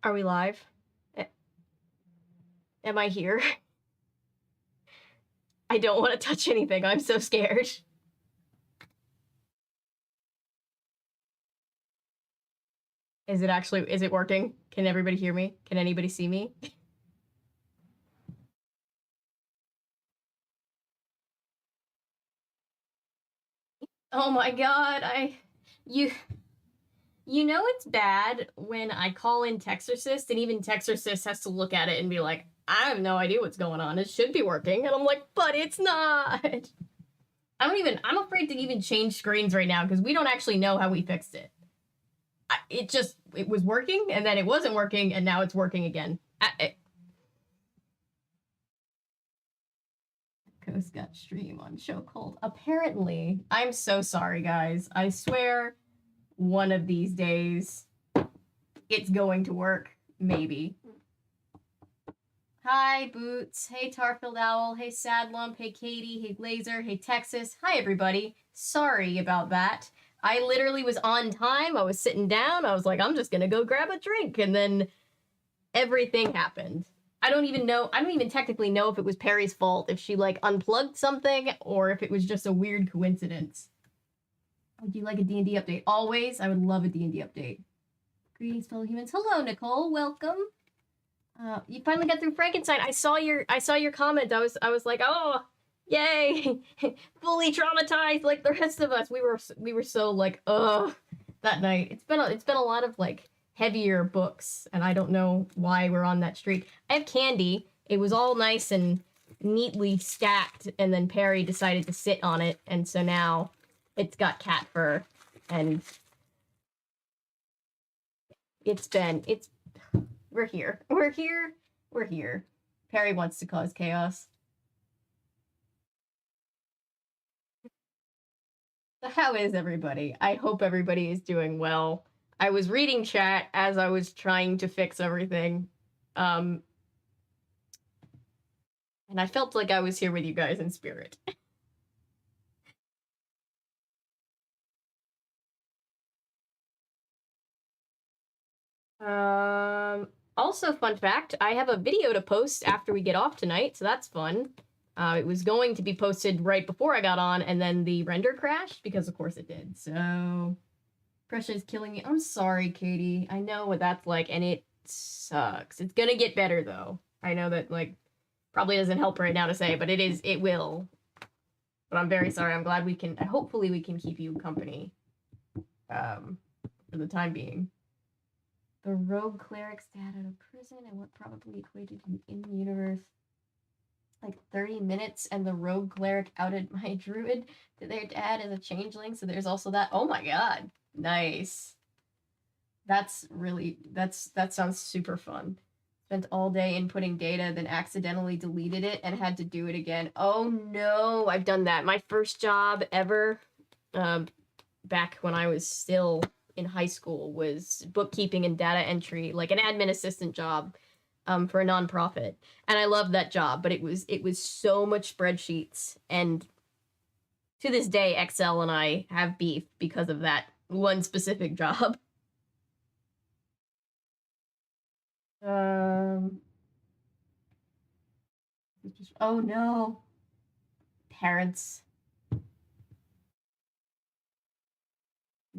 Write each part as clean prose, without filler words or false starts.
Are we live? Am I here? I don't want to touch anything. I'm so scared. Is it working? Can everybody hear me? Can anybody see me? Oh my god, you know it's bad when I call in Texorcist and even Texorcist has to look at it and be like, I have no idea what's going on. It should be working. And I'm like, but it's not. I'm afraid to even change screens right now because we don't actually know how we fixed it. It was working and then it wasn't working and now it's working again. Coast got stream on show cold. Apparently, I'm so sorry, guys. I swear, one of these days, it's going to work. Maybe. Hi, Boots. Hey, Tarfield Owl. Hey, Sadlump. Hey, Katie. Hey, Blazer. Hey, Texas. Hi, everybody. Sorry about that. I literally was on time. I was sitting down. I was like, I'm just gonna go grab a drink. And then everything happened. I don't even technically know if it was Perry's fault, if she like unplugged something, or if it was just a weird coincidence. Would you like a D&D update? Always. I would love a D&D update. Greetings, fellow humans. Hello, Nicole. Welcome. You finally got through Frankenstein. I saw your comment. I was like, oh, yay, fully traumatized like the rest of us. We were so like, ugh, that night. It's been a lot of like heavier books, and I don't know why we're on that streak. I have candy. It was all nice and neatly stacked, and then Perry decided to sit on it, and so now it's got cat fur, and we're here. We're here. Perry wants to cause chaos. So how is everybody? I hope everybody is doing well. I was reading chat as I was trying to fix everything. And I felt like I was here with you guys in spirit. Also, fun fact, I have a video to post after we get off tonight, so that's fun. It was going to be posted right before I got on, and then the render crashed, because of course it did. So, pressure is killing me. I'm sorry, Katie. I know what that's like, and it sucks. It's gonna get better, though. I know that, like, probably doesn't help right now to say, but it will. But I'm very sorry. I'm glad hopefully we can keep you company, for the time being. The rogue cleric stayed out of prison and what probably equated to in-universe like 30 minutes, and the rogue cleric outed my druid to their dad as a changeling, so there's also that. Oh my god. Nice. That sounds super fun. Spent all day inputting data, then accidentally deleted it and had to do it again. Oh no, I've done that. My first job ever, back when I was still in high school, was bookkeeping and data entry, like an admin assistant job, for a nonprofit. And I loved that job, but it was so much spreadsheets, and to this day, Excel and I have beef because of that one specific job. Oh no. Parents.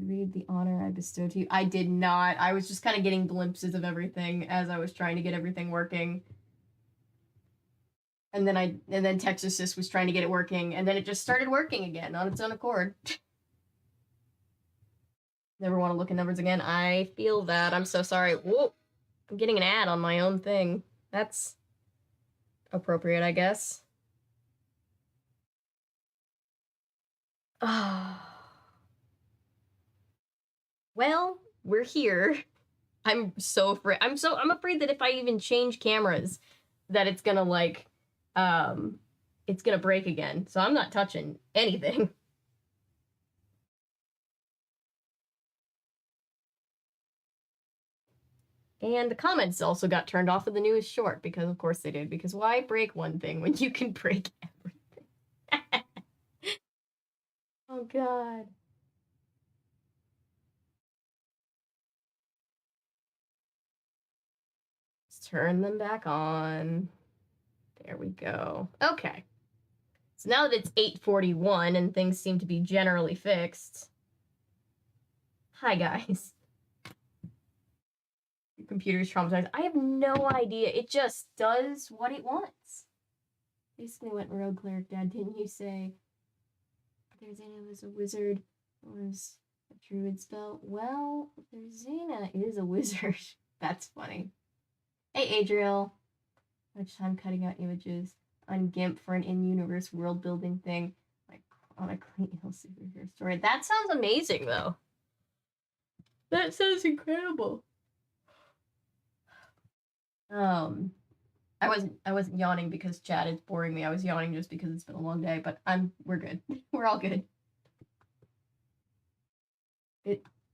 Read the honor I bestowed to you. I did not. I was just kind of getting glimpses of everything as I was trying to get everything working. And then Texas was trying to get it working, and then it just started working again on its own accord. Never want to look at numbers again. I feel that. I'm so sorry. Whoa. I'm getting an ad on my own thing. That's appropriate, I guess. Well, we're here. I'm so afraid. I'm afraid that if I even change cameras, that it's gonna like, it's gonna break again. So I'm not touching anything. And the comments also got turned off of the newest short, because of course they did, because why break one thing when you can break everything? Oh god. turn them back on. There we go. Okay. So now that it's 8:41 and things seem to be generally fixed. Hi, guys. Your computer's traumatized. I have no idea. It just does what it wants. Basically went rogue cleric, Dad. Didn't you say Therzana was a wizard? Was a druid spell? Well, Therzana is a wizard. That's funny. Hey, Adriel. Much time cutting out images on GIMP for an in-universe world-building thing, like on a clean hill superhero story. That sounds amazing, though. That sounds incredible. I wasn't yawning because chat is boring me. I was yawning just because it's been a long day, but we're good. We're all good.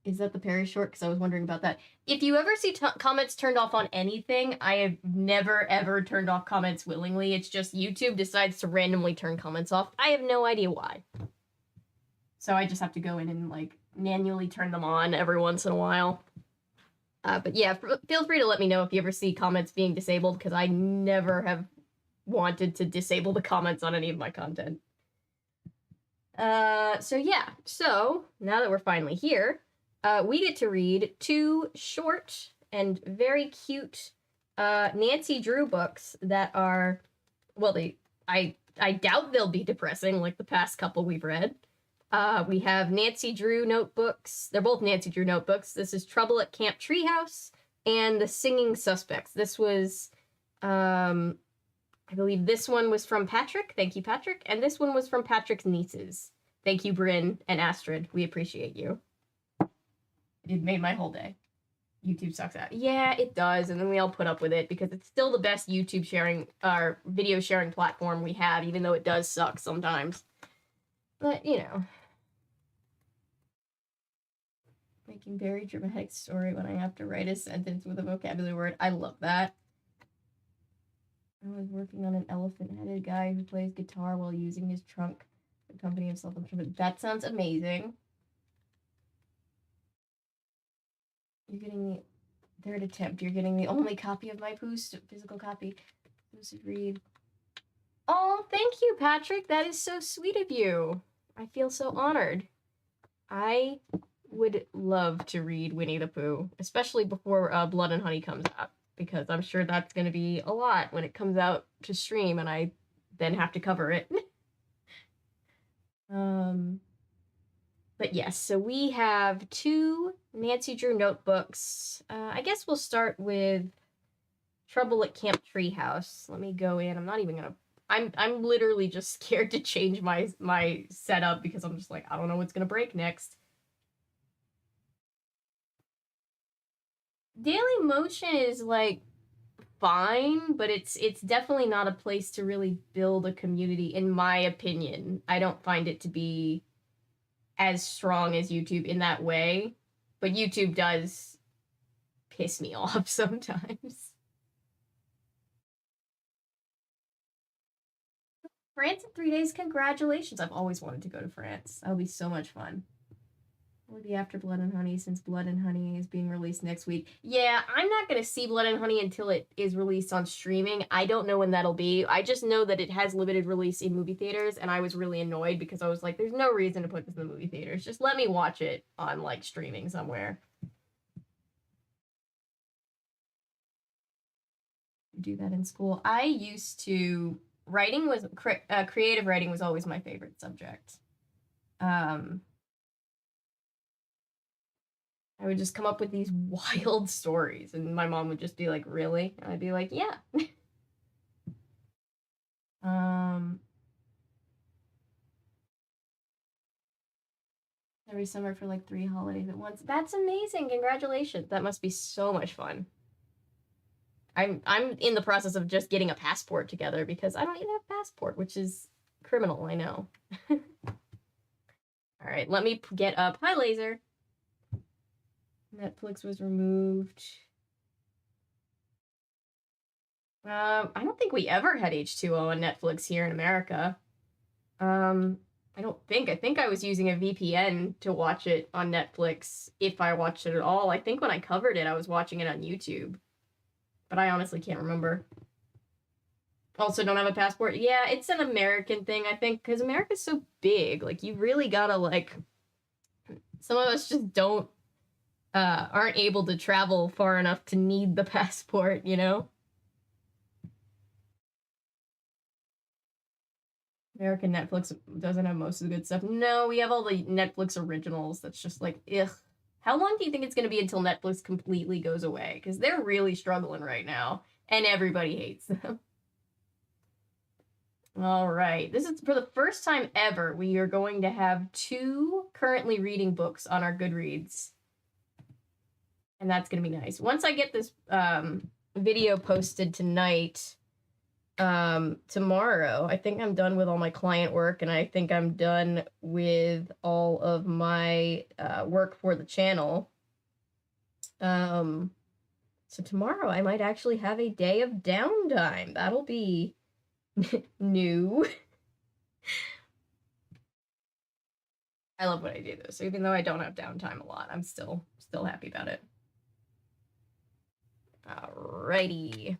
Is that the Perry short? Because I was wondering about that. If you ever see comments turned off on anything, I have never, ever turned off comments willingly. It's just YouTube decides to randomly turn comments off. I have no idea why. So I just have to go in and, like, manually turn them on every once in a while. But yeah, feel free to let me know if you ever see comments being disabled, because I never have wanted to disable the comments on any of my content. So yeah. So, now that we're finally here, we get to read 2 short and very cute Nancy Drew books that are, well, I doubt they'll be depressing like the past couple we've read. We have Nancy Drew notebooks. They're both Nancy Drew notebooks. This is Trouble at Camp Treehouse and The Singing Suspects. This was, I believe this one was from Patrick. Thank you, Patrick. And this one was from Patrick's nieces. Thank you, Bryn and Astrid. We appreciate you. It made my whole day. YouTube sucks out. Yeah, it does, and then we all put up with it because it's still the best YouTube sharing, or video sharing platform we have, even though it does suck sometimes. But, you know. Making very dramatic story when I have to write a sentence with a vocabulary word. I love that. I was working on an elephant-headed guy who plays guitar while using his trunk to accompany himself on trumpet. That sounds amazing. You're getting the third attempt. You're getting the only copy of my physical copy. Lucid read. Oh, thank you, Patrick. That is so sweet of you. I feel so honored. I would love to read Winnie the Pooh, especially before Blood and Honey comes out, because I'm sure that's going to be a lot when it comes out to stream and I then have to cover it. But yes, so we have 2 Nancy Drew notebooks. I guess we'll start with Trouble at Camp Treehouse. Let me go in. I'm not even gonna. I'm literally just scared to change my setup because I'm just like, I don't know what's gonna break next. Daily Motion is like fine, but it's definitely not a place to really build a community, in my opinion. I don't find it to be as strong as YouTube in that way, but YouTube does piss me off sometimes. France in 3 days, congratulations. I've always wanted to go to France. That'll be so much fun. Will be after Blood and Honey, since Blood and Honey is being released next week. Yeah, I'm not going to see Blood and Honey until it is released on streaming. I don't know when that'll be. I just know that it has limited release in movie theaters, and I was really annoyed because I was like, there's no reason to put this in the movie theaters. Just let me watch it on, like, streaming somewhere. Do that in school. I used to... Writing was... creative writing was always my favorite subject. I would just come up with these wild stories, and my mom would just be like, really? And I'd be like, yeah. Every summer for like 3 holidays at once. That's amazing. Congratulations. That must be so much fun. I'm in the process of just getting a passport together because I don't even have a passport, which is criminal, I know. All right, let me get up. Hi, Laser. Netflix was removed. I don't think we ever had H2O on Netflix here in America. I don't think. I think I was using a VPN to watch it on Netflix, if I watched it at all. I think when I covered it, I was watching it on YouTube. but I honestly can't remember. Also, don't have a passport. Yeah, it's an American thing, I think, because America's so big. Like, you really gotta, like... Some of us just don't... aren't able to travel far enough to need the passport, you know? American Netflix doesn't have most of the good stuff. No, we have all the Netflix originals that's just like, ugh. How long do you think it's going to be until Netflix completely goes away? Because they're really struggling right now, and everybody hates them. All right. This is for the first time ever. We are going to have 2 currently reading books on our Goodreads. And that's going to be nice. Once I get this video posted tonight, tomorrow, I think I'm done with all my client work, and I think I'm done with all of my work for the channel. So tomorrow I might actually have a day of downtime. That'll be new. I love what I do though, so even though I don't have downtime a lot, I'm still happy about it. Alrighty.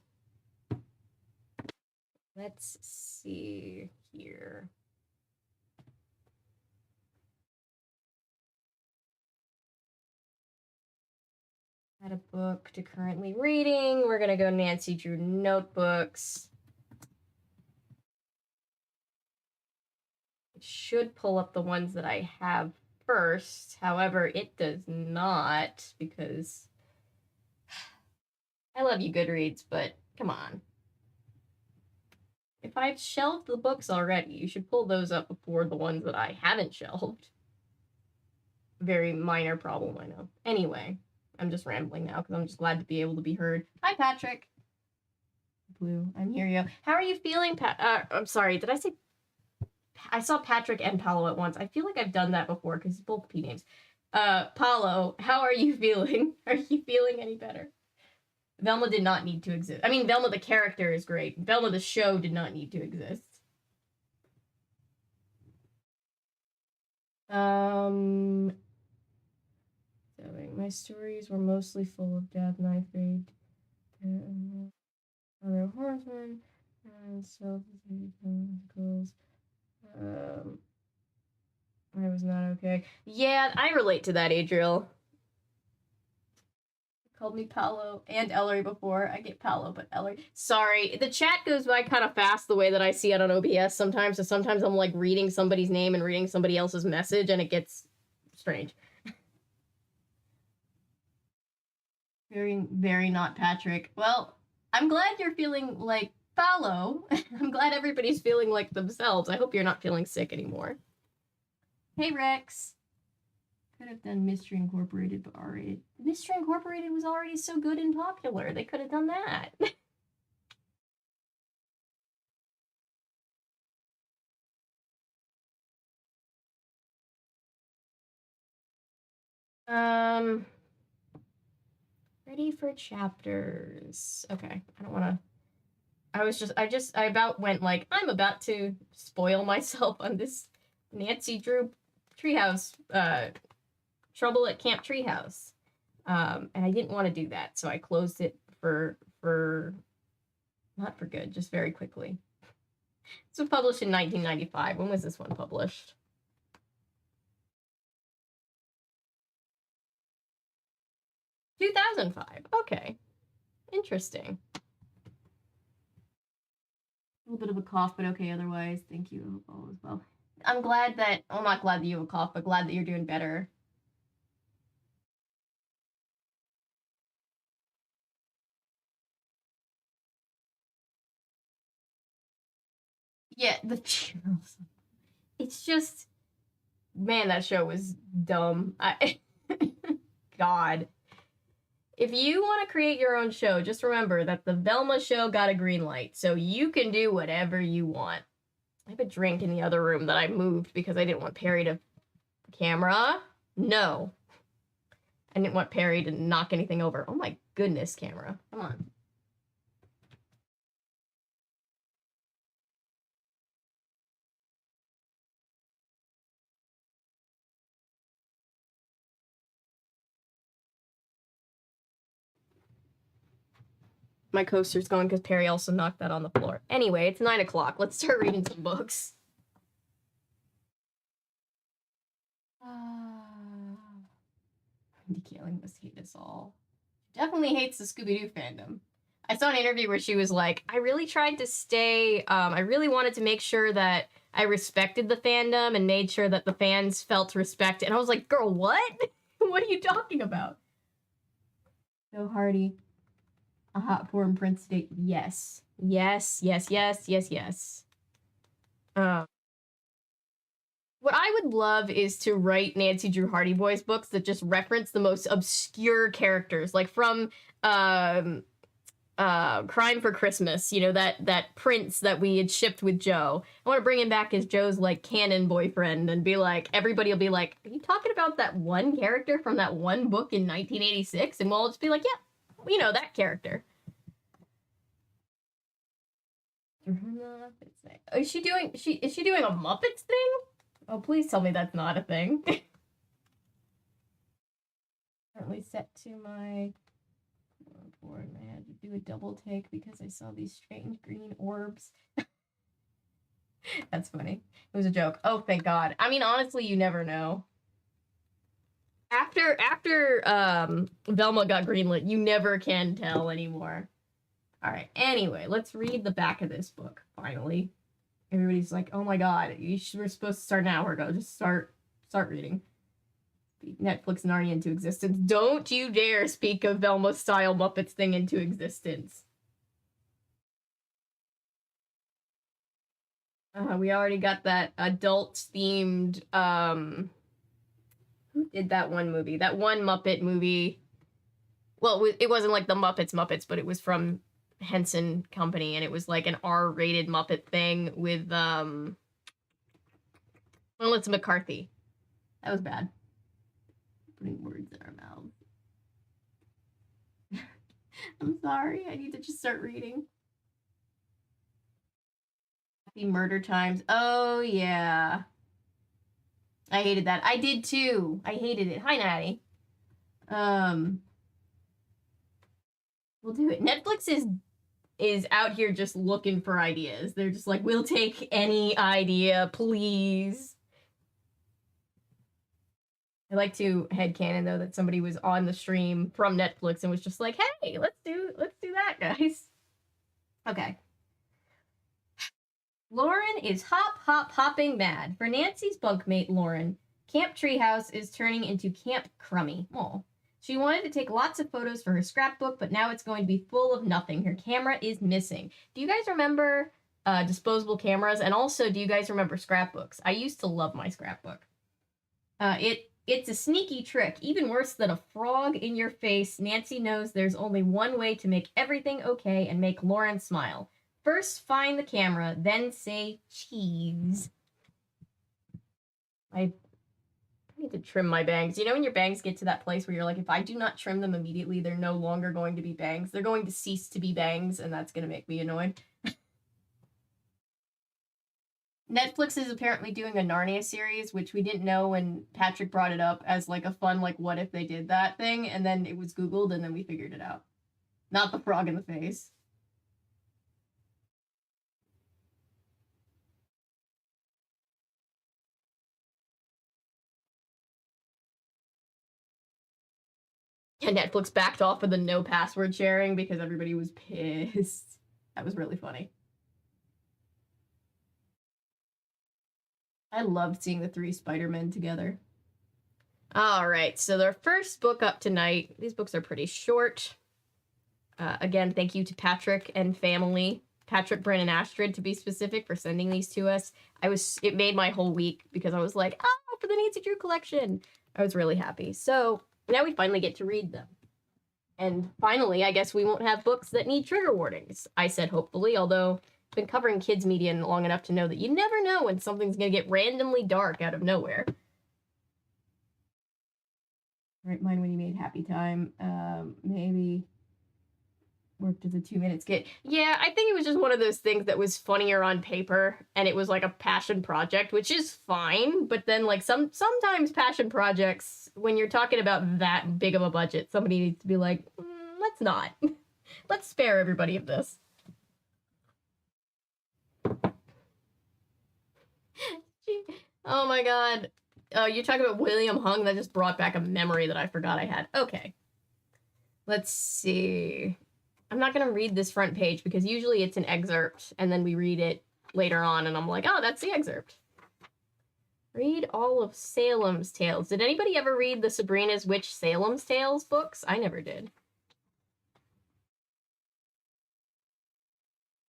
Let's see here. Add a book to currently reading. We're gonna go Nancy Drew notebooks. It should pull up the ones that I have first. However, it does not, because I love you, Goodreads, but come on. If I've shelved the books already, you should pull those up before the ones that I haven't shelved. Very minor problem, I know. Anyway, I'm just rambling now because I'm just glad to be able to be heard. Hi, Patrick. Blue, I'm here, yo. How are you feeling, I'm sorry, did I say... I saw Patrick and Paolo at once. I feel like I've done that before because both P names. Paolo, how are you feeling? Are you feeling any better? Velma did not need to exist. I mean, Velma the character is great. Velma the show did not need to exist. My stories were mostly full of death, ninth grade. Other horsemen and girls. I was not okay. Yeah, I relate to that, Adriel. Called me Paolo and Ellery before. I get Paolo, but Ellery. Sorry, the chat goes by kind of fast the way that I see it on OBS sometimes, so sometimes I'm like reading somebody's name and reading somebody else's message, and it gets strange. Very, very not Patrick. Well, I'm glad you're feeling like Paolo. I'm glad everybody's feeling like themselves. I hope you're not feeling sick anymore. Hey, Rex. Could have done Mystery Incorporated, but already... Mystery Incorporated was already so good and popular. They could have done that. Ready for chapters. Okay, I don't want to... I about went like, I'm about to spoil myself on this Nancy Drew Treehouse, Trouble at Camp Treehouse. And I didn't want to do that, so I closed it for not for good, just very quickly. This was published in 1995. When was this one published? 2005. Okay. Interesting. A little bit of a cough, but okay otherwise. Thank you. I hope all is well. I'm glad that, well, not glad that you have a cough, but glad that you're doing better. Yeah, it's just, man, that show was dumb. God. If you want to create your own show, just remember that the Velma show got a green light, so you can do whatever you want. I have a drink in the other room that I moved because I didn't want Perry to... Camera? No. I didn't want Perry to knock anything over. Oh my goodness, camera. Come on. My coaster's going because Perry also knocked that on the floor. Anyway, it's 9 o'clock. Let's start reading some books. Mindy Kaling must hate us all. Definitely hates the Scooby-Doo fandom. I saw an interview where she was like, I really tried to stay, I really wanted to make sure that I respected the fandom and made sure that the fans felt respect. And I was like, girl, what? What are you talking about? So Hardy. A hot foreign prince date. Yes. Yes, yes, yes, yes, yes. What I would love is to write Nancy Drew Hardy Boys books that just reference the most obscure characters, like from Crime for Christmas, you know, that prince that we had shipped with Joe. I want to bring him back as Joe's like canon boyfriend and be like, everybody will be like, are you talking about that one character from that one book in 1986? And we'll just be like, yeah, you know, that character. Is she doing a Muppets thing? Oh, please tell me that's not a thing. Currently set to my board. I had to do a double take because I saw these strange green orbs. That's funny. It was a joke. Oh, thank God. I mean, honestly, you never know. After Velma got greenlit, you never can tell anymore. All right. Anyway, let's read the back of this book. Finally, everybody's like, "Oh my God, we're supposed to start an hour ago. Just start reading." Netflix Narnia into existence. Don't you dare speak of Velma-style Muppets thing into existence. We already got that adult-themed, who did that one movie? That one Muppet movie. Well, it wasn't like the Muppets, but it was from Henson Company, and it was like an R-rated Muppet thing with, Melissa McCarthy. That was bad. Putting words in our mouths. I'm sorry, I need to just start reading. Happy Murder Times. Oh, yeah. I hated that. I did too. I hated it. Hi, Natty. We'll do it. Netflix is out here just looking for ideas. They're just like, we'll take any idea, please. I like to headcanon though that somebody was on the stream from Netflix and was just like, hey, let's do that, guys. Okay. Lauren is hopping mad. For Nancy's bunkmate, Lauren, Camp Treehouse is turning into Camp Crummy. Oh. She wanted to take lots of photos for her scrapbook, but now it's going to be full of nothing. Her camera is missing. Do you guys remember disposable cameras? And also, do you guys remember scrapbooks? I used to love my scrapbook. It's a sneaky trick, even worse than a frog in your face. Nancy knows there's only one way to make everything okay and make Lauren smile. First, find the camera, then say cheese. I need to trim my bangs. You know when your bangs get to that place where you're like, if I do not trim them immediately, they're no longer going to be bangs. They're going to cease to be bangs, and that's going to make me annoyed. Netflix is apparently doing a Narnia series, which we didn't know when Patrick brought it up as like a fun, like, what if they did that thing, and then it was Googled, and then we figured it out. Not the frog in the face. And Netflix backed off of the no password sharing because everybody was pissed. That was really funny. I loved seeing the 3 Spider-Men together. All right, so their first book up tonight. These books are pretty short. Again, thank you to Patrick and family. Patrick, Brandon, Astrid, to be specific, for sending these to us. It made my whole week because I was like, oh, for the Nancy Drew collection. I was really happy. So now we finally get to read them. And finally, I guess we won't have books that need trigger warnings. I said hopefully, although I've been covering kids media long enough to know that you never know when something's going to get randomly dark out of nowhere. Right, mine when you made Happy Time. Maybe worked as a 2-minute skit. Yeah, I think it was just one of those things that was funnier on paper, and it was like a passion project, which is fine, but then like sometimes passion projects, when you're talking about that big of a budget, somebody needs to be like, let's not. Let's spare everybody of this. Oh my god. Oh, you're talking about William Hung? That just brought back a memory that I forgot I had. Okay. Let's see. I'm not going to read this front page because usually it's an excerpt and then we read it later on and I'm like, oh, that's the excerpt. Read all of Salem's Tales. Did anybody ever read the Sabrina's Witch Salem's Tales books? I never did.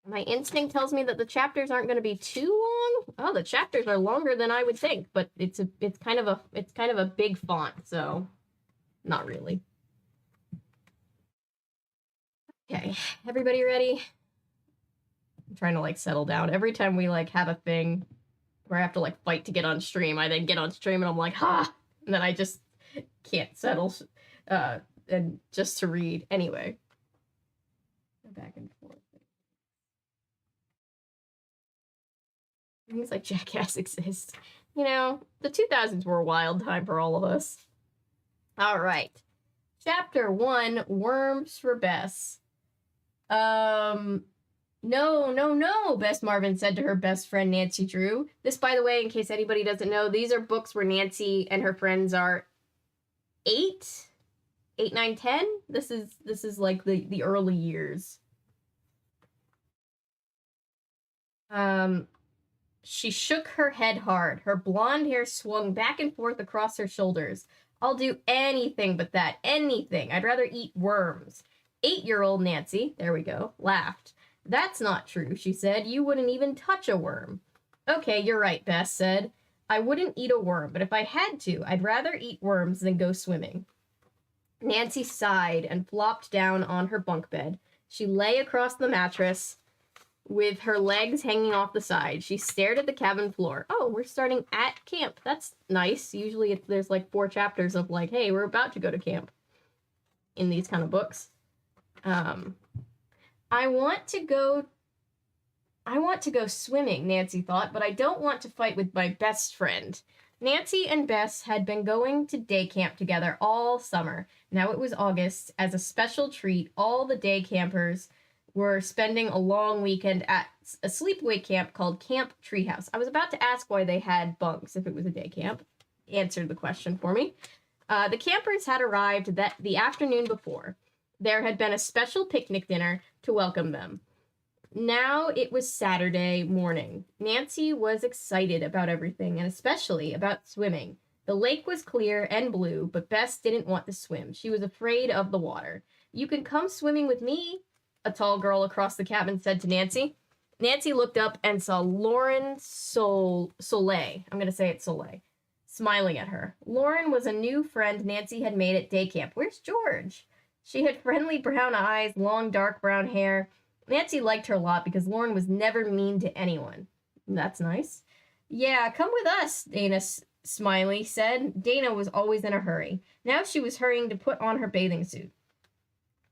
My instinct tells me that the chapters aren't going to be too long. Oh, the chapters are longer than I would think, but it's kind of a big font, so not really. Okay, everybody ready? I'm trying to like settle down. Every time we like have a thing where I have to like fight to get on stream, I then get on stream and I'm like, ha! And then I just can't settle and just to read. Anyway. Go back and forth. Things like Jackass exist. You know, the 2000s were a wild time for all of us. All right. Chapter 1, Worms for Bess. No, Bess Marvin said to her best friend Nancy Drew. This, by the way, in case anybody doesn't know, these are books where Nancy and her friends are 8, 9, 10. This is like the early years. She shook her head hard. Her blonde hair swung back and forth across her shoulders. I'll do anything but that. Anything. I'd rather eat worms. 8-year-old Nancy, there we go, laughed. That's not true, she said. You wouldn't even touch a worm. Okay, you're right, Bess said. I wouldn't eat a worm, but if I had to, I'd rather eat worms than go swimming. Nancy sighed and flopped down on her bunk bed. She lay across the mattress with her legs hanging off the side. She stared at the cabin floor. Oh, we're starting at camp. That's nice. Usually there's like 4 chapters of like, hey, we're about to go to camp in these kind of books. I want to go swimming, Nancy thought, but I don't want to fight with my best friend. Nancy and Bess had been going to day camp together all summer. Now it was August. As a special treat, all the day campers were spending a long weekend at a sleepaway camp called Camp Treehouse. I was about to ask why they had bunks if it was a day camp. Answered the question for me. The campers had arrived the afternoon before. There had been a special picnic dinner to welcome them. Now it was Saturday morning. Nancy was excited about everything, and especially about swimming. The lake was clear and blue, but Bess didn't want to swim. She was afraid of the water. You can come swimming with me, a tall girl across the cabin said to Nancy. Nancy looked up and saw Lauren Soleil. I'm going to say it's Soleil. Smiling at her. Lauren was a new friend Nancy had made at day camp. Where's George? She had friendly brown eyes, long dark brown hair. Nancy liked her a lot because Lauren was never mean to anyone. That's nice. Yeah, come with us, Dana Smiley said. Dana was always in a hurry. Now she was hurrying to put on her bathing suit.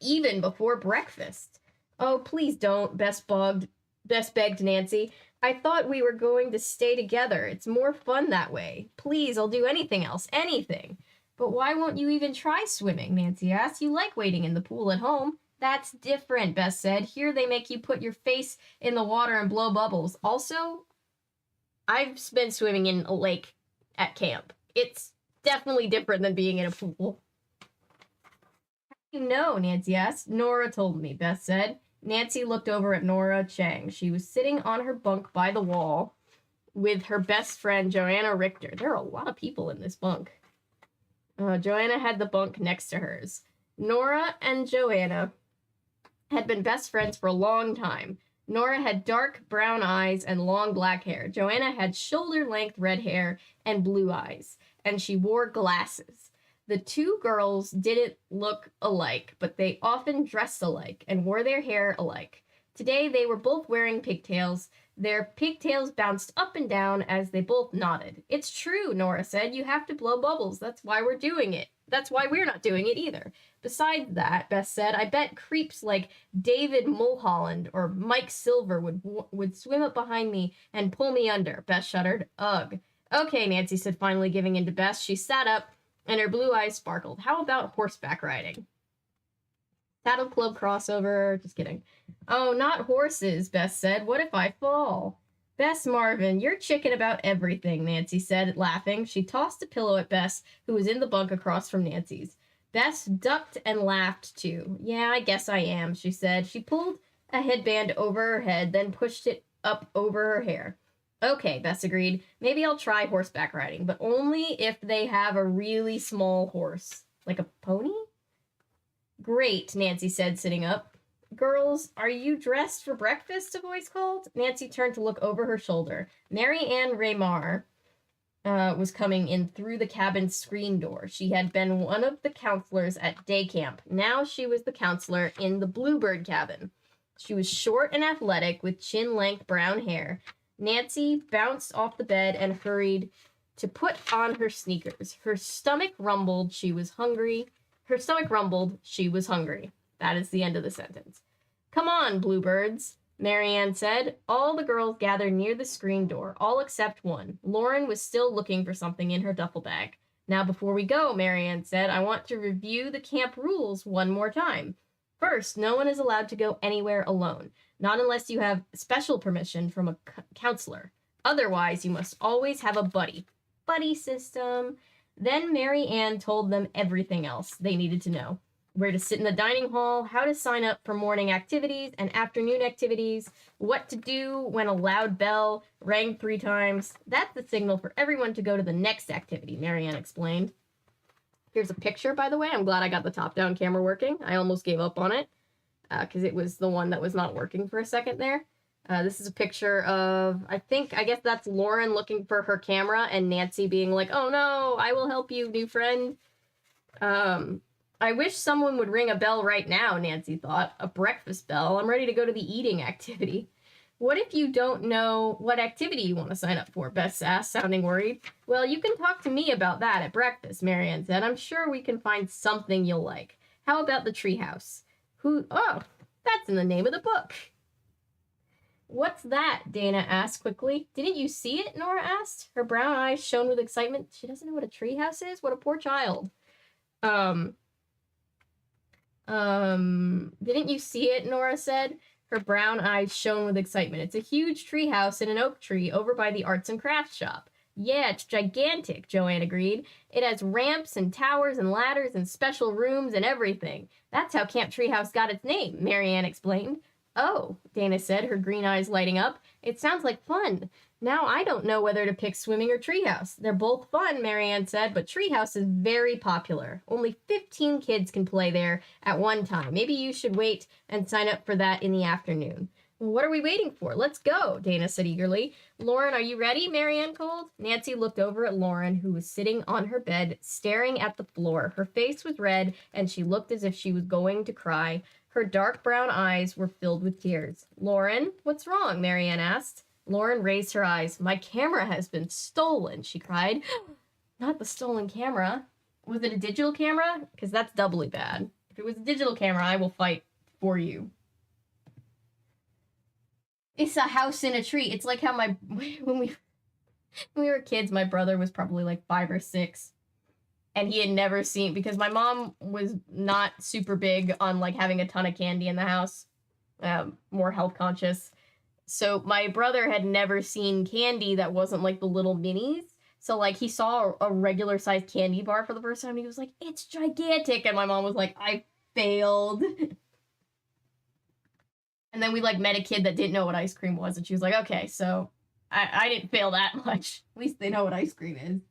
Even before breakfast. Oh, please don't, Bess begged Nancy. I thought we were going to stay together. It's more fun that way. Please, I'll do anything else. Anything. But why won't you even try swimming? Nancy asked. You like waiting in the pool at home. That's different, Bess said. Here they make you put your face in the water and blow bubbles. Also, I've been swimming in a lake at camp. It's definitely different than being in a pool. How do you know? Nancy asked. Nora told me, Bess said. Nancy looked over at Nora Chang. She was sitting on her bunk by the wall with her best friend, Joanna Richter. There are a lot of people in this bunk. Joanna had the bunk next to hers. Nora and Joanna had been best friends for a long time. Nora had dark brown eyes and long black hair. Joanna had shoulder-length red hair and blue eyes, and she wore glasses. The two girls didn't look alike, but they often dressed alike and wore their hair alike. Today they were both wearing pigtails. Their pigtails bounced up and down as they both nodded. It's true, Nora said. You have to blow bubbles. That's why we're doing it. That's why we're not doing it either. Besides that, Bess said, I bet creeps like David Mulholland or Mike Silver would swim up behind me and pull me under. Bess shuddered. Ugh. Okay, Nancy said, finally giving in to Bess. She sat up and her blue eyes sparkled. How about horseback riding? Saddle Club crossover. Just kidding. Oh, not horses, Bess said. What if I fall? Bess Marvin, you're chicken about everything, Nancy said, laughing. She tossed a pillow at Bess, who was in the bunk across from Nancy's. Bess ducked and laughed, too. Yeah, I guess I am, she said. She pulled a headband over her head, then pushed it up over her hair. Okay, Bess agreed. Maybe I'll try horseback riding, but only if they have a really small horse. Like a pony? Great, Nancy said, sitting up. Girls, are you dressed for breakfast? A voice called. Nancy turned to look over her shoulder. Mary Ann Raymar was coming in through the cabin's screen door. She had been one of the counselors at day camp. Now she was the counselor in the Bluebird cabin. She was short and athletic with chin-length brown hair. Nancy bounced off the bed and hurried to put on her sneakers. Her stomach rumbled. She was hungry. Her stomach rumbled. She was hungry. That is the end of the sentence. Come on, Bluebirds, Marianne said. All the girls gathered near the screen door, all except one. Lauren was still looking for something in her duffel bag. Now, before we go, Marianne said, I want to review the camp rules one more time. First, no one is allowed to go anywhere alone, not unless you have special permission from a counselor. Otherwise, you must always have a buddy. Buddy system. Then Mary Ann told them everything else they needed to know. Where to sit in the dining hall, how to sign up for morning activities and afternoon activities, what to do when a loud bell rang 3 times. That's the signal for everyone to go to the next activity, Mary Ann explained. Here's a picture, by the way. I'm glad I got the top-down camera working. I almost gave up on it because it was the one that was not working for a second there. This is a picture of, I guess that's Lauren looking for her camera and Nancy being like, oh no, I will help you, new friend. I wish someone would ring a bell right now, Nancy thought. A breakfast bell. I'm ready to go to the eating activity. What if you don't know what activity you want to sign up for? Bess asked, sounding worried. Well, you can talk to me about that at breakfast, Marianne said. I'm sure we can find something you'll like. How about the treehouse? Oh, that's in the name of the book. What's that? Dana asked quickly. Didn't you see it? Nora asked. Her brown eyes shone with excitement. She doesn't know what a treehouse is? What a poor child. Didn't you see it? Nora said. Her brown eyes shone with excitement. It's a huge treehouse in an oak tree over by the arts and crafts shop. Yeah, it's gigantic, Joanne agreed. It has ramps and towers and ladders and special rooms and everything. That's how Camp Treehouse got its name, Marianne explained. Oh, Dana said, her green eyes lighting up. It sounds like fun. Now I don't know whether to pick swimming or treehouse. They're both fun, Marianne said, but treehouse is very popular. Only 15 kids can play there at one time. Maybe you should wait and sign up for that in the afternoon. Well, what are we waiting for? Let's go, Dana said eagerly. Lauren, are you ready? Marianne called. Nancy looked over at Lauren, who was sitting on her bed, staring at the floor. Her face was red, and she looked as if she was going to cry. Her dark brown eyes were filled with tears. Lauren, what's wrong? Marianne asked. Lauren raised her eyes. My camera has been stolen, she cried. Not the stolen camera. Was it a digital camera? Because that's doubly bad. If it was a digital camera, I will fight for you. It's a house in a tree. It's like how when we were kids, my brother was probably like 5 or 6. And he had never seen, because my mom was not super big on like having a ton of candy in the house, more health conscious. So my brother had never seen candy that wasn't like the little minis. So like he saw a regular sized candy bar for the first time. And he was like, it's gigantic. And my mom was like, I failed. And then we like met a kid that didn't know what ice cream was. And she was like, okay, so I didn't fail that much. At least they know what ice cream is.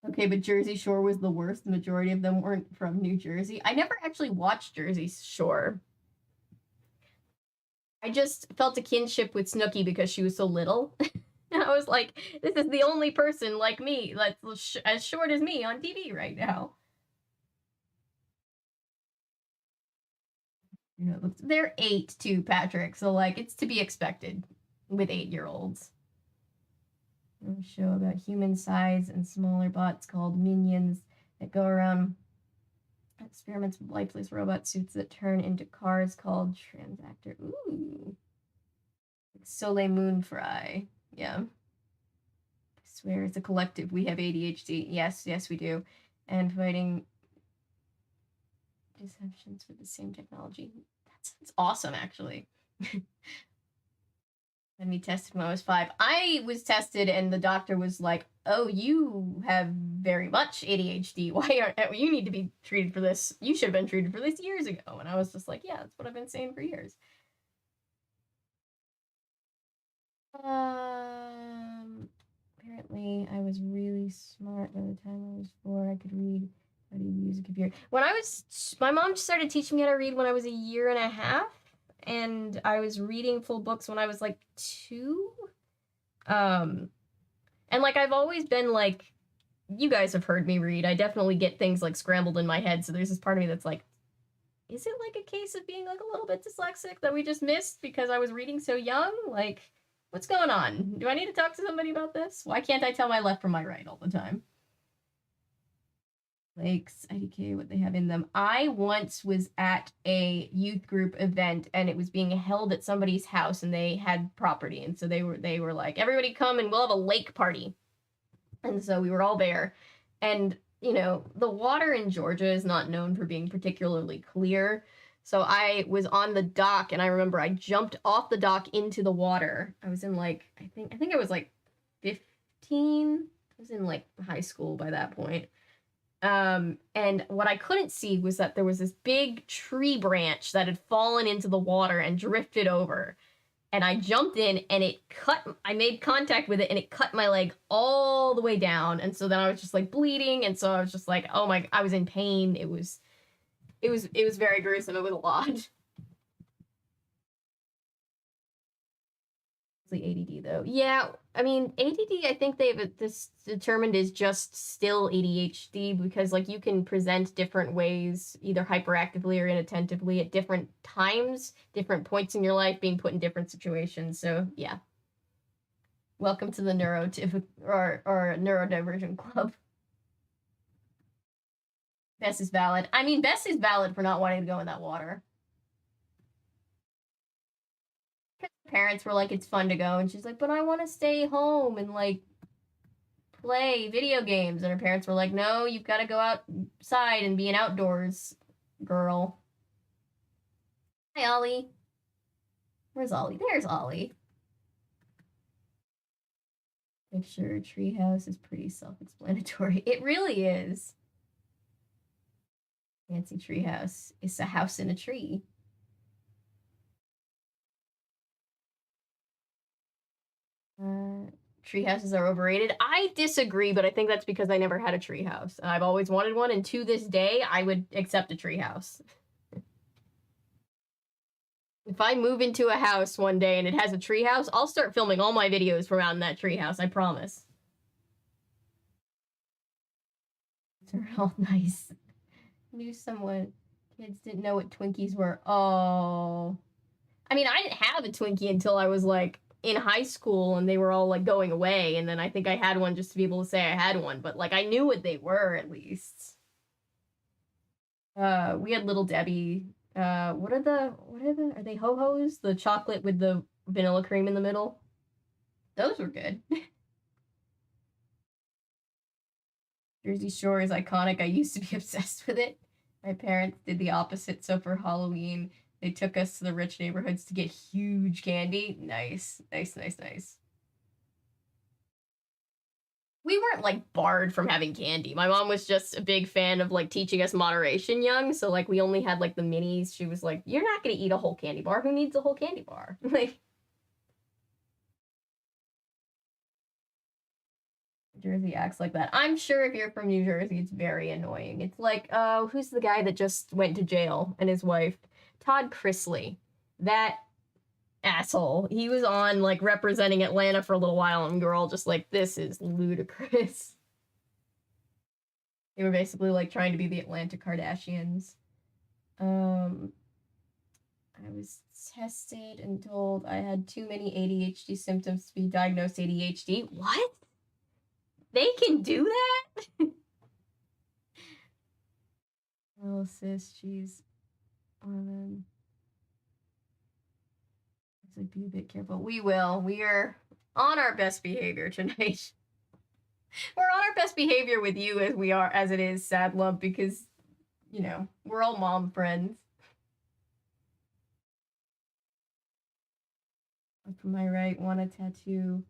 Okay, but Jersey Shore was the worst. The majority of them weren't from New Jersey. I never actually watched Jersey Shore. I just felt a kinship with Snooki because she was so little. And I was like, this is the only person like me that's as short as me on TV right now. You know, they're 8 too, Patrick. So like, it's to be expected with 8-year-olds. A show about human size and smaller bots called minions that go around experiments with lifeless robot suits that turn into cars called Transactor. Ooh. Soleil Moon Fry. Yeah. I swear it's a collective. We have ADHD. Yes, we do. and fighting deceptions with the same technology. That's awesome, actually. And me tested when I was 5. I was tested, and the doctor was like, "Oh, you have very much ADHD. Why aren't you need to be treated for this? You should have been treated for this years ago." And I was just like, "Yeah, that's what I've been saying for years." Apparently, I was really smart by the time I was 4. I could read how to use a computer. My mom started teaching me how to read when I was a year and a half, and I was reading full books when I was like 2. And like I've always been like, you guys have heard me read. I definitely get things like scrambled in my head. So there's this part of me that's like, is it like a case of being like a little bit dyslexic that we just missed because I was reading so young? Like, what's going on? Do I need to talk to somebody about this? Why can't I tell my left from my right all the time? Lakes, IDK, what they have in them. I once was at a youth group event, and it was being held at somebody's house, and they had property, and so they were like, everybody come and we'll have a lake party. And so we were all there, and you know, the water in Georgia is not known for being particularly clear. So I was on the dock, and I remember I jumped off the dock into the water. I was in like, I think I was like 15. I was in like high school by that point. And what I couldn't see was that there was this big tree branch that had fallen into the water and drifted over. And I jumped in, and I made contact with it, and it cut my leg all the way down. And so then I was just like bleeding. And so I was just like, oh my, I was in pain. It was very gruesome. It was a lot. ADD though. Yeah, I mean, ADD, I think they've this determined is just still ADHD, because like you can present different ways, either hyperactively or inattentively at different times, different points in your life, being put in different situations. So yeah. Welcome to the neurodivergent club. Bess is valid. I mean, Bess is valid for not wanting to go in that water. Parents were like, it's fun to go, and she's like, but I want to stay home and like play video games. And her parents were like, no, you've got to go outside and be an outdoors girl. Hi, Ollie. Where's Ollie? There's Ollie. Picture treehouse is pretty self-explanatory. It really is. Fancy treehouse. It's a house in a tree. Treehouses are overrated. I disagree, but I think that's because I never had a treehouse. I've always wanted one, and to this day, I would accept a treehouse. If I move into a house one day and it has a treehouse, I'll start filming all my videos from out in that treehouse, I promise. They're all nice. Knew someone. Kids didn't know what Twinkies were. Oh. I mean, I didn't have a Twinkie until I was like in high school, and they were all like going away, and then I think I had one just to be able to say I had one, but like I knew what they were at least. We had Little Debbie. What are they ho-hos? The chocolate with the vanilla cream in the middle? Those were good. Jersey Shore is iconic. I used to be obsessed with it. My parents did the opposite, so for Halloween, they took us to the rich neighborhoods to get huge candy. Nice. We weren't like barred from having candy. My mom was just a big fan of like teaching us moderation young, so like we only had like the minis. She was like, you're not gonna eat a whole candy bar. Who needs a whole candy bar? Like, Jersey acts like that. I'm sure if you're from New Jersey, it's very annoying. It's like, who's the guy that just went to jail, and his wife? Todd Chrisley. That asshole. He was on like representing Atlanta for a little while, and we were all just like, this is ludicrous. They were basically like trying to be the Atlanta Kardashians. I was tested and told I had too many ADHD symptoms to be diagnosed ADHD. What? They can do that? Oh, sis, jeez. So be a bit careful. We will. We are on our best behavior tonight. We're on our best behavior with you as it is, Sad Lump, because, you know, we're all mom friends. From my right, want a tattoo.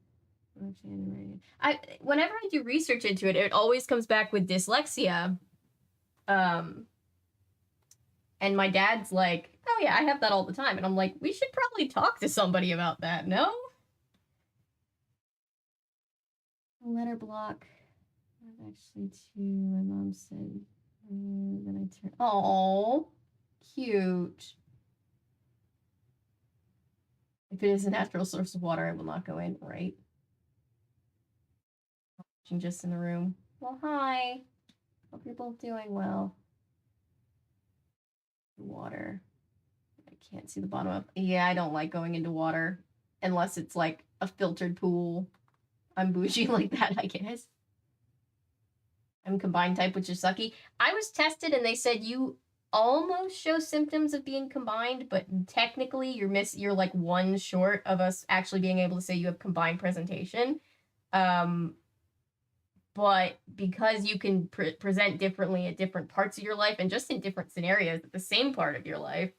Whenever I do research into it, it always comes back with dyslexia. And my dad's like, oh yeah, I have that all the time. And I'm like, we should probably talk to somebody about that, no? Letter block. Actually, too, my mom said, then I turned, oh, cute. If it is a natural source of water, I will not go in, right? Just in the room. Well, hi. Hope you're both doing well. Water. I can't see the bottom of. Yeah, I don't like going into water unless it's like a filtered pool. I'm bougie like that, I guess. I'm combined type, which is sucky. I was tested and they said you almost show symptoms of being combined, but technically you're like one short of us actually being able to say you have combined presentation. But because you can present differently at different parts of your life and just in different scenarios at the same part of your life,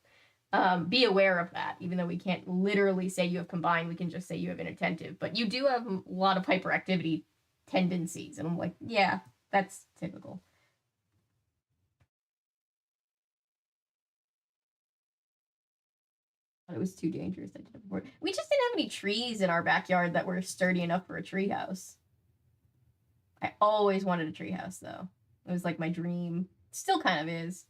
be aware of that. Even though we can't literally say you have combined, we can just say you have inattentive. But you do have a lot of hyperactivity tendencies. And I'm like, yeah, that's typical. It was too dangerous. I did it before. We just didn't have any trees in our backyard that were sturdy enough for a treehouse. I always wanted a treehouse, though. It was like my dream. Still kind of is.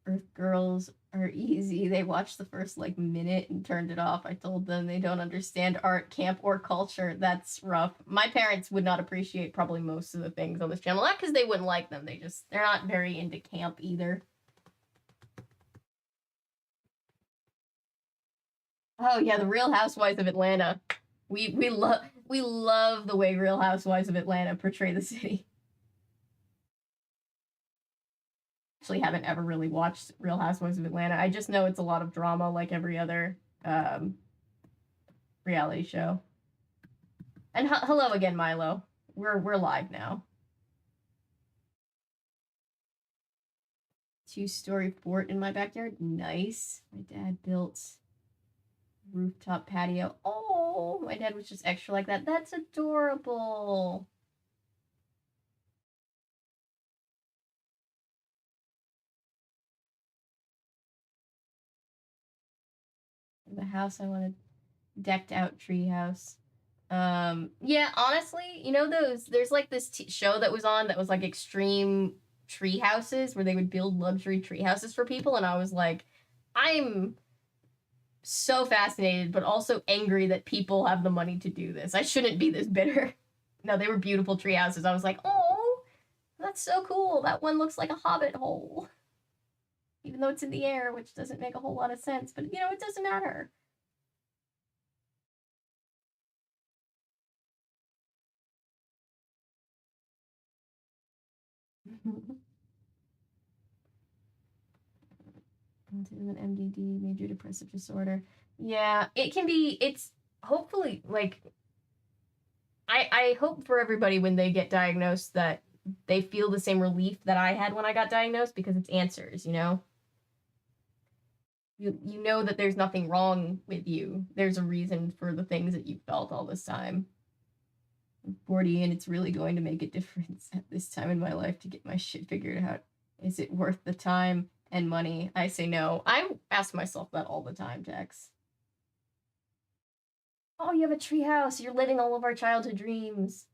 Earth Girls are easy. They watched the first like minute and turned it off. I told them they don't understand art, camp, or culture. That's rough. My parents would not appreciate probably most of the things on this channel. Not because they wouldn't like them. They're not very into camp either. Oh yeah, the Real Housewives of Atlanta. We love the way Real Housewives of Atlanta portray the city. Actually haven't ever really watched Real Housewives of Atlanta. I just know it's a lot of drama like every other reality show. And hello again, Milo. We're live now. 2-story fort in my backyard. Nice. My dad built rooftop patio. Oh, my dad was just extra like that. That's adorable. The house I wanted, decked out treehouse. Yeah, honestly, you know there's like this show that was on that was like extreme tree houses where they would build luxury tree houses for people, and I was like, I'm so fascinated but also angry that people have the money to do this. I shouldn't be this bitter. No, they were beautiful tree houses. I was like, oh, that's so cool. That one looks like a hobbit hole. Even though it's in the air, which doesn't make a whole lot of sense, but you know, it doesn't matter. An MDD, major depressive disorder. Yeah, it can be. It's hopefully like I hope for everybody when they get diagnosed that they feel the same relief that I had when I got diagnosed, because it's answers, you know. You know that there's nothing wrong with you. There's a reason for the things that you felt all this time. I'm 40 and it's really going to make a difference at this time in my life to get my shit figured out. Is it worth the time and money? I say no. I ask myself that all the time, Tex. Oh, you have a treehouse. You're living all of our childhood dreams.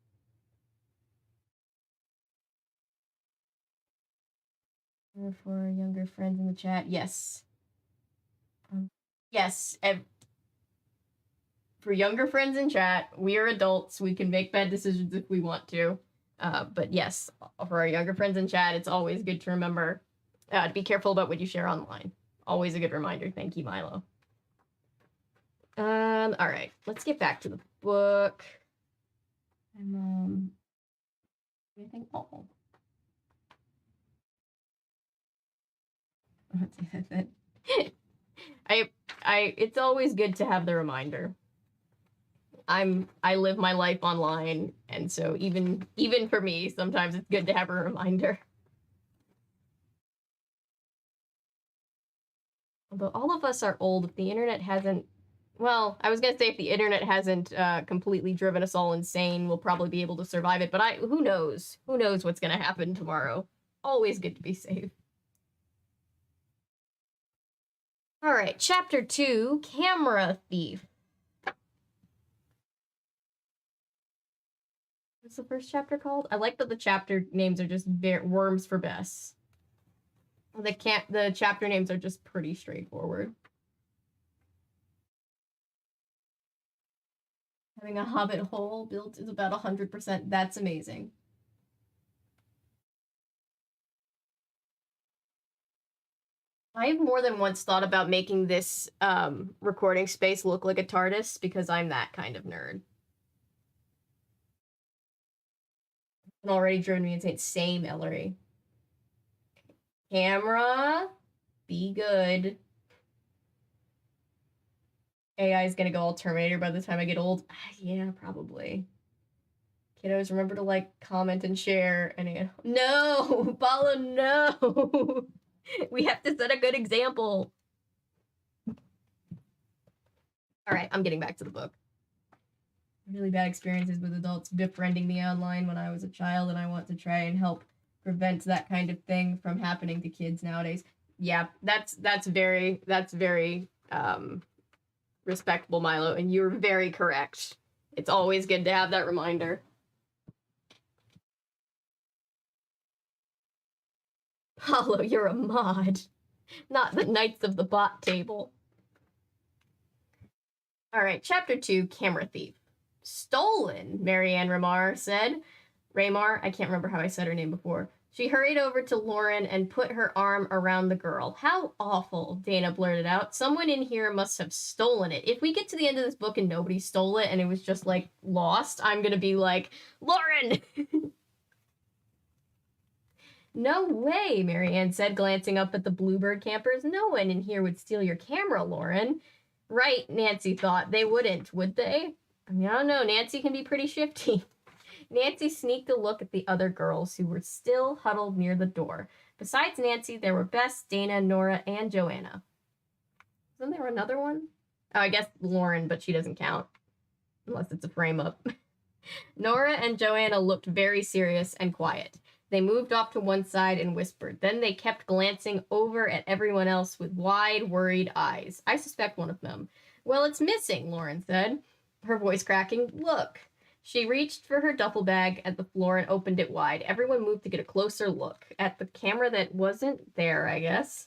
For younger friends in the chat, yes. Yes. For younger friends in chat, we are adults. We can make bad decisions if we want to. But yes, for our younger friends in chat, it's always good to remember to be careful about what you share online. Always a good reminder. Thank you, Milo. All right, let's get back to the book. And anything? Oh. It's always good to have the reminder. I live my life online, and so even for me, sometimes it's good to have a reminder. Although all of us are old, if the internet hasn't, well, I was gonna say if the internet hasn't completely driven us all insane, we'll probably be able to survive it. But who knows? Who knows what's gonna happen tomorrow? Always good to be safe. All right, chapter 2, Camera Thief. What's the first chapter called? I like that the chapter names are just worms for Bess. The chapter names are just pretty straightforward. Having a hobbit hole built is about 100%. That's amazing. I've more than once thought about making this recording space look like a TARDIS because I'm that kind of nerd. And already driven me insane. Same, Ellery. Camera, be good. AI is gonna go all Terminator by the time I get old. Yeah, probably. Kiddos, remember to like, comment, and share. And no, Paula, no. We have to set a good example. All right, I'm getting back to the book. Really bad experiences with adults befriending me online when I was a child, and I want to try and help prevent that kind of thing from happening to kids nowadays. Yeah, that's very respectable, Milo, and you're very correct. It's always good to have that reminder. Paulo, you're a mod, not the Knights of the Bot table. All right, chapter 2, Camera Thief. Stolen, Marianne Ramar said. Raymar, I can't remember how I said her name before. She hurried over to Lauren and put her arm around the girl. How awful, Dana blurted out. Someone in here must have stolen it. If we get to the end of this book and nobody stole it and it was just, like, lost, I'm gonna be like, Lauren! No way, Marianne said, glancing up at the Bluebird campers. No one in here would steal your camera, Lauren. Right, Nancy thought. They wouldn't, would they? I mean, I don't know. Nancy can be pretty shifty. Nancy sneaked a look at the other girls who were still huddled near the door. Besides Nancy, there were Bess, Dana, Nora, and Joanna. Isn't there another one? Oh, I guess Lauren, but she doesn't count. Unless it's a frame-up. Nora and Joanna looked very serious and quiet. They moved off to one side and whispered. Then they kept glancing over at everyone else with wide, worried eyes. I suspect one of them. Well, it's missing, Lauren said, her voice cracking. Look. She reached for her duffel bag at the floor and opened it wide. Everyone moved to get a closer look at the camera that wasn't there, I guess.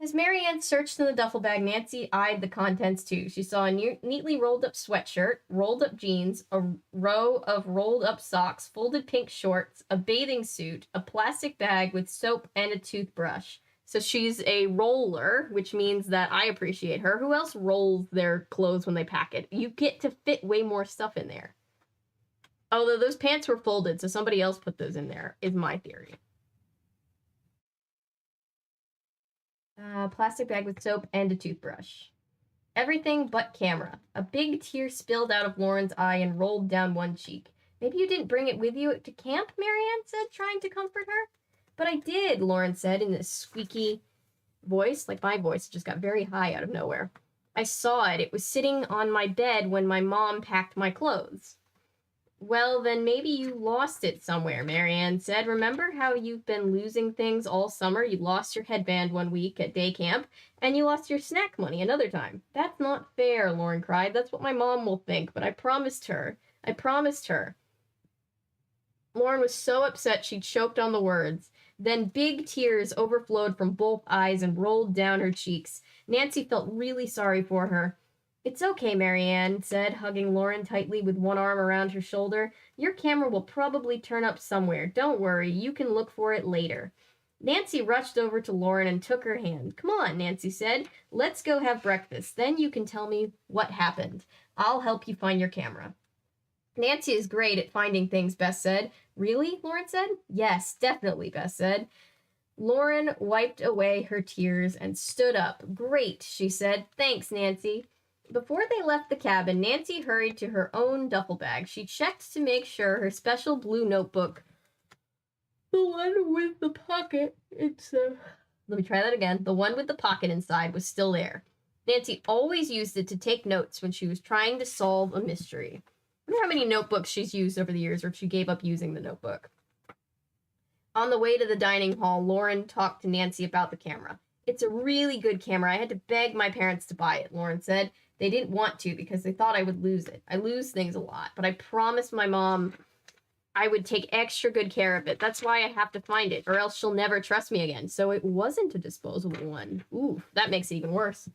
As Marianne searched in the duffel bag, Nancy eyed the contents too. She saw a neatly rolled up sweatshirt, rolled up jeans, a row of rolled up socks, folded pink shorts, a bathing suit, a plastic bag with soap, and a toothbrush. So she's a roller, which means that I appreciate her. Who else rolls their clothes when they pack it? You get to fit way more stuff in there. Although those pants were folded, so somebody else put those in there, is my theory. Plastic bag with soap and a toothbrush. Everything but camera. A big tear spilled out of Lauren's eye and rolled down one cheek. Maybe you didn't bring it with you to camp, Marianne said, trying to comfort her. But I did, Lauren said in a squeaky voice, like my voice just got very high out of nowhere. I saw it. It was sitting on my bed when my mom packed my clothes. Well, then maybe you lost it somewhere, Marianne said. Remember how you've been losing things all summer? You lost your headband one week at day camp, and you lost your snack money another time. That's not fair, Lauren cried. That's what my mom will think, but I promised her. I promised her. Lauren was so upset she choked on the words. Then big tears overflowed from both eyes and rolled down her cheeks. Nancy felt really sorry for her. It's okay, Marianne said, hugging Lauren tightly with one arm around her shoulder. Your camera will probably turn up somewhere. Don't worry, you can look for it later. Nancy rushed over to Lauren and took her hand. Come on, Nancy said. Let's go have breakfast. Then you can tell me what happened. I'll help you find your camera. Nancy is great at finding things, Bess said. Really? Lauren said. Yes, definitely, Bess said. Lauren wiped away her tears and stood up. Great, she said. Thanks, Nancy. Before they left the cabin, Nancy hurried to her own duffel bag. She checked to make sure her special blue notebook, the one with the pocket, let me try that again. The one with the pocket inside was still there. Nancy always used it to take notes when she was trying to solve a mystery. I wonder how many notebooks she's used over the years, or if she gave up using the notebook. On the way to the dining hall, Lauren talked to Nancy about the camera. It's a really good camera. I had to beg my parents to buy it, Lauren said. They didn't want to because they thought I would lose it. I lose things a lot, but I promised my mom I would take extra good care of it. That's why I have to find it, or else she'll never trust me again. So it wasn't a disposable one. Ooh, that makes it even worse.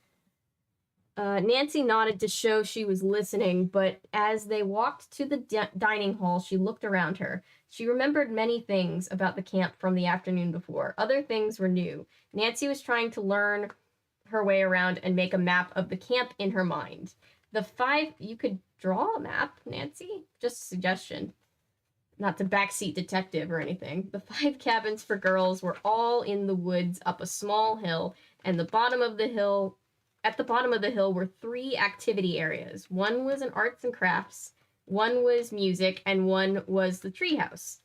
Nancy nodded to show she was listening, but as they walked to the dining hall, she looked around her. She remembered many things about the camp from the afternoon before. Other things were new. Nancy was trying to learn her way around and make a map of the camp in her mind. You could draw a map, Nancy? Just a suggestion. Not the backseat detective or anything. The 5 cabins for girls were all in the woods up a small hill, and at the bottom of the hill were 3 activity areas. One was an arts and crafts, one was music, and one was the treehouse.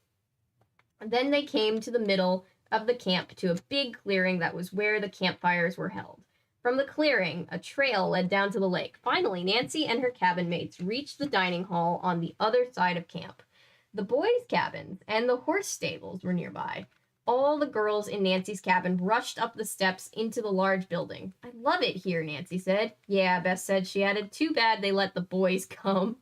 Then they came to the middle of the camp to a big clearing that was where the campfires were held. From the clearing, a trail led down to the lake. Finally, Nancy and her cabin mates reached the dining hall on the other side of camp. The boys' cabins and the horse stables were nearby. All the girls in Nancy's cabin rushed up the steps into the large building. I love it here, Nancy said. Yeah, Bess said. She added, too bad they let the boys come.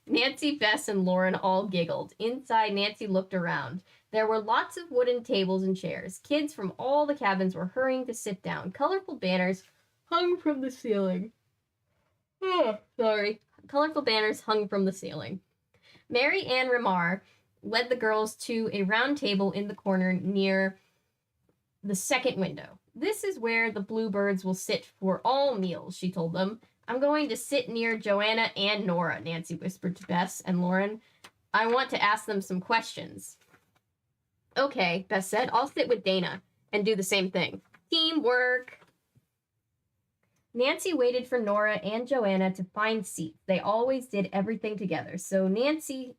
Nancy, Bess, and Lauren all giggled. Inside, Nancy looked around. There were lots of wooden tables and chairs. Kids from all the cabins were hurrying to sit down. Colorful banners hung from the ceiling. Colorful banners hung from the ceiling. Mary Ann Remar led the girls to a round table in the corner near the second window. This is where the bluebirds will sit for all meals, she told them. I'm going to sit near Joanna and Nora, Nancy whispered to Bess and Lauren. I want to ask them some questions. Okay, Bess said. I'll sit with Dana and do the same thing. Teamwork. Nancy waited for Nora and Joanna to find seats. They always did everything together. So Nancy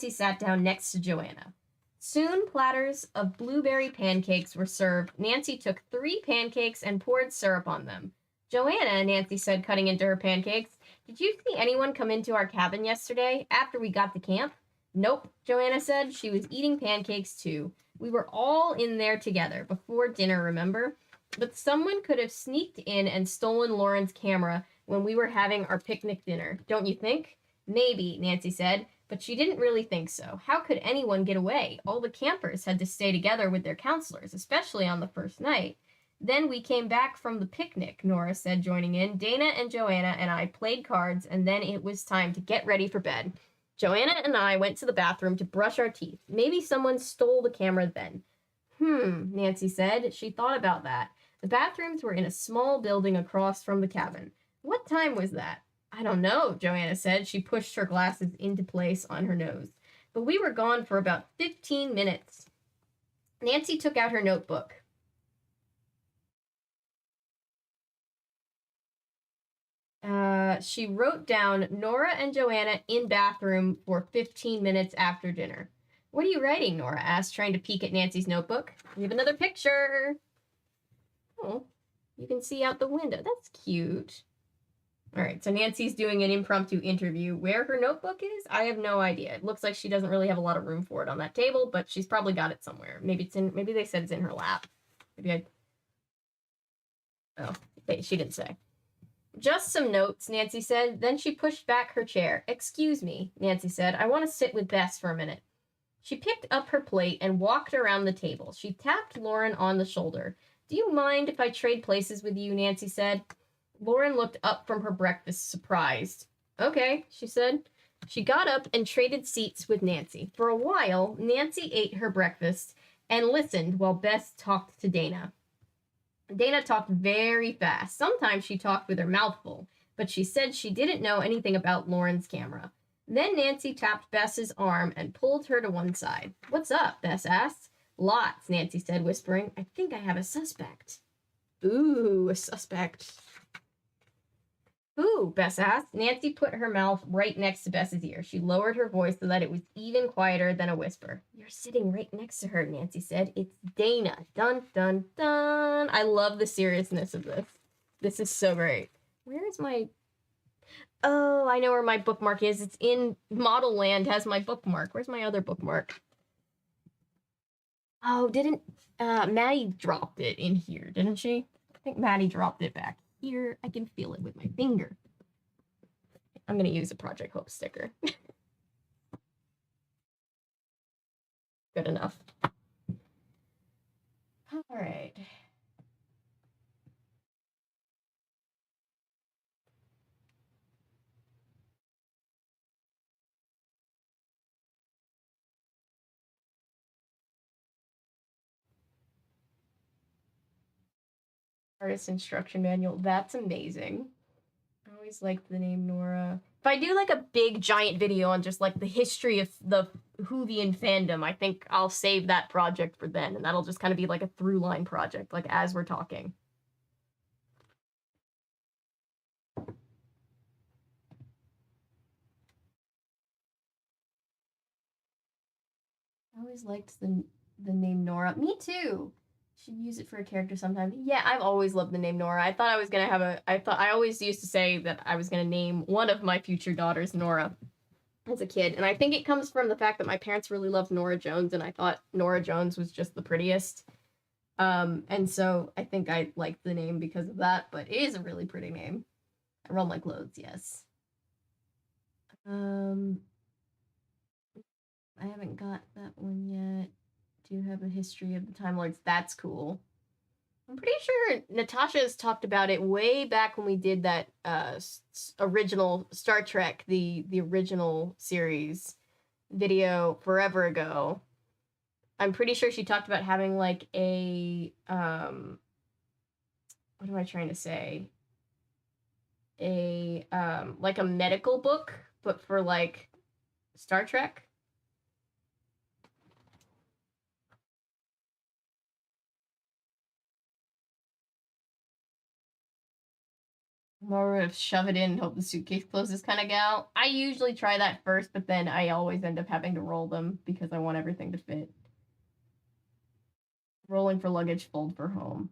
sat down next to Joanna. Soon platters of blueberry pancakes were served. Nancy took 3 pancakes and poured syrup on them. Joanna, Nancy said, cutting into her pancakes, did you see anyone come into our cabin yesterday after we got to camp? Nope, Joanna said. She was eating pancakes too. We were all in there together before dinner, remember? But someone could have sneaked in and stolen Lauren's camera when we were having our picnic dinner, don't you think? Maybe, Nancy said, but she didn't really think so. How could anyone get away? All the campers had to stay together with their counselors, especially on the first night. Then we came back from the picnic, Nora said, joining in. Dana and Joanna and I played cards, and then it was time to get ready for bed. Joanna and I went to the bathroom to brush our teeth. Maybe someone stole the camera then. Nancy said. She thought about that. The bathrooms were in a small building across from the cabin. What time was that? I don't know, Joanna said. She pushed her glasses into place on her nose. But we were gone for about 15 minutes. Nancy took out her notebook. She wrote down Nora and Joanna in bathroom for 15 minutes after dinner. What are you writing? Nora asked, trying to peek at Nancy's notebook. We have another picture. Oh, you can see out the window. That's cute. All right, so Nancy's doing an impromptu interview. Where her notebook is, I have no idea. It looks like she doesn't really have a lot of room for it on that table, but she's probably got it somewhere. Maybe they said it's in her lap. She didn't say. Just some notes, Nancy said. Then she pushed back her chair. Excuse me, Nancy said. I want to sit with Bess for a minute. She picked up her plate and walked around the table. She tapped Lauren on the shoulder. Do you mind if I trade places with you, Nancy said. Lauren looked up from her breakfast, surprised. Okay, she said. She got up and traded seats with Nancy. For a while, Nancy ate her breakfast and listened while Bess talked to Dana. Dana talked very fast. Sometimes she talked with her mouth full, but she said she didn't know anything about Lauren's camera. Then Nancy tapped Bess's arm and pulled her to one side. What's up? Bess asked. Lots, Nancy said, whispering. I think I have a suspect. Ooh, a suspect. Who? Bess asked. Nancy put her mouth right next to Bess's ear. She lowered her voice so that it was even quieter than a whisper. You're sitting right next to her, Nancy said. It's Dana. Dun, dun, dun. I love the seriousness of this. This is so great. Where is my... Oh, I know where my bookmark is. It's in Model Land has my bookmark. Where's my other bookmark? Oh, didn't... Maddie dropped it in here, didn't she? I think Maddie dropped it back here. I can feel it with my finger. I'm going to use a Project Hope sticker. Good enough. All right. Artist instruction manual. That's amazing. I always liked the name Nora. If I do like a big giant video on just like the history of the Whovian fandom, I think I'll save that project for then, and that'll just kind of be like a through line project, like as we're talking. I always liked the name Nora. Me too. Should use it for a character sometime. Yeah, I've always loved the name Nora. I thought I was gonna have I always used to say that I was gonna name one of my future daughters Nora as a kid. And I think it comes from the fact that my parents really loved Nora Jones, and I thought Nora Jones was just the prettiest. And so I think I liked the name because of that, but it is a really pretty name. I roll my clothes, yes. I haven't got that one yet. Do have a history of the Time Lords. That's cool. I'm pretty sure Natasha has talked about it way back when we did that original Star Trek, the original series video forever ago. I'm pretty sure she talked about having like a what am I trying to say? A like a medical book, but for like Star Trek. More of shove it in and hope the suitcase closes kind of gal. I usually try that first, but then I always end up having to roll them because I want everything to fit. Rolling for luggage, fold for home.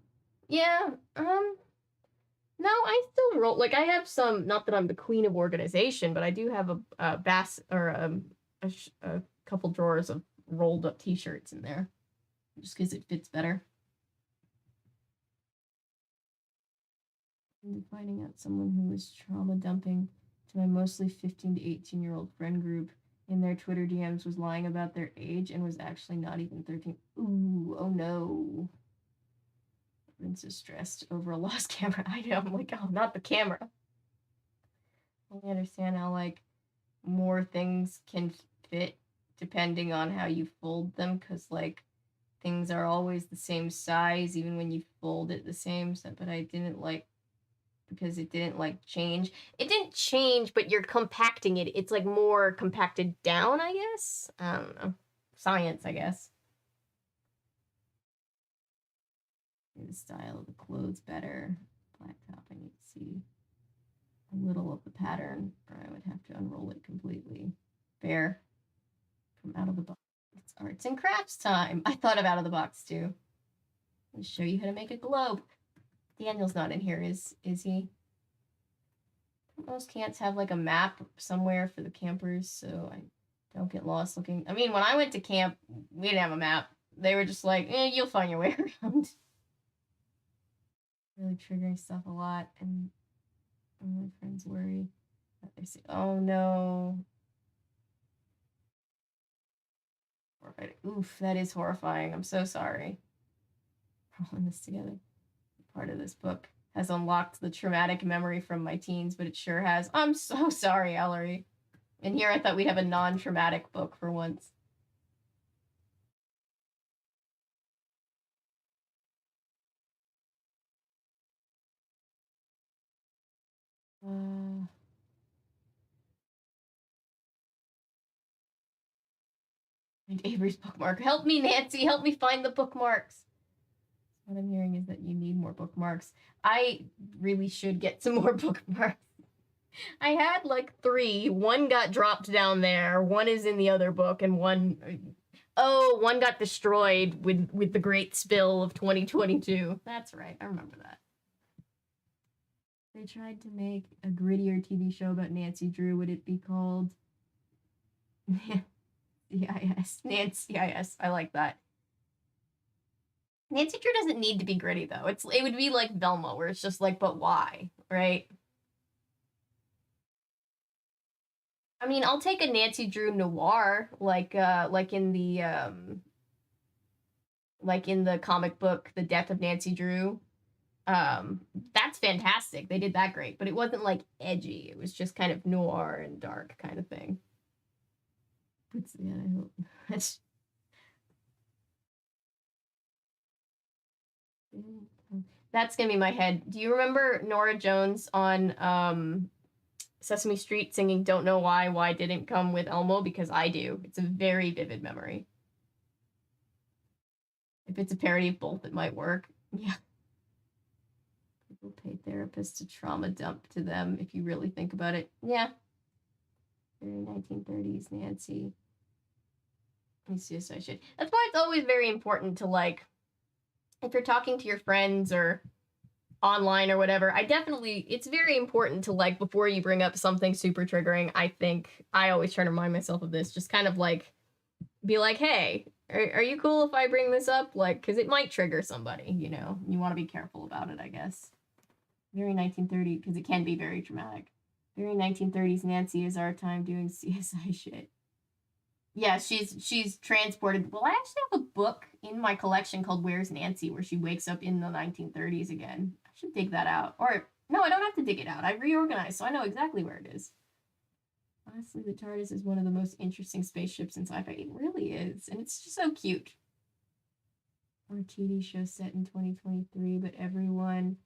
Yeah, no, I still roll. Like, I have some, not that I'm the queen of organization, but I do have a bass or a couple drawers of rolled up t-shirts in there just because it fits better. And finding out someone who was trauma dumping to my mostly 15 to 18-year-old friend group in their Twitter DMs was lying about their age and was actually not even 13. Ooh, oh no. Vince is stressed over a lost camera. I know, I'm like, oh, not the camera. I understand how, like, more things can fit depending on how you fold them, because, like, things are always the same size, even when you fold it the same, but I didn't, like, because it didn't, like, change. It didn't change, but you're compacting it. It's, like, more compacted down, I guess? I don't know. Science, I guess. The style of the clothes better. Black top, I need to see a little of the pattern, or I would have to unroll it completely. Fair. From out of the box. It's arts and crafts time. I thought of out of the box, too. I'll show you how to make a globe. Daniel's not in here, is he? Most camps have like a map somewhere for the campers, so I don't get lost looking. I mean, when I went to camp, we didn't have a map. They were just like, you'll find your way around. Really triggering stuff a lot, and my friends worry that they say, oh no. Oof, that is horrifying. I'm so sorry. Rolling this together. Part of this book has unlocked the traumatic memory from my teens, but it sure has. I'm so sorry, Ellery. And here I thought we'd have a non-traumatic book for once. And Avery's bookmark. Help me, Nancy. Help me find the bookmarks. What I'm hearing is that you need more bookmarks. I really should get some more bookmarks. I had like 3. One got dropped down there. One is in the other book, and one got destroyed with the great spill of 2022. That's right. I remember that. They tried to make a grittier TV show about Nancy Drew. Would it be called Nancy IS? I like that. Nancy Drew doesn't need to be gritty though. It would be like Velma, where it's just like, but why, right? I mean, I'll take a Nancy Drew noir, like in the comic book, The Death of Nancy Drew. That's fantastic. They did that great, but it wasn't like edgy. It was just kind of noir and dark kind of thing. I hope that's gonna be my head. Do you remember Nora Jones on Sesame Street singing "Don't Know Why Didn't Come with Elmo"? Because I do. It's a very vivid memory. If it's a parody of both, it might work. Yeah. People pay therapists to trauma dump to them, if you really think about it. Yeah. Very 1930s Nancy. Let me see if I should. That's why it's always very important to, like, if you're talking to your friends or online or whatever, it's very important to, like, before you bring up something super triggering, I think I always try to remind myself of this, just kind of like, be like, hey, are you cool if I bring this up? Like, because it might trigger somebody, you know? You want to be careful about it, I guess. Very 1930, because it can be very dramatic. Very 1930s Nancy is our time doing CSI shit. Yeah, she's transported. Well, I actually have a book in my collection called Where's Nancy, where she wakes up in the 1930s again. I should dig that out. Or, no, I don't have to dig it out. I've reorganized, so I know exactly where it is. Honestly, the TARDIS is one of the most interesting spaceships in sci-fi. It really is, and it's just so cute. Or a TV show set in 2023, but everyone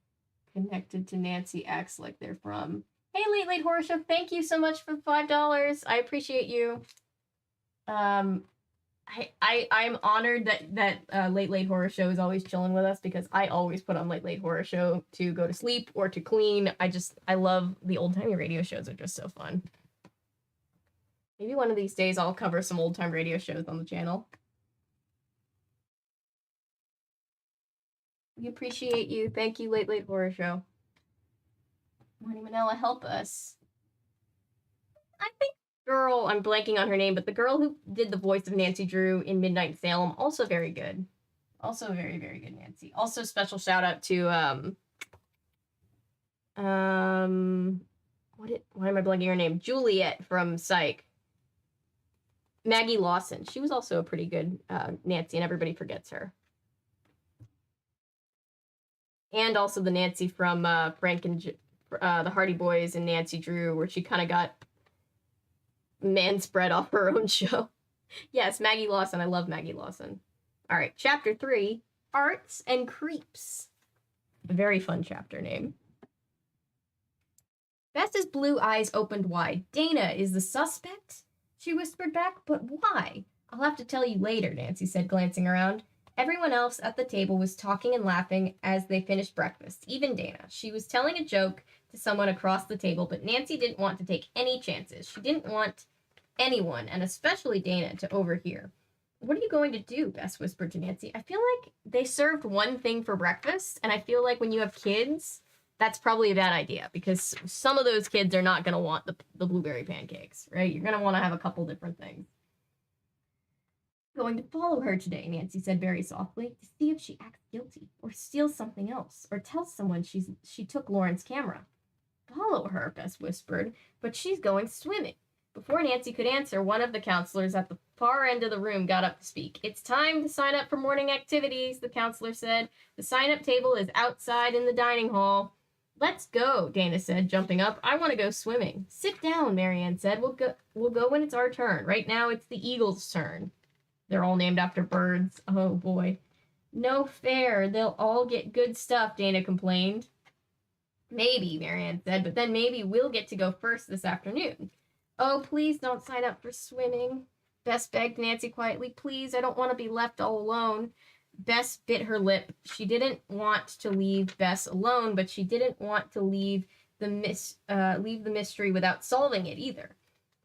connected to Nancy acts like they're from. Hey, Late Horror Show, thank you so much for $5. I appreciate you. I'm honored that Late Horror Show is always chilling with us, because I always put on Late Horror Show to go to sleep or to clean. I love the old-timey radio shows. They're just so fun. Maybe one of these days I'll cover some old-time radio shows on the channel. We appreciate you. Thank you, Late Horror Show. Marty Manella, help us. I think girl, I'm blanking on her name, but the girl who did the voice of Nancy Drew in Midnight in Salem, also very good. Also very, very good Nancy. Also special shout out to why am I blanking her name? Juliet from Psych. Maggie Lawson. She was also a pretty good Nancy, and everybody forgets her. And also the Nancy from Frank and the Hardy Boys and Nancy Drew, where she kind of got man-spread off her own show. Yes, Maggie Lawson. I love Maggie Lawson. All right, chapter 3, Arts and Creeps. A very fun chapter name. Bess's blue eyes opened wide. Dana is the suspect? She whispered back, but why? I'll have to tell you later, Nancy said, glancing around. Everyone else at the table was talking and laughing as they finished breakfast, even Dana. She was telling a joke to someone across the table, but Nancy didn't want to take any chances. She didn't want anyone, and especially Dana, to overhear. What are you going to do? Bess whispered to Nancy. I feel like they served one thing for breakfast, and I feel like when you have kids, that's probably a bad idea, because some of those kids are not going to want the blueberry pancakes, right? You're going to want to have a couple different things. Going to follow her today, Nancy said very softly, to see if she acts guilty, or steals something else, or tells someone she took Lauren's camera. Follow her, Bess whispered, but she's going swimming. Before Nancy could answer, one of the counselors at the far end of the room got up to speak. It's time to sign up for morning activities, the counselor said. The sign-up table is outside in the dining hall. Let's go, Dana said, jumping up. I want to go swimming. Sit down, Marianne said. We'll go when it's our turn. Right now, it's the Eagles' turn. They're all named after birds. Oh, boy. No fair. They'll all get good stuff, Dana complained. Maybe, Marianne said, but then maybe we'll get to go first this afternoon. Oh, please don't sign up for swimming. Bess begged Nancy quietly. Please, I don't want to be left all alone. Bess bit her lip. She didn't want to leave Bess alone, but she didn't want to leave leave the mystery without solving it either.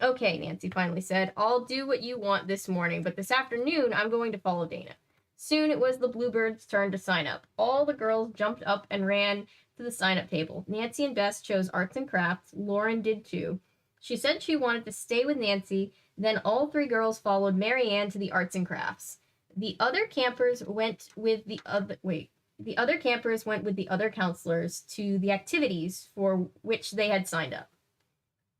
Okay, Nancy finally said, I'll do what you want this morning, but this afternoon I'm going to follow Dana. Soon it was the Bluebirds' turn to sign up. All the girls jumped up and ran to the sign-up table. Nancy and Bess chose arts and crafts. Lauren did too. She said she wanted to stay with Nancy. Then all three girls followed Mary Ann to the arts and crafts. The other campers went with the other counselors to the activities for which they had signed up.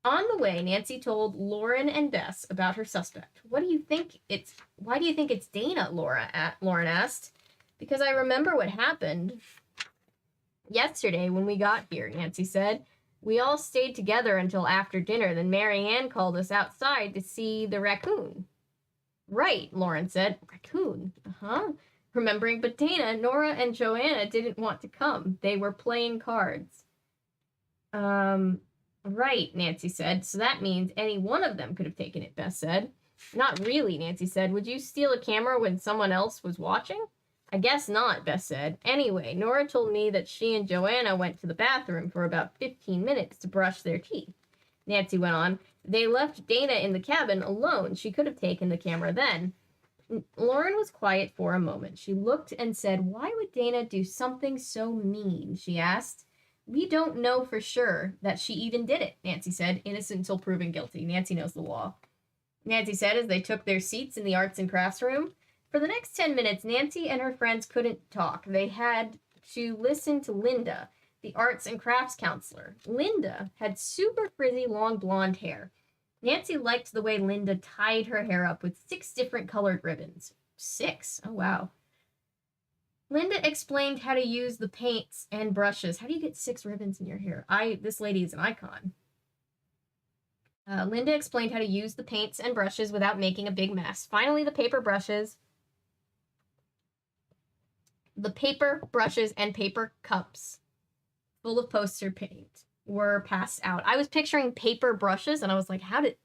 On the way, Nancy told Lauren and Bess about her suspect. Why do you think it's Dana? Lauren asked. Because I remember what happened yesterday when we got here, Nancy said. We all stayed together until after dinner. Then Mary Ann called us outside to see the raccoon. Right, Lauren said. Raccoon? Uh-huh. Remembering, but Dana, Nora, and Joanna didn't want to come. They were playing cards. Right, Nancy said. So that means any one of them could have taken it, Bess said. Not really, Nancy said. Would you steal a camera when someone else was watching? I guess not, Bess said. Anyway, Nora told me that she and Joanna went to the bathroom for about 15 minutes to brush their teeth. Nancy went on. They left Dana in the cabin alone. She could have taken the camera then. Lauren was quiet for a moment. She looked and said, Why would Dana do something so mean? She asked. We don't know for sure that she even did it, Nancy said, innocent until proven guilty. Nancy knows the law. Nancy said as they took their seats in the arts and crafts room. For the next 10 minutes, Nancy and her friends couldn't talk. They had to listen to Linda, the arts and crafts counselor. Linda had super frizzy, long blonde hair. Nancy liked the way Linda tied her hair up with 6 different colored ribbons. 6? Oh, wow. Linda explained how to use the paints and brushes. How do you get 6 ribbons in your hair? This lady is an icon. Linda explained how to use the paints and brushes without making a big mess. Finally, the paper brushes and paper cups full of poster paint were passed out. I was picturing paper brushes, and I was like,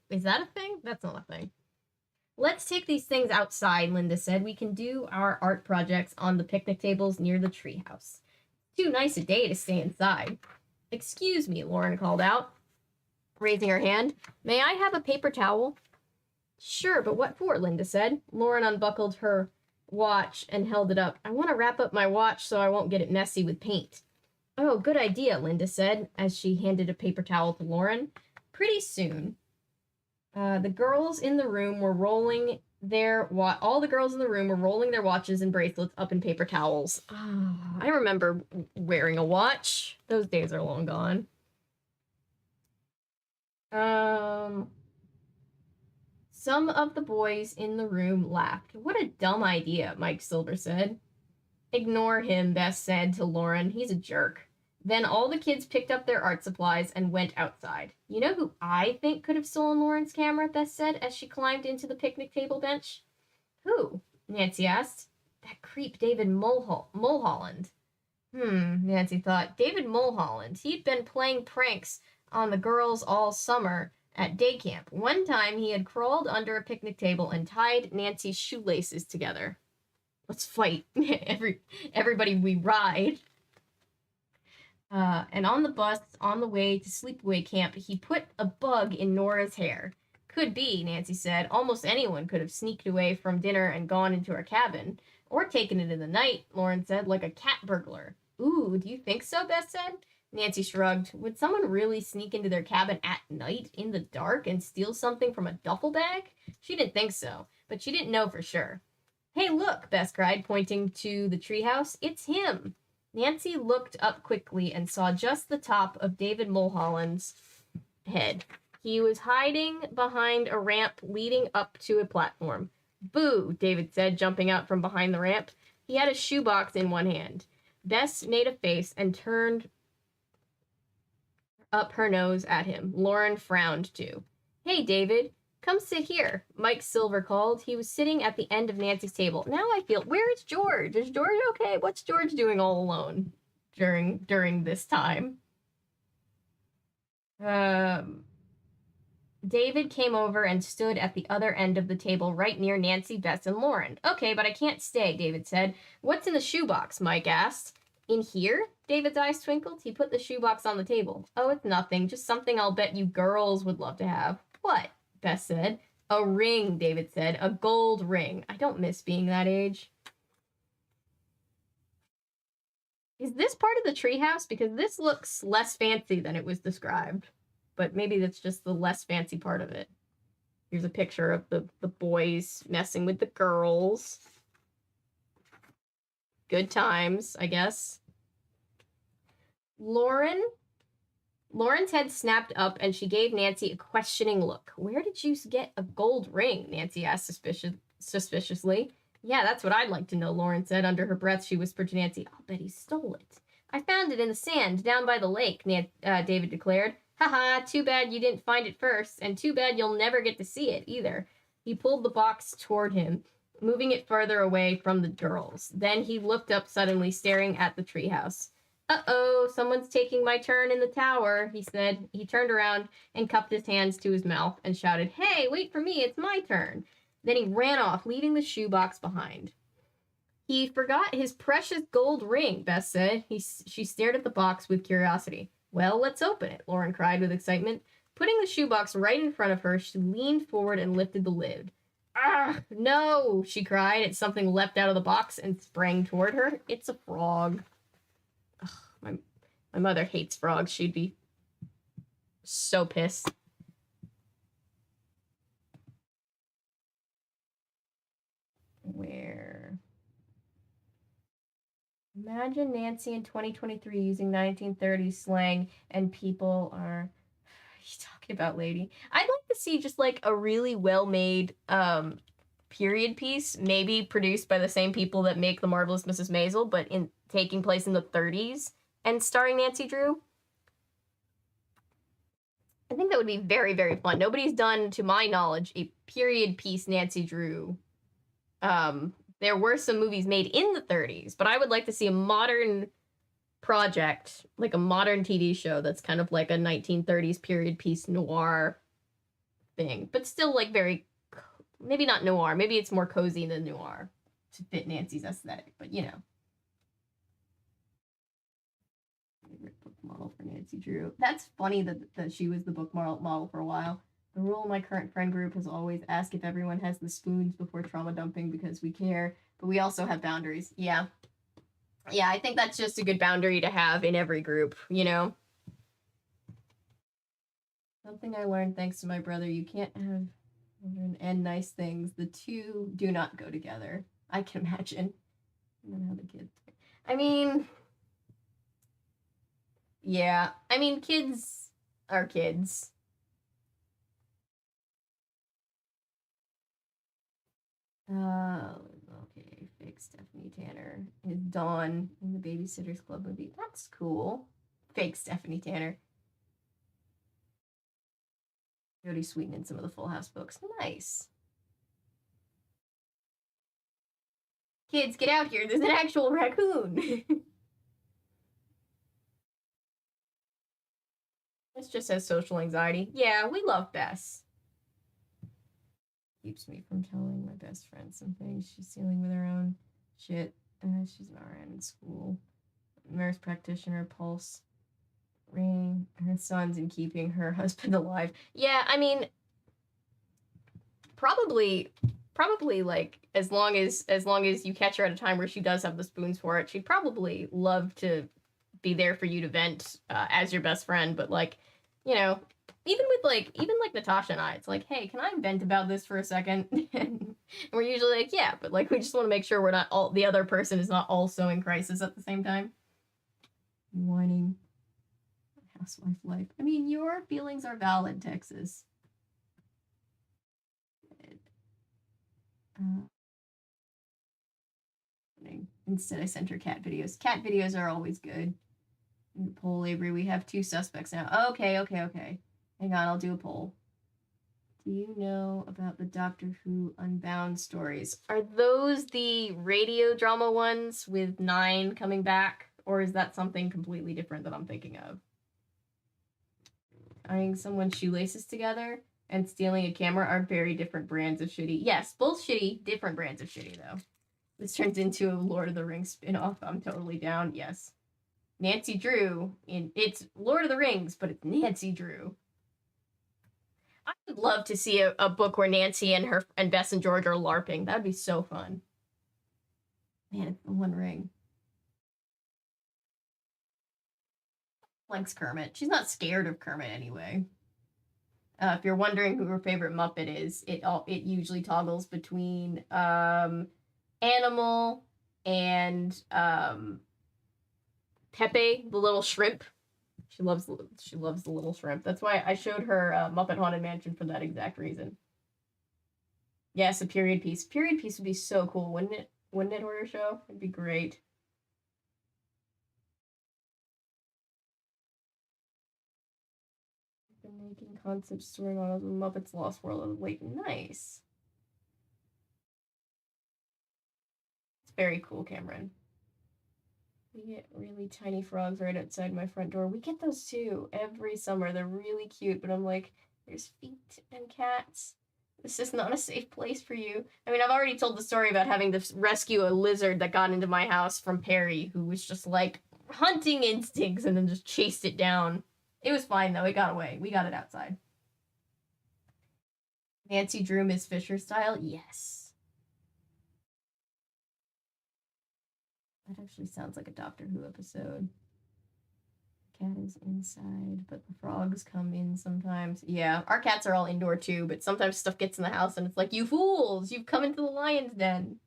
is that a thing? That's not a thing. Let's take these things outside, Linda said. We can do our art projects on the picnic tables near the treehouse. Too nice a day to stay inside. Excuse me, Lauren called out, raising her hand. May I have a paper towel? Sure, but what for? Linda said. Lauren unbuckled her watch and held it up. I want to wrap up my watch so I won't get it messy with paint. Oh, good idea, Linda said as she handed a paper towel to Lauren. Pretty soon, the girls in the room were rolling all the girls in the room were rolling their watches and bracelets up in paper towels. Oh, I remember wearing a watch. Those days are long gone. Some of the boys in the room laughed. What a dumb idea, Mike Silver said. Ignore him, Bess said to Lauren. He's a jerk. Then all the kids picked up their art supplies and went outside. You know who I think could have stolen Lauren's camera, Bess said as she climbed into the picnic table bench. Who? Nancy asked. That creep David Mulholland. Nancy thought. David Mulholland. He'd been playing pranks on the girls all summer at day camp. One time he had crawled under a picnic table and tied Nancy's shoelaces together. Let's fight. Everybody we ride. And on the bus, on the way to sleepaway camp, he put a bug in Nora's hair. Could be, Nancy said. Almost anyone could have sneaked away from dinner and gone into her cabin. Or taken it in the night, Lauren said, like a cat burglar. Ooh, do you think so, Bess said? Nancy shrugged. Would someone really sneak into their cabin at night, in the dark, and steal something from a duffel bag? She didn't think so, but she didn't know for sure. Hey, look, Bess cried, pointing to the treehouse. It's him. Nancy looked up quickly and saw just the top of David Mulholland's head. He was hiding behind a ramp leading up to a platform. Boo, David said, jumping out from behind the ramp. He had a shoebox in one hand. Bess made a face and turned up her nose at him. Lauren frowned too. Hey, David, come sit here, Mike Silver called. He was sitting at the end of Nancy's table. Now I feel, where is George? Is George okay? What's George doing all alone during this time? David came over and stood at the other end of the table right near Nancy, Bess, and Lauren. Okay, but I can't stay, David said. What's in the shoebox? Mike asked. In here? David's eyes twinkled. He put the shoebox on the table. Oh, it's nothing. Just something I'll bet you girls would love to have. What? Bess said. A ring, David said. A gold ring. I don't miss being that age. Is this part of the treehouse? Because this looks less fancy than it was described. But maybe that's just the less fancy part of it. Here's a picture of the boys messing with the girls. Good times, I guess. Lauren's head snapped up and she gave Nancy a questioning look. Where did you get a gold ring? Nancy asked suspiciously. Yeah, that's what I'd like to know, Lauren said. Under her breath, she whispered to Nancy, I'll bet he stole it. I found it in the sand down by the lake, David declared. Haha, too bad you didn't find it first, and too bad you'll never get to see it, either. He pulled the box toward him, moving it further away from the girls. Then he looked up suddenly, staring at the treehouse. Uh-oh, someone's taking my turn in the tower, he said. He turned around and cupped his hands to his mouth and shouted, Hey, wait for me, it's my turn. Then he ran off, leaving the shoebox behind. He forgot his precious gold ring, Bess said. She stared at the box with curiosity. Well, let's open it, Lauren cried with excitement. Putting the shoebox right in front of her, she leaned forward and lifted the lid. Ah, no, she cried as something leapt out of the box and sprang toward her. It's a frog. Ugh, my mother hates frogs. She'd be so pissed. Where? Imagine Nancy in 2023 using 1930s slang and people are... He's talking about lady. I'd like to see just like a really well-made period piece, maybe produced by the same people that make The Marvelous Mrs. Maisel, but taking place in the 30s and starring Nancy Drew. I think that would be very, very fun. Nobody's done, to my knowledge, a period piece Nancy Drew. There were some movies made in the 30s, but I would like to see a modern project, like a modern TV show that's kind of like a 1930s period piece noir thing, but still like very, maybe not noir, maybe it's more cozy than noir to fit Nancy's aesthetic, but you know. Favorite book model for Nancy Drew. That's funny that she was the book model for a while. The rule in my current friend group is always ask if everyone has the spoons before trauma dumping because we care, but we also have boundaries. Yeah. Yeah, I think that's just a good boundary to have in every group, you know? Something I learned thanks to my brother, you can't have children and nice things. The two do not go together. I can imagine. And then how the kids... I mean... Yeah. I mean, kids are kids. Okay, fake Stephanie Tanner is Dawn in the Babysitters Club movie. That's cool. Fake Stephanie Tanner. Jodie Sweetin in some of the Full House books. Nice. Kids, get out here. There's an actual raccoon. This just says social anxiety. Yeah, we love Bess. Keeps me from telling my best friend some things. She's dealing with her own shit. She's an RN in school. Nurse practitioner, pulse ring. Her son's in keeping her husband alive. Yeah, I mean, probably like as long as you catch her at a time where she does have the spoons for it, she'd probably love to be there for you to vent as your best friend. But like, you know. Even like Natasha and I, it's like, hey, can I vent about this for a second? And we're usually like, yeah, but like, we just want to make sure we're not the other person is not also in crisis at the same time. Whining. Housewife life. I mean, your feelings are valid, Texas. Instead, I sent her cat videos. Cat videos are always good. Poll, Avery, we have 2 suspects now. Okay. Hang on, I'll do a poll. Do you know about the Doctor Who Unbound stories? Are those the radio drama ones with 9 coming back? Or is that something completely different that I'm thinking of? Tying someone's shoelaces together and stealing a camera are very different brands of shitty. Yes, both shitty, different brands of shitty, though. This turns into a Lord of the Rings spin-off. I'm totally down, yes. Nancy Drew. It's Lord of the Rings, but it's Nancy Drew. I would love to see a book where Nancy and Bess and George are LARPing. That'd be so fun. Man, it's the One Ring. Likes Kermit. She's not scared of Kermit anyway. If you're wondering who her favorite Muppet is, it usually toggles between Animal and Pepe, the little shrimp. She loves the little shrimp. That's why I showed her Muppet Haunted Mansion for that exact reason. Yes, a period piece. Period piece would be so cool, wouldn't it? Wouldn't it, Order Show? It'd be great. Been making concept story models of Muppets Lost World of Late. Nice. It's very cool, Cameron. We get really tiny frogs right outside my front door. We get those too every summer. They're really cute, but I'm like, there's feet and cats. This is not a safe place for you. I mean, I've already told the story about having to rescue a lizard that got into my house from Perry, who was just like hunting instincts and then just chased it down. It was fine though. It got away. We got it outside. Nancy Drew, Miss Fisher style? Yes. That actually sounds like a Doctor Who episode. Cat is inside, but the frogs come in sometimes. Yeah, our cats are all indoor too, but sometimes stuff gets in the house and it's like, you fools, you've come into the lion's den.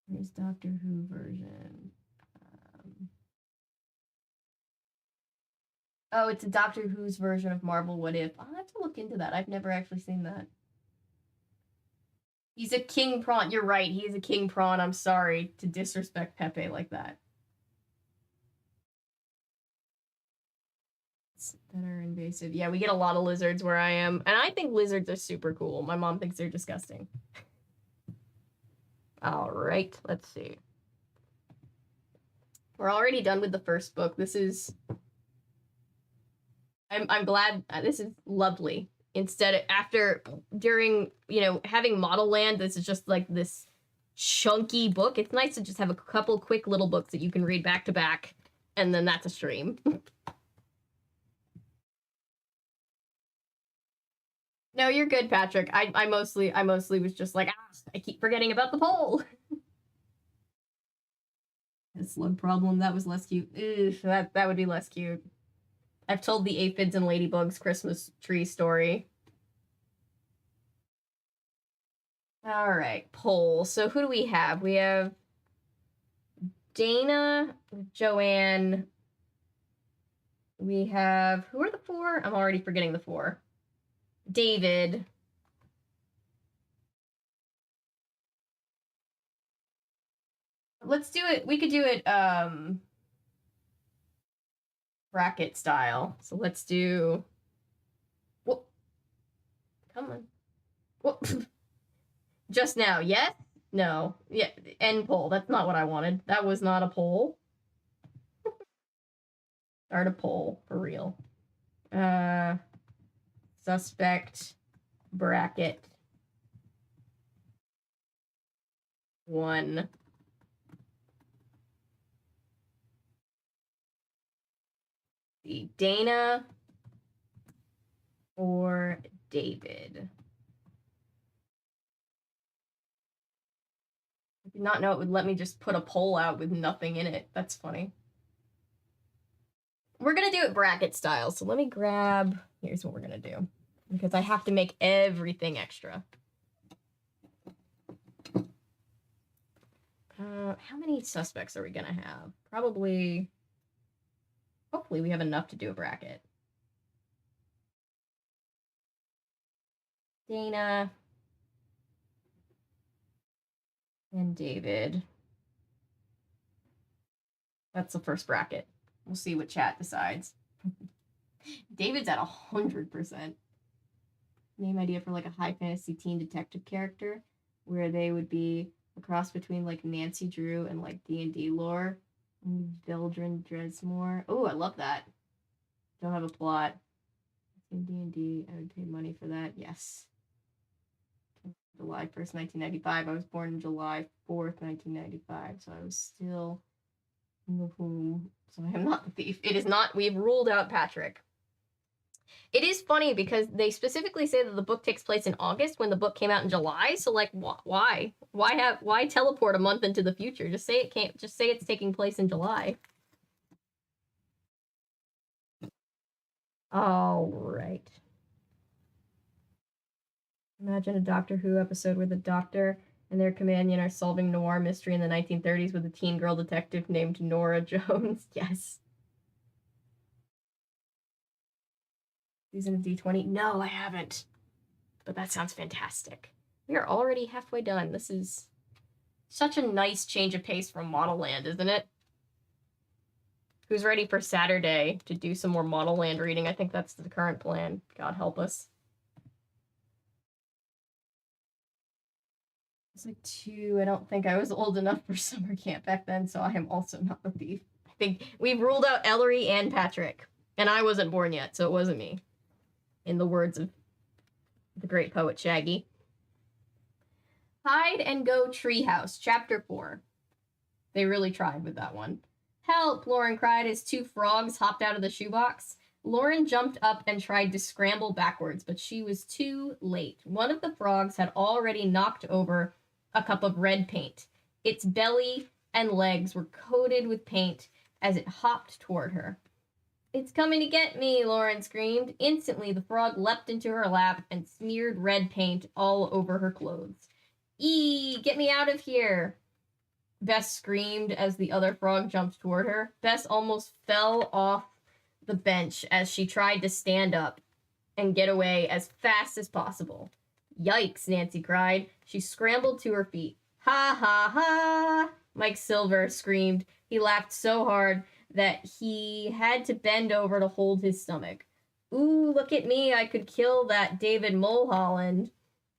There's Doctor Who version. Oh, it's a Doctor Who's version of Marvel What If. I'll have to look into that. I've never actually seen that. He's a king prawn. You're right. He's a king prawn. I'm sorry to disrespect Pepe like that. That are invasive. Yeah, we get a lot of lizards where I am. And I think lizards are super cool. My mom thinks they're disgusting. All right, let's see. We're already done with the first book. This is... I'm glad. This is lovely. During, having Model Land, this is just like this chunky book. It's nice to just have a couple quick little books that you can read back to back, and then that's a stream. No, you're good, Patrick. I mostly was just like, I keep forgetting about the poll. A slug problem, that was less cute. Ugh, that would be less cute. I've told the aphids and ladybugs Christmas tree story. All right, poll. So who do we have? We have Dana, Joanne. We have, who are the four? I'm already forgetting the four. David. Let's do it. We could do it bracket style. So let's do... Whoop. Come on. Whoop. Just now, yes? No. Yeah, end poll. That's not what I wanted. That was not a poll. Start a poll, for real. Suspect bracket 1. The Dana or David. I did not know it would let me just put a poll out with nothing in it. That's funny. We're gonna do it bracket style, so let me grab... Here's what we're gonna do, because I have to make everything extra. How many suspects are we gonna have? Probably... Hopefully we have enough to do a bracket. Dana and David. That's the first bracket. We'll see what chat decides. David's at 100%. Name idea for like a high fantasy teen detective character where they would be a cross between like Nancy Drew and like D&D lore. Vildren Dresmore. Oh, I love that. Don't have a plot. In D&D, I would pay money for that. Yes. July 1st, 1995. I was born July 4th, 1995, so I was still So I am not the thief. It is not. We've ruled out Patrick. It is funny because they specifically say that the book takes place in August when the book came out in July. So like, why? Why teleport a month into the future? Just say it can't. Just say it's taking place in July. All right. Imagine a Doctor Who episode where the Doctor and their companion are solving noir mystery in the 1930s with a teen girl detective named Nora Jones. Yes. Season of D20? No, I haven't. But that sounds fantastic. We are already halfway done. This is such a nice change of pace from Model Land, isn't it? Who's ready for Saturday to do some more Model Land reading? I think that's the current plan. God help us. I was like 2. I don't think I was old enough for summer camp back then, so I am also not the thief. I think we've ruled out Ellery and Patrick. And I wasn't born yet, so it wasn't me. In the words of the great poet Shaggy. Hide and Go Treehouse, Chapter 4. They really tried with that one. Help, Lauren cried as 2 frogs hopped out of the shoebox. Lauren jumped up and tried to scramble backwards, but she was too late. One of the frogs had already knocked over a cup of red paint. Its belly and legs were coated with paint as it hopped toward her. It's coming to get me, Lauren screamed. Instantly, the frog leapt into her lap and smeared red paint all over her clothes. Eee, get me out of here, Bess screamed as the other frog jumped toward her. Bess almost fell off the bench as she tried to stand up and get away as fast as possible. Yikes, Nancy cried. She scrambled to her feet. Ha ha ha, Mike Silver screamed. He laughed so hard that he had to bend over to hold his stomach. Ooh, look at me, I could kill that David Mulholland,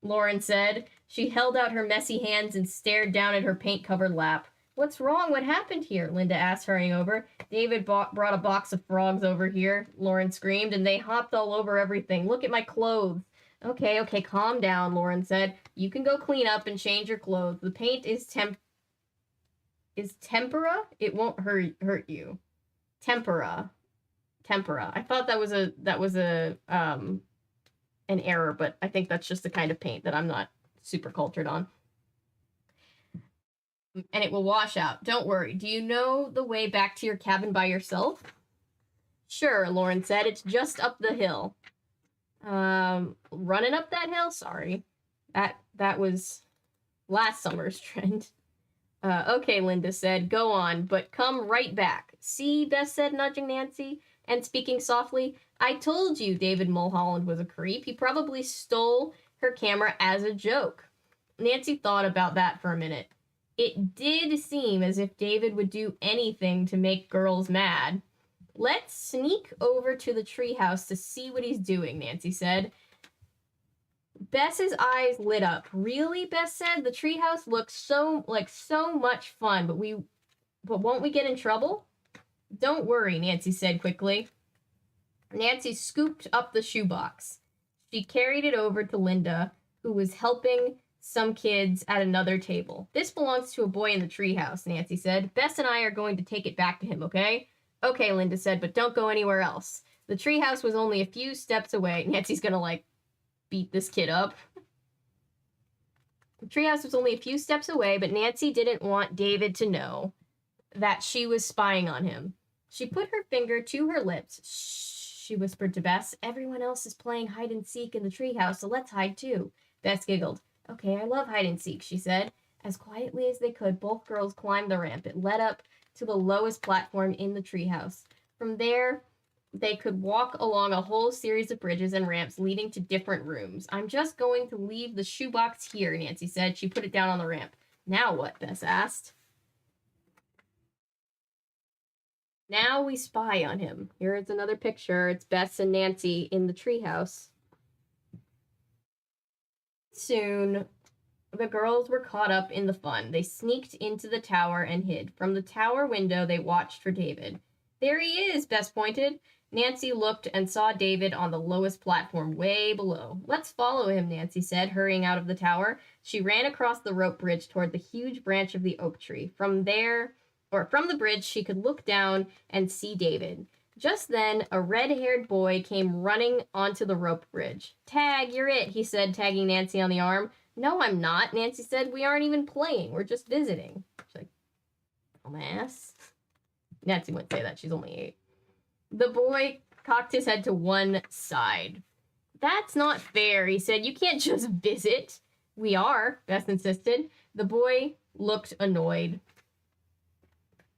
Lauren said. She held out her messy hands and stared down at her paint-covered lap. What's wrong? What happened here? Linda asked, hurrying over. David brought a box of frogs over here, Lauren screamed, and they hopped all over everything. Look at my clothes. Okay, calm down, Lauren said. You can go clean up and change your clothes. The paint is tempera? It won't hurt you. Tempera. I thought that was an error, but I think that's just the kind of paint that I'm not super cultured on. And it will wash out. Don't worry. Do you know the way back to your cabin by yourself? Sure, Lauren said. It's just up the hill. Running up that hill? Sorry. That was last summer's trend. Okay, Linda said. Go on, but come right back. See, Bess said, nudging Nancy and speaking softly. I told you David Mulholland was a creep. He probably stole her camera as a joke. Nancy thought about that for a minute. It did seem as if David would do anything to make girls mad. Let's sneak over to the treehouse to see what he's doing, Nancy said. Bess's eyes lit up. Really, Bess said? The treehouse looks so much fun, but won't we get in trouble? Don't worry, Nancy said quickly. Nancy scooped up the shoebox. She carried it over to Linda, who was helping some kids at another table. This belongs to a boy in the treehouse, Nancy said. Bess and I are going to take it back to him, okay? Okay, Linda said, but don't go anywhere else. The treehouse was only a few steps away. Nancy's gonna, beat this kid up. The treehouse was only a few steps away, but Nancy didn't want David to know that she was spying on him. She put her finger to her lips. Shh, she whispered to Bess. Everyone else is playing hide and seek in the treehouse, so let's hide too. Bess giggled. Okay, I love hide and seek, she said. As quietly as they could, both girls climbed the ramp. It led up to the lowest platform in the treehouse. From there, they could walk along a whole series of bridges and ramps leading to different rooms. I'm just going to leave the shoebox here, Nancy said. She put it down on the ramp. Now what? Bess asked. Now we spy on him. Here is another picture. It's Bess and Nancy in the treehouse. Soon, the girls were caught up in the fun. They sneaked into the tower and hid. From the tower window, they watched for David. There he is, Bess pointed. Nancy looked and saw David on the lowest platform, way below. Let's follow him, Nancy said, hurrying out of the tower. She ran across the rope bridge toward the huge branch of the oak tree. From there, from the bridge, she could look down and see David. Just then, a red-haired boy came running onto the rope bridge. "Tag, you're it," he said, tagging Nancy on the arm. "No, I'm not," Nancy said. "We aren't even playing. We're just visiting." She's like, "Dumbass." Nancy wouldn't say that. She's only 8. The boy cocked his head to one side. "That's not fair," he said. "You can't just visit." "We are," Bess insisted. The boy looked annoyed,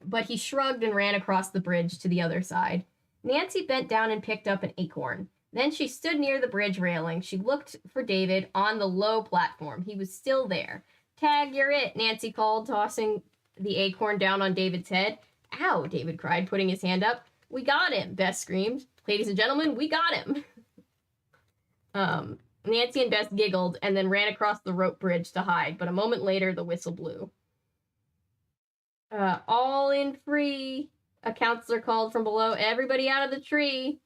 but he shrugged and ran across the bridge to the other side. Nancy bent down and picked up an acorn. Then she stood near the bridge railing. She looked for David on the low platform. He was still there. "Tag, you're it," Nancy called, tossing the acorn down on David's head. "Ow," David cried, putting his hand up. "We got him," Bess screamed. "Ladies and gentlemen, we got him." Nancy and Bess giggled and then ran across the rope bridge to hide, but a moment later, the whistle blew. "All in free," a counselor called from below. "Everybody out of the tree."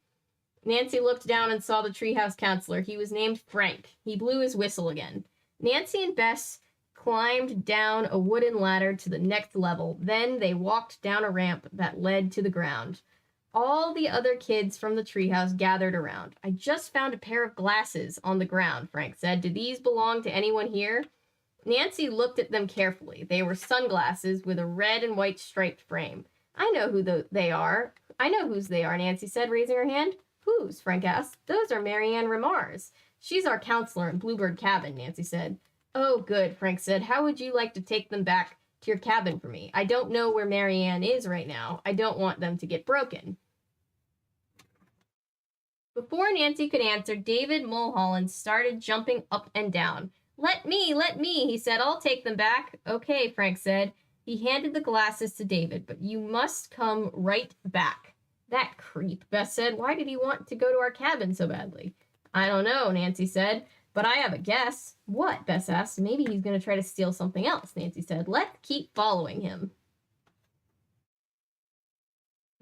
Nancy looked down and saw the treehouse counselor. He was named Frank. He blew his whistle again. Nancy and Bess climbed down a wooden ladder to the next level. Then they walked down a ramp that led to the ground. All the other kids from the treehouse gathered around. "I just found a pair of glasses on the ground," Frank said. "Do these belong to anyone here?" Nancy looked at them carefully. They were sunglasses with a red and white striped frame. "I know who they are. I know whose they are," Nancy said, raising her hand. "Whose?" Frank asked. "Those are Marianne Remar's. She's our counselor in Bluebird Cabin," Nancy said. "Oh, good," Frank said. "How would you like to take them back to your cabin for me? I don't know where Marianne is right now. I don't want them to get broken." Before Nancy could answer, David Mulholland started jumping up and down. Let me, he said. "I'll take them back." "Okay," Frank said. He handed the glasses to David. "But you must come right back." "That creep," Bess said. "Why did he want to go to our cabin so badly?" "I don't know," Nancy said. "But I have a guess." "What?" Bess asked. "Maybe he's going to try to steal something else," Nancy said. "Let's keep following him."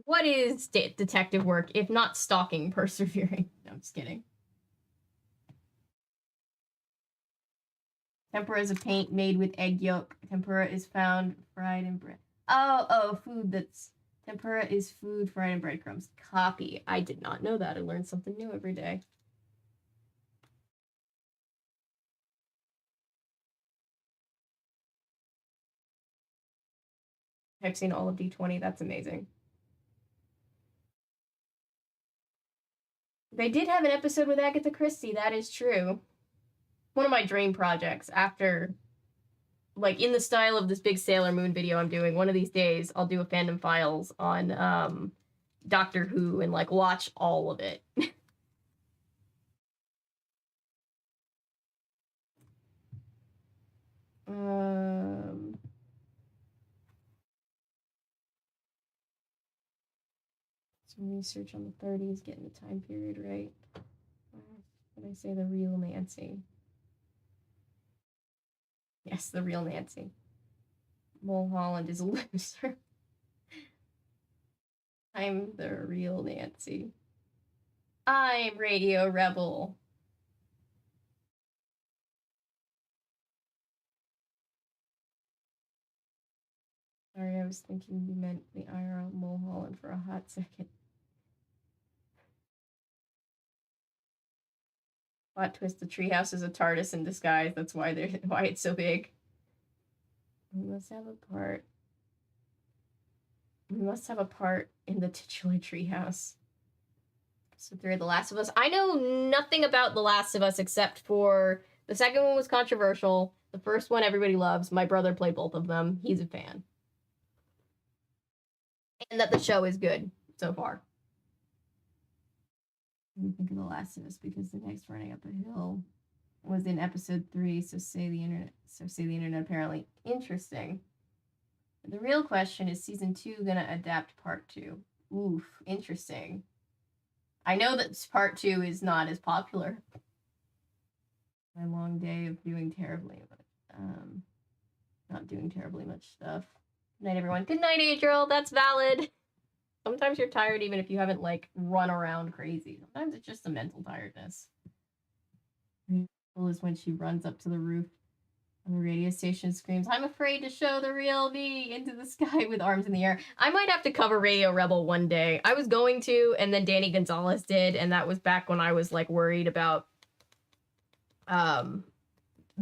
What is detective work if not stalking persevering? No, I'm just kidding. Tempura is a paint made with egg yolk. Tempura is found fried in bread. Food that's... Tempura is food fried in breadcrumbs. Copy. I did not know that. I learned something new every day. I've seen all of D20. That's amazing. They did have an episode with Agatha Christie. That is true. One of my dream projects after, like, in the style of this big Sailor Moon video I'm doing, one of these days I'll do a Fandom Files on Doctor Who and, like, watch all of it. Some research on the 30s, getting the time period right. Did I say the real Nancy? Yes, the real Nancy. Mulholland is a loser. I'm the real Nancy. I'm Radio Rebel. Sorry, I was thinking you meant the IRL Mulholland for a hot second. Plot twist: the treehouse is a TARDIS in disguise. That's why it's so big. We must have a part. We must have a part in the titular treehouse. So 3 The Last of Us. I know nothing about The Last of Us except for the second one was controversial. The first one everybody loves. My brother played both of them. He's a fan. And that the show is good so far. What do you think of The Last of Us? Because the next Running Up a Hill was in episode 3, so say the internet apparently. Interesting. The real question is season 2 gonna adapt part 2? Oof, interesting. I know that part 2 is not as popular. My long day of doing terribly, but not doing terribly much stuff. Good night, everyone. Good night, Adriel. That's valid. Sometimes you're tired even if you haven't, like, run around crazy. Sometimes it's just a mental tiredness. Is when she runs up to the roof The radio station screams, "I'm afraid to show the real me," into the sky with arms in the air. I might have to cover Radio Rebel one day. I was going to, and then Danny Gonzalez did, and that was back when I was like worried about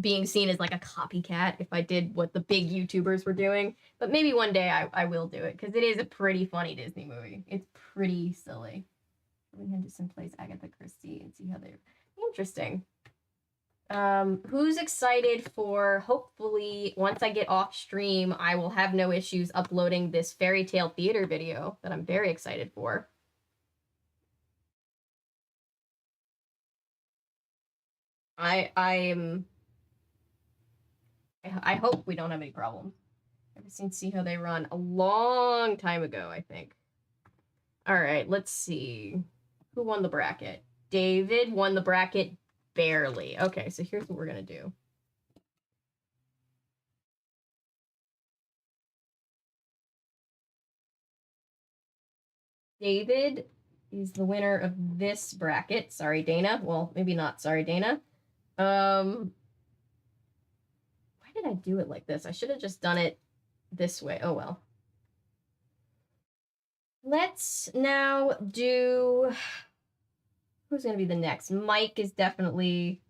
being seen as like a copycat if I did what the big YouTubers were doing. But maybe one day I will do it, because it is a pretty funny Disney movie. It's pretty silly. Henderson plays Agatha Christie and see how they're interesting. Who's excited for, hopefully once I get off stream, I will have no issues uploading this fairy tale theater video that I'm very excited for. I hope we don't have any problems. Ever seen See How They Run? A long time ago, I think. All right, let's see. Who won the bracket? David won the bracket barely. Okay, so here's what we're gonna do. David is the winner of this bracket. Sorry, Dana. Well, maybe not. Sorry, Dana. Why did I do it like this? I should have just done it this way. Oh, well. Let's now do... Who's going to be the next? Mike is definitely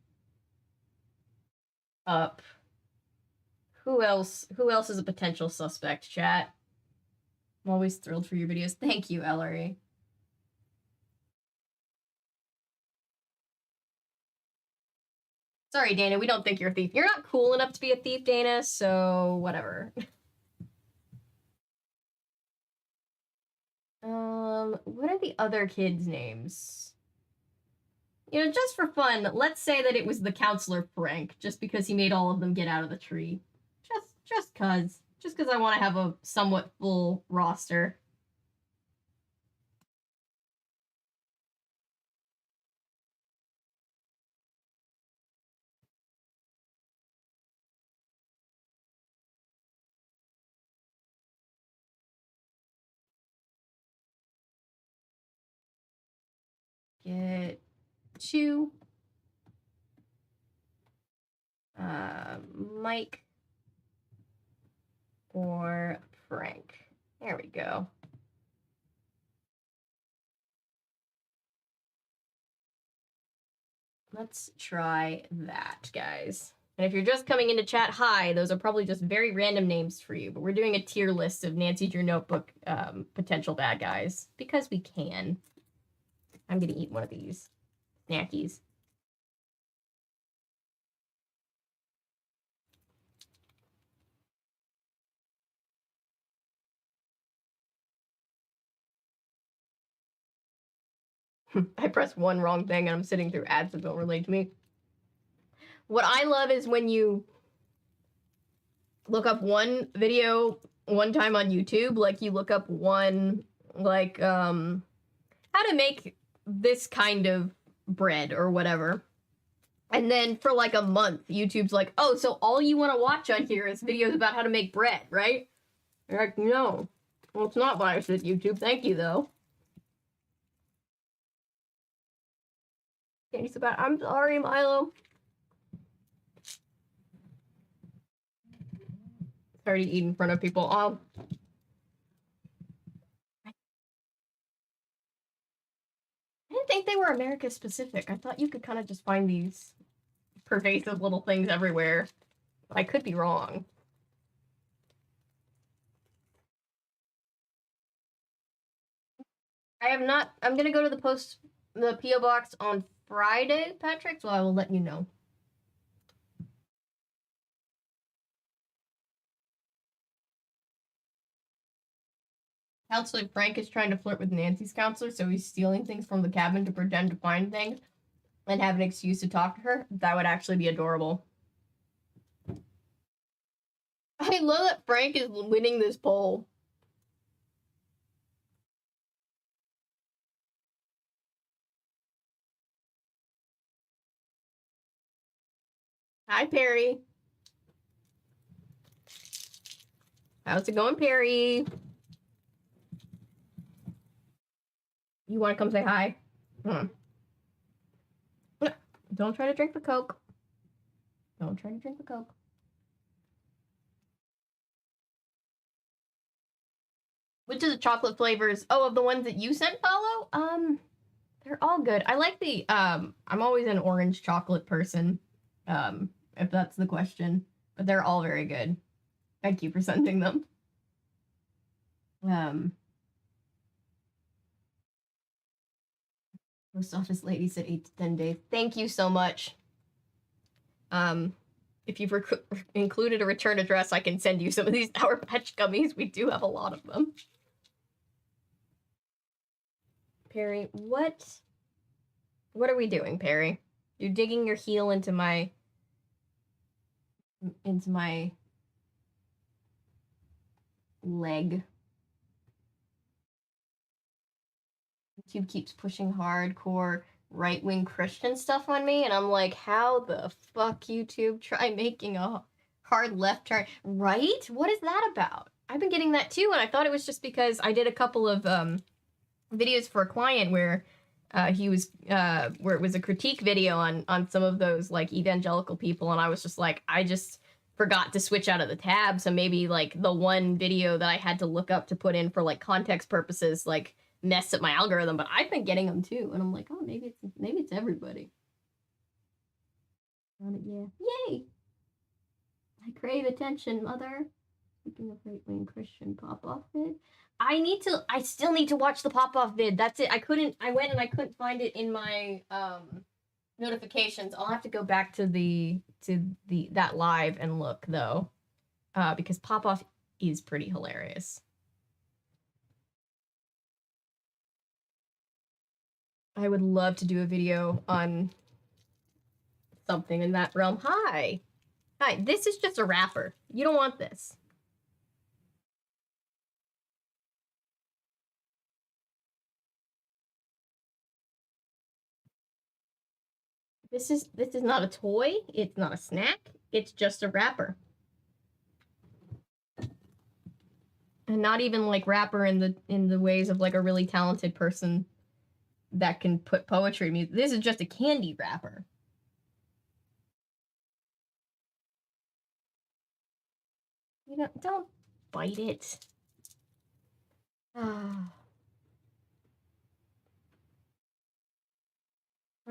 up. Who else is a potential suspect, chat? I'm always thrilled for your videos. Thank you, Ellery. Sorry, Dana, we don't think you're a thief. You're not cool enough to be a thief, Dana, so whatever. What are the other kids' names? You know, just for fun, let's say that it was the counselor Frank, just because he made all of them get out of the tree. Just cause I want to have a somewhat full roster. Get 2. Mike or Frank. There we go. Let's try that, guys. And if you're just coming into chat, hi, those are probably just very random names for you, but we're doing a tier list of Nancy's Your Notebook potential bad guys, because we can. I'm gonna eat one of these snackies. I pressed one wrong thing and I'm sitting through ads that don't relate to me. What I love is when you look up one video one time on YouTube, like you look up one, like, how to make this kind of bread or whatever. And then for like a month, YouTube's like, oh, so all you want to watch on here is videos about how to make bread, right? You're like, no. Well, it's not biased at YouTube. Thank you, though. I'm sorry, Milo. Sorry to eat in front of people. I didn't think they were America specific. I thought you could kind of just find these pervasive little things everywhere. I could be wrong. I am not. I'm gonna go to the P.O. box on Friday, Patrick, so I will let you know. Counselor Frank is trying to flirt with Nancy's counselor, so he's stealing things from the cabin to pretend to find things and have an excuse to talk to her. That would actually be adorable. I love that Frank is winning this poll. Hi, Perry. How's it going, Perry? You want to come say hi? Don't try to drink the Coke. Don't try to drink the Coke. Which of the chocolate flavors? Oh, of the ones that you sent, Follow? They're all good. I like the, I'm always an orange chocolate person, if that's the question. But they're all very good. Thank you for sending them. Post office lady said 8 to 10 days. Thank you so much. If you've included a return address, I can send you some of these Sour Patch gummies. We do have a lot of them. Perry, what are we doing, Perry? You're digging your heel into my leg. YouTube keeps pushing hardcore right-wing Christian stuff on me, and I'm like, how the fuck, YouTube? Try making a hard left turn. Right? What is that about? I've been getting that too, and I thought it was just because I did a couple of videos for a client where where it was a critique video on some of those like evangelical people, and I was just like, I just forgot to switch out of the tab, so maybe like the one video that I had to look up to put in for like context purposes like messed up my algorithm, but I've been getting them too, and I'm like, oh, maybe it's everybody. Yeah, yay! I crave attention, mother. Speaking of right-wing Christian pop-off vid, I still need to watch the pop-off vid. That's it. I went and I couldn't find it in my notifications. I'll have to go back to that live and look though, because pop-off is pretty hilarious. I would love to do a video on something in that realm. Hi, this is just a wrapper. You don't want this. This is not a toy. It's not a snack. It's just a wrapper. And not even like wrapper in the ways of like a really talented person that can put poetry music. This is just a candy wrapper. You know, don't bite it. Why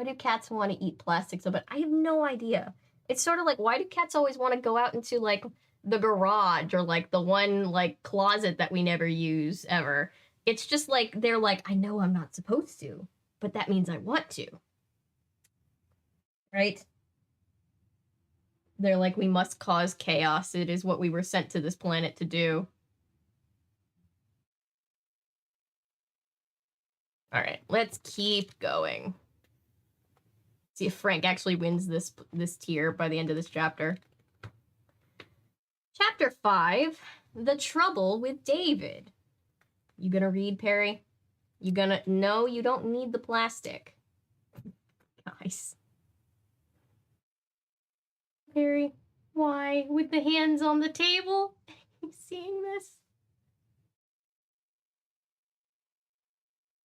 do cats want to eat plastic so bad? I have no idea. It's sort of like, why do cats always want to go out into like the garage or like the one like closet that we never use ever? It's just like, they're like, I know I'm not supposed to, but that means I want to. Right? They're like, we must cause chaos. It is what we were sent to this planet to do. All right, let's keep going. See if Frank actually wins this tier by the end of this chapter. Chapter 5, The Trouble with David. You gonna read, Perry? You gonna... No, you don't need the plastic. Guys. Perry, why? With the hands on the table? You seeing this?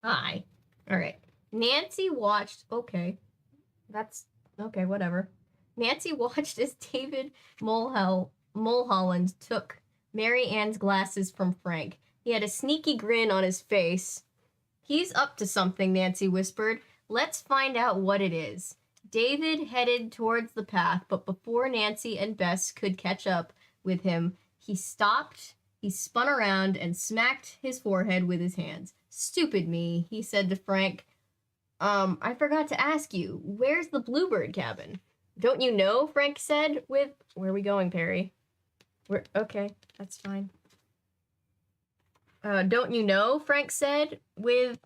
Hi. All right. Nancy watched... Okay. That's... Okay, whatever. Nancy watched as David Mulholland took Mary Ann's glasses from Frank. He had a sneaky grin on his face. He's up to something, Nancy whispered. Let's find out what it is. David headed towards the path, but before Nancy and Bess could catch up with him, he stopped, he spun around, and smacked his forehead with his hands. Stupid me, he said to Frank. I forgot to ask you, where's the bluebird cabin? Don't you know? Frank said with... Where are we going, Perry? Okay, that's fine. Don't you know? Frank said with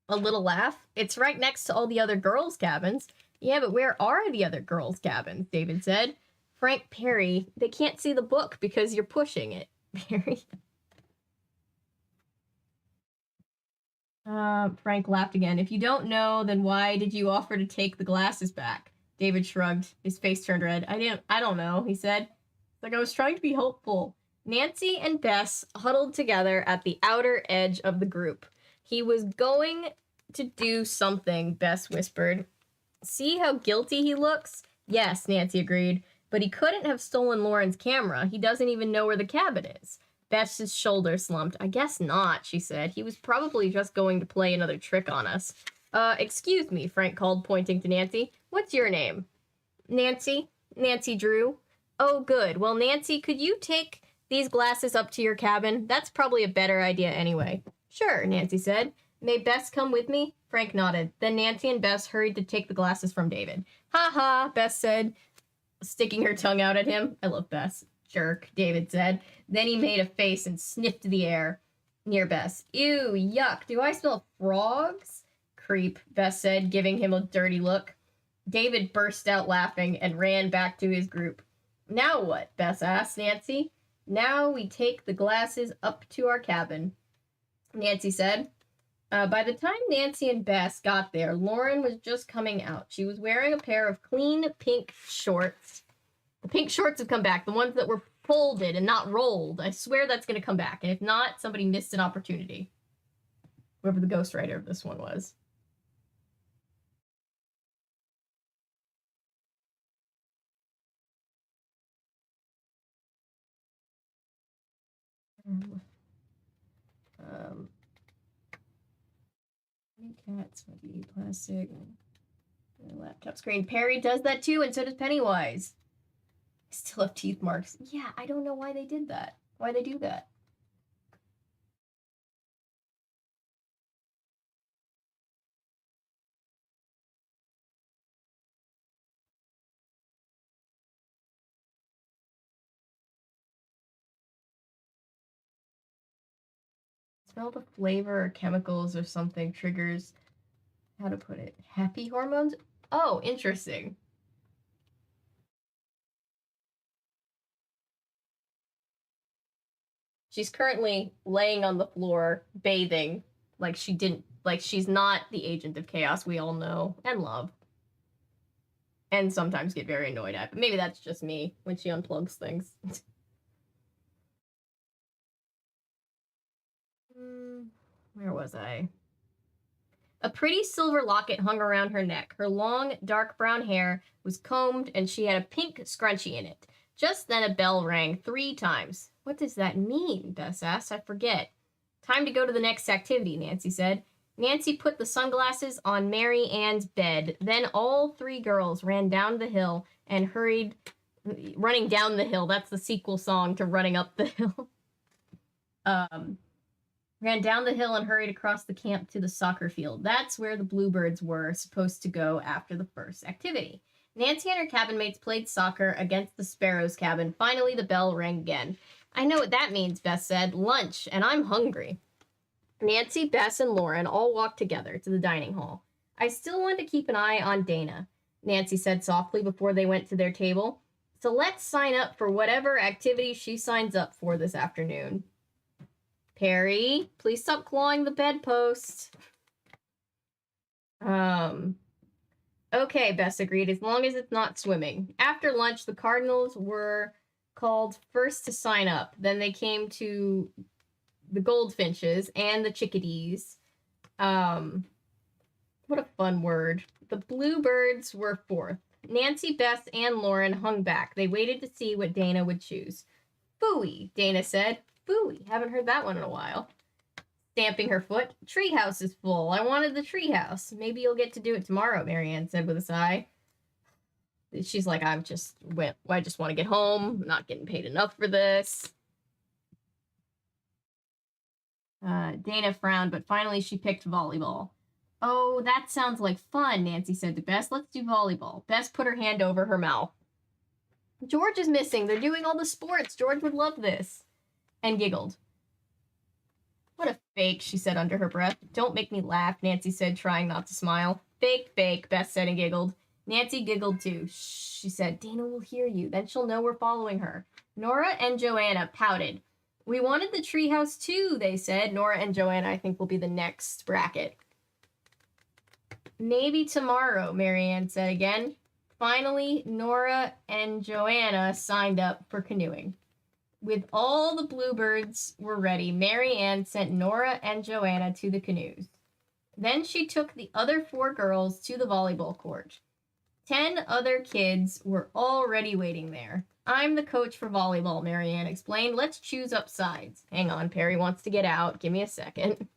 a little laugh. It's right next to all the other girls' cabins. Yeah, but where are the other girls' cabins? David said. Frank, Perry, they can't see the book because you're pushing it, Perry. Frank laughed again. If you don't know, then why did you offer to take the glasses back? David shrugged. His face turned red. I don't know, he said. Like, I was trying to be helpful. Nancy and Bess huddled together at the outer edge of the group. He was going to do something, Bess whispered. See how guilty he looks? Yes, Nancy agreed. But he couldn't have stolen Lauren's camera. He doesn't even know where the cabin is. Bess's shoulder slumped. I guess not, she said. He was probably just going to play another trick on us. Excuse me, Frank called, pointing to Nancy. What's your name? Nancy. Nancy Drew. Oh, good. Well, Nancy, could you take these glasses up to your cabin? That's probably a better idea anyway. Sure, Nancy said. May Bess come with me? Frank nodded. Then Nancy and Bess hurried to take the glasses from David. Ha ha, Bess said, sticking her tongue out at him. I love Bess. Jerk, David said. Then he made a face and sniffed the air near Bess. Ew, yuck. Do I smell frogs? Creep, Bess said, giving him a dirty look. David burst out laughing and ran back to his group. Now what? Bess asked Nancy. Now we take the glasses up to our cabin, Nancy said. By the time Nancy and Bess got there, Lauren was just coming out. She was wearing a pair of clean pink shorts. The pink shorts have come back, the ones that were folded and not rolled. I swear that's going to come back. And if not, somebody missed an opportunity. Whoever the ghostwriter of this one was. Cats, plastic, laptop screen. Perry does that too, and so does Pennywise. I still have teeth marks. Yeah, I don't know why they did that. Why they do that. Smell the flavor or chemicals or something triggers, how to put it, happy hormones? Oh, interesting. She's currently laying on the floor, bathing, like she's not the agent of chaos we all know and love. And sometimes get very annoyed at, but maybe that's just me when she unplugs things. Where was I? A pretty silver locket hung around her neck. Her long, dark brown hair was combed, and she had a pink scrunchie in it. Just then a bell rang 3 times. What does that mean? Bess asked. I forget. Time to go to the next activity, Nancy said. Nancy put the sunglasses on Mary Ann's bed. Then all 3 girls ran down the hill and hurried... Running down the hill. That's the sequel song to Running Up the Hill. Ran down the hill and hurried across the camp to the soccer field. That's where the Bluebirds were supposed to go after the first activity. Nancy and her cabin mates played soccer against the Sparrows' cabin. Finally, the bell rang again. I know what that means, Bess said. Lunch, and I'm hungry. Nancy, Bess, and Lauren all walked together to the dining hall. I still want to keep an eye on Dana, Nancy said softly before they went to their table. So let's sign up for whatever activity she signs up for this afternoon. Perry, please stop clawing the bedpost. Okay, Bess agreed, as long as it's not swimming. After lunch, the Cardinals were called first to sign up. Then they came to the Goldfinches and the Chickadees. What a fun word. The Bluebirds were fourth. Nancy, Bess, and Lauren hung back. They waited to see what Dana would choose. Phooey, Dana said. Phooey, haven't heard that one in a while. Stamping her foot. Treehouse is full. I wanted the treehouse. Maybe you'll get to do it tomorrow, Marianne said with a sigh. She's like, I just want to get home. I'm not getting paid enough for this. Dana frowned, but finally she picked volleyball. Oh, that sounds like fun, Nancy said to Bess. Let's do volleyball. Bess put her hand over her mouth. George is missing. They're doing all the sports. George would love this. And giggled. What a fake, she said under her breath. Don't make me laugh, Nancy said, trying not to smile. Fake, fake, Bess said and giggled. Nancy giggled too. Shh, she said. Dana will hear you. Then she'll know we're following her. Nora and Joanna pouted. We wanted the treehouse too, they said. Nora and Joanna, I think, will be the next bracket. Maybe tomorrow, Marianne said again. Finally, Nora and Joanna signed up for canoeing. With all the Bluebirds were ready, Marianne sent Nora and Joanna to the canoes. Then she took the other 4 girls to the volleyball court. 10 other kids were already waiting there. I'm the coach for volleyball, Marianne explained. Let's choose up sides. Hang on, Perry wants to get out. Give me a second.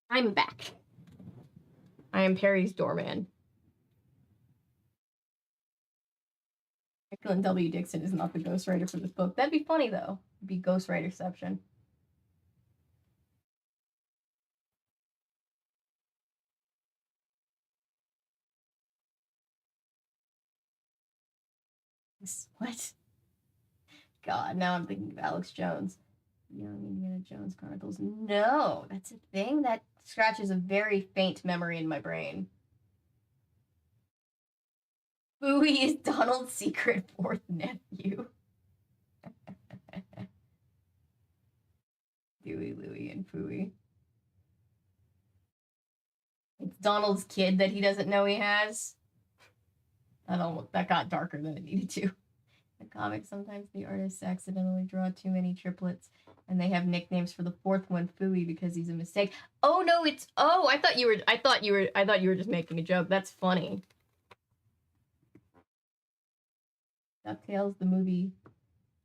I'm back. I am Perry's doorman. Jacqueline W. Dixon is not the ghostwriter for this book. That'd be funny, though. It'd be ghostwriterception. What? God, now I'm thinking of Alex Jones. Young Indiana Jones Chronicles. No, that's a thing that scratches a very faint memory in my brain. Bowie is Donald's secret fourth nephew. Dewey, Louie, and Fooey. It's Donald's kid that he doesn't know he has. That got darker than it needed to. In comics, sometimes the artists accidentally draw too many triplets, and they have nicknames for the fourth one, Fooey, because he's a mistake. Oh no, it's I thought you were just making a joke. That's funny. DuckTales, the movie,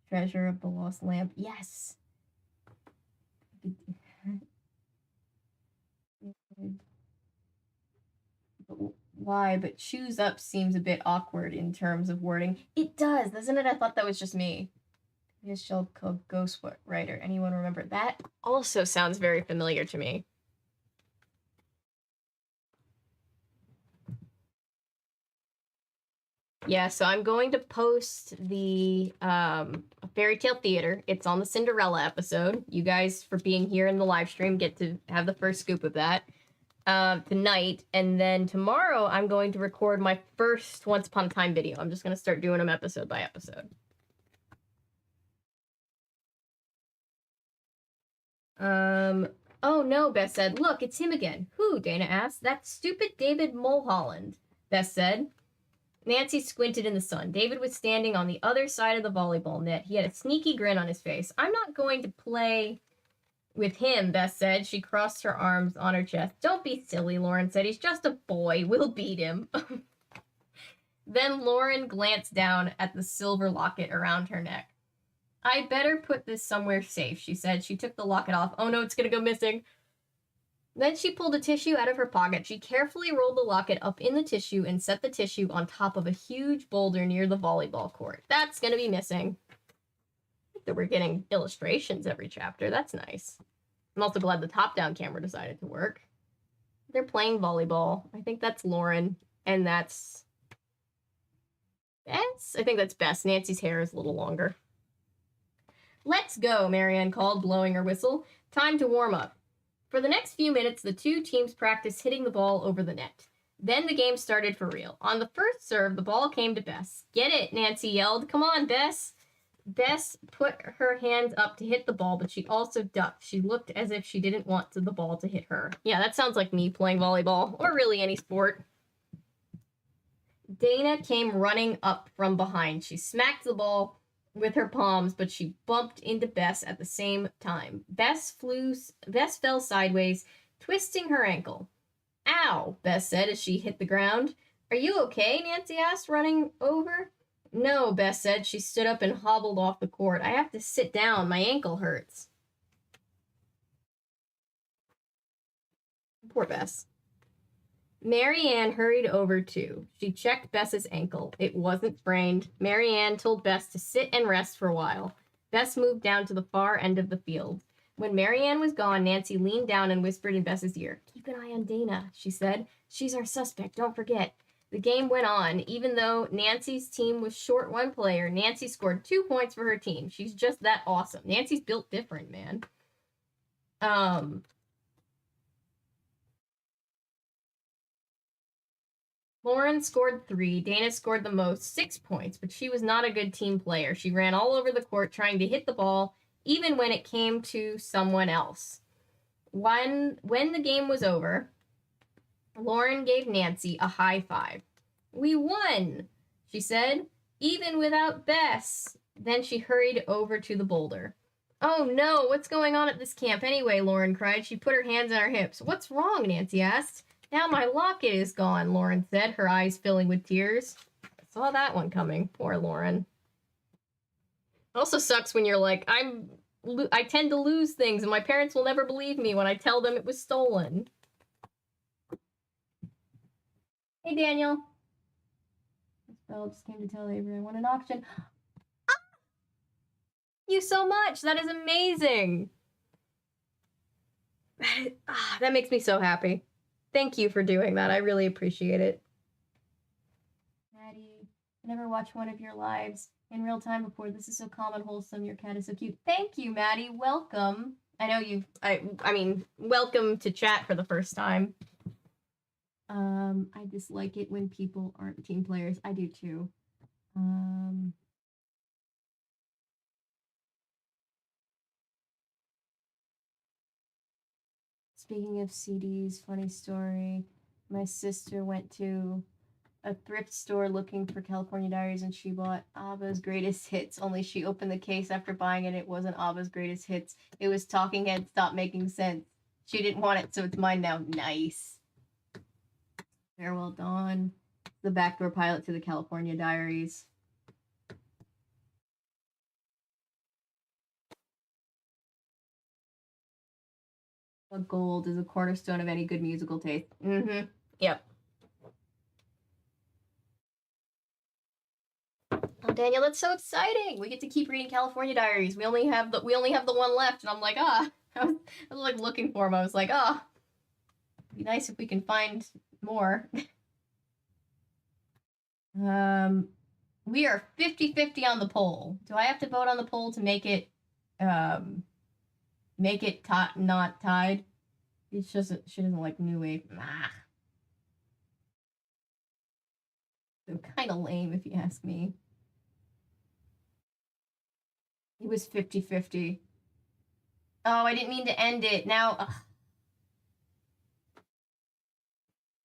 Treasure of the Lost Lamp. Yes. Why? But choose up seems a bit awkward in terms of wording. It does, doesn't it? I thought that was just me. This show called Ghostwriter. Anyone remember that? Also sounds very familiar to me. Yeah, so I'm going to post the Fairy Tale Theater. It's on the Cinderella episode. You guys, for being here in the live stream, get to have the first scoop of that tonight. And then tomorrow, I'm going to record my first Once Upon a Time video. I'm just going to start doing them episode by episode. Oh no, Bess said. Look, it's him again. Who? Dana asked. That stupid David Mulholland, Bess said. Nancy squinted in the sun. David was standing on the other side of the volleyball net. He had a sneaky grin on his face. I'm not going to play with him, Bess said. She crossed her arms on her chest. Don't be silly, Lauren said. He's just a boy. We'll beat him. Then Lauren glanced down at the silver locket around her neck. I better put this somewhere safe, she said. She took the locket off. Oh no, it's gonna go missing. Then she pulled a tissue out of her pocket. She carefully rolled the locket up in the tissue and set the tissue on top of a huge boulder near the volleyball court. That's gonna be missing. That we're getting illustrations every chapter. That's nice. I'm also glad the top-down camera decided to work. They're playing volleyball. I think that's Lauren, and that's Bess? I think that's Bess. Nancy's hair is a little longer. Let's go, Marianne called, blowing her whistle. Time to warm up. For the next few minutes, the two teams practiced hitting the ball over the net. Then the game started for real. On the first serve, the ball came to Bess. Get it, Nancy yelled. Come on, Bess. Bess put her hands up to hit the ball, but she also ducked. She looked as if she didn't want the ball to hit her. Yeah, that sounds like me playing volleyball, or really any sport. Dana came running up from behind. She smacked the ball with her palms, but she bumped into Bess at the same time. Bess fell sideways, twisting her ankle. Ow, Bess said as she hit the ground. Are you okay? Nancy asked, running over. No, Bess said. She stood up and hobbled off the court. I have to sit down. My ankle hurts. Poor Bess. Marianne hurried over too. She checked Bess's ankle. It wasn't sprained. Marianne told Bess to sit and rest for a while. Bess moved down to the far end of the field. When Marianne was gone, Nancy leaned down and whispered in Bess's ear. Keep an eye on Dana, she said. She's our suspect, don't forget. The game went on. Even though Nancy's team was short one player, Nancy scored 2 points for her team. She's just that awesome. Nancy's built different, man. Lauren scored 3. Dana scored the most, 6 points, but she was not a good team player. She ran all over the court trying to hit the ball, even when it came to someone else. When the game was over, Lauren gave Nancy a high five. "We won," she said, "even without Bess." Then she hurried over to the boulder. "Oh no, what's going on at this camp anyway?" Lauren cried. She put her hands on her hips. "What's wrong?" Nancy asked. "Now my locket is gone," Lauren said, her eyes filling with tears. I saw that one coming. Poor Lauren. It also sucks when you're like, I tend to lose things and my parents will never believe me when I tell them it was stolen. Hey, Daniel. This bell just came to tell Avery I won an auction. Ah! Thank you so much. That is amazing. That makes me so happy. Thank you for doing that. I really appreciate it. Maddie, I never watched one of your lives in real time before. This is so calm and wholesome. Your cat is so cute. Thank you, Maddie. Welcome. I know I mean, welcome to chat for the first time. I dislike it when people aren't team players. I do too. Speaking of CDs, funny story. My sister went to a thrift store looking for California Diaries and she bought ABBA's Greatest Hits, only she opened the case after buying it. It wasn't ABBA's Greatest Hits. It was Talking Heads Stop Making Sense. She didn't want it, so it's mine now. Nice. Farewell, Dawn. The backdoor pilot to the California Diaries. Gold is a cornerstone of any good musical taste. Mm-hmm. Yep. Oh, Daniel, that's so exciting! We get to keep reading California Diaries. We only have the one left, and I'm like, I was like looking for them. I was like, it'd be nice if we can find more. We are 50-50 on the poll. Do I have to vote on the poll to make it not tied? It's just she doesn't like New Wave. So kind of lame if you ask me. It was 50-50. Oh, I didn't mean to end it. Now,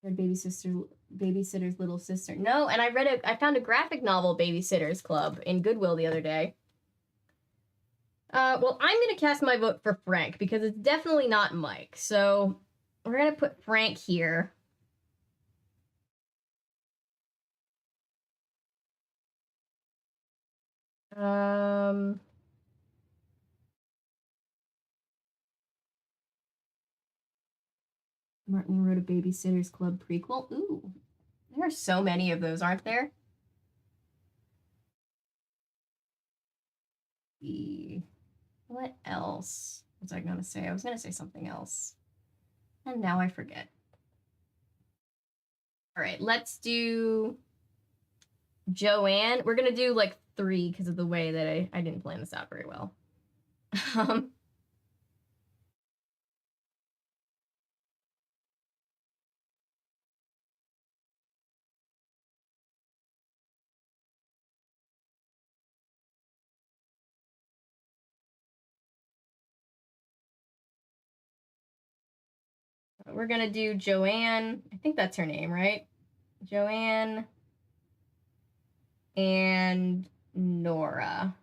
Babysitter's Little Sister. No, and I found a graphic novel, Babysitter's Club, in Goodwill the other day. Well, I'm gonna cast my vote for Frank because it's definitely not Mike. So we're gonna put Frank here. Martin wrote a Babysitter's Club prequel. Ooh, there are so many of those, aren't there? What else was I gonna say? I was gonna say something else. And now I forget. All right, let's do Joanne. We're gonna do like 3 because of the way that I didn't plan this out very well. We're gonna do Joanne. I think that's her name, right? Joanne and Nora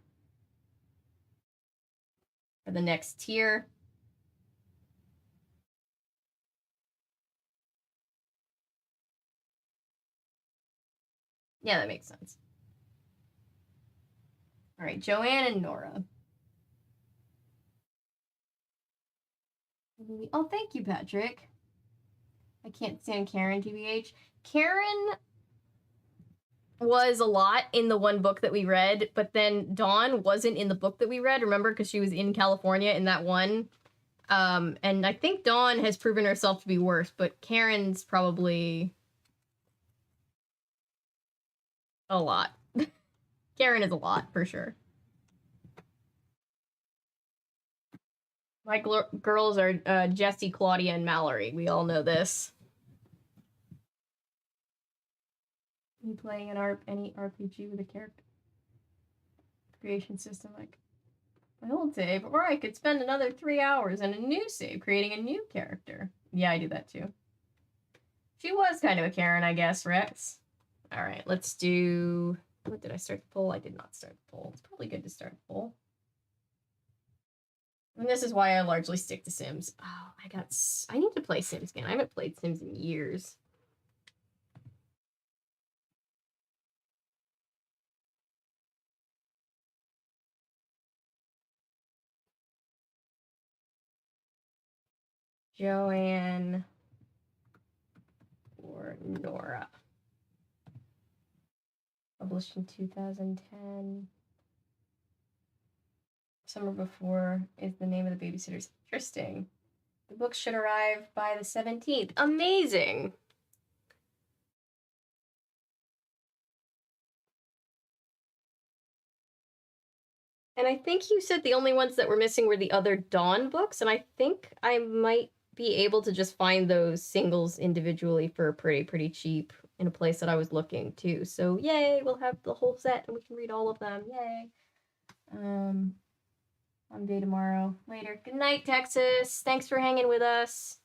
for the next tier. Yeah, that makes sense. All right, Joanne and Nora. Oh, thank you, Patrick. I can't stand Karen, TBH. Karen was a lot in the one book that we read, but then Dawn wasn't in the book that we read, remember? Because she was in California in that one. And I think Dawn has proven herself to be worse, but Karen's probably a lot. Karen is a lot, for sure. My girls are Jessie, Claudia, and Mallory. We all know this. You playing any RPG with a character creation system like my old save, or I could spend another 3 hours in a new save creating a new character. Yeah, I do that too. She was kind of a Karen, I guess, Rex. All right, let's do... What, did I start the poll? I did not start the poll. It's probably good to start the poll. And this is why I largely stick to Sims. Oh, I need to play Sims again. I haven't played Sims in years. Joanne or Nora. Published in 2010. Summer Before is the name of the babysitters. Interesting. The book should arrive by the 17th. Amazing! And I think you said the only ones that were missing were the other Dawn books, and I think I might be able to just find those singles individually for pretty cheap in a place that I was looking too. So yay, we'll have the whole set and we can read all of them. Yay. One day tomorrow. Later. Good night, Texas. Thanks for hanging with us.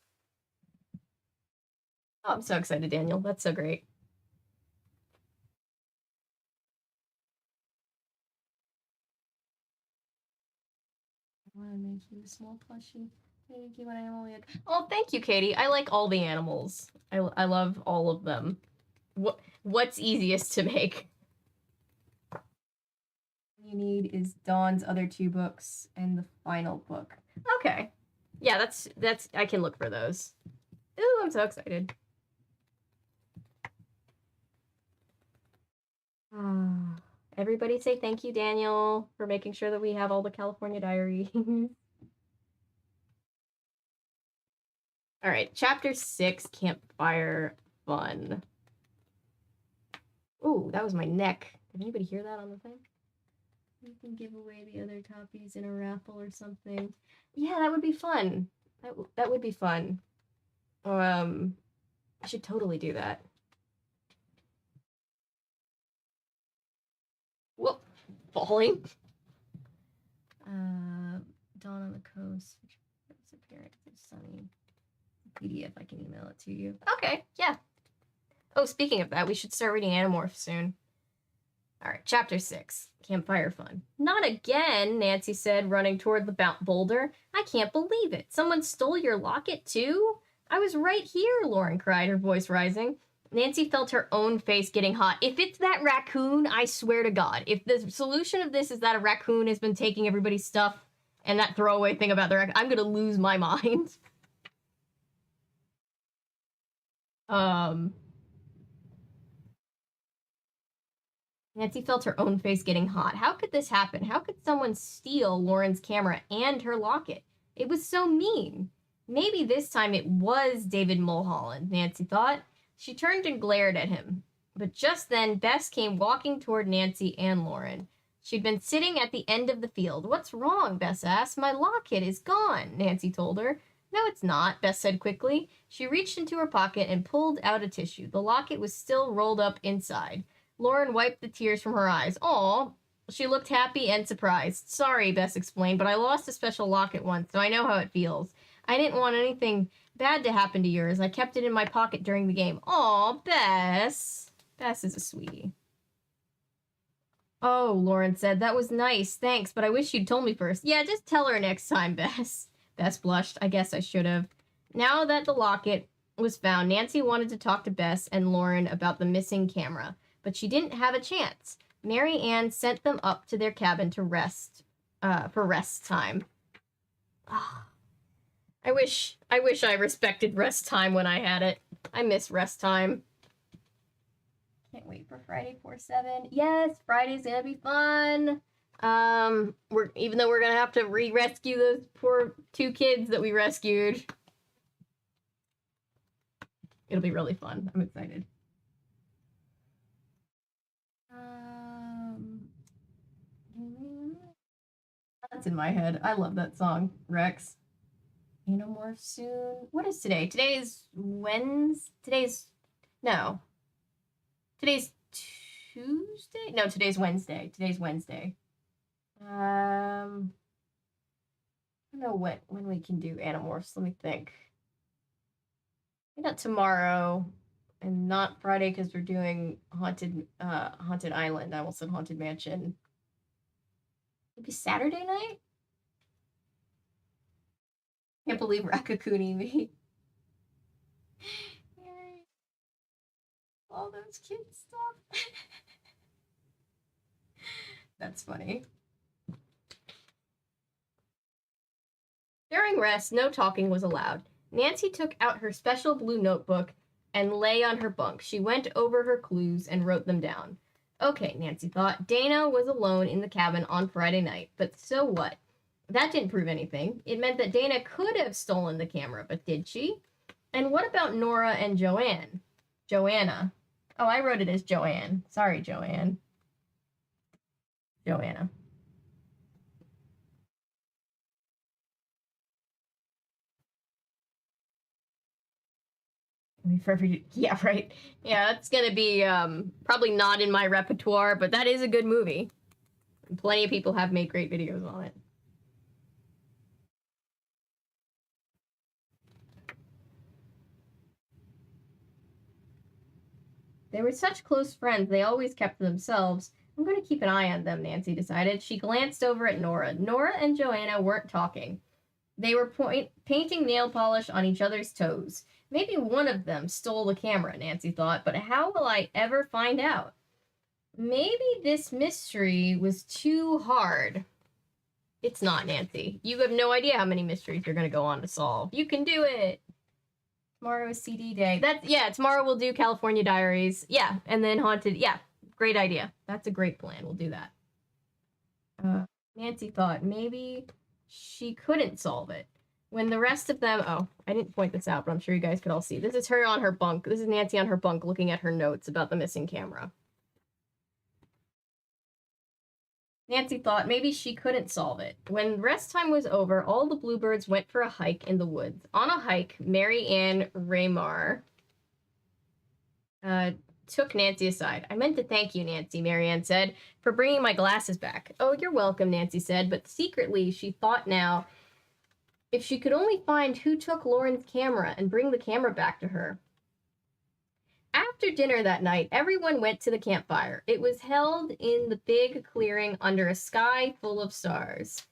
Oh, I'm so excited, Daniel. That's so great. I want to make you a small plushie. Thank you, animal. Oh, thank you, Katie. I like all the animals. I love all of them. What's easiest to make? You need is Dawn's other 2 books and the final book. Okay. Yeah, that's I can look for those. Ooh, I'm so excited. Everybody say thank you, Daniel, for making sure that we have all the California Diaries. All right, chapter 6, Campfire Fun. Ooh, that was my neck. Did anybody hear that on the thing? You can give away the other copies in a raffle or something. Yeah, that would be fun. That would be fun. I should totally do that. Whoop, falling. Dawn on the Coast. Appearance of Sunny. PDF, I can email it to you. Okay, yeah. Oh, speaking of that, we should start reading Animorph soon. All right, chapter 6, Campfire Fun. Not again, Nancy said, running toward the boulder. I can't believe it. Someone stole your locket, too? I was right here, Lauren cried, her voice rising. Nancy felt her own face getting hot. If it's that raccoon, I swear to God, if the solution of this is that a raccoon has been taking everybody's stuff and that throwaway thing about the raccoon, I'm going to lose my mind. Nancy felt her own face getting hot. How could this happen? How could someone steal Lauren's camera and her locket? It was so mean. Maybe this time it was David Mulholland, Nancy thought. She turned and glared at him. But just then, Bess came walking toward Nancy and Lauren. She'd been sitting at the end of the field. What's wrong? Bess asked. My locket is gone, Nancy told her. No, it's not, Bess said quickly. She reached into her pocket and pulled out a tissue. The locket was still rolled up inside. Lauren wiped the tears from her eyes. Aw. She looked happy and surprised. Sorry, Bess explained, but I lost a special locket once, so I know how it feels. I didn't want anything bad to happen to yours. I kept it in my pocket during the game. Aw, Bess. Bess is a sweetie. Oh, Lauren said, that was nice. Thanks, but I wish you'd told me first. Yeah, just tell her next time, Bess. Bess blushed. I guess I should have. Now that the locket was found, Nancy wanted to talk to Bess and Lauren about the missing camera. But she didn't have a chance. Mary Ann sent them up to their cabin to rest, for rest time. Oh, I wish I respected rest time when I had it. I miss rest time. Can't wait for Friday 4/7. Yes, Friday's gonna be fun. Even though we're gonna have to re-rescue those poor 2 kids that we rescued. It'll be really fun. I'm excited. That's in my head. I love that song, Rex. Animorph soon. What is today? Today's Wednesday? Today's Tuesday? No, today's Wednesday. Today's Wednesday. I don't know when we can do Animorphs. Let me think. Maybe not tomorrow. And not Friday because we're doing Haunted Island. I almost said Haunted Mansion. Maybe Saturday night? Can't believe Rakakuni me. All those kids stuff. That's funny. During rest, no talking was allowed. Nancy took out her special blue notebook and lay on her bunk. She went over her clues and wrote them down. Okay, Nancy thought. Dana was alone in the cabin on Friday night, but so what? That didn't prove anything. It meant that Dana could have stolen the camera, but did she? And what about Nora and Joanne? Joanna. Oh, I wrote it as Joanne. Sorry, Joanne. Joanna. Yeah, right. Yeah, that's gonna be probably not in my repertoire, but that is a good movie. Plenty of people have made great videos on it. They were such close friends, they always kept to themselves. I'm going to keep an eye on them, Nancy decided. She glanced over at Nora. Nora and Joanna weren't talking. They were painting nail polish on each other's toes. Maybe one of them stole the camera, Nancy thought, but how will I ever find out? Maybe this mystery was too hard. It's not, Nancy. You have no idea how many mysteries you're going to go on to solve. You can do it. Tomorrow is CD day. Tomorrow we'll do California Diaries. Yeah, and then Haunted. Yeah, great idea. That's a great plan. We'll do that. Nancy thought maybe she couldn't solve it. When the rest of them... Oh, I didn't point this out, but I'm sure you guys could all see. This is her on her bunk. This is Nancy on her bunk looking at her notes about the missing camera. Nancy thought maybe she couldn't solve it. When rest time was over, all the bluebirds went for a hike in the woods. On a hike, Mary Ann Raymar took Nancy aside. I meant to thank you, Nancy, Mary Ann said, for bringing my glasses back. Oh, you're welcome, Nancy said, but secretly she thought now if she could only find who took Lauren's camera and bring the camera back to her. After dinner that night, everyone went to the campfire. It was held in the big clearing under a sky full of stars.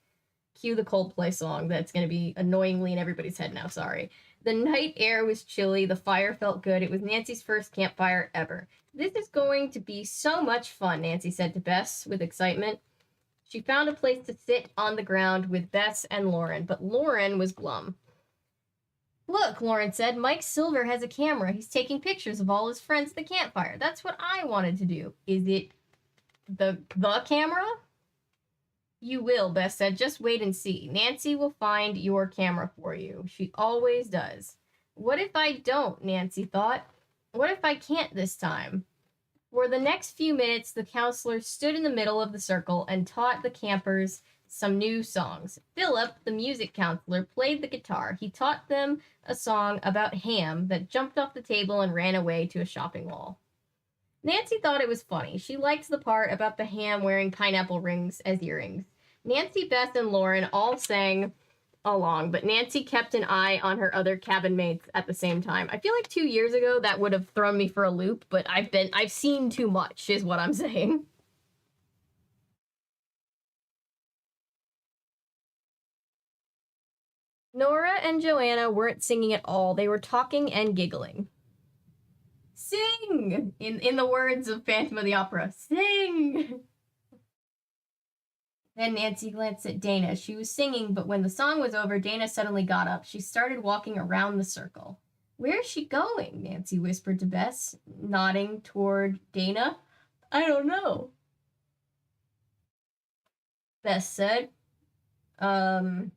Cue the Coldplay song that's going to be annoyingly in everybody's head now, sorry. The night air was chilly. The fire felt good. It was Nancy's first campfire ever. This is going to be so much fun, Nancy said to Bess with excitement. She found a place to sit on the ground with Bess and Lauren, but Lauren was glum. Look, Lauren said, Mike Silver has a camera. He's taking pictures of all his friends at the campfire. That's what I wanted to do. Is it the camera? You will, Bess said. Just wait and see. Nancy will find your camera for you. She always does. What if I don't, Nancy thought. What if I can't this time? For the next few minutes, the counselor stood in the middle of the circle and taught the campers some new songs. Philip, the music counselor, played the guitar. He taught them a song about Ham that jumped off the table and ran away to a shopping mall. Nancy thought it was funny. She liked the part about the ham wearing pineapple rings as earrings. Nancy, Bess, and Lauren all sang along, but Nancy kept an eye on her other cabin mates at the same time. I feel like 2 years ago that would have thrown me for a loop, but I've seen too much, is what I'm saying. Nora and Joanna weren't singing at all. They were talking and giggling. Sing! In the words of Phantom of the Opera. Sing! Then Nancy glanced at Dana. She was singing, but when the song was over, Dana suddenly got up. She started walking around the circle. Where is she going? Nancy whispered to Bess, nodding toward Dana. I don't know. Bess said, I'm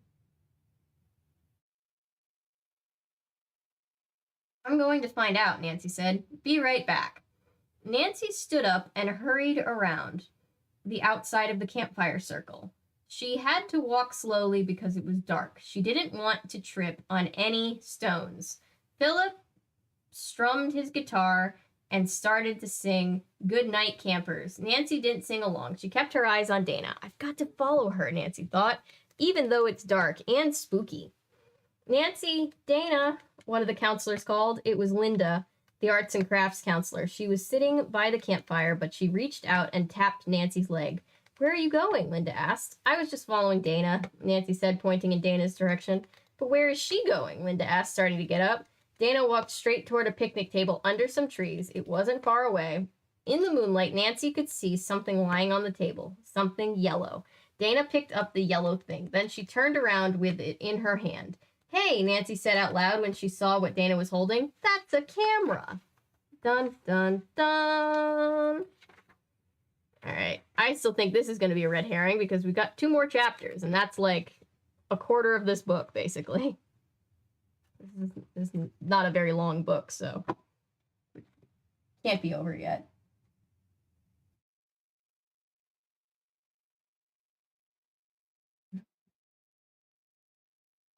going to find out, Nancy said. Be right back. Nancy stood up and hurried around the outside of the campfire circle. She had to walk slowly because it was dark. She didn't want to trip on any stones. Philip strummed his guitar and started to sing Good Night Campers. Nancy didn't sing along. She kept her eyes on Dana. I've got to follow her, Nancy thought, even though it's dark and spooky. Nancy, Dana, one of the counselors called. It was Linda. the arts and crafts counselor. She was sitting by the campfire, but she reached out and tapped Nancy's leg. Where are you going? Linda asked. I was just following Dana, Nancy said, pointing in Dana's direction. But where is she going? Linda asked, starting to get up. Dana walked straight toward a picnic table under some trees. It wasn't far away. In the moonlight, Nancy could see something lying on the table, something yellow. Dana picked up the yellow thing. Then she turned around with it in her hand. Hey, Nancy said out loud when she saw what Dana was holding. That's a camera. Dun, dun, dun. All right. I still think this is going to be a red herring because we've got 2 more chapters, and that's like a quarter of this book, basically. This is not a very long book, so can't be over yet.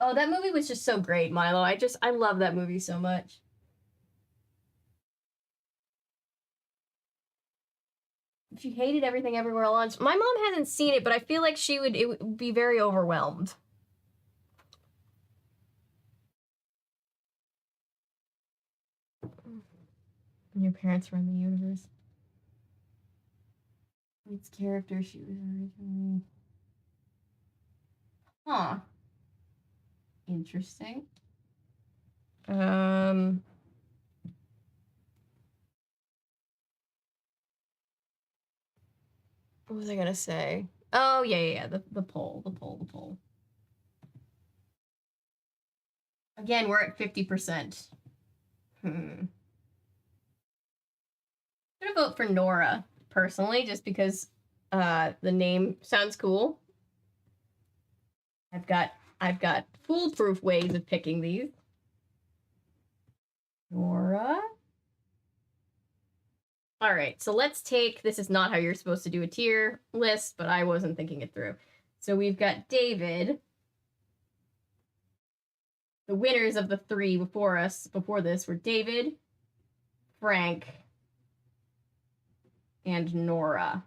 Oh, that movie was just so great, Milo. I love that movie so much. She hated Everything Everywhere All at Once. My mom hasn't seen it, but I feel like it would be very overwhelmed. Your parents run the universe. Its character she was originally. Huh. Interesting. What was I gonna say? Oh, yeah. The poll. Again, we're at 50%. I'm gonna vote for Nora, personally, just because the name sounds cool. I've got foolproof ways of picking these. Nora. All right, so let's take, this is not how you're supposed to do a tier list, but I wasn't thinking it through. So we've got David. The winners of the 3 before this, were David, Frank, and Nora.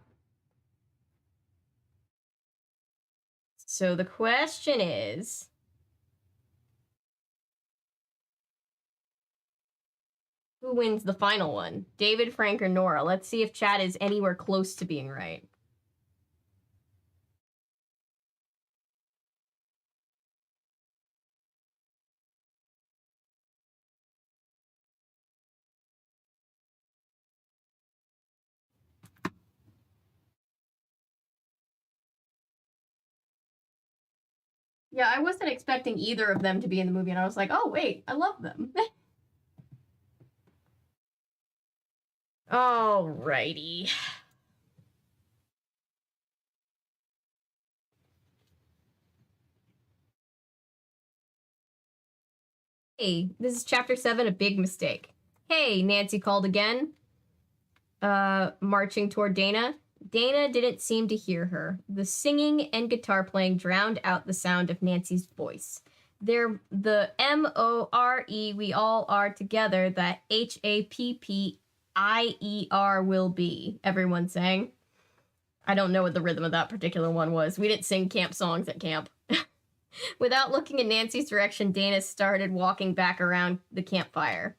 So the question is, who wins the final one? David, Frank, or Nora? Let's see if chat is anywhere close to being right. Yeah, I wasn't expecting either of them to be in the movie, and I was like, oh, wait, I love them. Alrighty. Hey, this is chapter 7, A Big Mistake. Hey, Nancy called again, marching toward Dana. Dana didn't seem to hear her. The singing and guitar playing drowned out the sound of Nancy's voice. They're the M-O-R-E, we all are together, that H-A-P-P-I-E-R will be, everyone sang. I don't know what the rhythm of that particular one was. We didn't sing camp songs at camp. Without looking in Nancy's direction, Dana started walking back around the campfire.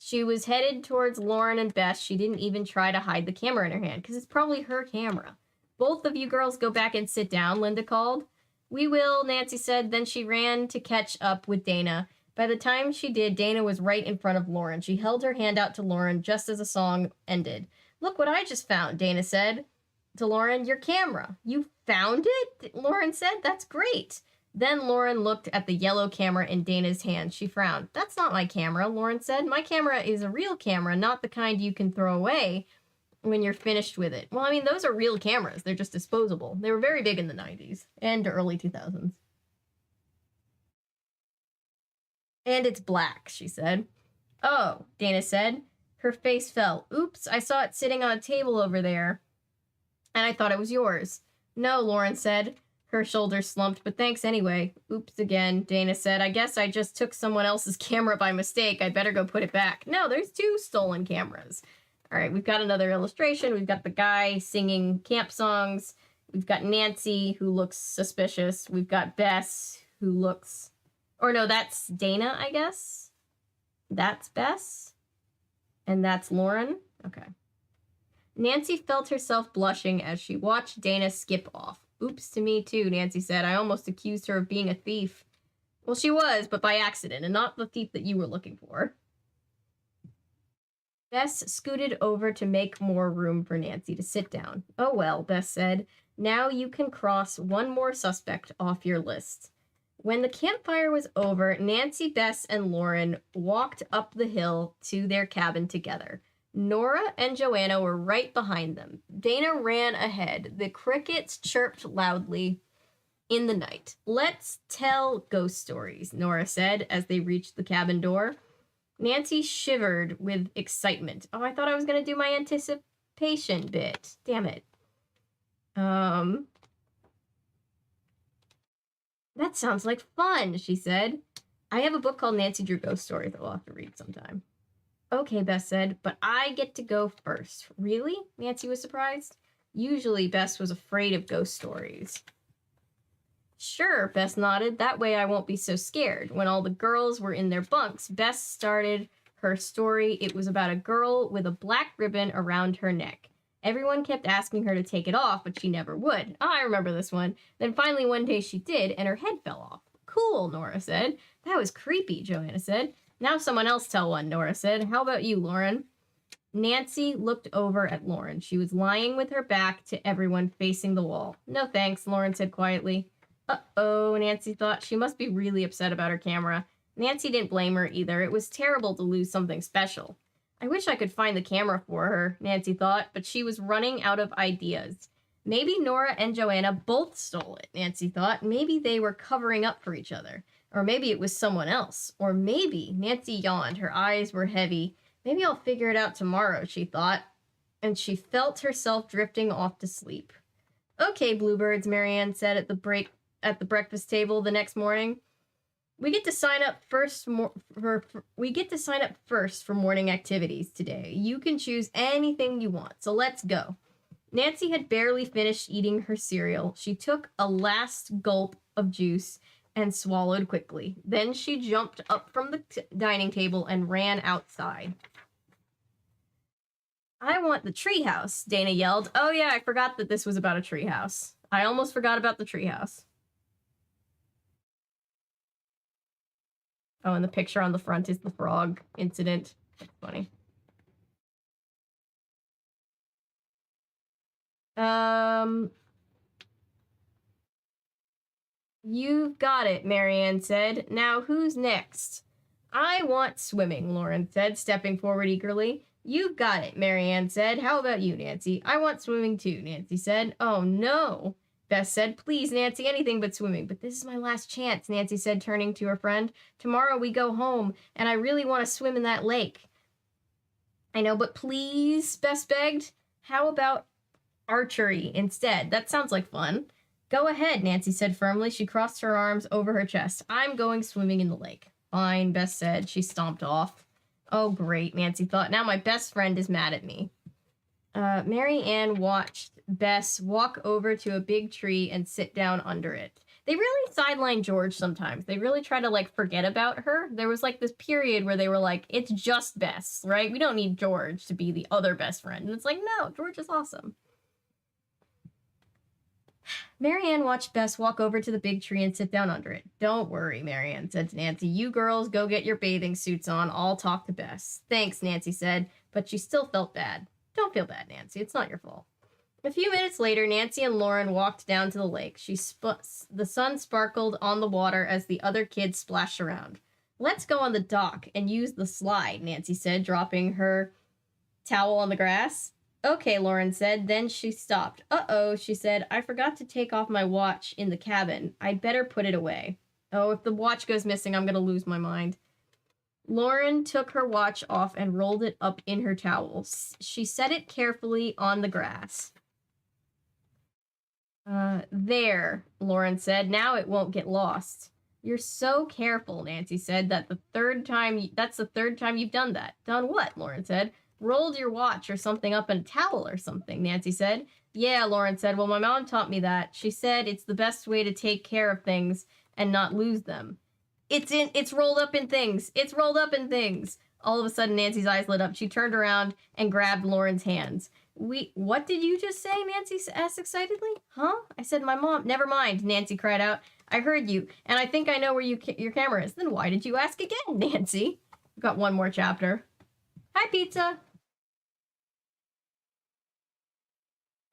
She was headed towards Lauren and Bess. She didn't even try to hide the camera in her hand, because it's probably her camera. Both of you girls go back and sit down, Linda called. We will, Nancy said. Then she ran to catch up with Dana. By the time she did, Dana was right in front of Lauren. She held her hand out to Lauren just as the song ended. Look what I just found, Dana said to Lauren. Your camera. You found it? Lauren said. That's great. Then Lauren looked at the yellow camera in Dana's hand. She frowned. That's not my camera, Lauren said. My camera is a real camera, not the kind you can throw away when you're finished with it. Well, I mean, those are real cameras. They're just disposable. They were very big in the 90s and early 2000s. And it's black, she said. Oh, Dana said. Her face fell. Oops, I saw it sitting on a table over there, and I thought it was yours. No, Lauren said. Her shoulders slumped, but thanks anyway. Oops again, Dana said. I guess I just took someone else's camera by mistake. I'd better go put it back. No, there's 2 stolen cameras. All right, we've got another illustration. We've got the guy singing camp songs. We've got Nancy, who looks suspicious. We've got Bess, who looks... Or no, that's Dana, I guess? That's Bess? And that's Lauren? Okay. Nancy felt herself blushing as she watched Dana skip off. Oops to me too, Nancy said. I almost accused her of being a thief. Well, she was, but by accident, and not the thief that you were looking for. Bess scooted over to make more room for Nancy to sit down. Oh well, Bess said. Now you can cross one more suspect off your list. When the campfire was over, Nancy, Bess, and Lauren walked up the hill to their cabin together. Nora and Joanna were right behind them. Dana ran ahead. The crickets chirped loudly in the night. Let's tell ghost stories, Nora said as they reached the cabin door. Nancy shivered with excitement. Oh, I thought I was going to do my anticipation bit. Damn it. That sounds like fun, she said. I have a book called Nancy Drew Ghost Stories that we'll have to read sometime. Okay, Bess said, but I get to go first. Really? Nancy was surprised. Usually, Bess was afraid of ghost stories. Sure, Bess nodded. That way I won't be so scared. When all the girls were in their bunks, Bess started her story. It was about a girl with a black ribbon around her neck. Everyone kept asking her to take it off, but she never would. Oh, I remember this one. Then finally one day she did, and her head fell off. Cool, Nora said. That was creepy, Joanna said. Now someone else tell one, Nora said. How about you, Lauren? Nancy looked over at Lauren. She was lying with her back to everyone facing the wall. No thanks, Lauren said quietly. Uh-oh, Nancy thought. She must be really upset about her camera. Nancy didn't blame her either. It was terrible to lose something special. I wish I could find the camera for her, Nancy thought, but she was running out of ideas. Maybe Nora and Joanna both stole it, Nancy thought. Maybe they were covering up for each other. Or maybe it was someone else. Or maybe, Nancy yawned. Her eyes were heavy. Maybe I'll figure it out tomorrow, she thought. And she felt herself drifting off to sleep. Okay, Bluebirds, Marianne said at the breakfast table the next morning. We get to sign up first for morning activities today. You can choose anything you want, so let's go. Nancy had barely finished eating her cereal. She took a last gulp of juice and swallowed quickly. Then she jumped up from the dining table and ran outside. I want the treehouse, Dana yelled. Oh yeah, I forgot that this was about a treehouse. I almost forgot about the treehouse. Oh, and the picture on the front is the frog incident. That's funny. You've got it, Marianne said. Now who's next? I want swimming, Lauren said, stepping forward eagerly. You've got it, Marianne said. How about you, Nancy? I want swimming too, Nancy said. Oh, no, Bess said. Please, Nancy, anything but swimming. But this is my last chance, Nancy said, turning to her friend. Tomorrow we go home, and I really want to swim in that lake. I know, but please, Bess begged. How about archery instead? That sounds like fun. Go ahead, Nancy said firmly. She crossed her arms over her chest. I'm going swimming in the lake. Fine, Bess said. She stomped off. Oh, great, Nancy thought. Now my best friend is mad at me. Mary Ann watched Bess walk over to a big tree and sit down under it. They really sideline George sometimes. They really try to, like, forget about her. There was, like, this period where they were like, it's just Bess, right? We don't need George to be the other best friend. And it's like, no, George is awesome. Marianne watched Bess walk over to the big tree and sit down under it. Don't worry, Marianne said to Nancy. You girls go get your bathing suits on. I'll talk to Bess. Thanks, Nancy said, but she still felt bad. Don't feel bad, Nancy. It's not your fault. A few minutes later, Nancy and Lauren walked down to the lake. The sun sparkled on the water as the other kids splashed around. Let's go on the dock and use the slide, Nancy said, dropping her towel on the grass. Okay, Lauren said. Then she stopped. Uh-oh, she said. I forgot to take off my watch in the cabin. I'd better put it away. Oh, if the watch goes missing, I'm going to lose my mind. Lauren took her watch off and rolled it up in her towel. She set it carefully on the grass. There, Lauren said. Now it won't get lost. You're so careful, Nancy said. That's the third time you've done that. Done what? Lauren said. Rolled your watch or something up in a towel or something, Nancy said. Yeah, Lauren said. Well, my mom taught me that. She said it's the best way to take care of things and not lose them. It's rolled up in things. It's rolled up in things. All of a sudden, Nancy's eyes lit up. She turned around and grabbed Lauren's hands. What did you just say? Nancy asked excitedly. Huh? I said my mom. Never mind, Nancy cried out. I heard you, and I think I know where your camera is. Then why did you ask again, Nancy? We've got one more chapter. Hi, pizza.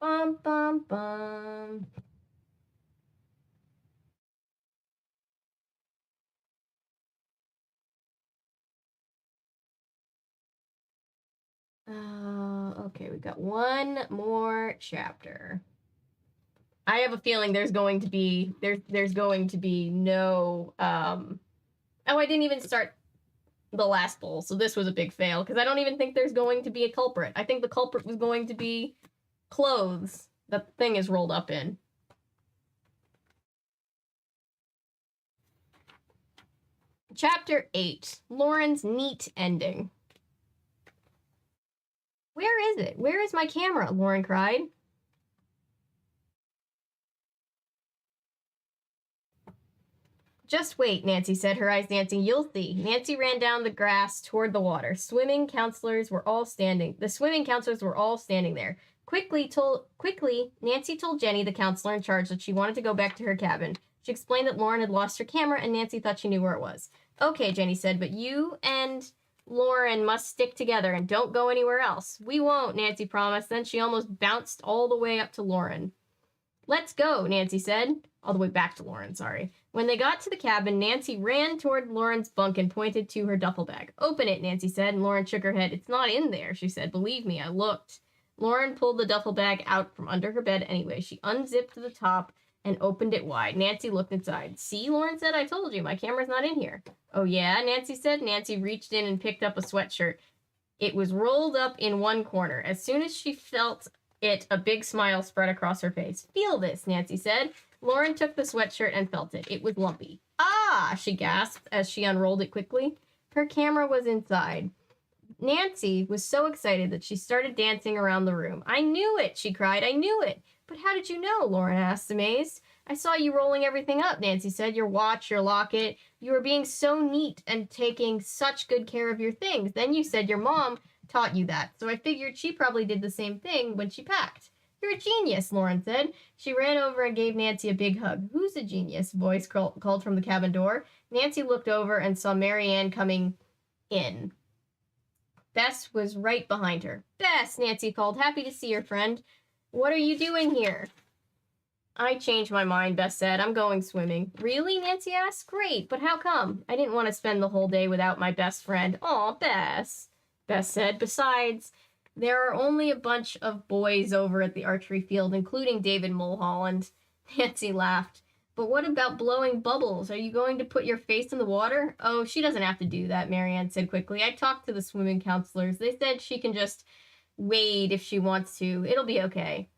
Bum, bum, bum. Okay, we've got one more chapter. I have a feeling there's going to be no oh, I didn't even start the last bowl, so this was a big fail because I don't even think there's going to be a culprit. I think the culprit was going to be clothes that the thing is rolled up in. Chapter 8, Lauren's neat ending. Where is it? Where is my camera? Lauren cried. Just wait, Nancy said, her eyes dancing. You'll see. Nancy ran down the grass toward the water. The swimming counselors were all standing there. Quickly, Nancy told Jenny, the counselor in charge, that she wanted to go back to her cabin. She explained that Lauren had lost her camera, and Nancy thought she knew where it was. Okay, Jenny said, but you and Lauren must stick together and don't go anywhere else. We won't, Nancy promised. Then she almost bounced all the way up to Lauren. Let's go, Nancy said. All the way back to Lauren, sorry. When they got to the cabin, Nancy ran toward Lauren's bunk and pointed to her duffel bag. Open it, Nancy said, and Lauren shook her head. It's not in there, she said. Believe me, I looked. Lauren pulled the duffel bag out from under her bed anyway. She unzipped the top and opened it wide. Nancy looked inside. See, Lauren said, I told you, my camera's not in here. Oh yeah, Nancy said. Nancy reached in and picked up a sweatshirt. It was rolled up in one corner. As soon as she felt it, a big smile spread across her face. Feel this, Nancy said. Lauren took the sweatshirt and felt it. It was lumpy. Ah, she gasped as she unrolled it quickly. Her camera was inside. Nancy was so excited that she started dancing around the room. I knew it, she cried. I knew it. But how did you know? Lauren asked, amazed. I saw you rolling everything up, Nancy said. Your watch, your locket. You were being so neat and taking such good care of your things. Then you said your mom taught you that. So I figured she probably did the same thing when she packed. You're a genius, Lauren said. She ran over and gave Nancy a big hug. Who's a genius? A voice called from the cabin door. Nancy looked over and saw Mary Ann coming in. Bess was right behind her. Bess, Nancy called. Happy to see your friend. What are you doing here? I changed my mind, Bess said. I'm going swimming. Really? Nancy asked. Great, but how come? I didn't want to spend the whole day without my best friend. Aw, Bess, Bess said. Besides, there are only a bunch of boys over at the archery field, including David Mulholland. Nancy laughed. But what about blowing bubbles? Are you going to put your face in the water? Oh, she doesn't have to do that, Mary Ann said quickly. I talked to the swimming counselors. They said she can just wade if she wants to. It'll be okay.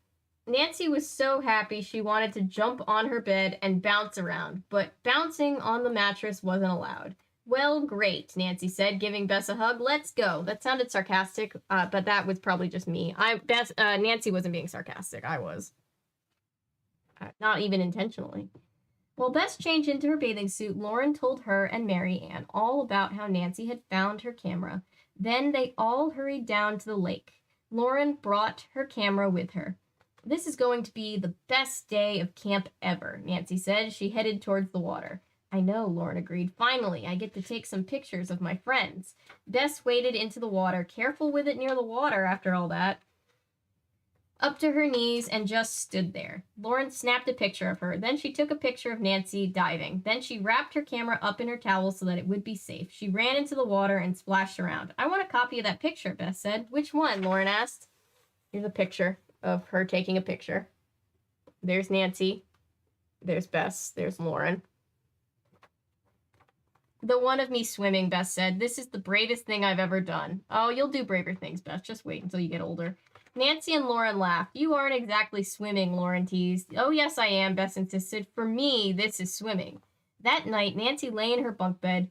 Nancy was so happy she wanted to jump on her bed and bounce around, but bouncing on the mattress wasn't allowed. Well, great, Nancy said, giving Bess a hug. Let's go. That sounded sarcastic, but that was probably just me. Nancy wasn't being sarcastic. I was. Not even intentionally. While Bess changed into her bathing suit, Lauren told her and Mary Ann all about how Nancy had found her camera. Then they all hurried down to the lake. Lauren brought her camera with her. This is going to be the best day of camp ever, Nancy said. She headed towards the water. I know, Lauren agreed. Finally, I get to take some pictures of my friends. Bess waded into the water, careful with it near the water after all that, up to her knees and just stood there. Lauren snapped a picture of her. Then she took a picture of Nancy diving. Then she wrapped her camera up in her towel so that it would be safe. She ran into the water and splashed around. I want a copy of that picture, Bess said. Which one? Lauren asked. Here's a picture of her taking a picture. There's Nancy. There's Bess. There's Lauren. The one of me swimming, Bess said. This is the bravest thing I've ever done. Oh, you'll do braver things, Bess. Just wait until you get older. Nancy and Lauren laughed. You aren't exactly swimming, Lauren teased. Oh, yes, I am, Bess insisted. For me, this is swimming. That night, Nancy lay in her bunk bed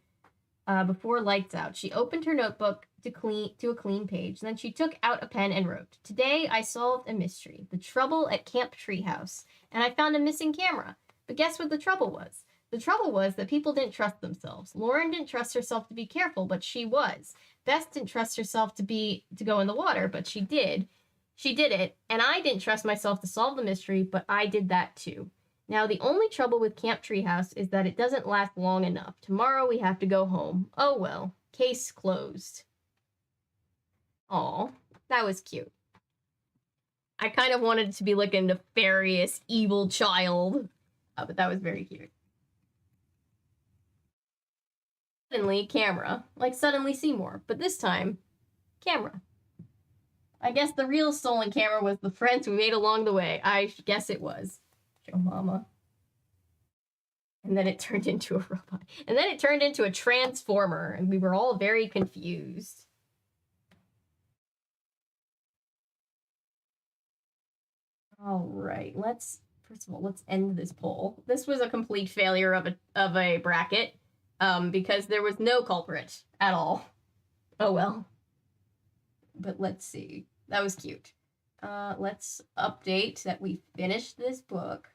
before lights out. She opened her notebook to a clean page. Then she took out a pen and wrote, Today I solved a mystery, the trouble at Camp Treehouse, and I found a missing camera. But guess what the trouble was? The trouble was that people didn't trust themselves. Lauren didn't trust herself to be careful, but she was. Bess didn't trust herself to go in the water, but she did. She did it, and I didn't trust myself to solve the mystery, but I did that too. Now, the only trouble with Camp Treehouse is that it doesn't last long enough. Tomorrow we have to go home. Oh well. Case closed. Aw, that was cute. I kind of wanted it to be like a nefarious, evil child. But that was very cute. Suddenly, camera. Like suddenly Seymour. But this time, camera. I guess the real stolen camera was the friends we made along the way. I guess it was. Joe Mama. And then it turned into a robot. And then it turned into a transformer, and we were all very confused. All right, first of all, let's end this poll. This was a complete failure of a bracket, because there was no culprit at all. Oh well. But let's see. That was cute. Let's update that we finished this book.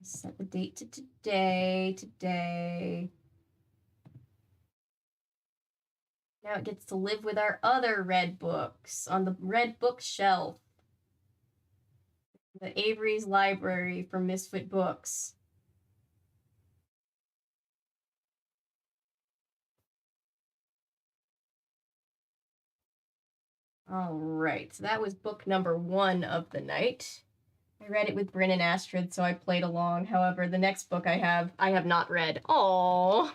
Set the date to today. Now it gets to live with our other red books on the red bookshelf. The Avery's Library from Misfit Books. All right, so that was book number 1 of the night. I read it with Bryn and Astrid, so I played along. However, the next book I have not read. Aww.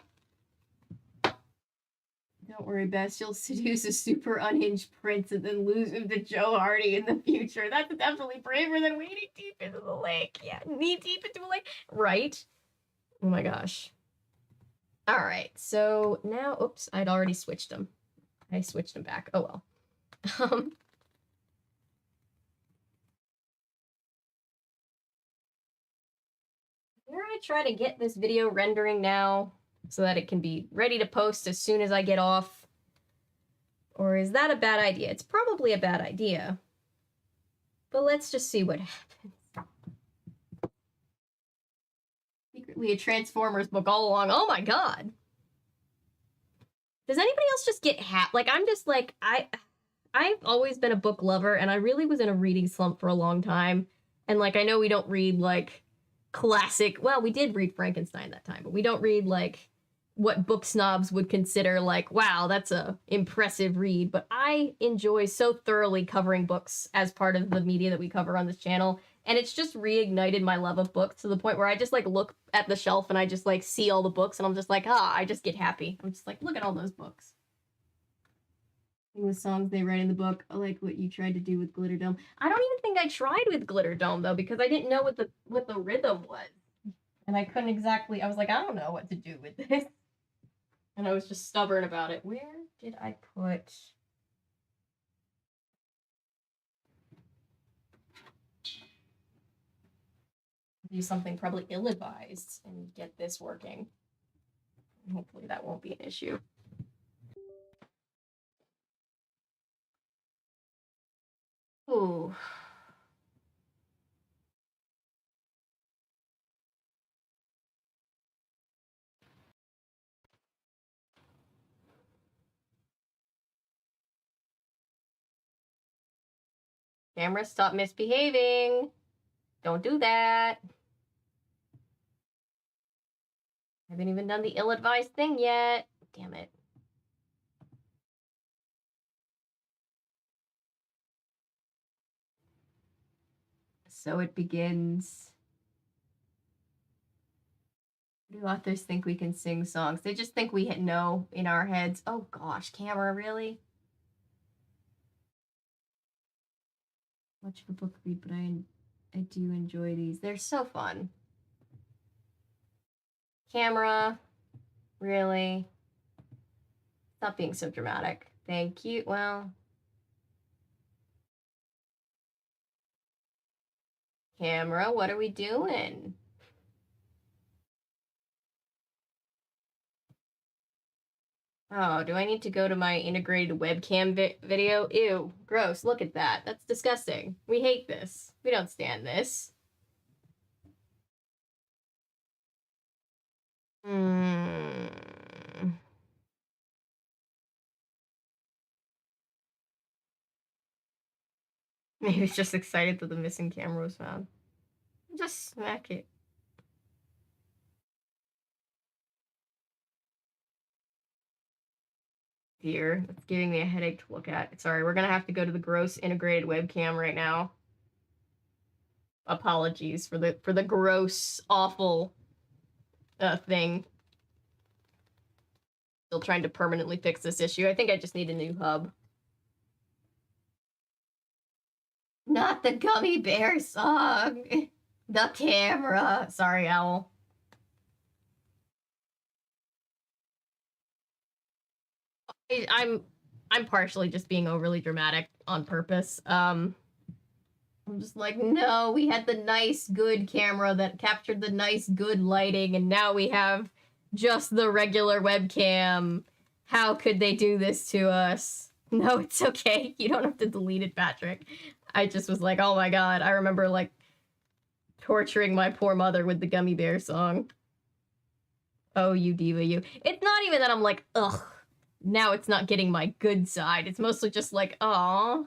Don't worry, Bess. You'll seduce a super unhinged prince and then lose him to Joe Hardy in the future. That's definitely braver than wading deep into the lake. Yeah, knee deep into a lake. Right? Oh my gosh. All right, so now, oops, I'd already switched them. I switched them back. Oh well. Where I try to get this video rendering now so that it can be ready to post as soon as I get off. Or is that a bad idea? It's probably a bad idea. But let's just see what happens. Secretly a Transformers book all along. Oh my god. Does anybody else just get like, I'm just like, I've always been a book lover, and I really was in a reading slump for a long time. And like, I know we don't read like classic, well, we did read Frankenstein that time, but we don't read like what book snobs would consider like, wow, that's a impressive read. But I enjoy so thoroughly covering books as part of the media that we cover on this channel. And it's just reignited my love of books to the point where I just like look at the shelf and I just like see all the books and I'm just like, I just get happy. I'm just like, look at all those books. With songs they write in the book, like what you tried to do with Glitter Dome. I don't even think I tried with Glitter Dome though, because I didn't know what the rhythm was. And I couldn't exactly, I was like, I don't know what to do with this. And I was just stubborn about it. Where did I put... do something probably ill-advised and get this working. Hopefully that won't be an issue. Ooh. Camera, stop misbehaving. Don't do that. I haven't even done the ill-advised thing yet. Damn it. So it begins. Do authors think we can sing songs? They just think we know in our heads. Oh gosh, camera, really? Much of a book read, but I do enjoy these. They're so fun. Camera, really? Stop being so dramatic. Thank you. Well, camera, what are we doing? Oh, do I need to go to my integrated webcam video? Ew, gross, look at that. That's disgusting. We hate this. We don't stand this. Maybe he's just excited that the missing camera was found. Just smack it. Dear, it's giving me a headache to look at. Sorry, we're gonna have to go to the gross integrated webcam right now. Apologies for the gross, awful thing. Still trying to permanently fix this issue. I think I just need a new hub. Not the gummy bear song. The camera. Sorry, Owl. I'm partially just being overly dramatic on purpose. I'm just like, no, we had the nice, good camera that captured the nice, good lighting, and now we have just the regular webcam. How could they do this to us? No, it's okay. You don't have to delete it, Patrick. I just was like, oh my god. I remember, like, torturing my poor mother with the Gummy Bear song. Oh, you diva, you. It's not even that I'm like, ugh. Now it's not getting my good side. It's mostly just like, aw,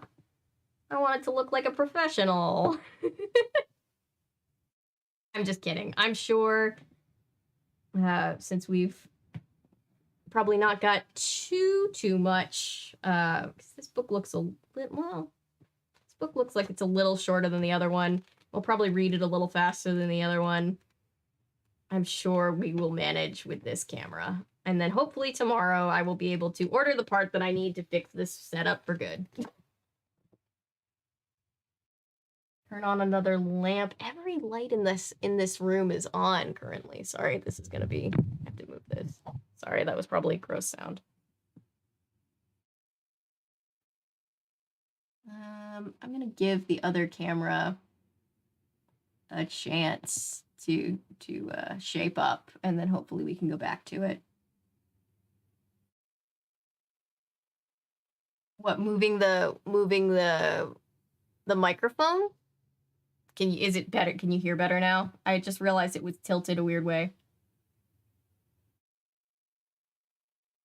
I want it to look like a professional. I'm just kidding. I'm sure, since we've probably not got too much, this book looks a little, well, this book looks like it's a little shorter than the other one. We'll probably read it a little faster than the other one. I'm sure we will manage with this camera. And then hopefully tomorrow I will be able to order the part that I need to fix this setup for good. Turn on another lamp. Every light in this room is on currently. Sorry, this is gonna be, I have to move this. Sorry, that was probably a gross sound. I'm gonna give the other camera a chance to shape up, and then hopefully we can go back to it. What, moving the microphone? Is it better? Can you hear better now? I just realized it was tilted a weird way.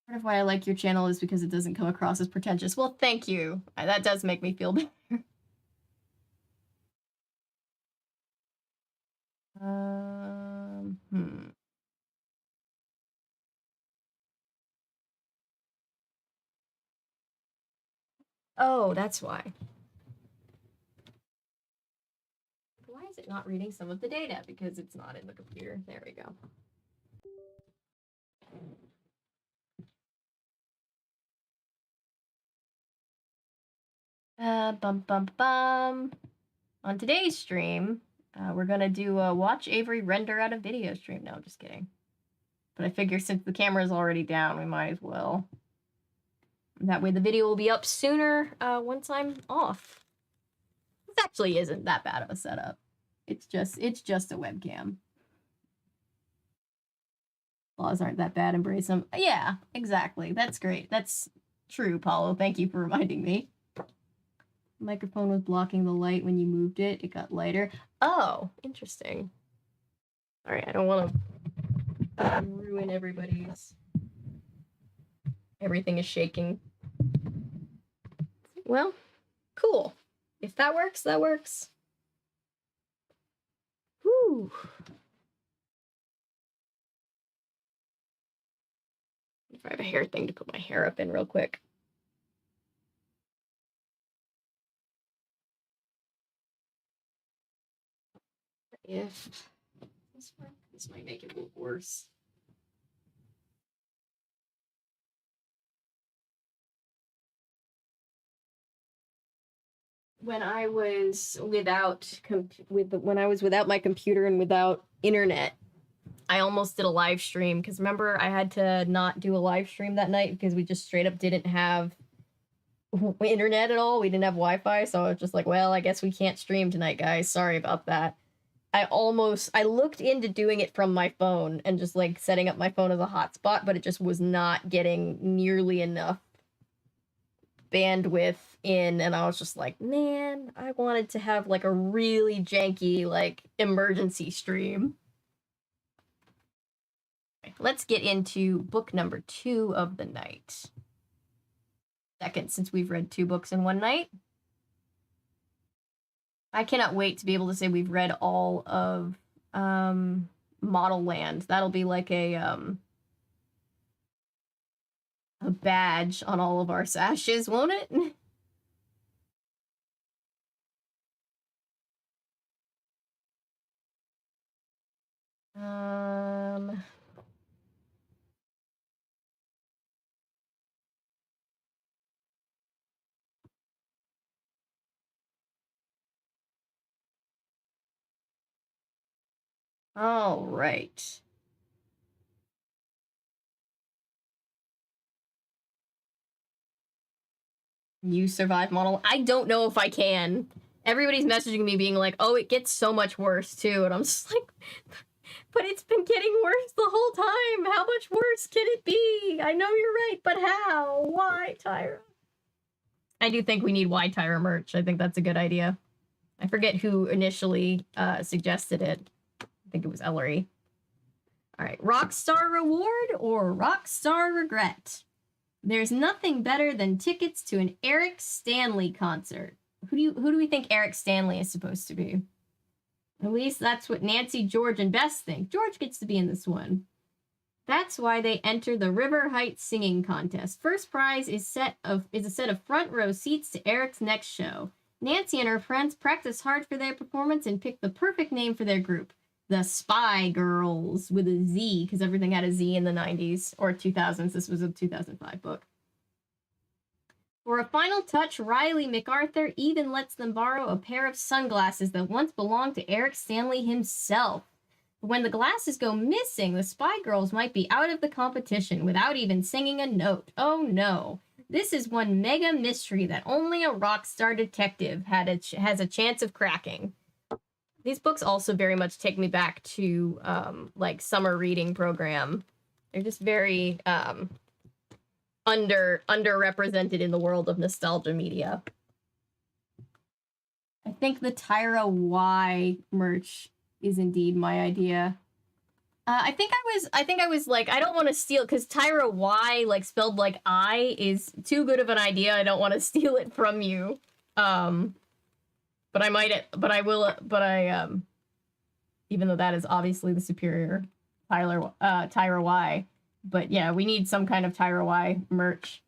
Part of why I like your channel is because it doesn't come across as pretentious. Well, thank you. That does make me feel better. Oh, that's why. Why is it not reading some of the data? Because it's not in the computer. There we go. On today's stream, we're gonna do a watch Avery render out a video stream. No, I'm just kidding. But I figure since the camera is already down, we might as well. That way the video will be up sooner once I'm off. This actually isn't that bad of a setup. It's just a webcam. Flaws aren't that bad, embrace them. Yeah, exactly. That's great. That's true, Paulo. Thank you for reminding me. The microphone was blocking the light when you moved it. It got lighter. Oh, interesting. Sorry, I don't want to ruin everybody's... Everything is shaking. Well, cool. If that works, that works. Whew. If I have a hair thing to put my hair up in real quick. If this might make it look worse. When I was without my computer and without internet, I almost did a live stream because remember I had to not do a live stream that night because we just straight up didn't have internet at all. We didn't have Wi-Fi, so I was just like, well, I guess we can't stream tonight, guys. Sorry about that. I looked into doing it from my phone and just like setting up my phone as a hotspot, but it just was not getting nearly enough bandwidth in, and I was just like, man, I wanted to have like a really janky like emergency stream. Let's get into book number 2 of the night. Second, since we've read 2 books in one night. I cannot wait to be able to say we've read all of Model Land. That'll be like a badge on all of our sashes, won't it? All right. You survive model. I don't know if I can. Everybody's messaging me being like, oh, it gets so much worse too. And I'm just like, but it's been getting worse the whole time. How much worse can it be? I know you're right, but how? Why, Tyra? I do think we need Why Tyra merch. I think that's a good idea. I forget who initially suggested it. I think it was Ellery. All right, Rockstar Reward or Rockstar Regret? There's nothing better than tickets to an Eric Stanley concert. Who do we think Eric Stanley is supposed to be? At least that's what Nancy, George, and Bess think. George gets to be in this one. That's why they enter the River Heights singing contest. First prize is a set of front row seats to Eric's next show. Nancy and her friends practice hard for their performance and pick the perfect name for their group. The Spy Girlz, with a Z, because everything had a Z in the 90s or 2000s. This was a 2005 book. For a final touch, Riley McArthur even lets them borrow a pair of sunglasses that once belonged to Eric Stanley himself. When the glasses go missing, the Spy Girlz might be out of the competition without even singing a note. Oh no. This is one mega mystery that only a rock star detective has a chance of cracking. These books also very much take me back to like summer reading program. They're just very underrepresented in the world of nostalgia media. I think the Tyra Y merch is indeed my idea. I think I was like, I don't want to steal, because Tyra Y, like spelled like I, is too good of an idea. I don't want to steal it from you. But even though that is obviously the superior Tyra Y. But yeah, we need some kind of Tyra Y merch.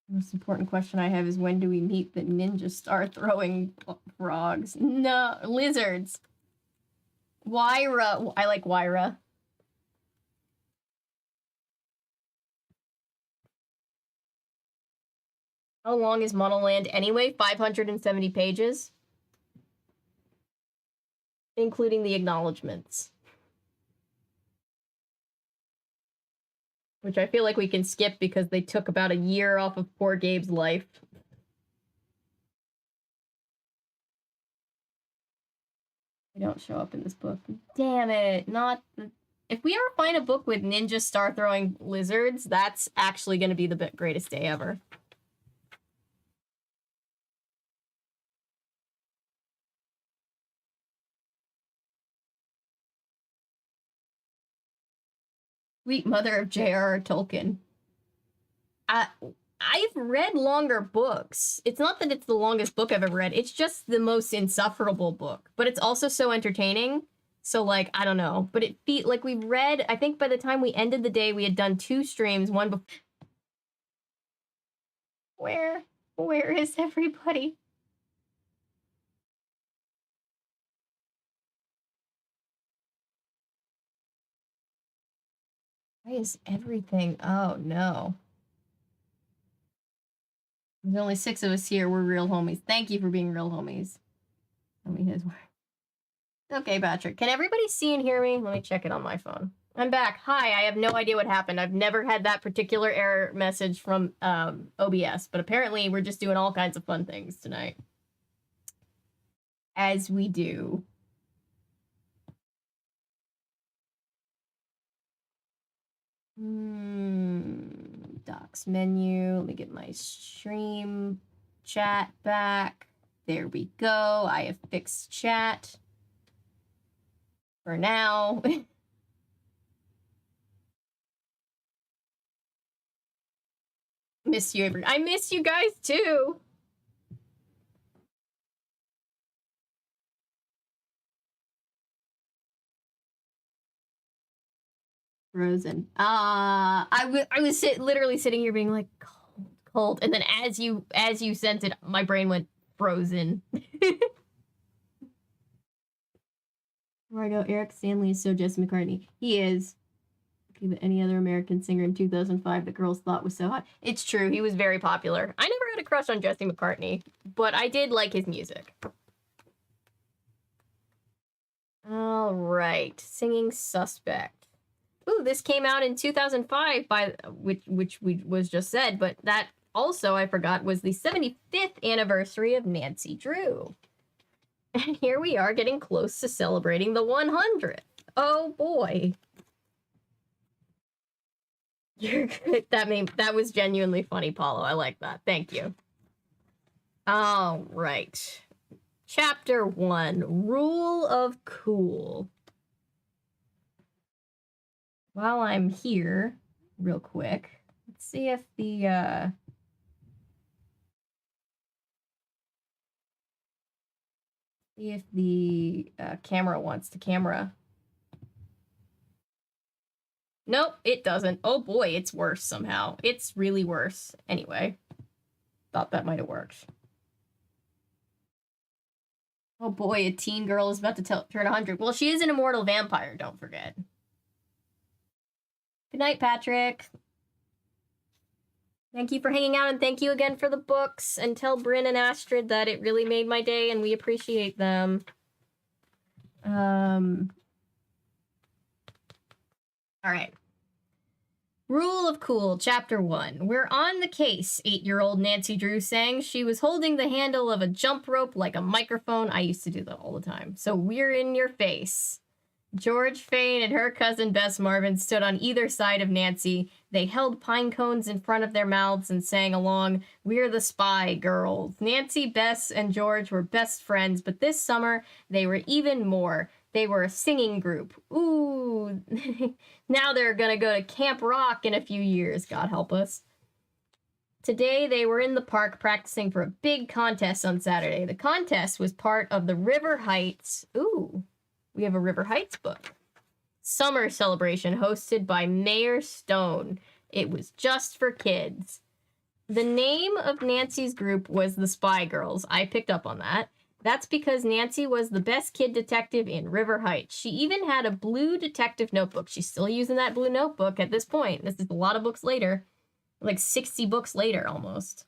The most important question I have is, when do we meet the ninja star throwing frogs? No, lizards. Wyra. I like Wyra. How long is Model Land anyway? 570 pages. Including the acknowledgements. Which I feel like we can skip because they took about a year off of poor Gabe's life. They don't show up in this book. Damn it. Not the... If we ever find a book with ninja star-throwing lizards, that's actually going to be the greatest day ever. Sweet mother of J.R.R. Tolkien. I've read longer books. It's not that it's the longest book I've ever read. It's just the most insufferable book. But it's also so entertaining. So, like, I don't know. But it felt like we've read... I think by the time we ended the day, we had done 2 streams. One before... Where is everybody? Why is everything... Oh, no. There's only 6 of us here. We're real homies. Thank you for being real homies. Tell me his word. Okay, Patrick. Can everybody see and hear me? Let me check it on my phone. I'm back. Hi, I have no idea what happened. I've never had that particular error message from OBS, but apparently we're just doing all kinds of fun things tonight. As we do. Docs menu. Let me get my stream chat back. There we go. I have fixed chat. For now. Miss you, I miss you guys too. Frozen. I was literally sitting here being like cold, and then as you sent it, my brain went frozen. Where I go, Eric Stanley is so Jesse McCartney. He is. But any other American singer in 2005 that girls thought was so hot. It's true, he was very popular. I never had a crush on Jesse McCartney, but I did like his music. All right, Singing Suspect. Ooh, this came out in 2005 by which was just said, but that also I forgot was the 75th anniversary of Nancy Drew. And here we are getting close to celebrating the 100th. Oh boy. You're good. That was genuinely funny, Paulo. I like that. Thank you. All right. Chapter 1, Rule of Cool. While I'm here, real quick, let's see if the camera wants to camera. Nope, it doesn't. Oh boy, it's worse somehow. It's really worse. Anyway, thought that might have worked. Oh boy, a teen girl is about to turn 100. Well, she is an immortal vampire, don't forget. Good night, Patrick. Thank you for hanging out, and thank you again for the books. And tell Bryn and Astrid that it really made my day, and we appreciate them. All right. Rule of Cool, Chapter 1. We're on the case, 8-year-old Nancy Drew sang. She was holding the handle of a jump rope like a microphone. I used to do that all the time. So we're in your face. George Fane and her cousin Bess Marvin stood on either side of Nancy. They held pine cones in front of their mouths and sang along, "We're the Spy Girlz." Nancy, Bess, and George were best friends, but this summer they were even more. They were a singing group. Ooh, now they're gonna go to Camp Rock in a few years, God help us. Today they were in the park practicing for a big contest on Saturday. The contest was part of the River Heights. Ooh, we have a River Heights book. Summer celebration hosted by Mayor Stone. It was just for kids. The name of Nancy's group was the Spy Girlz. I picked up on that. That's because Nancy was the best kid detective in River Heights. She even had a blue detective notebook. She's still using that blue notebook at this point. This is a lot of books later. Like 60 books later, almost.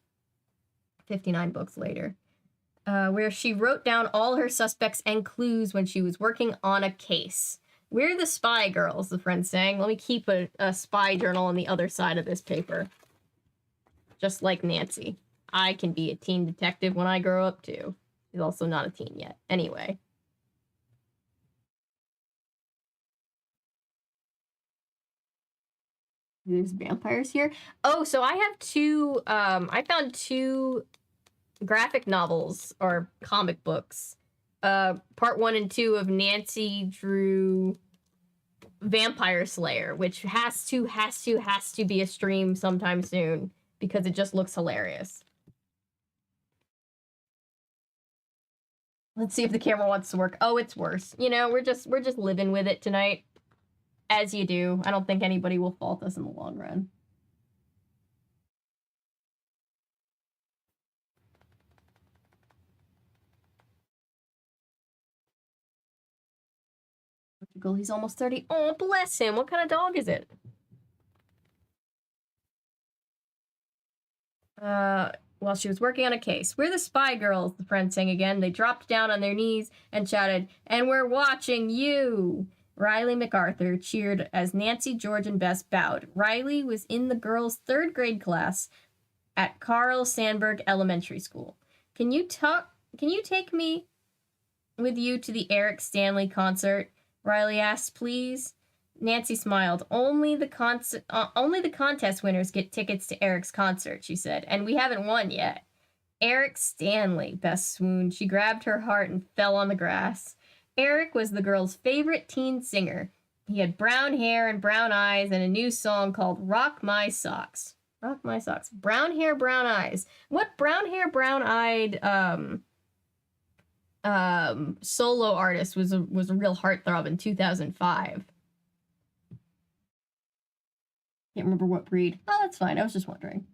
59 books later. Where she wrote down all her suspects and clues when she was working on a case. We're the Spy Girlz, the friend sang. Let me keep a spy journal on the other side of this paper. Just like Nancy. I can be a teen detective when I grow up, too. He's also not a teen yet. Anyway. There's vampires here. Oh, so I have two, I found two graphic novels or comic books. Part 1 and 2 of Nancy Drew Vampire Slayer, which has to be a stream sometime soon because it just looks hilarious. Let's see if the camera wants to work. Oh, it's worse. You know, we're just living with it tonight. As you do. I don't think anybody will fault us in the long run. He's almost 30. Oh, bless him. What kind of dog is it? While she was working on a case. We're the Spy Girlz, the friend sang again. They dropped down on their knees and shouted, "And we're watching you." Riley McArthur cheered as Nancy, George, and Bess bowed. Riley was in the girls' 3rd grade class at Carl Sandburg Elementary School. Can you take me with you to the Eric Stanley concert? Riley asked, please. Nancy smiled. Only the contest winners get tickets to Eric's concert, she said, and we haven't won yet. Eric Stanley, Bess swooned. She grabbed her heart and fell on the grass. Eric was the girl's favorite teen singer. He had brown hair and brown eyes and a new song called Rock My Socks. Rock My Socks. Brown hair, brown eyes. What brown hair, brown-eyed solo artist was a real heartthrob in 2005? Can't remember what breed. Oh, that's fine. I was just wondering.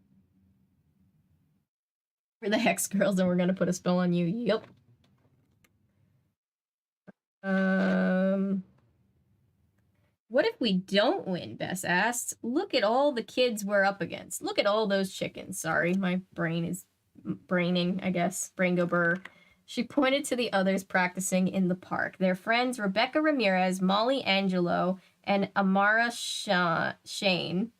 We're the Hex Girls and we're gonna put a spell on you. Yep. What if we don't win? Bess asked. Look at all the kids we're up against. Look at all those chickens. Sorry, my brain is braining, I guess. Brain go burr. She pointed to the others practicing in the park. Their friends Rebecca Ramirez, Molly Angelo, and Amara Shane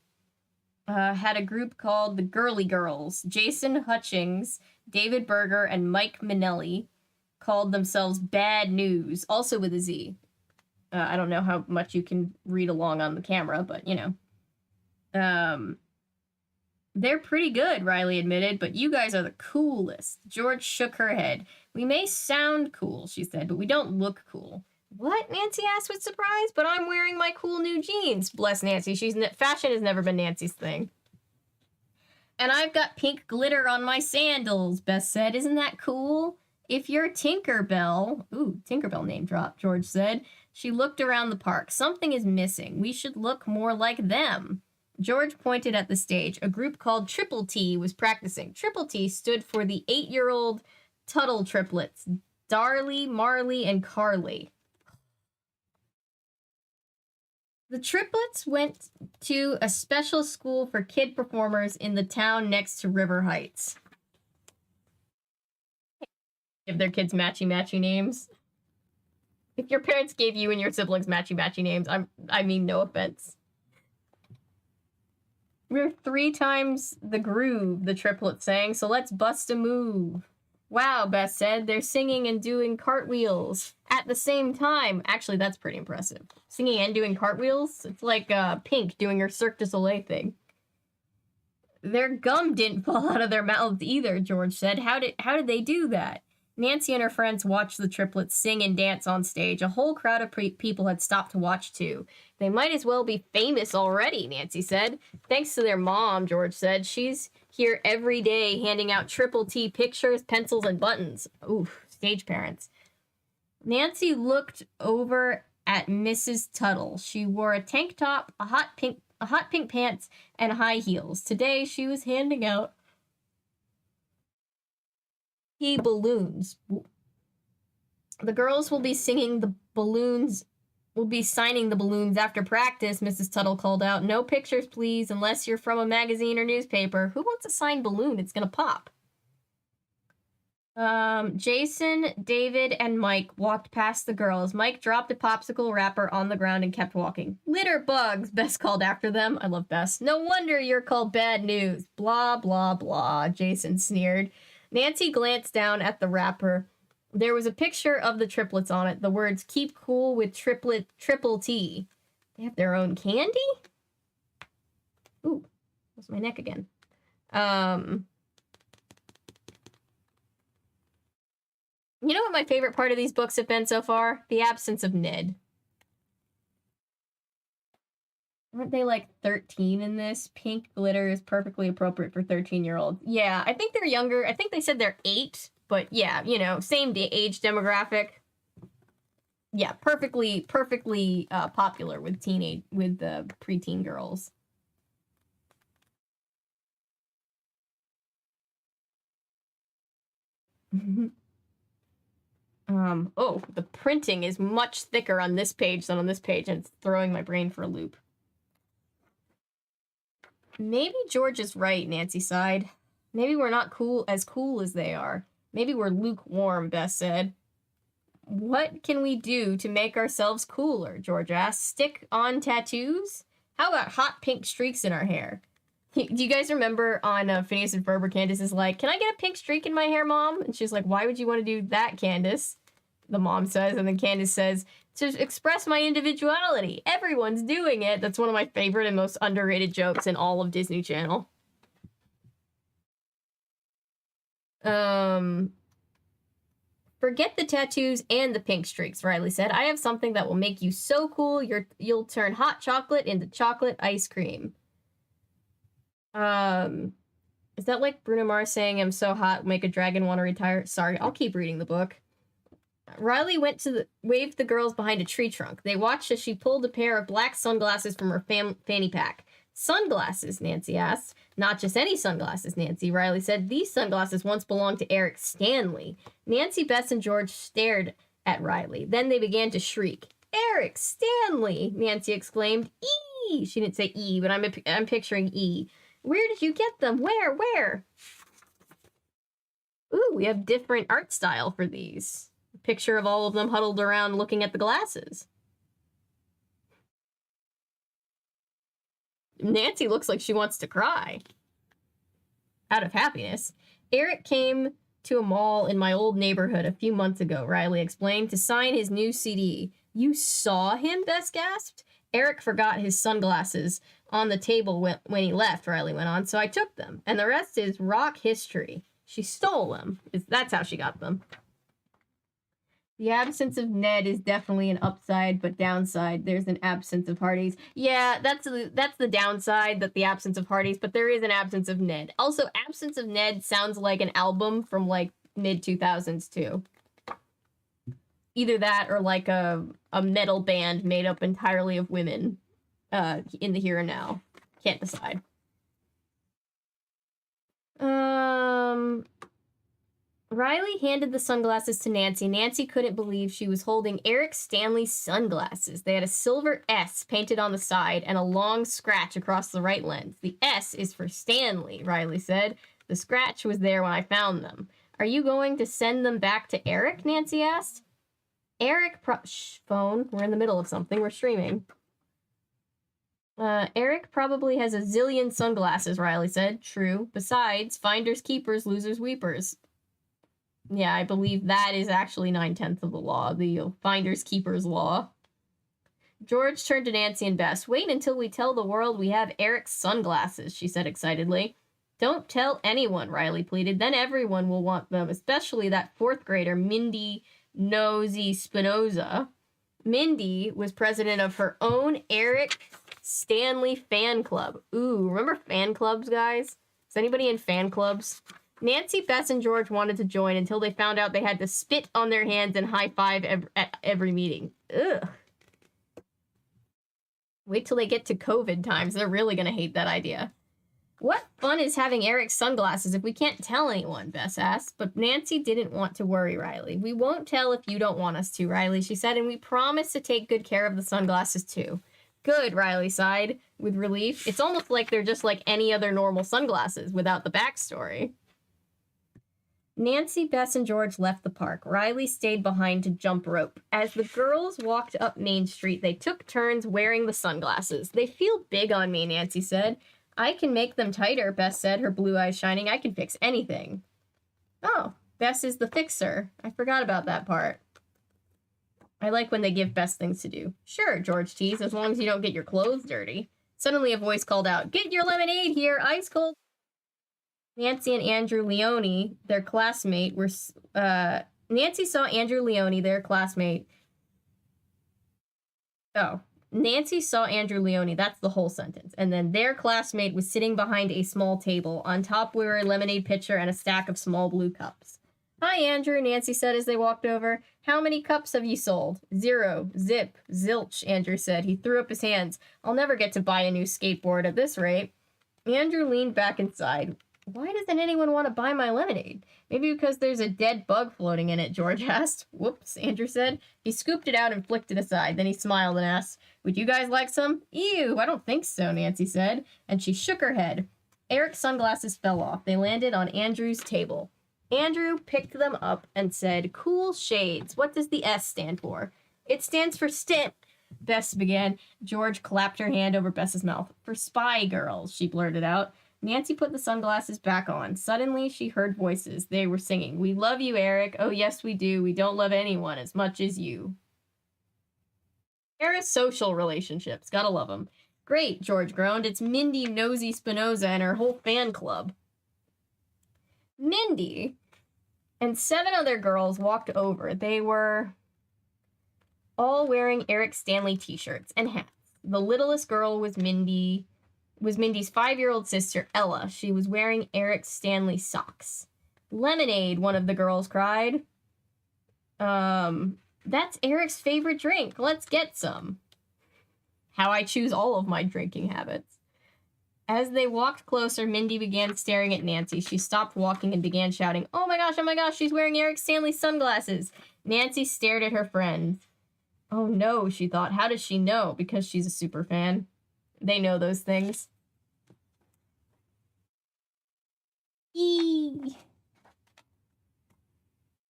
had a group called the Girly Girls. Jason Hutchings, David Berger, and Mike Minelli called themselves Bad News, also with a Z. I don't know how much you can read along on the camera, but, you know. They're pretty good, Riley admitted, but you guys are the coolest. George shook her head. We may sound cool, she said, but we don't look cool. What? Nancy asked with surprise. But I'm wearing my cool new jeans. Bless Nancy. Fashion has never been Nancy's thing. And I've got pink glitter on my sandals, Bess said. Isn't that cool? If you're Tinkerbell... Ooh, Tinkerbell name drop, George said. She looked around the park. Something is missing. We should look more like them. George pointed at the stage. A group called Triple T was practicing. Triple T stood for the 8-year-old Tuttle triplets, Darley, Marley, and Carly. The triplets went to a special school for kid performers in the town next to River Heights. Give their kids matchy-matchy names. If your parents gave you and your siblings matchy-matchy names, I mean no offense. We're 3 times the groove, the triplets sang, so let's bust a move. Wow, Bess said. They're singing and doing cartwheels at the same time. Actually, that's pretty impressive. Singing and doing cartwheels? It's like Pink doing her Cirque du Soleil thing. Their gum didn't fall out of their mouths either, George said. How did they do that? Nancy and her friends watched the triplets sing and dance on stage. A whole crowd of people had stopped to watch, too. They might as well be famous already, Nancy said. Thanks to their mom, George said. She's here every day handing out Triple T pictures, pencils, and buttons. Ooh, stage parents. Nancy looked over at Mrs. Tuttle. She wore a tank top, a hot pink pants, and high heels. Today, she was handing out balloons. The girls will be signing the balloons after practice, Mrs. Tuttle called out. No pictures, please, unless you're from a magazine or newspaper. Who wants a signed balloon? It's gonna pop. Jason, David, and Mike walked past the girls. Mike dropped a popsicle wrapper on the ground and kept walking. Litter bugs, Bess called after them. I love Bess. No wonder you're called Bad News. Blah, blah, blah, Jason sneered. Nancy glanced down at the wrapper. There was a picture of the triplets on it. The words, keep cool with Triple T. They have their own candy? Ooh, that's my neck again. You know what my favorite part of these books have been so far? The absence of Ned. Aren't they like 13 in this? Pink glitter is perfectly appropriate for 13-year-olds. Yeah, I think they're younger. I think they said they're 8, but yeah, you know, same age demographic. Yeah, perfectly popular with preteen girls. Oh, the printing is much thicker on this page than on this page, and it's throwing my brain for a loop. Maybe George is right, Nancy sighed. Maybe we're not as cool as they are. Maybe we're lukewarm, Bess said. What can we do to make ourselves cooler? George asked. Stick on tattoos? How about hot pink streaks in our hair? Do you guys remember on Phineas and Ferb, Candace is like, can I get a pink streak in my hair, Mom? And she's like, why would you want to do that, Candace? The mom says, and then Candace says, to express my individuality. Everyone's doing it. That's one of my favorite and most underrated jokes in all of Disney Channel. Forget the tattoos and the pink streaks, Riley said. I have something that will make you so cool, you'll turn hot chocolate into chocolate ice cream. Is that like Bruno Mars saying, I'm so hot, make a dragon want to retire? Sorry, I'll keep reading the book. Riley waved the girls behind a tree trunk. They watched as she pulled a pair of black sunglasses from her fanny pack. Sunglasses, Nancy asked. Not just any sunglasses, Nancy, Riley said. These sunglasses once belonged to Eric Stanley. Nancy, Bess, and George stared at Riley. Then they began to shriek. Eric Stanley, Nancy exclaimed. E! She didn't say E, but I'm picturing E. Where did you get them? Where? Ooh, we have different art style for these. A picture of all of them huddled around looking at the glasses. Nancy looks like she wants to cry. Out of happiness. Eric came to a mall in my old neighborhood a few months ago, Riley explained, to sign his new CD. You saw him? Bess gasped. Eric forgot his sunglasses on the table when he left, Riley went on, so I took them. And the rest is rock history. She stole them. That's how she got them. The absence of Ned is definitely an upside, but downside, there's an absence of Hardee's. Yeah, that's the downside, that the absence of Hardee's, but there is an absence of Ned. Also, absence of Ned sounds like an album from, like, mid-2000s, too. Either that or, like, a metal band made up entirely of women in the here and now. Can't decide. Riley handed the sunglasses to Nancy. Nancy couldn't believe she was holding Eric Stanley's sunglasses. They had a silver S painted on the side and a long scratch across the right lens. The S is for Stanley, Riley said. The scratch was there when I found them. Are you going to send them back to Eric? Nancy asked. Eric shh, phone. We're in the middle of something. We're streaming. Eric probably has a zillion sunglasses, Riley said. True. Besides, finders keepers, losers weepers. Yeah, I believe that is actually 9/10 of the law, the finders keepers law. George turned to Nancy and Bess. Wait until we tell the world we have Eric's sunglasses, she said excitedly. Don't tell anyone, Riley pleaded. Then everyone will want them, especially that fourth grader, Mindy Nosy Spinoza. Mindy was president of her own Eric Stanley fan club. Ooh, remember fan clubs, guys? Is anybody in fan clubs? Nancy, Bess, and George wanted to join until they found out they had to spit on their hands and high-five at every meeting. Ugh. Wait till they get to COVID times. They're really going to hate that idea. What fun is having Eric's sunglasses if we can't tell anyone, Bess asked. But Nancy didn't want to worry Riley. We won't tell if you don't want us to, Riley, she said, and we promise to take good care of the sunglasses, too. Good, Riley sighed with relief. It's almost like they're just like any other normal sunglasses without the backstory. Nancy, Bess, and George left the park. Riley stayed behind to jump rope. As the girls walked up Main Street, they took turns wearing the sunglasses. They feel big on me, Nancy said. I can make them tighter, Bess said, her blue eyes shining. I can fix anything. Oh, Bess is the fixer. I forgot about that part. I like when they give Bess things to do. Sure, George teased, as long as you don't get your clothes dirty. Suddenly a voice called out, Get your lemonade here, ice cold. Nancy and Andrew Leone, their classmate, were... Nancy saw Andrew Leone, their classmate... Oh. Nancy saw Andrew Leone, that's the whole sentence. And then their classmate was sitting behind a small table. On top were a lemonade pitcher and a stack of small blue cups. Hi, Andrew, Nancy said as they walked over. How many cups have you sold? 0. Zip. Zilch, Andrew said. He threw up his hands. I'll never get to buy a new skateboard at this rate. Andrew leaned back and sighed. Why doesn't anyone want to buy my lemonade? Maybe because there's a dead bug floating in it, George asked. Whoops, Andrew said. He scooped it out and flicked it aside. Then he smiled and asked, Would you guys like some? Ew, I don't think so, Nancy said. And she shook her head. Eric's sunglasses fell off. They landed on Andrew's table. Andrew picked them up and said, "Cool shades. What does the S stand for?" "It stands for stint," Bess began. George clapped her hand over Bess's mouth. "For Spy Girlz," she blurted out. Nancy put the sunglasses back on. Suddenly, she heard voices. They were singing, "We love you, Eric. Oh, yes, we do. We don't love anyone as much as you." Parasocial relationships. Gotta love them. "Great," George groaned. "It's Mindy Nosy Spinoza and her whole fan club." Mindy and 7 other girls walked over. They were all wearing Eric Stanley t-shirts and hats. The littlest girl was Mindy's 5-year-old sister, Ella. She was wearing Eric Stanley socks. "Lemonade," one of the girls cried. That's Eric's favorite drink. Let's get some." How I choose all of my drinking habits. As they walked closer, Mindy began staring at Nancy. She stopped walking and began shouting, oh my gosh, she's wearing Eric Stanley sunglasses." Nancy stared at her friend. Oh no, she thought. How does she know? Because she's a super fan. They know those things. E.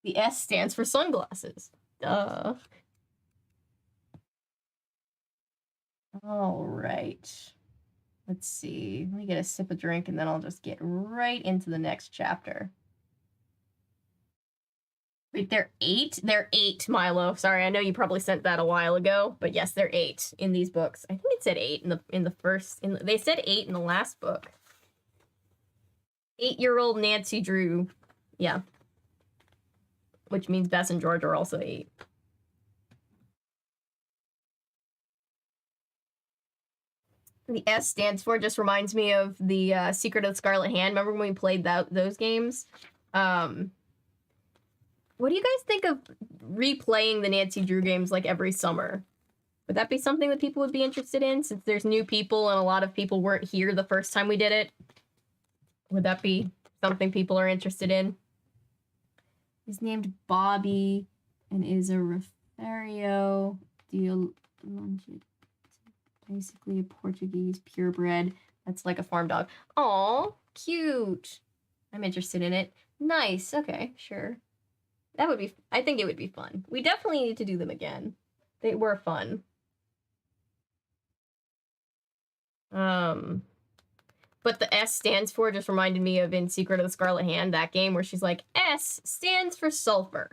The S stands for sunglasses. Duh. All right. Let's see. Let me get a sip of drink and then I'll just get right into the next chapter. Wait, they're 8? They're 8, Milo. Sorry, I know you probably sent that a while ago, but yes, they're 8 in these books. I think it said 8 in the first. They said 8 in the last book. 8-year-old Nancy Drew. Yeah. Which means Bess and George are also 8. The S stands for just reminds me of the Secret of the Scarlet Hand. Remember when we played those games? What do you guys think of replaying the Nancy Drew games like every summer? Would that be something that people would be interested in, since there's new people and a lot of people weren't here the first time we did it? Would that be something people are interested in? He's named Bobby and is a Refario de Longit. Basically a Portuguese purebred. That's like a farm dog. Aw, cute. I'm interested in it. Nice. Okay, sure. That would be, I think it would be fun. We definitely need to do them again. They were fun. But the S stands for just reminded me of in Secret of the Scarlet Hand, that game where she's like, S stands for sulfur.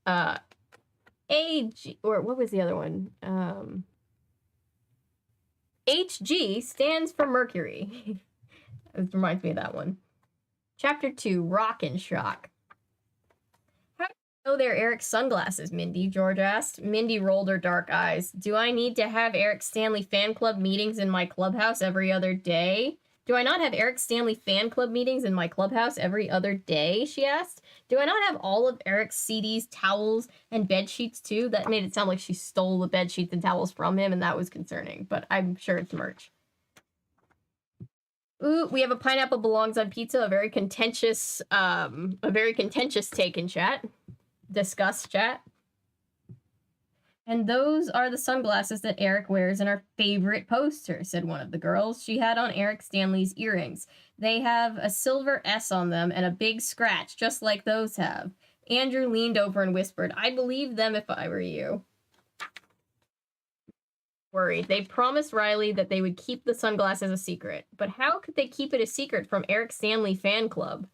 AG, or what was the other one? HG stands for Mercury. It reminds me of that one. Chapter 2, Rock and Shock. How do you know they're Eric's sunglasses, Mindy? George asked. Mindy rolled her dark eyes. Do I need to have Eric Stanley fan club meetings in my clubhouse every other day? Do I not have Eric Stanley fan club meetings in my clubhouse every other day? She asked. Do I not have all of Eric's CDs, towels, and bed sheets too? That made it sound like she stole the bed sheets and towels from him, and that was concerning, but I'm sure it's merch. Ooh, we have a pineapple belongs on pizza, a very contentious take in chat. Discuss chat. And those are the sunglasses that Eric wears in our favorite poster, said one of the girls. She had on Eric Stanley's earrings. They have a silver S on them and a big scratch, just like those have. Andrew leaned over and whispered, I'd believe them if I were you. Worried. They promised Riley that they would keep the sunglasses a secret. But how could they keep it a secret from Eric Stanley fan club?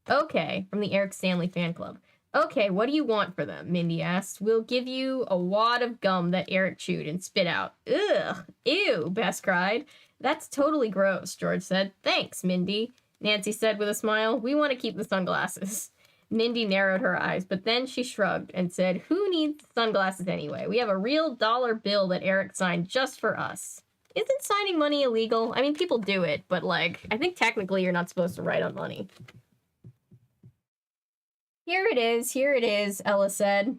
Okay, from the Eric Stanley fan club. Okay, what do you want for them? Mindy asked. We'll give you a wad of gum that Eric chewed and spit out. Ugh, ew, Bess cried. That's totally gross, George said. Thanks, Mindy, Nancy said with a smile. We want to keep the sunglasses. Mindy narrowed her eyes, but then she shrugged and said, who needs sunglasses anyway? We have a real dollar bill that Eric signed just for us. Isn't signing money illegal? I mean, people do it, but like, I think technically you're not supposed to write on money. Here it is, Ella said.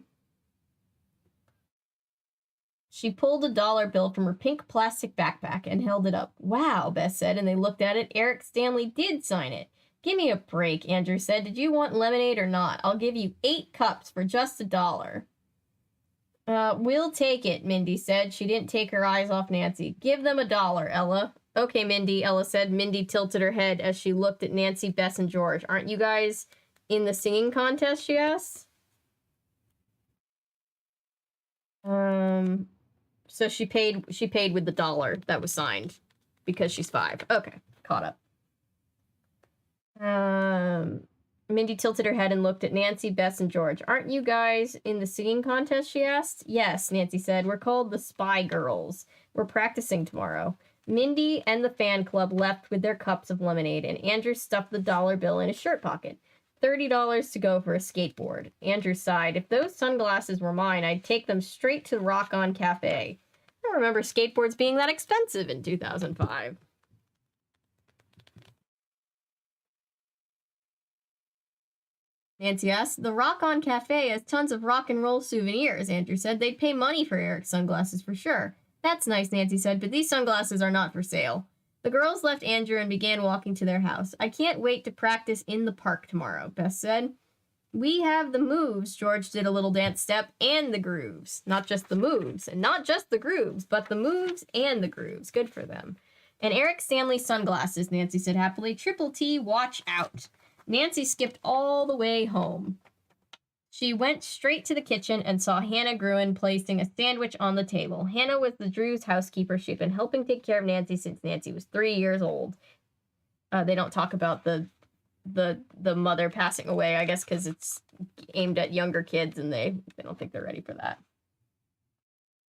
She pulled a dollar bill from her pink plastic backpack and held it up. Wow, Bess said, and they looked at it. Eric Stanley did sign it. Give me a break, Andrew said. Did you want lemonade or not? I'll give you 8 cups for just $1. We'll take it, Mindy said. She didn't take her eyes off Nancy. Give them $1, Ella. Okay, Mindy, Ella said. Mindy tilted her head as she looked at Nancy, Bess, and George. Aren't you guys in the singing contest, she asks. So she paid with the dollar that was signed because she's 5. Okay, caught up. Mindy tilted her head and looked at Nancy, Bess, and George. Aren't you guys in the singing contest, she asked. Yes, Nancy said. We're called the Spy Girlz. We're practicing tomorrow. Mindy and the fan club left with their cups of lemonade, and Andrew stuffed the dollar bill in his shirt pocket. $30 to go for a skateboard. Andrew sighed. If those sunglasses were mine, I'd take them straight to Rock On Cafe. I don't remember skateboards being that expensive in 2005. Nancy asked, the Rock On Cafe has tons of rock and roll souvenirs, Andrew said. They'd pay money for Eric's sunglasses for sure. That's nice, Nancy said, but these sunglasses are not for sale. The girls left Andrew and began walking to their house. I can't wait to practice in the park tomorrow, Bess said. We have the moves, George did a little dance step, and the grooves. Not just the moves, and not just the grooves, but the moves and the grooves. Good for them. And Eric Stanley sunglasses, Nancy said happily. Triple T, watch out. Nancy skipped all the way home. She went straight to the kitchen and saw Hannah Gruen placing a sandwich on the table. Hannah was the Drews' housekeeper. She'd been helping take care of Nancy since Nancy was 3 years old. They don't talk about the mother passing away, I guess, because it's aimed at younger kids and they don't think they're ready for that.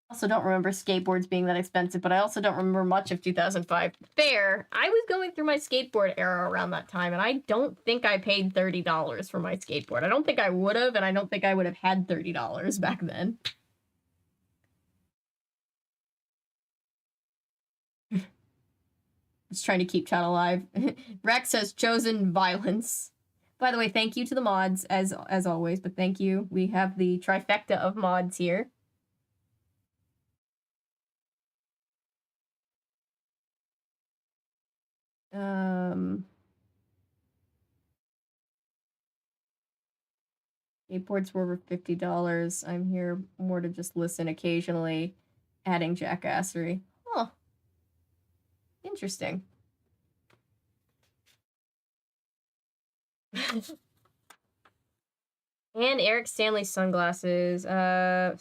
I also don't remember skateboards being that expensive, but I also don't remember much of 2005. Fair. I was going through my skateboard era around that time, and I don't think I paid $30 for my skateboard. I don't think I would have, and I don't think I would have had $30 back then. Just trying to keep chat alive. Rex has chosen violence. By the way, thank you to the mods, as always, but thank you. We have the trifecta of mods here. Skateboards were over $50. I'm here more to just listen occasionally, adding jackassery. Huh. Interesting. And Eric Stanley sunglasses,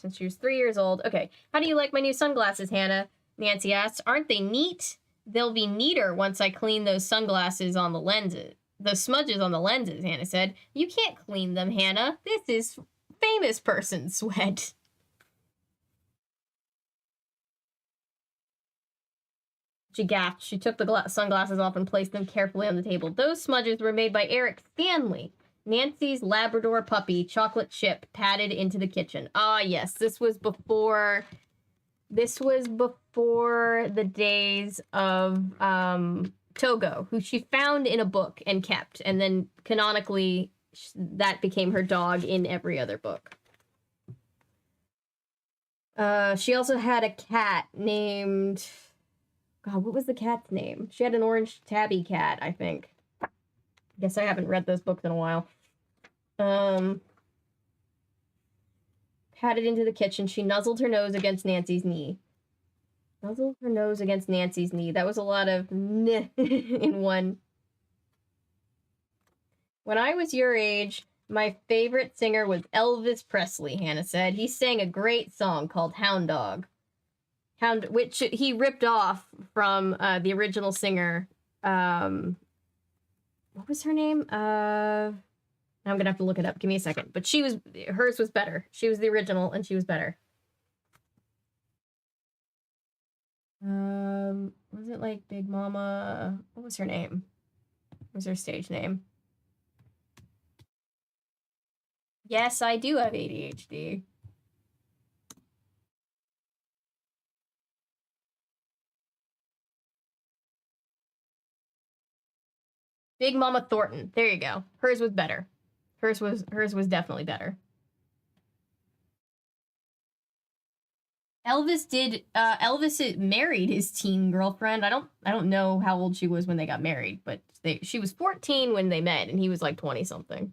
since she was 3 years old. Okay, how do you like my new sunglasses, Hannah? Nancy asked. Aren't they neat? They'll be neater once I clean those sunglasses on the lenses. The smudges on the lenses, Hannah said. You can't clean them, Hannah. This is famous person sweat. She gasped. She took the sunglasses off and placed them carefully on the table. Those smudges were made by Eric Stanley. Nancy's Labrador puppy, Chocolate Chip, padded into the kitchen. Ah, yes, this was before the days of Togo, who she found in a book and kept, and then canonically that became her dog in every other book. She also had a cat named... God, what was the cat's name? She had an orange tabby cat, I think. Guess I haven't read those books in a while. Padded into the kitchen. She nuzzled her nose against Nancy's knee. Nuzzled her nose against Nancy's knee. That was a lot of in one. When I was your age, my favorite singer was Elvis Presley, Hannah said. He sang a great song called Hound Dog. Which he ripped off from the original singer. What was her name? I'm gonna have to look it up. Give me a second. But hers was better. She was the original, and she was better. Was it like Big Mama? What was her name? What was her stage name? Yes, I do have ADHD. Big Mama Thornton. There you go. Hers was better. Hers was definitely better. Elvis married his teen girlfriend. I don't know how old she was when they got married, but she was 14 when they met, and he was like 20 something.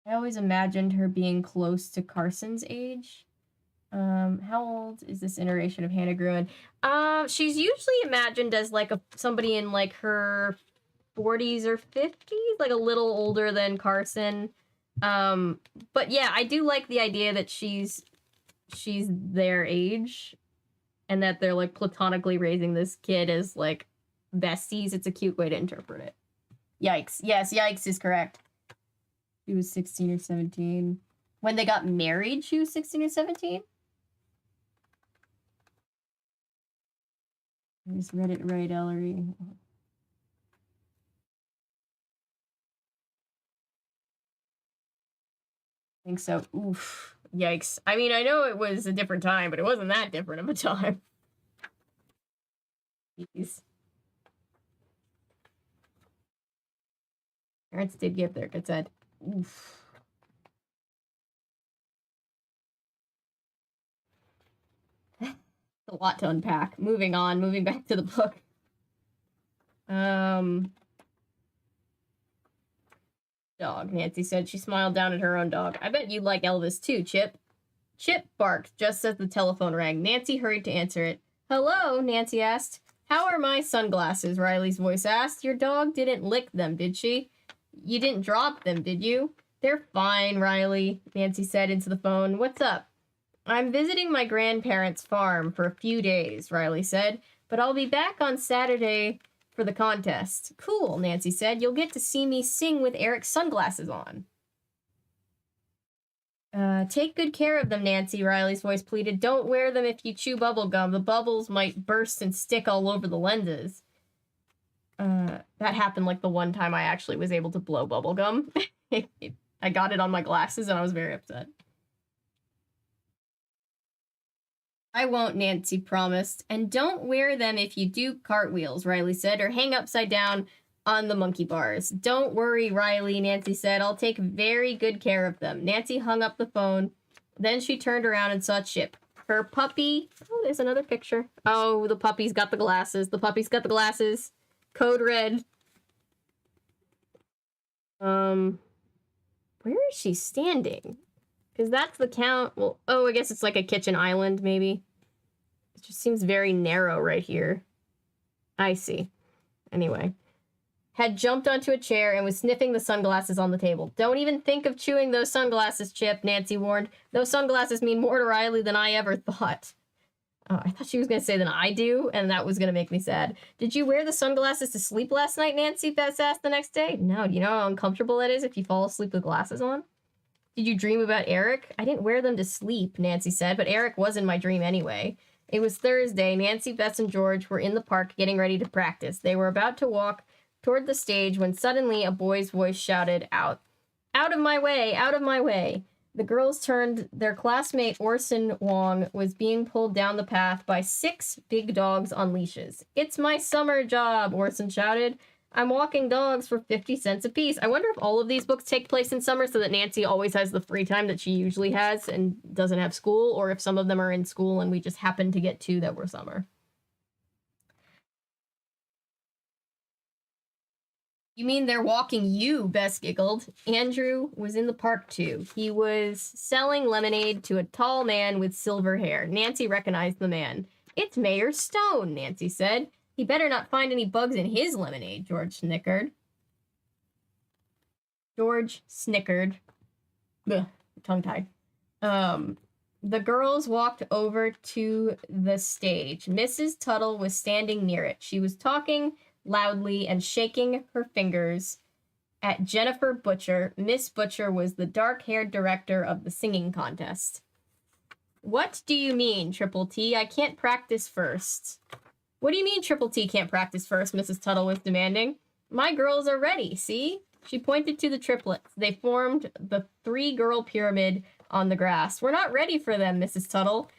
I always imagined her being close to Carson's age. How old is this iteration of Hannah Gruen? She's usually imagined as like somebody in like her 40s or 50s, like a little older than Carson. But yeah, I do like the idea that she's their age and that they're like platonically raising this kid as like besties. It's a cute way to interpret it. Yikes. Yes, yikes is correct. She was 16 or 17. When they got married, she was 16 or 17? I just read it right, Ellery. I think so. Oof. Yikes. I mean, I know it was a different time, but it wasn't that different of a time. Jeez. Parents did get their consent. Oof. A lot to unpack. Moving on, moving back to the book. Dog, Nancy said. She smiled down at her own dog. I bet you'd like Elvis too, Chip. Chip barked just as the telephone rang. Nancy hurried to answer it. Hello, Nancy asked. How are my sunglasses? Riley's voice asked. Your dog didn't lick them, did she? You didn't drop them, did you? They're fine, Riley, Nancy said into the phone. What's up? I'm visiting my grandparents' farm for a few days, Riley said, but I'll be back on Saturday for the contest. Cool, Nancy said. You'll get to see me sing with Eric's sunglasses on. Take good care of them, Nancy, Riley's voice pleaded. Don't wear them if you chew bubble gum. The bubbles might burst and stick all over the lenses. That happened like the one time I actually was able to blow bubble gum. I got it on my glasses and I was very upset. I won't, Nancy promised. And don't wear them if you do cartwheels, Riley said, or hang upside down on the monkey bars. Don't worry, Riley, Nancy said. I'll take very good care of them. Nancy hung up the phone. Then she turned around and saw Chip. Her puppy... Oh, there's another picture. Oh, the puppy's got the glasses. The puppy's got the glasses. Code red. Where is she standing? Because that's the count. Well, oh, I guess it's like a kitchen island, maybe. It just seems very narrow right here. I see. Anyway. Had jumped onto a chair and was sniffing the sunglasses on the table. Don't even think of chewing those sunglasses, Chip, Nancy warned. Those sunglasses mean more to Riley than I ever thought. I thought she was going to say than I do, and that was going to make me sad. Did you wear the sunglasses to sleep last night, Nancy? Bess asked the next day. No, do you know how uncomfortable that is if you fall asleep with glasses on? Did you dream about Eric? I didn't wear them to sleep, Nancy said, but Eric was in my dream anyway. It was Thursday. Nancy, Bess, and George were in the park getting ready to practice. They were about to walk toward the stage when suddenly a boy's voice shouted out, "Out of my way! Out of my way!" The girls turned. Their classmate Orson Wong was being pulled down the path by 6 big dogs on leashes. "It's my summer job," Orson shouted. "I'm walking dogs for 50 cents apiece." I wonder if all of these books take place in summer so that Nancy always has the free time that she usually has and doesn't have school, or if some of them are in school and we just happen to get 2 that were summer. You mean they're walking you, Bess giggled. Andrew was in the park too. He was selling lemonade to a tall man with silver hair. Nancy recognized the man. "It's Mayor Stone," Nancy said. "He better not find any bugs in his lemonade," George snickered. George snickered. Ugh, tongue-tied. The girls walked over to the stage. Mrs. Tuttle was standing near it. She was talking loudly and shaking her fingers at Jennifer Butcher. Miss Butcher was the dark-haired director of the singing contest. "What do you mean, Triple T? I can't practice first." "What do you mean Triple T can't practice first?" Mrs. Tuttle was demanding. "My girls are ready, see?" She pointed to the triplets. They formed the 3-girl pyramid on the grass. "We're not ready for them, Mrs. Tuttle,"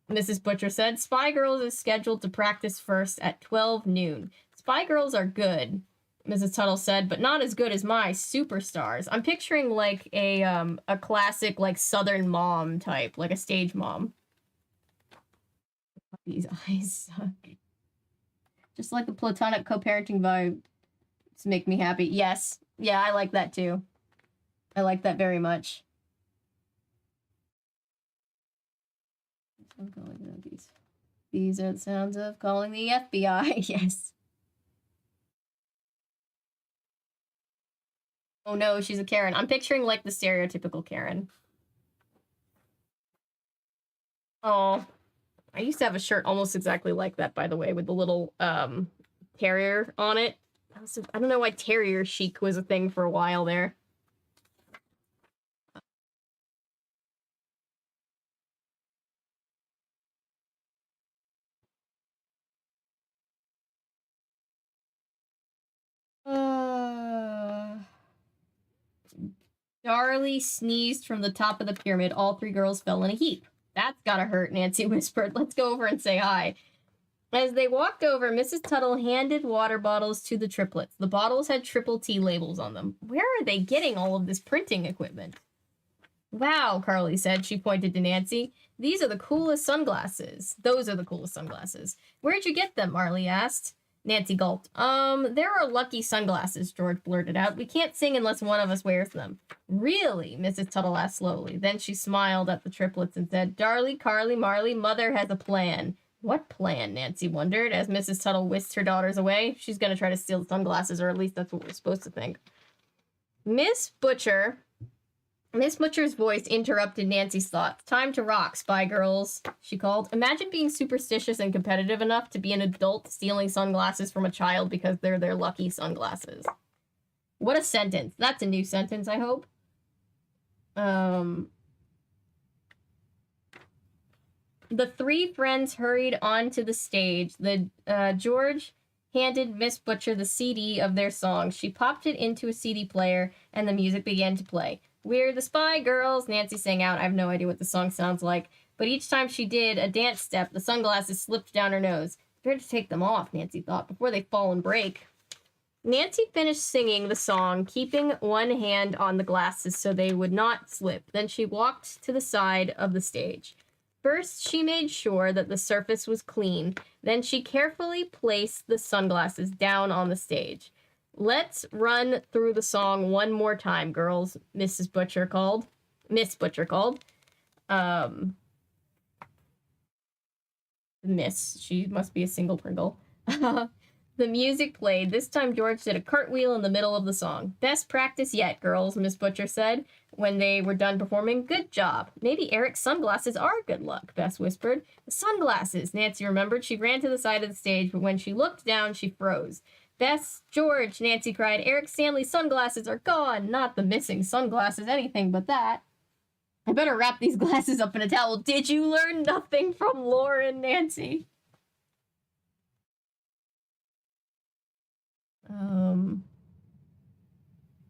Mrs. Butcher said. "Spy Girlz is scheduled to practice first at 12 noon. Spy Girlz are good," Mrs. Tuttle said, "but not as good as my superstars." I'm picturing like a classic like Southern mom type, like a stage mom. These eyes suck. Just like the platonic co-parenting vibe to make me happy. Yes. Yeah, I like that too. I like that very much. These are the sounds of calling the FBI. Yes. Oh no, she's a Karen. I'm picturing like the stereotypical Karen. Oh, I used to have a shirt almost exactly like that, by the way, with the little terrier on it. I don't know why terrier chic was a thing for a while there. Darlie sneezed from the top of the pyramid. All three girls fell in a heap. That's gotta hurt, Nancy whispered. Let's go over and say hi. As they walked over, Mrs. Tuttle handed water bottles to the triplets. The bottles had triple T labels on them. Where are they getting all of this printing equipment? Wow, Carly said. She pointed to Nancy. These are the coolest sunglasses. Those are the coolest sunglasses. Where'd you get them? Marley asked. Nancy gulped. There are lucky sunglasses, George blurted out. We can't sing unless one of us wears them. Really? Mrs. Tuttle asked slowly. Then she smiled at the triplets and said, Darlie, Carly, Marley, Mother has a plan. What plan? Nancy wondered as Mrs. Tuttle whisked her daughters away. She's going to try to steal the sunglasses, or at least that's what we're supposed to think. Miss Butcher's voice interrupted Nancy's thoughts. Time to rock, Spy Girlz, she called. Imagine being superstitious and competitive enough to be an adult stealing sunglasses from a child because they're their lucky sunglasses. What a sentence. That's a new sentence, I hope. The three friends hurried onto the stage. George handed Miss Butcher the CD of their song. She popped it into a CD player, and the music began to play. We're the Spy Girlz, Nancy sang out. I have no idea what the song sounds like, but each time she did a dance step, the sunglasses slipped down her nose. Better to take them off, Nancy thought, before they fall and break. Nancy finished singing the song, keeping one hand on the glasses so they would not slip. Then she walked to the side of the stage. First, she made sure that the surface was clean. Then she carefully placed the sunglasses down on the stage. Let's run through the song one more time, girls, Miss Butcher called. Miss, she must be a single Pringle. The music played. This time George did a cartwheel in the middle of the song. Best practice yet, girls, Miss Butcher said when they were done performing. Good job. Maybe Eric's sunglasses are good luck, Bess whispered. The sunglasses, Nancy remembered. She ran to the side of the stage, but when she looked down, she froze. Bess, George, Nancy cried. Eric Stanley's sunglasses are gone. Not the missing sunglasses, anything but that. I better wrap these glasses up in a towel. Did you learn nothing from Lauren, Nancy?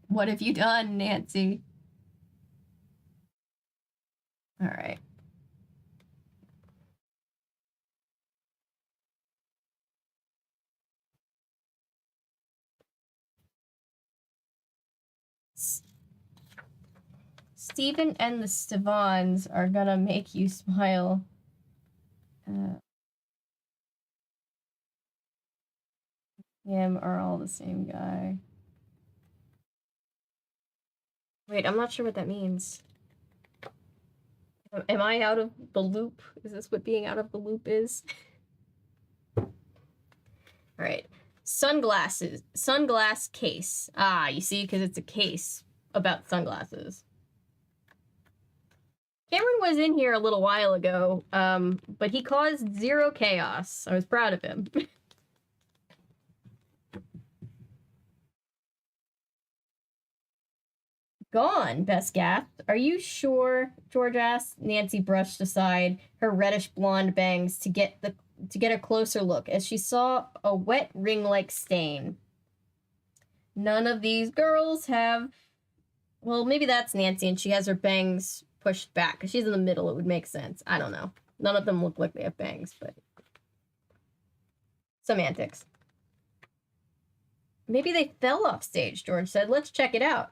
What have you done, Nancy? All right. Stephen and the Stevans are gonna make you smile. Him are all the same guy. Wait, I'm not sure what that means. Am I out of the loop? Is this what being out of the loop is? All right. Sunglasses. Sunglass case. Ah, you see, because it's a case about sunglasses. Cameron was in here a little while ago, but he caused zero chaos. I was proud of him. Gone, Bess gasped. Are you sure? George asked. Nancy brushed aside her reddish blonde bangs to get a closer look as she saw a wet ring-like stain. None of these girls have... Well, maybe that's Nancy and she has her bangs pushed back because she's in the middle. It would make sense. I don't know. None of them look like they have bangs, but... Semantics. Maybe they fell off stage, George said. Let's check it out.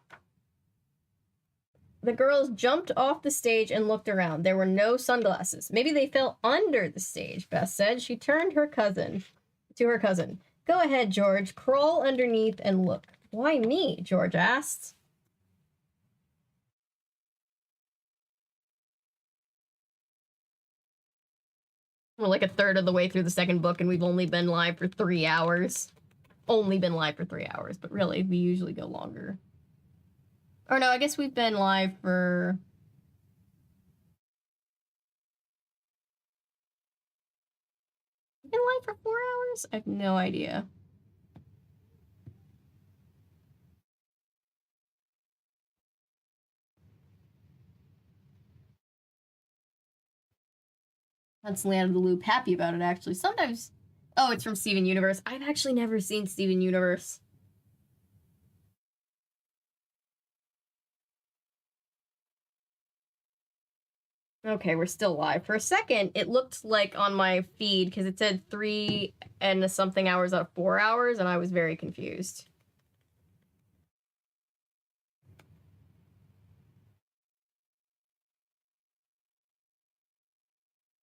The girls jumped off the stage and looked around. There were no sunglasses. Maybe they fell under the stage, Bess said. She turned to her cousin. Go ahead, George. Crawl underneath and look. Why me? George asked. We're like a third of the way through the second book and we've only been live for 3 hours. But really, we usually go longer. Or no, I guess we've been live for... We've been live for 4 hours? I have no idea. Constantly out of the loop. Happy about it, actually. Sometimes... Oh, it's from Steven Universe. I've actually never seen Steven Universe. Okay, we're still live. For a second, it looked like on my feed, because it said 3 and something hours out of 4 hours, and I was very confused.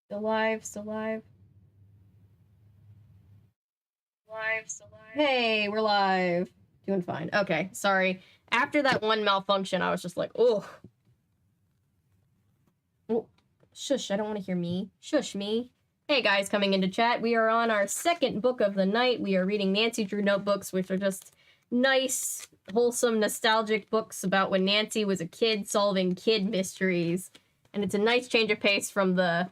Still live, still live. Still live. Hey, we're live. Doing fine. Okay, sorry. After that one malfunction, I was just like, ugh. Oh, shush, I don't want to hear me. Shush me. Hey guys, coming into chat. We are on our second book of the night. We are reading Nancy Drew notebooks, which are just nice, wholesome, nostalgic books about when Nancy was a kid solving kid mysteries. And it's a nice change of pace from the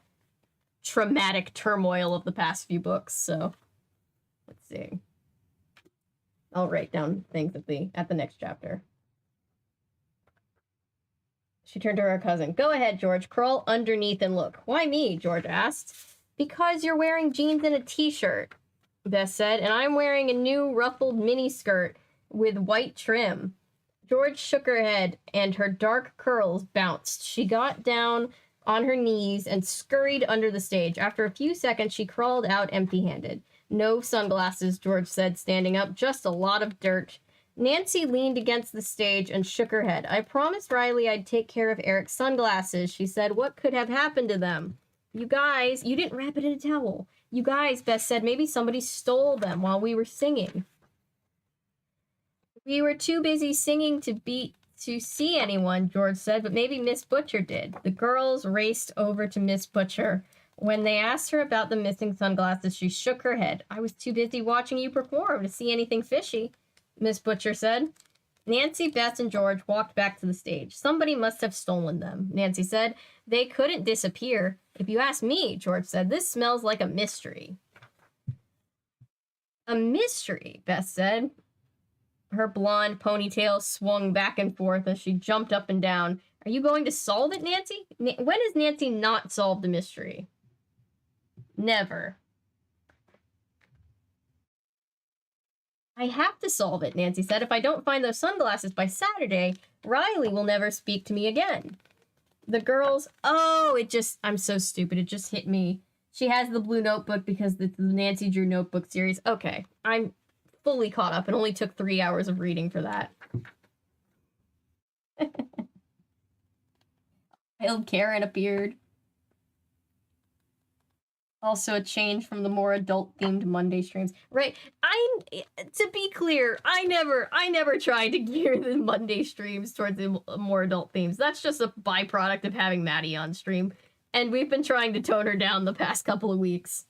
traumatic turmoil of the past few books, so let's see. I'll write down things at the next chapter. She turned to her cousin. Go ahead, George. Crawl underneath and look. Why me? George asked. Because you're wearing jeans and a t-shirt, Bess said, and I'm wearing a new ruffled mini skirt with white trim. George shook her head, and her dark curls bounced. She got down on her knees and scurried under the stage. After a few seconds, she crawled out empty-handed. No sunglasses, George said, standing up. Just a lot of dirt. Nancy leaned against the stage and shook her head. I promised Riley I'd take care of Eric's sunglasses, she said. What could have happened to them? You guys, you didn't wrap it in a towel. You guys, Bess said, maybe somebody stole them while we were singing. We were too busy singing to see anyone, George said, but maybe Miss Butcher did. The girls raced over to Miss Butcher. When they asked her about the missing sunglasses, she shook her head. I was too busy watching you perform to see anything fishy, Miss Butcher said. Nancy, Bess, and George walked back to the stage. Somebody must have stolen them, Nancy said. They couldn't disappear. If you ask me, George said, this smells like a mystery. A mystery, Bess said. Her blonde ponytail swung back and forth as she jumped up and down. Are you going to solve it, Nancy? When has Nancy not solved a mystery? Never. I have to solve it, Nancy said. If I don't find those sunglasses by Saturday, Riley will never speak to me again. The girls... Oh, I'm so stupid. It just hit me. She has the blue notebook because it's the Nancy Drew notebook series. Okay, I'm fully caught up. It only took 3 hours of reading for that. Hailed Karen appeared. Also a change from the more adult-themed Monday streams. Right, to be clear, I never tried to gear the Monday streams towards the more adult themes. That's just a byproduct of having Maddie on stream. And we've been trying to tone her down the past couple of weeks.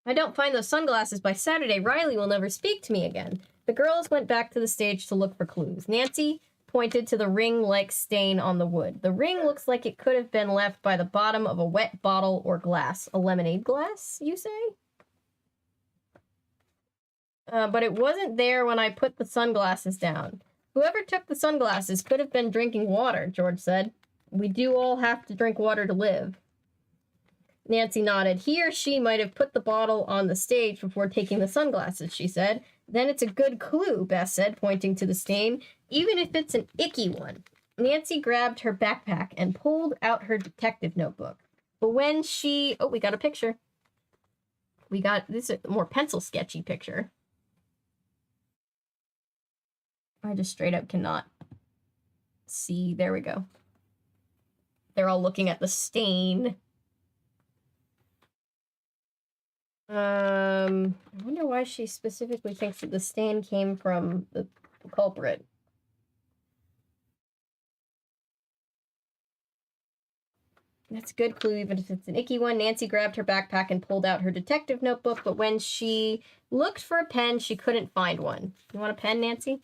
I don't find those sunglasses by Saturday, Riley will never speak to me again. The girls went back to the stage to look for clues. Nancy pointed to the ring-like stain on the wood. The ring looks like it could have been left by the bottom of a wet bottle or glass. A lemonade glass, you say? But it wasn't there when I put the sunglasses down. Whoever took the sunglasses could have been drinking water, George said. We do all have to drink water to live. Nancy nodded. He or she might have put the bottle on the stage before taking the sunglasses, she said. Then it's a good clue, Bess said, pointing to the stain, even if it's an icky one. Nancy grabbed her backpack and pulled out her detective notebook. But when she... Oh, we got a picture. This is a more pencil sketchy picture. I just straight up cannot see. There we go. They're all looking at the stain. I wonder why she specifically thinks that the stain came from the culprit. That's a good clue, even if it's an icky one. Nancy grabbed her backpack and pulled out her detective notebook, but when she looked for a pen, she couldn't find one. You want a pen, Nancy?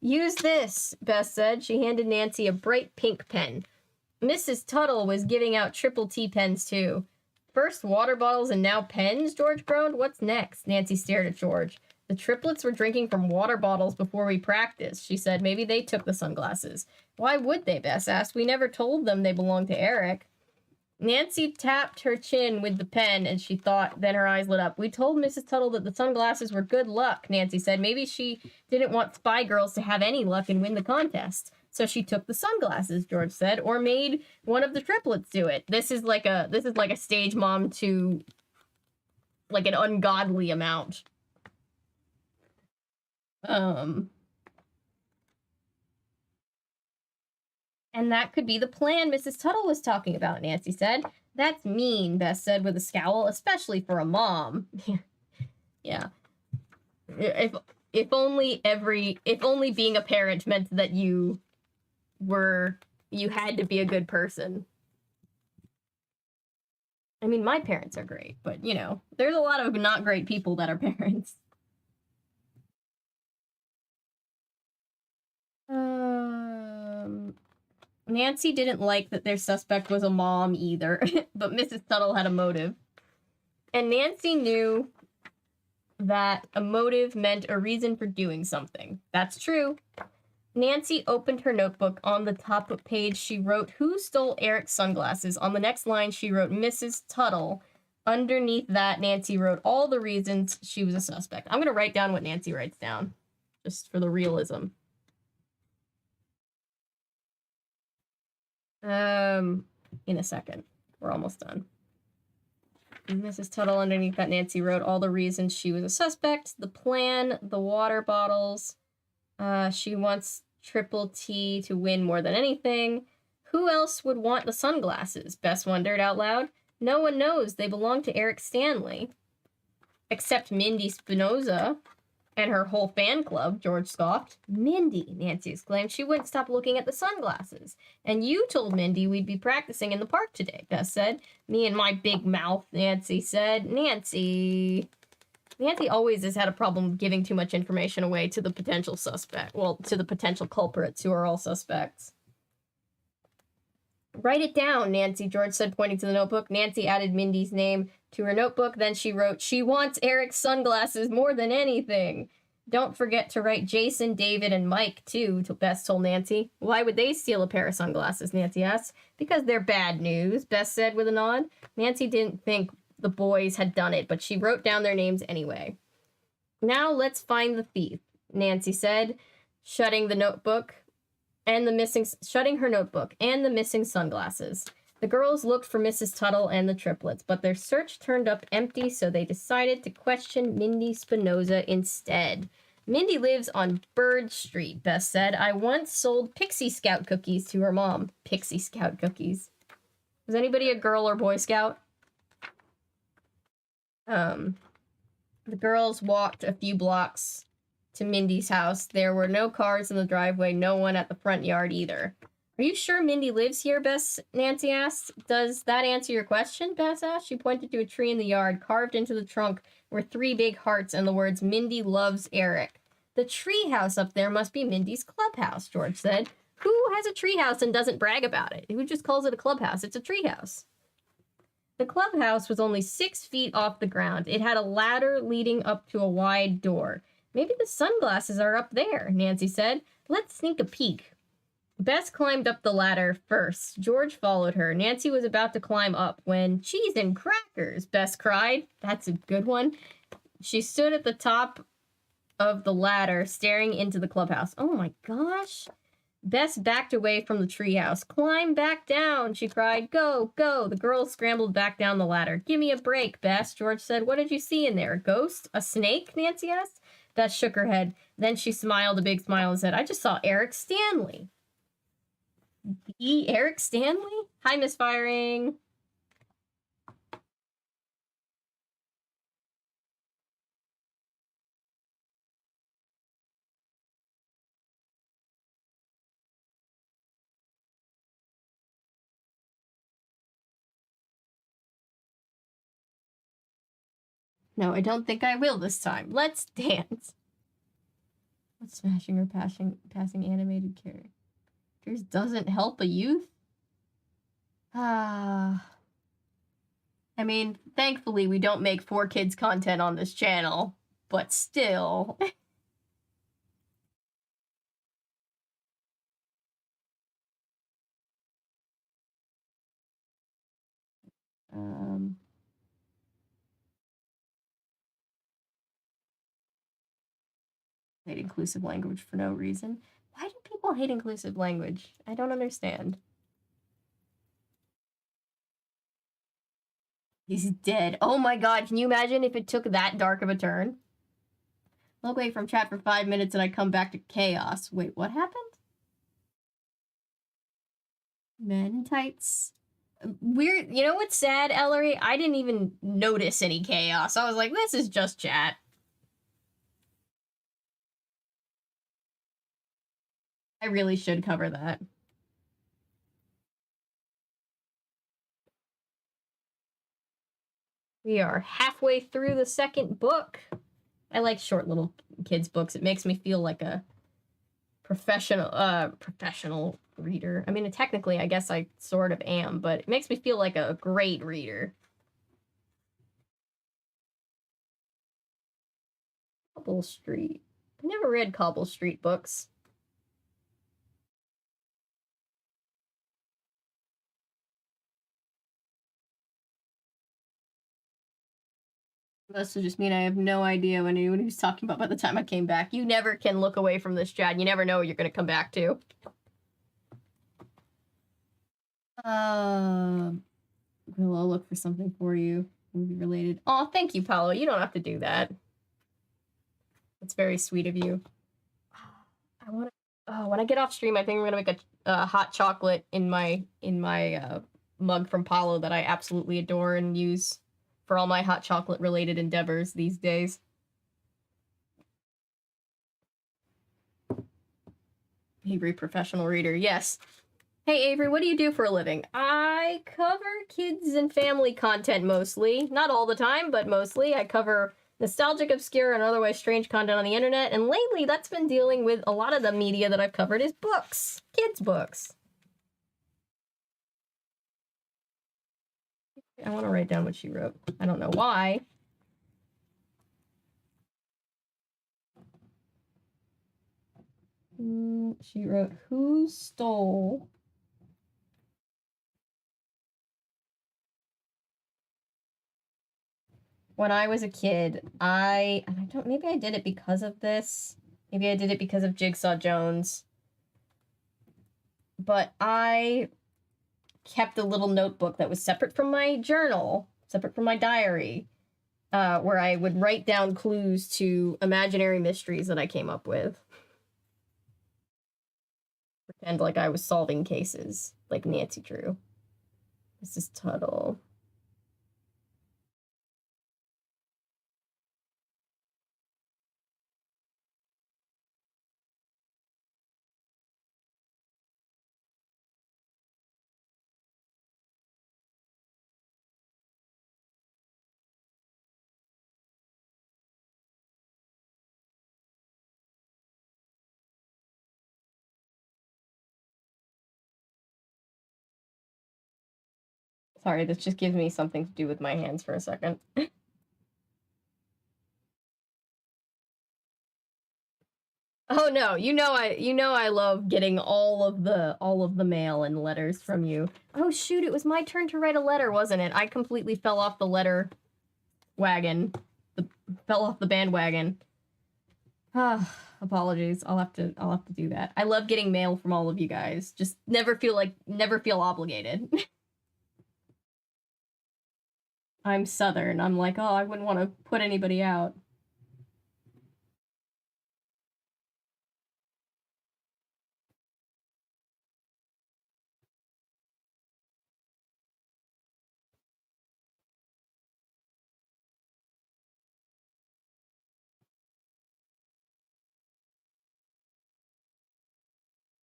Use this, Bess said. She handed Nancy a bright pink pen. Mrs. Tuttle was giving out triple T pens, too. First water bottles and now pens, George groaned. What's next? Nancy stared at George. The triplets were drinking from water bottles before we practiced, she said. Maybe they took the sunglasses. Why would they, Bess asked. We never told them they belonged to Eric. Nancy tapped her chin with the pen, and she thought, then her eyes lit up. We told Mrs. Tuttle that the sunglasses were good luck, Nancy said. Maybe she didn't want Spy Girlz to have any luck and win the contest. So she took the sunglasses, George said, or made one of the triplets do it. This is like a stage mom to like an ungodly amount. And that could be the plan Mrs. Tuttle was talking about, Nancy said. That's mean, Bess said with a scowl, especially for a mom. Yeah. If only being a parent meant that you had to be a good person. I mean, my parents are great, but, you know, there's a lot of not great people that are parents. Nancy didn't like that their suspect was a mom either, but Mrs. Tuttle had a motive. And Nancy knew that a motive meant a reason for doing something. That's true. Nancy opened her notebook. On the top page, she wrote, "Who stole Eric's sunglasses?" On the next line, she wrote, "Mrs. Tuttle." Underneath that, Nancy wrote all the reasons she was a suspect. I'm going to write down what Nancy writes down, just for the realism. In a second. We're almost done. Mrs. Tuttle, underneath that, Nancy wrote all the reasons she was a suspect, the plan, the water bottles. She wants triple T to win more than anything. Who else would want the sunglasses? Bess wondered out loud. No one knows. They belong to Eric Stanley. Except Mindy Spinoza and her whole fan club, George scoffed. Mindy, Nancy exclaimed. She wouldn't stop looking at the sunglasses. And you told Mindy we'd be practicing in the park today, Bess said. Me and my big mouth, Nancy said. Nancy always has had a problem giving too much information away to the potential suspect. Well, to the potential culprits who are all suspects. Write it down, Nancy, George said, pointing to the notebook. Nancy added Mindy's name to her notebook. Then she wrote, "She wants Eric's sunglasses more than anything." Don't forget to write Jason, David, and Mike, too, Bess told Nancy. Why would they steal a pair of sunglasses, Nancy asked. Because they're bad news, Bess said with a nod. Nancy didn't think the boys had done it, but she wrote down their names anyway. Now let's find the thief, Nancy said, shutting her notebook and the missing sunglasses. The girls looked for Mrs. Tuttle and the triplets, but their search turned up empty, so they decided to question Mindy Spinoza instead. Mindy lives on Bird Street, Bess said. I once sold Pixie Scout cookies to her mom. Pixie Scout cookies. Was anybody a Girl or Boy Scout? The girls walked a few blocks to Mindy's house. There were no cars in the driveway, no one at the front yard either. Are you sure Mindy lives here, Bess? Nancy asked. Does that answer your question? Bess asked. She pointed to a tree in the yard. Carved into the trunk were 3 big hearts and the words, "Mindy loves Eric." The treehouse up there must be Mindy's clubhouse, George said. Who has a treehouse and doesn't brag about it? Who just calls it a clubhouse? It's a treehouse. The clubhouse was only 6 feet off the ground. It had a ladder leading up to a wide door. Maybe the sunglasses are up there, Nancy said. Let's sneak a peek. Bess climbed up the ladder first. George followed her. Nancy was about to climb up when, "Cheese and crackers," Bess cried. That's a good one. She stood at the top of the ladder, staring into the clubhouse. Oh my gosh. Bess backed away from the treehouse. "Climb back down," she cried. "Go, go." The girls scrambled back down the ladder. "Give me a break, Bess," George said. "What did you see in there? A ghost? A snake?" Nancy asked. Bess shook her head. Then she smiled a big smile and said, "I just saw Eric Stanley." Eric Stanley? Hi, Misfiring. No, I don't think I will this time. Let's dance. What smashing or passing animated characters doesn't help a youth? I mean, thankfully we don't make 4Kids content on this channel, but still. Hate inclusive language for no reason. Why do people hate inclusive language? I don't understand. He's dead. Oh my god, can you imagine if it took that dark of a turn? Look away from chat for 5 minutes and I come back to chaos. Wait, what happened? Men in tights. Weird. You know what's sad, Ellery? I didn't even notice any chaos. I was like, this is just chat. I really should cover that. We are halfway through the second book. I like short little kids' books. It makes me feel like a professional reader. I mean, technically, I guess I sort of am, but it makes me feel like a great reader. Cobble Street. I never read Cobble Street books. This would just mean I have no idea what anyone who's talking about by the time I came back. You never can look away from this, Chad. You never know what you're going to come back to. I'll look for something for you. Movie related. Oh, thank you, Paolo. You don't have to do that. It's very sweet of you. I want to. Oh, when I get off stream, I think I'm gonna make a hot chocolate in my mug from Paolo that I absolutely adore and use for all my hot chocolate related endeavors these days. Avery, professional reader. Yes. Hey, Avery, what do you do for a living? I cover kids and family content mostly. Not all the time, but mostly. I cover nostalgic, obscure, and otherwise strange content on the internet, and lately that's been dealing with a lot of the media that I've covered is books. Kids' books. I want to write down what she wrote. I don't know why. She wrote, who stole... When I was a kid, maybe I did it because of this. Maybe I did it because of Jigsaw Jones. But I kept a little notebook that was separate from my journal, separate from my diary, where I would write down clues to imaginary mysteries that I came up with. Pretend like I was solving cases, like Nancy Drew. This is Tuttle. Sorry, this just gives me something to do with my hands for a second. Oh no, you know I love getting all of the mail and letters from you. Oh shoot, it was my turn to write a letter, wasn't it? I completely fell off the letter wagon. Fell off the bandwagon. Apologies. I'll have to do that. I love getting mail from all of you guys. Just never feel obligated. I'm Southern. I'm like, oh, I wouldn't want to put anybody out.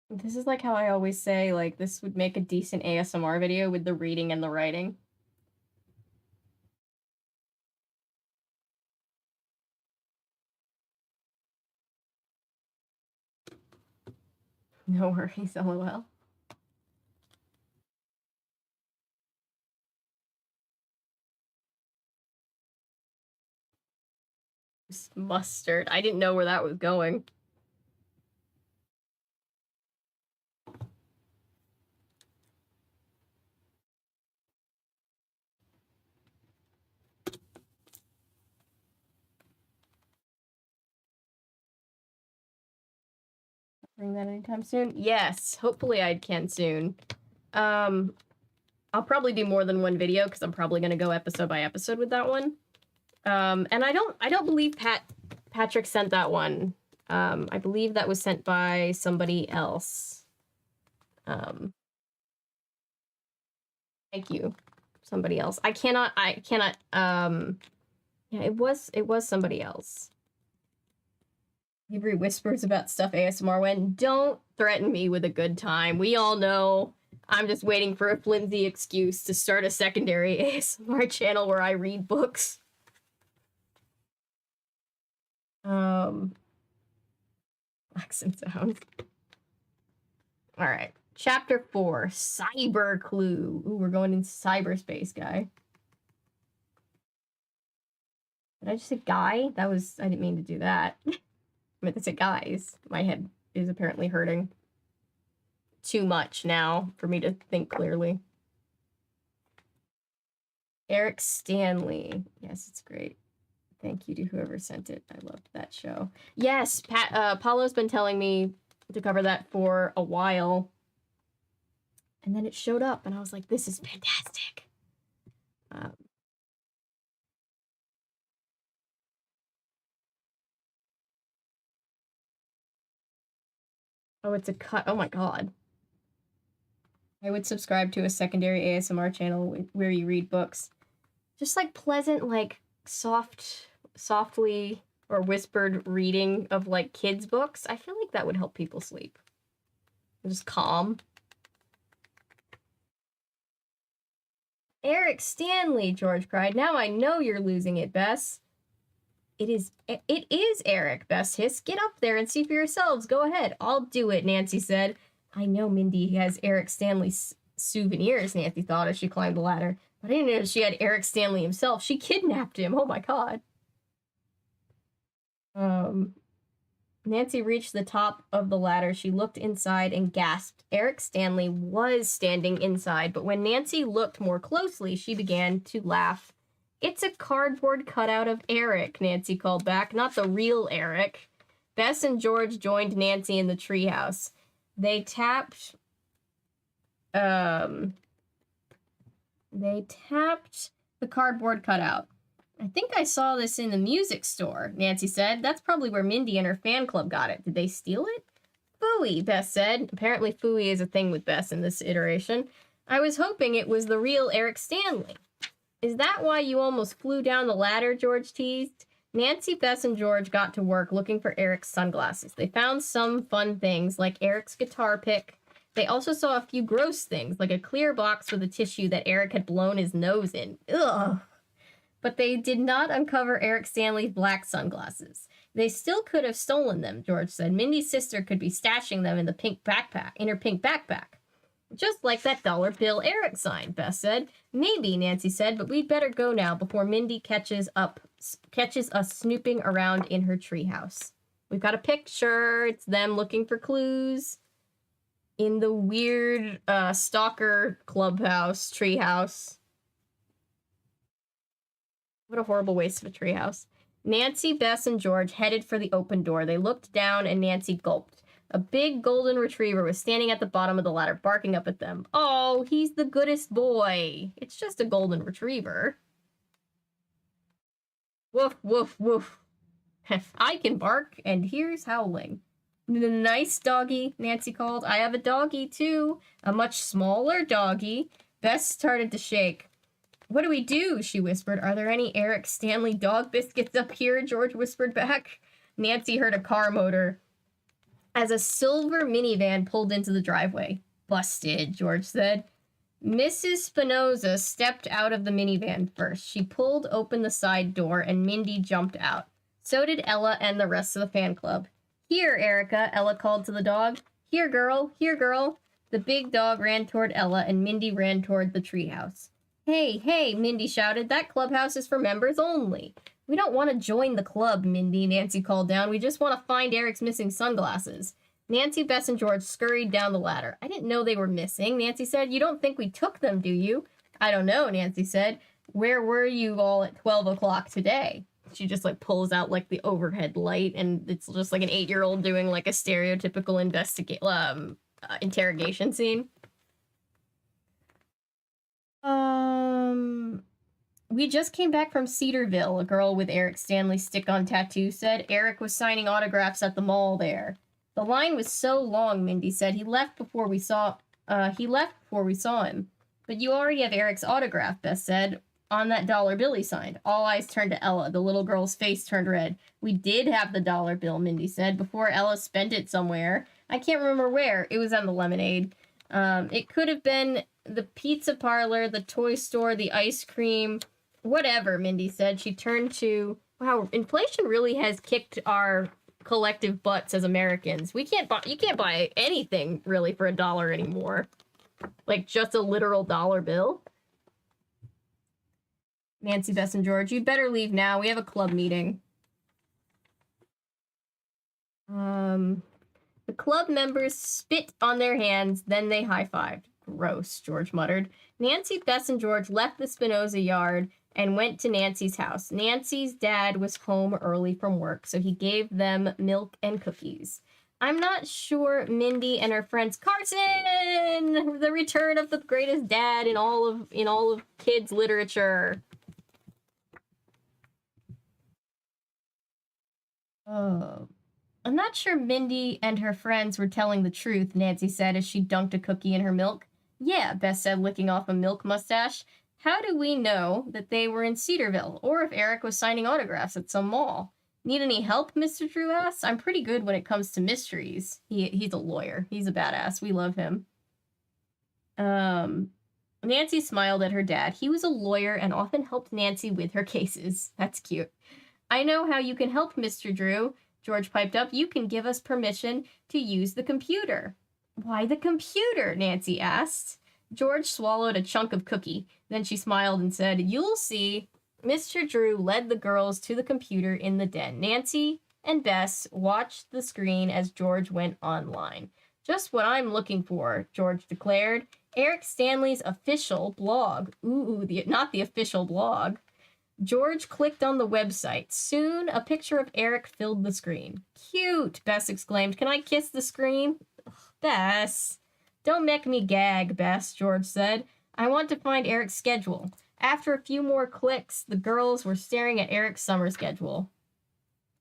This is like how I always say, like, this would make a decent ASMR video with the reading and the writing. No worries, LOL. Mustard. I didn't know where that was going. Bring that anytime soon? Yes, hopefully I can soon. I'll probably do more than one video because I'm probably gonna go episode by episode with that one. And I don't believe Patrick sent that one. I believe that was sent by somebody else. Thank you, somebody else. I cannot. Yeah, it was somebody else. Avery whispers about stuff ASMR when. Don't threaten me with a good time. We all know I'm just waiting for a flimsy excuse to start a secondary ASMR channel where I read books. Accent sounds. All right. Chapter 4, Cyber Clue. Ooh, we're going into cyberspace, guy. Did I just say guy? That was, I didn't mean to do that. I meant to say guys. My head is apparently hurting too much now for me to think clearly. Eric Stanley. Yes, it's great. Thank you to whoever sent it. I loved that show. Yes, Paulo's been telling me to cover that for a while. And then it showed up, and I was like, this is fantastic. Oh, it's a cut. Oh my god. I would subscribe to a secondary ASMR channel where you read books. Just like pleasant, like softly or whispered reading of like kids' books. I feel like that would help people sleep. Just calm. Eric Stanley, George cried. Now I know you're losing it, Bess. It is Eric, Bess hissed. Get up there and see for yourselves. Go ahead. I'll do it, Nancy said. I know Mindy has Eric Stanley's souvenirs, Nancy thought as she climbed the ladder. But I didn't know she had Eric Stanley himself. She kidnapped him. Oh my god. Nancy reached the top of the ladder. She looked inside and gasped. Eric Stanley was standing inside, but when Nancy looked more closely, she began to laugh. It's a cardboard cutout of Eric, Nancy called back, not the real Eric. Bess and George joined Nancy in the treehouse. They tapped the cardboard cutout. I think I saw this in the music store, Nancy said. That's probably where Mindy and her fan club got it. Did they steal it? Phooey, Bess said. Apparently phooey is a thing with Bess in this iteration. I was hoping it was the real Eric Stanley. Is that why you almost flew down the ladder, George teased. Nancy, Bess, and George got to work looking for Eric's sunglasses. They found some fun things, like Eric's guitar pick. They also saw a few gross things, like a clear box with a tissue that Eric had blown his nose in. Ugh. But they did not uncover Eric Stanley's black sunglasses. They still could have stolen them, George said. Mindy's sister could be stashing them in her pink backpack. Just like that dollar bill Eric signed, Bess said. Maybe, Nancy said, but we'd better go now before Mindy catches us snooping around in her treehouse. We've got a picture. It's them looking for clues in the weird stalker clubhouse treehouse. What a horrible waste of a treehouse. Nancy, Bess, and George headed for the open door. They looked down and Nancy gulped. A big golden retriever was standing at the bottom of the ladder, barking up at them. Oh, he's the goodest boy. It's just a golden retriever. Woof, woof, woof. I can bark, and here's howling. Nice doggy, Nancy called. I have a doggy, too. A much smaller doggy. Bess started to shake. What do we do? She whispered. Are there any Eric Stanley dog biscuits up here? George whispered back. Nancy heard a car motor as a silver minivan pulled into the driveway. Busted, George said. Mrs. Spinoza stepped out of the minivan first. She pulled open the side door and Mindy jumped out. So did Ella and the rest of the fan club. Here, Erica, Ella called to the dog. Here, girl. Here, girl. The big dog ran toward Ella, and Mindy ran toward the treehouse. Hey, hey, Mindy shouted. That clubhouse is for members only. We don't want to join the club, Mindy, Nancy called down. We just want to find Eric's missing sunglasses. Nancy, Bess, and George scurried down the ladder. I didn't know they were missing, Nancy said. You don't think we took them, do you? I don't know, Nancy said. Where were you all at 12 o'clock today? She just, like, pulls out, like, the overhead light, and it's just, like, an 8-year-old doing, like, a stereotypical interrogation scene. We just came back from Cedarville, a girl with Eric Stanley stick-on tattoo said. Eric was signing autographs at the mall there. The line was so long, Mindy said. He left before we saw him. But you already have Eric's autograph, Bess said, on that dollar bill he signed. All eyes turned to Ella. The little girl's face turned red. We did have the dollar bill, Mindy said, before Ella spent it somewhere. I can't remember where. It was on the lemonade. It could have been the pizza parlor, the toy store, the ice cream, whatever, Mindy said. She turned to, wow, inflation really has kicked our collective butts as Americans. You can't buy anything really for $1 anymore. Like just a literal dollar bill. Nancy, Bess, and George, you'd better leave now. We have a club meeting. The club members spit on their hands, then they high-fived. Gross, George muttered. Nancy, Bess, and George left the Spinoza yard and went to Nancy's house. Nancy's dad was home early from work, so he gave them milk and cookies. I'm not sure Mindy and her friends Carson, the return of the greatest dad in all of kids literature. Oh. I'm not sure Mindy and her friends were telling the truth, Nancy said as she dunked a cookie in her milk. Yeah, Bess said, licking off a milk mustache. How do we know that they were in Cedarville, or if Eric was signing autographs at some mall? Need any help, Mr. Drew asked? I'm pretty good when it comes to mysteries. He's a lawyer. He's a badass. We love him. Nancy smiled at her dad. He was a lawyer and often helped Nancy with her cases. That's cute. I know how you can help, Mr. Drew, George piped up. You can give us permission to use the computer. Why the computer? Nancy asked. George swallowed a chunk of cookie. Then she smiled and said, You'll see. Mr. Drew led the girls to the computer in the den. Nancy and Bess watched the screen as George went online. Just what I'm looking for, George declared. Eric Stanley's official blog. Ooh, not the official blog. George clicked on the website. Soon, a picture of Eric filled the screen. Cute, Bess exclaimed. Can I kiss the screen? Ugh, Bess. Don't make me gag, Bess, George said. I want to find Eric's schedule. After a few more clicks, the girls were staring at Eric's summer schedule.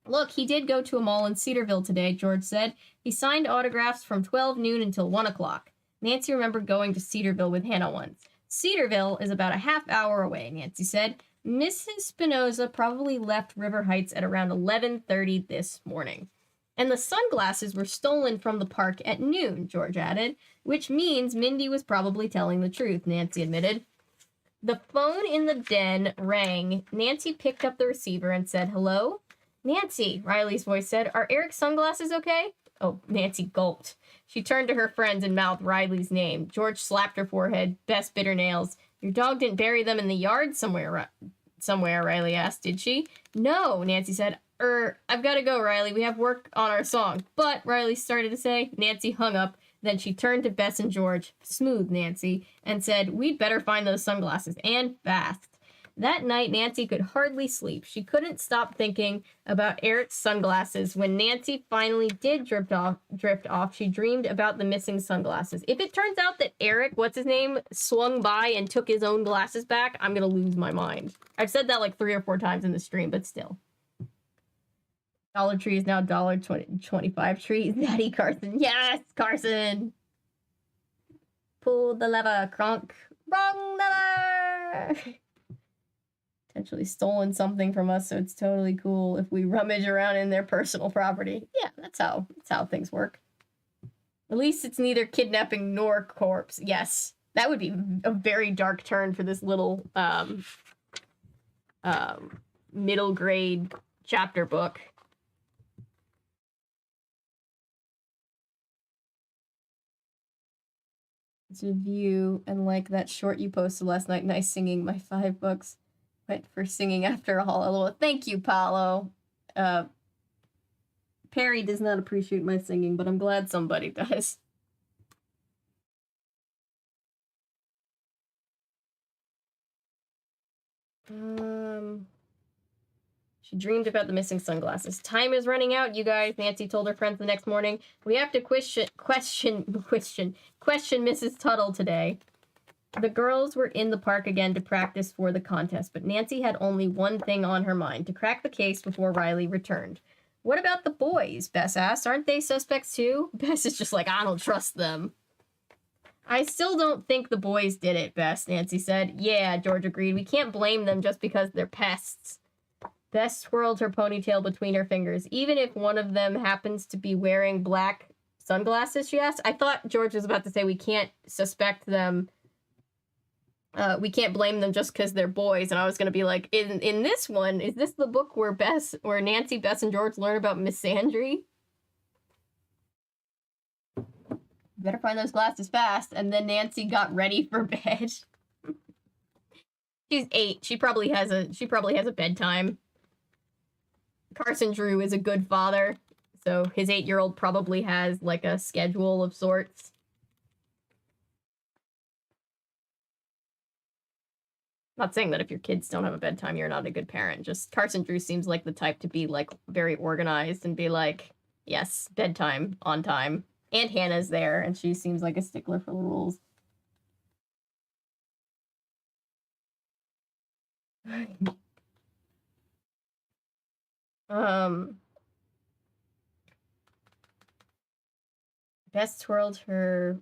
Look, he did go to a mall in Cedarville today, George said. He signed autographs from 12 noon until 1 o'clock. Nancy remembered going to Cedarville with Hannah once. Cedarville is about a half hour away, Nancy said. Mrs. Spinoza probably left River Heights at around 11:30 this morning. And the sunglasses were stolen from the park at noon, George added, which means Mindy was probably telling the truth, Nancy admitted. The phone in the den rang. Nancy picked up the receiver and said, Hello? Nancy, Riley's voice said, Are Eric's sunglasses okay? Oh, Nancy gulped. She turned to her friends and mouthed Riley's name. George slapped her forehead. Bess bit her nails. Your dog didn't bury them in the yard somewhere, Riley asked. Did she? No, Nancy said. I've got to go, Riley. We have work on our song. But, Riley started to say. Nancy hung up. Then she turned to Bess and George, smooth Nancy, and said, We'd better find those sunglasses, and fast. That night, Nancy could hardly sleep. She couldn't stop thinking about Eric's sunglasses. When Nancy finally did drift off, she dreamed about the missing sunglasses. If it turns out that Eric, swung by and took his own glasses back, I'm gonna lose my mind. I've said that like 3 or 4 times in the stream, but still. Dollar Tree is now $1.25 tree. Daddy Carson. Yes, Carson! Pull the lever, Kronk. Wrong lever! Potentially stolen something from us, so it's totally cool if we rummage around in their personal property. Yeah, that's how things work. At least it's neither kidnapping nor corpse. Yes, that would be a very dark turn for this little middle grade chapter book. to view and like that short you posted last night. Nice singing. My $5 went for singing after all. LOL. Thank you, Paolo. Perry does not appreciate my singing, but I'm glad somebody does. She dreamed about the missing sunglasses. Time is running out, you guys, Nancy told her friends the next morning. We have to question Mrs. Tuttle today. The girls were in the park again to practice for the contest, but Nancy had only one thing on her mind, to crack the case before Riley returned. What about the boys? Bess asked. Aren't they suspects too? Bess is just like, I don't trust them. I still don't think the boys did it, Bess, Nancy said. Yeah, George agreed. We can't blame them just because they're pests. Bess swirled her ponytail between her fingers. Even if one of them happens to be wearing black sunglasses, she asked. I thought George was about to say we can't suspect them. We can't blame them just because they're boys. And I was going to be like, in this one, is this the book where Nancy, Bess, and George learn about misandry? Better find those glasses fast. And then Nancy got ready for bed. She's 8. She probably has a bedtime. Carson Drew is a good father, so his 8-year-old probably has like a schedule of sorts. Not saying that if your kids don't have a bedtime, you're not a good parent. Just Carson Drew seems like the type to be like very organized and be like, yes, bedtime on time. And Hannah's there, and she seems like a stickler for the rules. Bess twirled her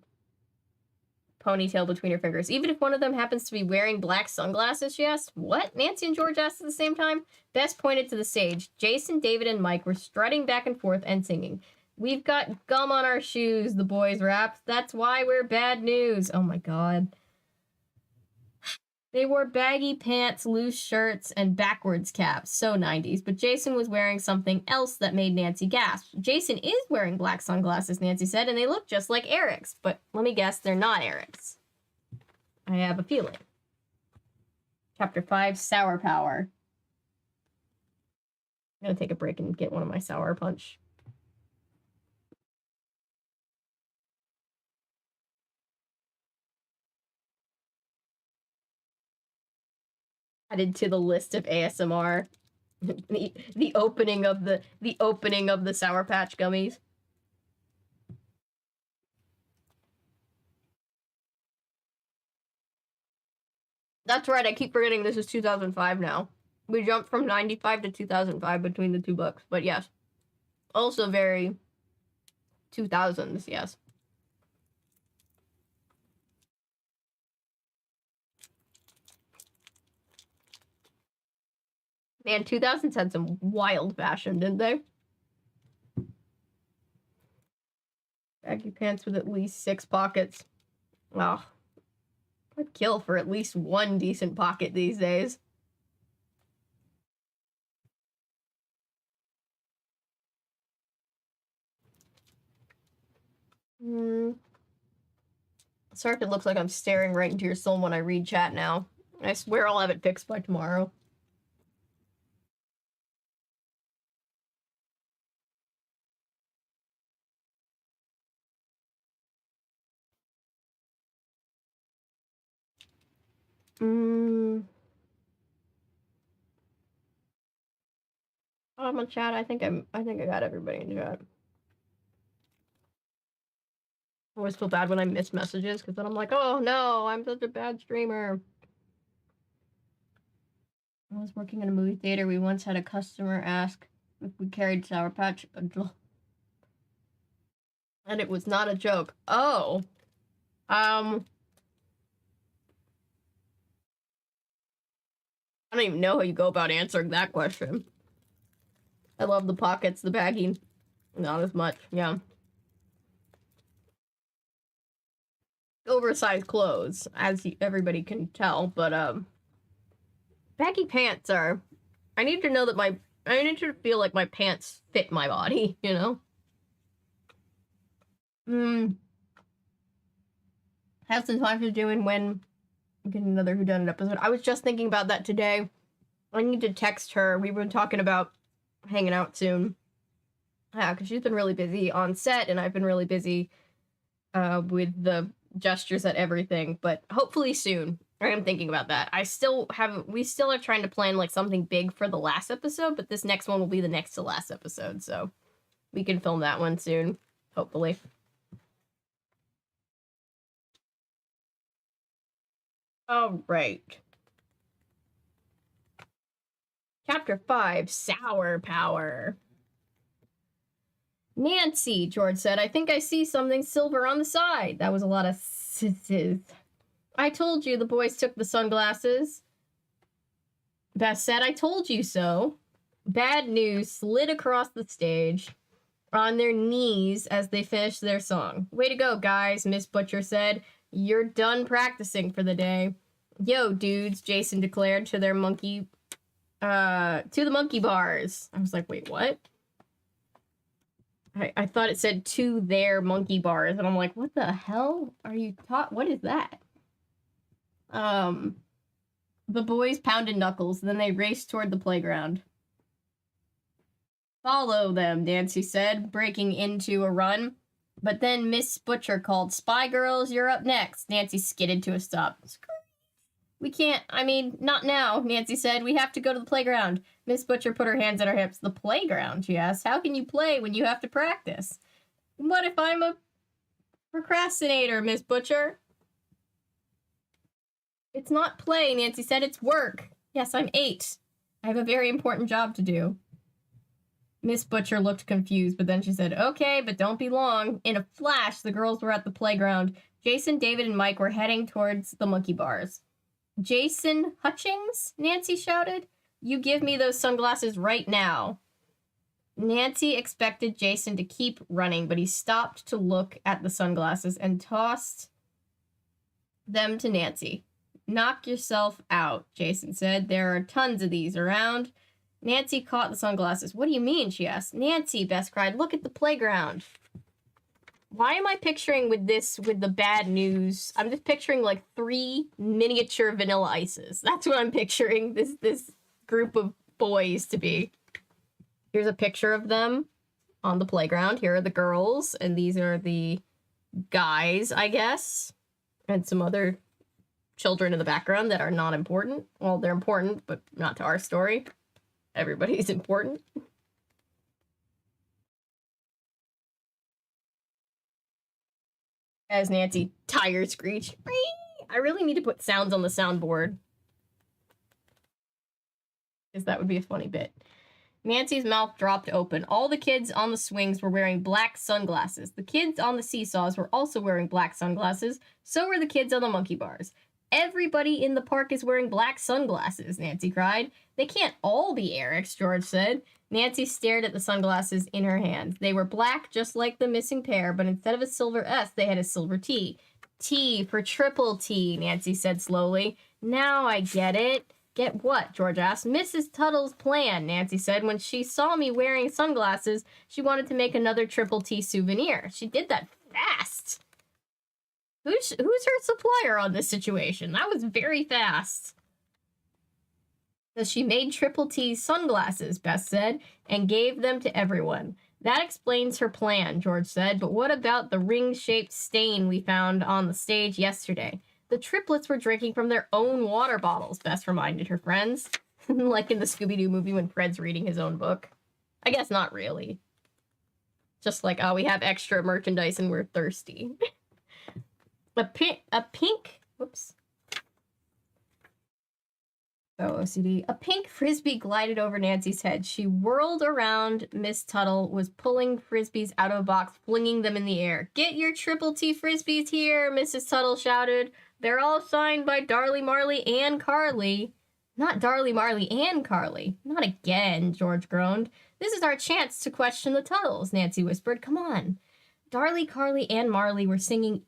ponytail between her fingers. Even if one of them happens to be wearing black sunglasses, she asked. What? Nancy and George asked at the same time. Bess pointed to the stage. Jason, David, and Mike were strutting back and forth and singing. We've got gum on our shoes, the boys rapped. That's why we're bad news. Oh my god. They wore baggy pants, loose shirts, and backwards caps. So 90s. But Jason was wearing something else that made Nancy gasp. Jason is wearing black sunglasses, Nancy said, and they look just like Eric's. But let me guess, they're not Eric's. I have a feeling. Chapter 5, Sour Power. I'm gonna take a break and get one of my Sour Punch. Added to the list of ASMR. the opening of the Sour Patch gummies. That's right, I keep forgetting this is 2005 now. We jumped from 95 to 2005 between the two books, but yes. Also very 2000s, yes. Man, 2000s had some wild fashion, didn't they? Baggy pants with at least 6 pockets. Wow. I'd kill for at least one decent pocket these days. Sorry if it looks like I'm staring right into your soul when I read chat now. I swear I'll have it fixed by tomorrow. I'm on chat. I think I got everybody in chat. I always feel bad when I miss messages because then I'm like, oh no, I'm such a bad streamer. I was working in a movie theater. We once had a customer ask if we carried Sour Patch, and it was not a joke. Oh, I don't even know how you go about answering that question. I love the pockets, the bagging. Not as much, yeah. Oversized clothes, as everybody can tell, but, baggy pants are... I need to know that I need to feel like my pants fit my body, you know? have some time to do and when we get another whodunit episode. I was just thinking about that today. I need to text her. We were talking about hanging out soon. Yeah, because she's been really busy on set, and I've been really busy with the gestures at everything. But hopefully soon. I am thinking about that. We still are trying to plan like something big for the last episode, but this next one will be the next to last episode, so we can film that one soon, hopefully. All right. Chapter 5, Sour Power. Nancy, George said, I think I see something silver on the side. That was a lot of sisses. I told you the boys took the sunglasses. Bess said, I told you so. Bad News slid across the stage on their knees as they finished their song. Way to go, guys, Miss Butcher said. You're done practicing for the day. Yo, dudes, Jason declared to their monkey... to the monkey bars. I was like, wait, what? I thought it said to their monkey bars, and I'm like, what the hell are you taught? What is that? The boys pounded knuckles, then they raced toward the playground. Follow them, Nancy said, breaking into a run. But then Miss Butcher called, Spy Girlz, you're up next. Nancy skidded to a stop. We can't, not now, Nancy said. We have to go to the playground. Miss Butcher put her hands at her hips. The playground, she asked. How can you play when you have to practice? What if I'm a procrastinator, Miss Butcher? It's not play, Nancy said. It's work. Yes, I'm 8. I have a very important job to do. Miss Butcher looked confused, but then she said, okay, but don't be long. In a flash, the girls were at the playground. Jason, David, and Mike were heading towards the monkey bars. Jason Hutchings? Nancy shouted. You give me those sunglasses right now. Nancy expected Jason to keep running, but he stopped to look at the sunglasses and tossed them to Nancy. Knock yourself out, Jason said. There are tons of these around. Nancy caught the sunglasses. What do you mean, she asked. Nancy, Bess cried, look at the playground. Why am I picturing with the Bad News? I'm just picturing like 3 miniature Vanilla Ices. That's what I'm picturing this group of boys to be. Here's a picture of them on the playground. Here are the girls, and these are the guys, I guess. And some other children in the background that are not important. Well, they're important, but not to our story. Everybody's important. As Nancy tire screech. I really need to put sounds on the soundboard. Because that would be a funny bit. Nancy's mouth dropped open. All the kids on the swings were wearing black sunglasses. The kids on the seesaws were also wearing black sunglasses. So were the kids on the monkey bars. Everybody in the park is wearing black sunglasses, Nancy cried. They can't all be Eric's, George said. Nancy stared at the sunglasses in her hand. They were black, just like the missing pair, but instead of a silver S, they had a silver T. T for triple T, Nancy said slowly. Now I get it. Get what? George asked. Mrs. Tuttle's plan, Nancy said. When she saw me wearing sunglasses, she wanted to make another triple T souvenir. She did that fast. Who's her supplier on this situation? That was very fast. So she made triple T sunglasses, Bess said, and gave them to everyone. That explains her plan, George said, but what about the ring-shaped stain we found on the stage yesterday? The triplets were drinking from their own water bottles, Bess reminded her friends. Like in the Scooby-Doo movie when Fred's reading his own book. I guess not really. Just like, oh, we have extra merchandise and we're thirsty. Whoops. Oh, OCD. A pink frisbee glided over Nancy's head. She whirled around. Miss Tuttle was pulling frisbees out of a box, flinging them in the air. Get your triple T frisbees here, Mrs. Tuttle shouted. They're all signed by Darly, Marley, and Carly. Not Darly, Marley, and Carly. Not again, George groaned. This is our chance to question the Tuttles, Nancy whispered. Come on. Darly, Carly, and Marley were signing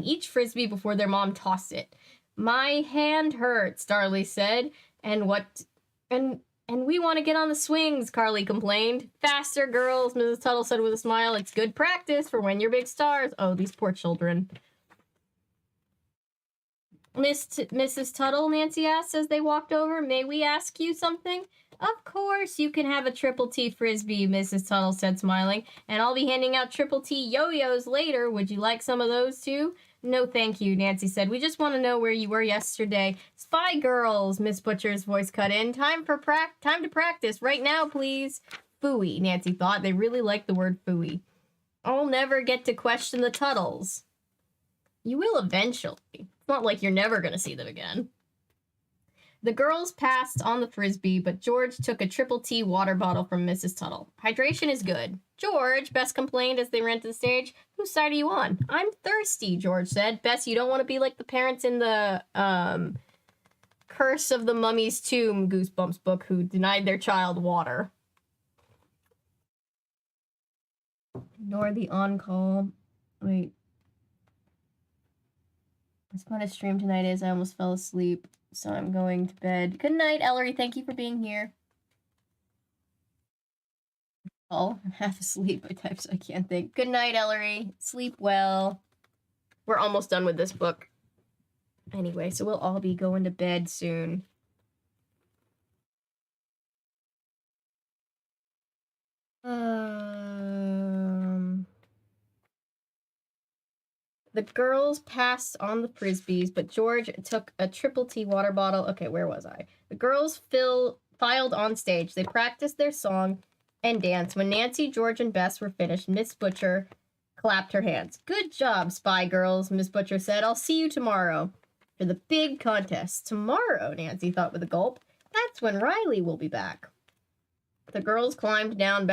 each frisbee before their mom tossed it. My hand hurts, Darly said. And we want to get on the swings, Carly complained. Faster, girls, Mrs. Tuttle said with a smile. It's good practice for when you're big stars. Oh, these poor children. Mrs. Tuttle, Nancy asked as they walked over. May we ask you something? Of course, you can have a Triple T Frisbee, Mrs. Tuttle said, smiling. And I'll be handing out Triple T yo-yos later. Would you like some of those too? No, thank you, Nancy said. We just want to know where you were yesterday. Spy Girlz, Miss Butcher's voice cut in. Time to practice. Right now, please. Phooey, Nancy thought. They really liked the word phooey. I'll never get to question the Tuttles. You will eventually. It's not like you're never going to see them again. The girls passed on the Frisbee, but George took a Triple T water bottle from Mrs. Tuttle. Hydration is good. George, Bess complained as they ran to the stage. Whose side are you on? I'm thirsty, George said. Bess, you don't want to be like the parents in the Curse of the Mummy's Tomb Goosebumps book who denied their child water. Ignore the on-call. Wait. As fun as stream tonight is, I almost fell asleep, so I'm going to bed. Good night, Ellery. Thank you for being here. Oh, I'm half asleep. I typed so I can't think. Good night, Ellery. Sleep well. We're almost done with this book. Anyway, so we'll all be going to bed soon. The girls passed on the Frisbees, but George took a Triple T water bottle. Okay, where was I? The girls filed on stage. They practiced their song and dance. When Nancy, George, and Bess were finished, Miss Butcher clapped her hands. Good job, Spy Girlz, Miss Butcher said. I'll see you tomorrow for the big contest. Tomorrow, Nancy thought with a gulp. That's when Riley will be back. The girls climbed down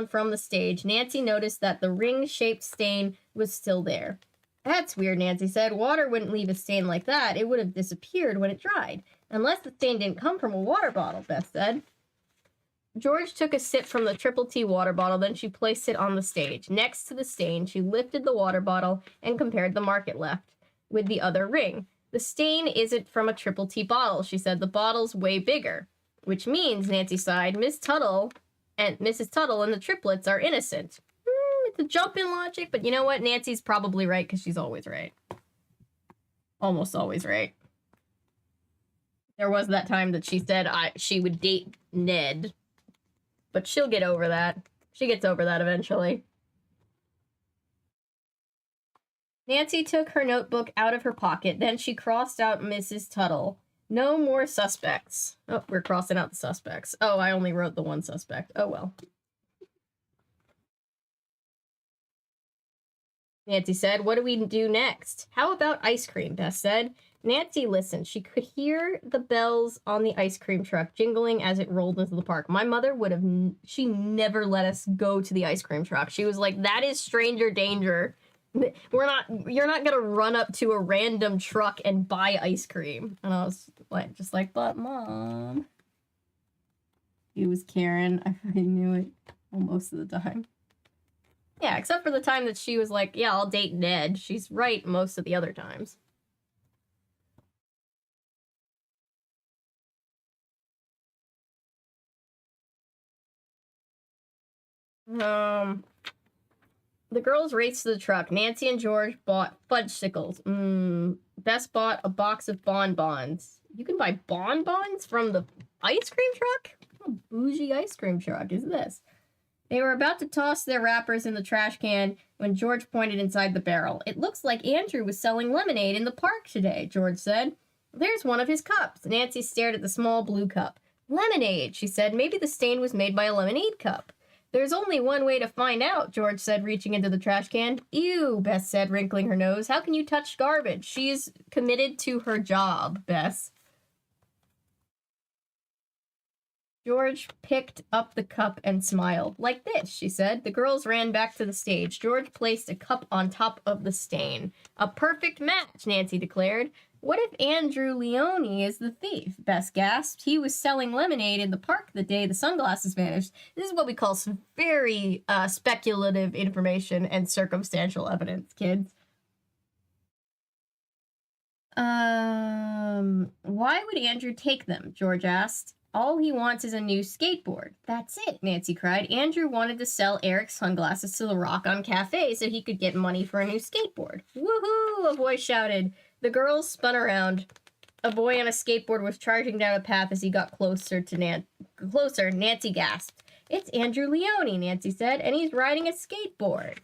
from the stage. Nancy noticed that the ring-shaped stain was still there. That's weird, Nancy said. Water wouldn't leave a stain like that. It would have disappeared when it dried. Unless the stain didn't come from a water bottle, Beth said. George took a sip from the Triple T water bottle, then she placed it on the stage. Next to the stain, she lifted the water bottle and compared the mark it left with the other ring. The stain isn't from a Triple T bottle, she said. The bottle's way bigger. Which means, Nancy sighed, Miss Tuttle and Mrs. Tuttle and the triplets are innocent. It's a jump in logic, but you know what? Nancy's probably right because she's always right. Almost always right. There was that time that she said she would date Ned, but she'll get over that. She gets over that eventually. Nancy took her notebook out of her pocket. Then she crossed out Mrs. Tuttle. No more suspects. Oh, we're crossing out the suspects. Oh, I only wrote the one suspect. Oh, well. Nancy said, what do we do next? How about ice cream, Bess said. Nancy listened. She could hear the bells on the ice cream truck jingling as it rolled into the park. My mother would have, she never let us go to the ice cream truck. She was like, that is stranger danger. You're not gonna run up to a random truck and buy ice cream. And I was like, just like, but Mom. It was Karen. I knew it most of the time. Yeah, except for the time that she was like, yeah, I'll date Ned. She's right most of the other times. The girls raced to the truck. Nancy and George bought fudgesicles. Bess bought a box of bonbons. You can buy bonbons from the ice cream truck? What kind of bougie ice cream truck is this? They were about to toss their wrappers in the trash can when George pointed inside the barrel. It looks like Andrew was selling lemonade in the park today, George said. There's one of his cups. Nancy stared at the small blue cup. Lemonade, she said. Maybe the stain was made by a lemonade cup. There's only one way to find out, George said, reaching into the trash can. Ew, Bess said, wrinkling her nose. How can you touch garbage? She's committed to her job, Bess. George picked up the cup and smiled. Like this, she said. The girls ran back to the stage. George placed a cup on top of the stain. A perfect match, Nancy declared. What if Andrew Leone is the thief? Bess gasped. He was selling lemonade in the park the day the sunglasses vanished. This is what we call some very speculative information and circumstantial evidence, kids. Why would Andrew take them? George asked. All he wants is a new skateboard. That's it, Nancy cried. Andrew wanted to sell Eric's sunglasses to the Rock On Cafe so he could get money for a new skateboard. Woohoo! A voice shouted. The girls spun around. A boy on a skateboard was charging down a path as he got closer to closer. Nancy gasped. It's Andrew Leone, Nancy said, and he's riding a skateboard.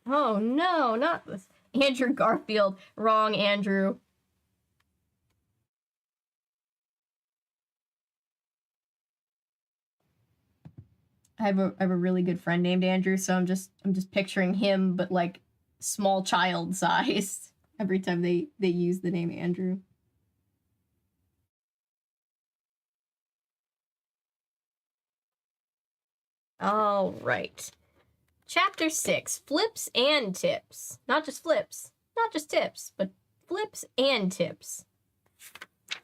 Oh no, not this. Andrew Garfield. Wrong, Andrew. I have a really good friend named Andrew, so I'm just picturing him, but like small child size every time they use the name Andrew. All right. Chapter 6, Flips and Tips. Not just flips, not just tips, but flips and tips.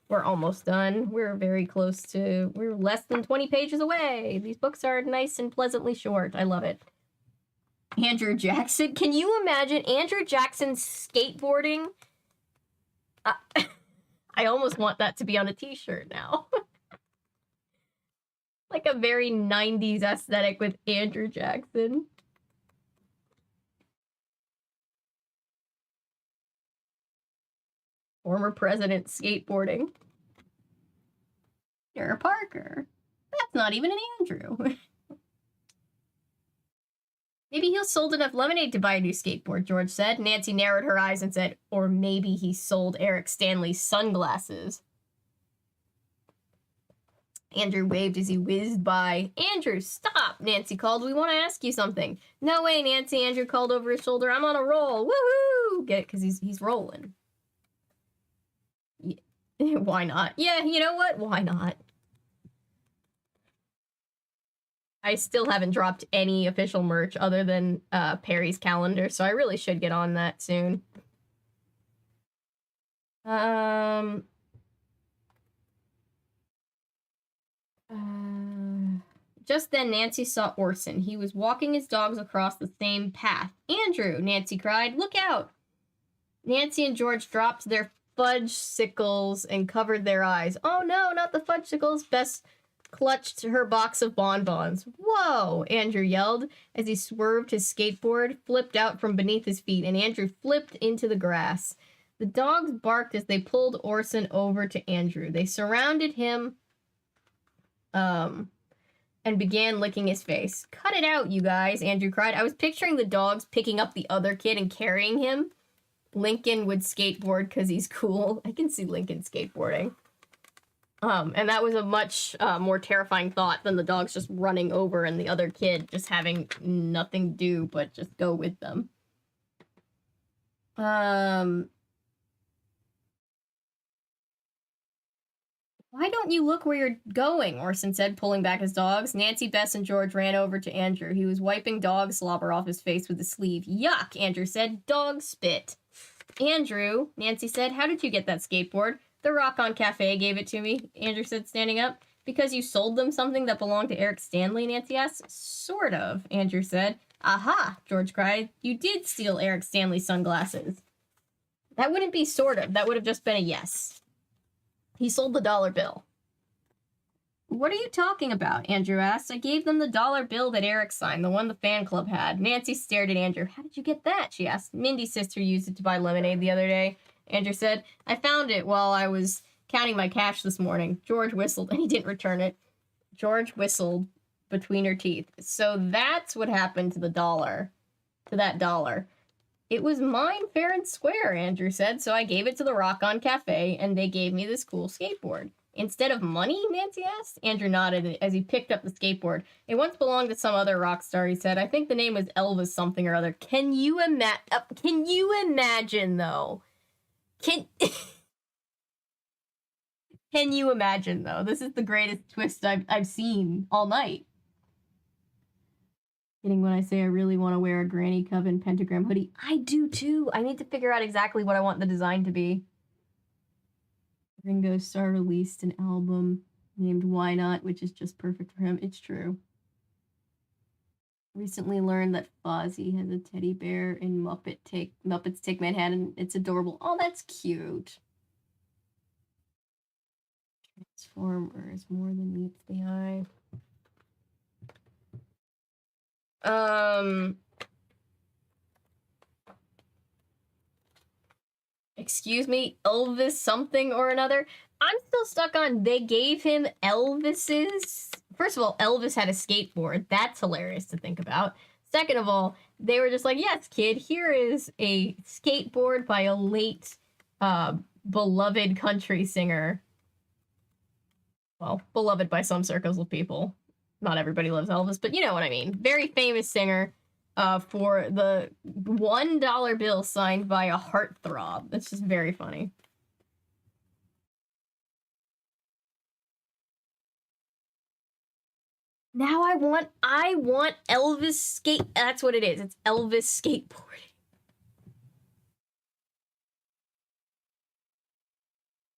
We're almost done. We're very close to, we're less than 20 pages away. These books are nice and pleasantly short. I love it. Andrew Jackson. Can you imagine Andrew Jackson skateboarding? I almost want that to be on a t-shirt now. Like a very 90s aesthetic with Andrew Jackson. Former president skateboarding. Sarah Parker. That's not even an Andrew. Maybe he sold enough lemonade to buy a new skateboard, George said. Nancy narrowed her eyes and said, or maybe he sold Eric Stanley's sunglasses. Andrew waved as he whizzed by. Andrew, stop, Nancy called. We want to ask you something. No way, Nancy, Andrew called over his shoulder. I'm on a roll. Woohoo! Get it? Because he's rolling. Yeah. Why not? Yeah, you know what? Why not? I still haven't dropped any official merch other than Perry's calendar, so I really should get on that soon. Just then, Nancy saw Orson. He was walking his dogs across the same path. Andrew, Nancy cried, look out! Nancy and George dropped their fudge-sicles and covered their eyes. Oh no, not the fudge-sicles! Bess clutched her box of bonbons. Whoa! Andrew yelled as he swerved his skateboard, flipped out from beneath his feet, and Andrew flipped into the grass. The dogs barked as they pulled Orson over to Andrew. They surrounded him, and began licking his face. Cut it out, you guys, Andrew cried. I was picturing the dogs picking up the other kid and carrying him. Lincoln would skateboard because he's cool. I can see Lincoln skateboarding. And that was a much more terrifying thought than the dogs just running over and the other kid just having nothing to do but just go with them. Why don't you look where you're going? Orson said, pulling back his dogs. Nancy, Bess, and George ran over to Andrew. He was wiping dog slobber off his face with his sleeve. Yuck, Andrew said. Dog spit. Andrew, Nancy said, how did you get that skateboard? The Rock On Cafe gave it to me, Andrew said, standing up. Because you sold them something that belonged to Eric Stanley, Nancy asked. Sort of, Andrew said. Aha, George cried. You did steal Eric Stanley's sunglasses. That wouldn't be sort of. That would have just been a yes. He sold the dollar bill. What are you talking about? Andrew asked. I gave them the dollar bill that Eric signed, the one the fan club had. Nancy stared at Andrew. How did you get that? She asked. Mindy's sister used it to buy lemonade the other day. Andrew said, I found it while I was counting my cash this morning. George whistled, and he didn't return it. George whistled between her teeth. So that's what happened to the dollar. To that dollar. It was mine fair and square, Andrew said, so I gave it to the Rock On Cafe, and they gave me this cool skateboard. Instead of money, Nancy asked. Andrew nodded as he picked up the skateboard. It once belonged to some other rock star, he said. I think the name was Elvis something or other. Can you imagine, though? Can you imagine, though? This is the greatest twist I've seen all night. Getting when I say I really want to wear a Granny Coven pentagram hoodie. I do too. I need to figure out exactly what I want the design to be. Ringo Starr released an album named Why Not, which is just perfect for him. It's true. Recently learned that Fozzie has a teddy bear in Muppets Take Manhattan. It's adorable. Oh, that's cute. Transformers, more than meets the eye. Excuse me, Elvis something or another. I'm still stuck on they gave him Elvis's. First of all, Elvis had a skateboard. That's hilarious to think about. Second of all, they were just like, yes, kid, here is a skateboard by a late beloved country singer. Well, beloved by some circles of people. Not everybody loves Elvis, but you know what I mean. Very famous singer for the $1 bill signed by a heartthrob. That's just very funny. Now I want Elvis skate. That's what it is. It's Elvis skateboarding.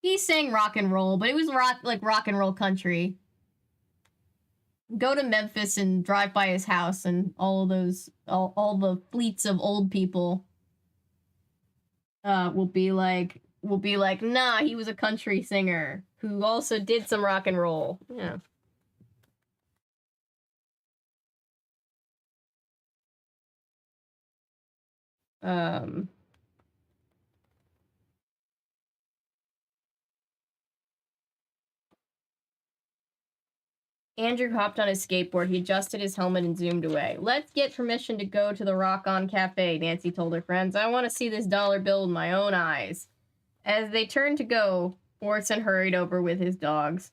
He sang rock and roll, but it was rock and roll country. Go to Memphis and drive by his house, and all the fleets of old people will be like, nah, he was a country singer who also did some rock and roll. Yeah. Andrew hopped on his skateboard. He adjusted his helmet and zoomed away. Let's get permission to go to the Rock On Cafe, Nancy told her friends. I want to see this dollar bill with my own eyes. As they turned to go, Orson hurried over with his dogs.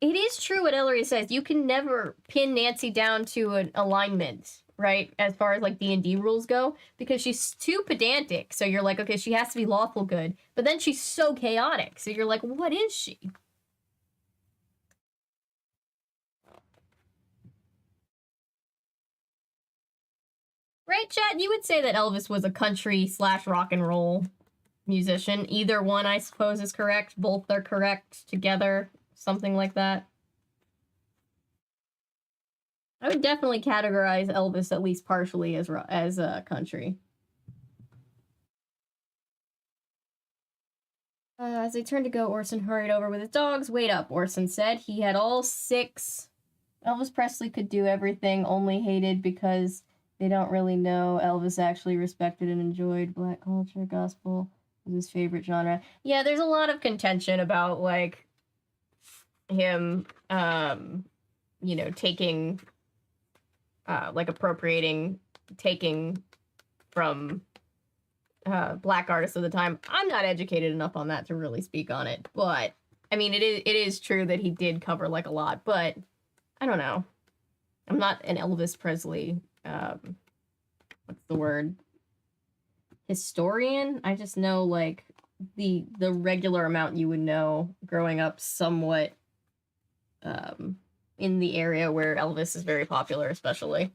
It is true what Ellery says. You can never pin Nancy down to an alignment, right? As far as like D&D rules go, because she's too pedantic. So you're like, okay, she has to be lawful good. But then she's so chaotic. So you're like, what is she? Right, Chad? You would say that Elvis was a country / rock and roll musician. Either one, I suppose, is correct. Both are correct together. Something like that. I would definitely categorize Elvis at least partially as country. As they turned to go, Orson hurried over with his dogs. Wait up, Orson said. He had all 6. Elvis Presley could do everything, only hated because they don't really know Elvis actually respected and enjoyed black culture. Gospel was his favorite genre. Yeah, there's a lot of contention about, like, him, you know, taking, like, appropriating, taking from black artists of the time. I'm not educated enough on that to really speak on it, but, I mean, it is true that he did cover, like, a lot, but I don't know. I'm not an Elvis Presley, what's the word? Historian? I just know, like, the regular amount you would know growing up somewhat, in the area where Elvis is very popular, especially.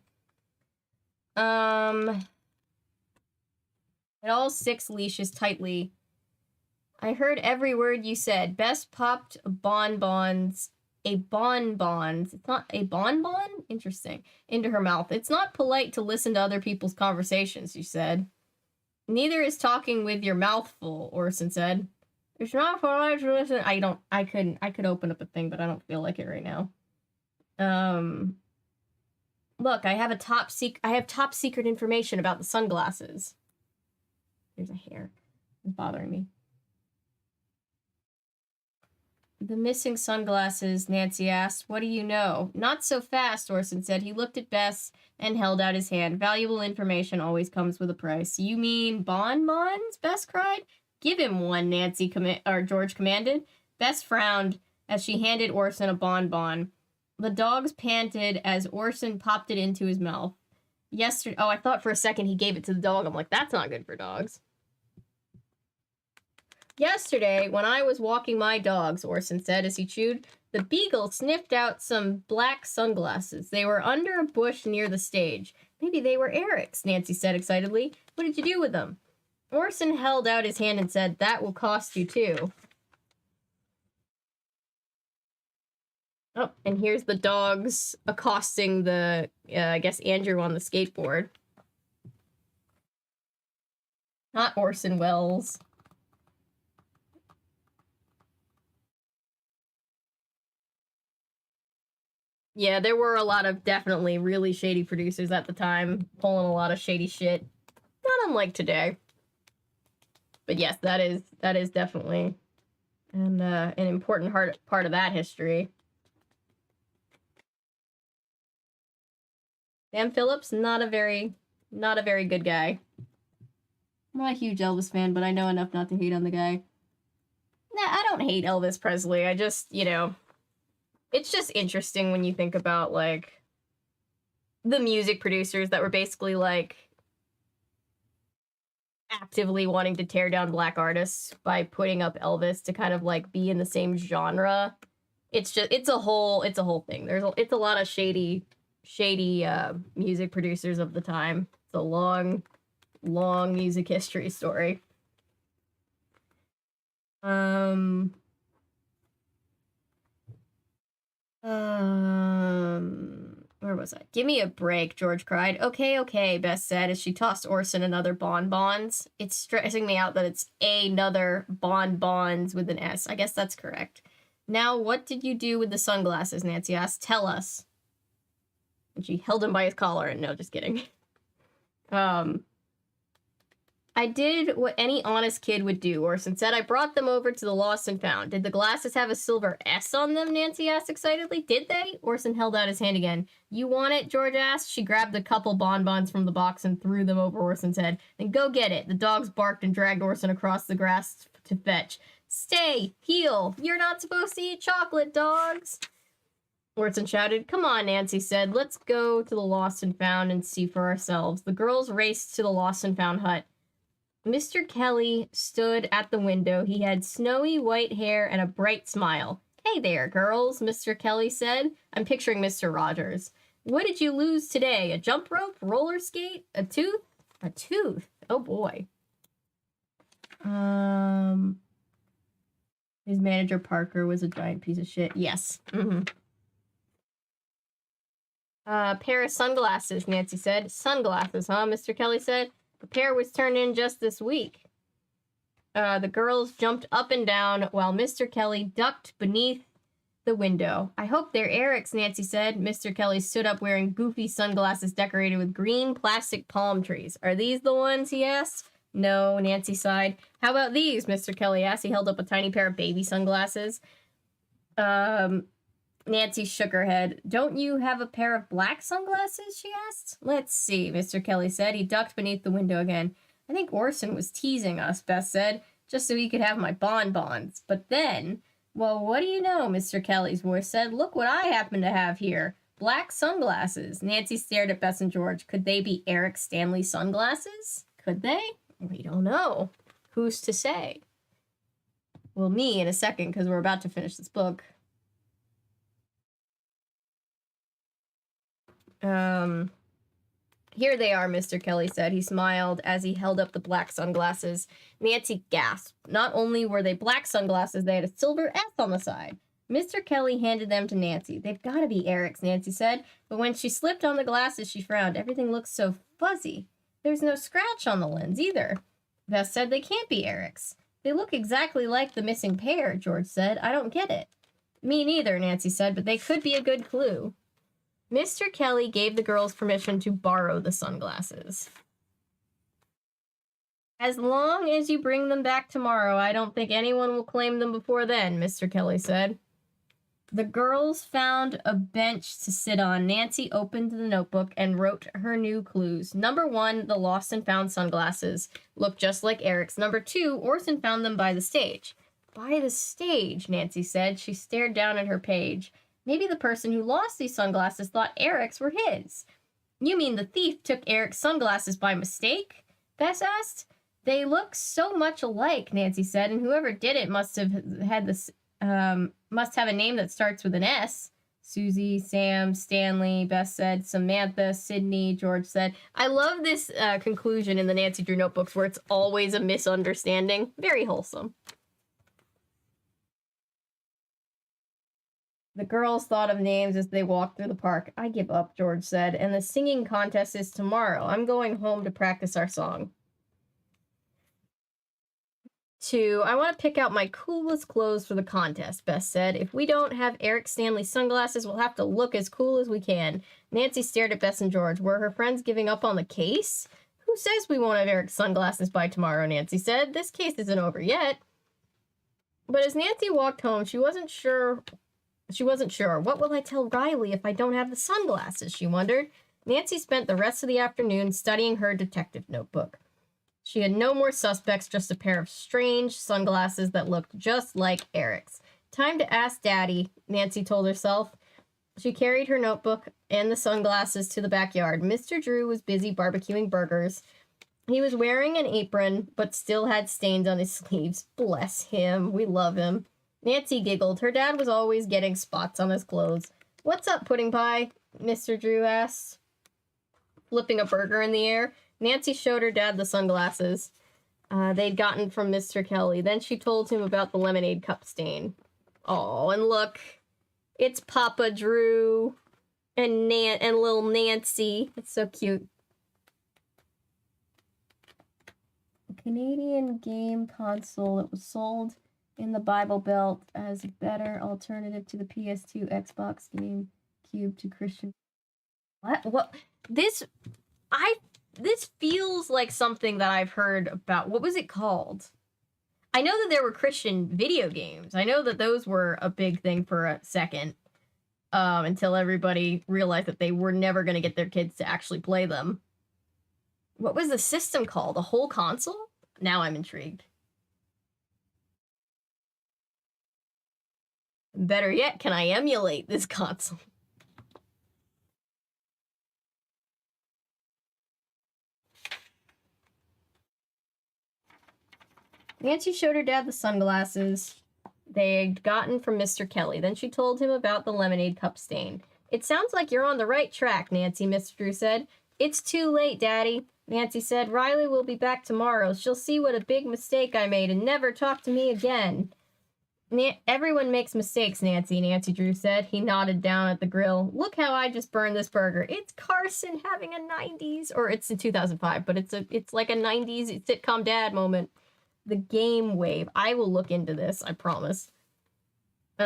At all 6 leashes tightly. I heard every word you said. Bess popped bonbons. It's not a bonbon? Interesting. Into her mouth. It's not polite to listen to other people's conversations, she said. Neither is talking with your mouth full, Orson said. It's not polite to listen. I could open up a thing, but I don't feel like it right now. Look, I have top secret information about the sunglasses. There's a hair. It's bothering me. The missing sunglasses, Nancy asked. What do you know? Not so fast, Orson said. He looked at Bess and held out his hand. Valuable information always comes with a price. You mean bonbons? Bess cried. Give him one, George commanded. Bess frowned as she handed Orson a bonbon. The dogs panted as Orson popped it into his mouth. Oh, I thought for a second he gave it to the dog. I'm like, that's not good for dogs. Yesterday, when I was walking my dogs, Orson said as he chewed, the beagle sniffed out some black sunglasses. They were under a bush near the stage. Maybe they were Eric's, Nancy said excitedly. What did you do with them? Orson held out his hand and said, that will cost you too. Oh, and here's the dogs accosting the, I guess, Andrew on the skateboard. Not Orson Welles. Yeah, there were a lot of definitely really shady producers at the time, pulling a lot of shady shit. Not unlike today. But yes, that is definitely an important part of that history. Sam Phillips, not a very good guy. I'm not a huge Elvis fan, but I know enough not to hate on the guy. Nah, I don't hate Elvis Presley. I just, it's just interesting when you think about, like, the music producers that were basically, like, actively wanting to tear down black artists by putting up Elvis to kind of, like, be in the same genre. It's a whole thing. It's a lot of shady music producers of the time. It's a long music history story. Where was I? Give me a break, George cried. Okay, Bess said as she tossed Orson another bonbons. It's stressing me out that it's another bonbons with an S. I guess that's correct. Now, what did you do with the sunglasses, Nancy asked. Tell us. And she held him by his collar, and no, just kidding. I did what any honest kid would do, Orson said. I brought them over to the Lost and Found. Did the glasses have a silver S on them? Nancy asked excitedly. Did they? Orson held out his hand again. You want it? George asked. She grabbed a couple bonbons from the box and threw them over Orson's head. Then go get it. The dogs barked and dragged Orson across the grass to fetch. Stay! Heel! You're not supposed to eat chocolate, dogs! Orson shouted. Come on, Nancy said. Let's go to the Lost and Found and see for ourselves. The girls raced to the Lost and Found hut. Mr. Kelly stood at the window. He had snowy white hair and a bright smile. Hey there, girls, Mr. Kelly said. I'm picturing Mr. Rogers. What did you lose today? A jump rope? Roller skate? A tooth? A tooth? Oh, boy. His manager, Parker, was a giant piece of shit. Yes. Pair of sunglasses, Nancy said. Sunglasses, huh? Mr. Kelly said. The pair was turned in just this week. The girls jumped up and down while Mr. Kelly ducked beneath the window. I hope they're Eric's, Nancy said. Mr. Kelly stood up wearing goofy sunglasses decorated with green plastic palm trees. Are these the ones, he asked? No, Nancy sighed. How about these, Mr. Kelly asked. He held up a tiny pair of baby sunglasses. Nancy shook her head. Don't you have a pair of black sunglasses, she asked. Let's see, Mr. Kelly said. He ducked beneath the window again. I think Orson was teasing us, Bess said, just so he could have my bonbons. But then, well, what do you know, Mr. Kelly's voice said. Look what I happen to have here. Black sunglasses. Nancy stared at Bess and George. Could they be Eric Stanley sunglasses? Could they? We don't know. Who's to say? Well, me in a second, because we're about to finish this book. Here they are, Mr. Kelly said. He smiled as he held up the black sunglasses. Nancy gasped. Not only were they black sunglasses, they had a silver S on the side. Mr. Kelly handed them to Nancy. They've got to be Eric's, Nancy said. But when she slipped on the glasses, she frowned. Everything looks so fuzzy. There's no scratch on the lens either. Bess said they can't be Eric's. They look exactly like the missing pair, George said. I don't get it. Me neither, Nancy said, but they could be a good clue. Mr. Kelly gave the girls permission to borrow the sunglasses. As long as you bring them back tomorrow, I don't think anyone will claim them before then, Mr. Kelly said. The girls found a bench to sit on. Nancy opened the notebook and wrote her new clues. Number 1, the lost and found sunglasses. Looked just like Eric's. Number 2, Orson found them by the stage. By the stage, Nancy said. She stared down at her page. Maybe the person who lost these sunglasses thought Eric's were his. You mean the thief took Eric's sunglasses by mistake? Bess asked. They look so much alike, Nancy said, and whoever did it must have a name that starts with an S. Susie, Sam, Stanley, Bess said, Samantha, Sydney, George said. I love this conclusion in the Nancy Drew notebooks where it's always a misunderstanding. Very wholesome. The girls thought of names as they walked through the park. I give up, George said, and the singing contest is tomorrow. I'm going home to practice our song. 2. I want to pick out my coolest clothes for the contest, Bess said. If we don't have Eric Stanley sunglasses, we'll have to look as cool as we can. Nancy stared at Bess and George. Were her friends giving up on the case? Who says we won't have Eric's sunglasses by tomorrow, Nancy said. This case isn't over yet. But as Nancy walked home, she wasn't sure. What will I tell Riley if I don't have the sunglasses, she wondered. Nancy spent the rest of the afternoon studying her detective notebook. She had no more suspects, just a pair of strange sunglasses that looked just like Eric's. Time to ask Daddy, Nancy told herself. She carried her notebook and the sunglasses to the backyard. Mr. Drew was busy barbecuing burgers. He was wearing an apron, but still had stains on his sleeves. Bless him. We love him. Nancy giggled. Her dad was always getting spots on his clothes. What's up, Pudding Pie? Mr. Drew asked, flipping a burger in the air. Nancy showed her dad the sunglasses they'd gotten from Mr. Kelly. Then she told him about the lemonade cup stain. Oh, and look, it's Papa Drew and little Nancy. It's so cute. A Canadian game console that was sold in the Bible Belt as a better alternative to the PS2 Xbox GameCube to Christian. What? This feels like something that I've heard about. What was it called? I know that there were Christian video games. I know that those were a big thing for a second, until everybody realized that they were never going to get their kids to actually play them. What was the system called? A whole console? Now I'm intrigued. Better yet, can I emulate this console? Nancy showed her dad the sunglasses they'd gotten from Mr. Kelly. Then she told him about the lemonade cup stain. It sounds like you're on the right track, Nancy, Mr. Drew said. It's too late, Daddy, Nancy said. Riley will be back tomorrow. She'll see what a big mistake I made and never talk to me again. Everyone makes mistakes, Nancy Drew said. He nodded down at the grill. Look how I just burned this burger. It's Carson having a 90s, or it's in 2005, but it's like a 90s sitcom dad moment. The game wave. I will look into this, I promise. He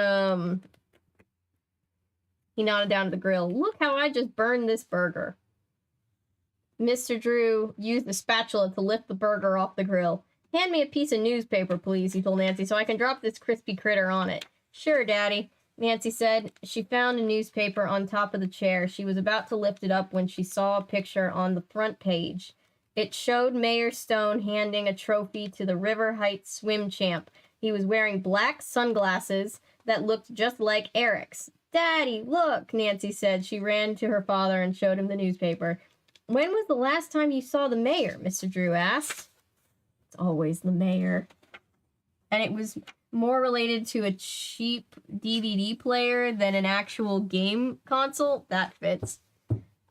nodded down at the grill. Look how I just burned this burger. Mr. Drew used the spatula to lift the burger off the grill. Hand me a piece of newspaper, please, he told Nancy, so I can drop this crispy critter on it. Sure, Daddy, Nancy said. She found a newspaper on top of the chair. She was about to lift it up when she saw a picture on the front page. It showed Mayor Stone handing a trophy to the River Heights swim champ. He was wearing black sunglasses that looked just like Eric's. Daddy, look, Nancy said. She ran to her father and showed him the newspaper. When was the last time you saw the mayor? Mr. Drew asked. It's always the mayor. And it was more related to a cheap DVD player than an actual game console. That fits.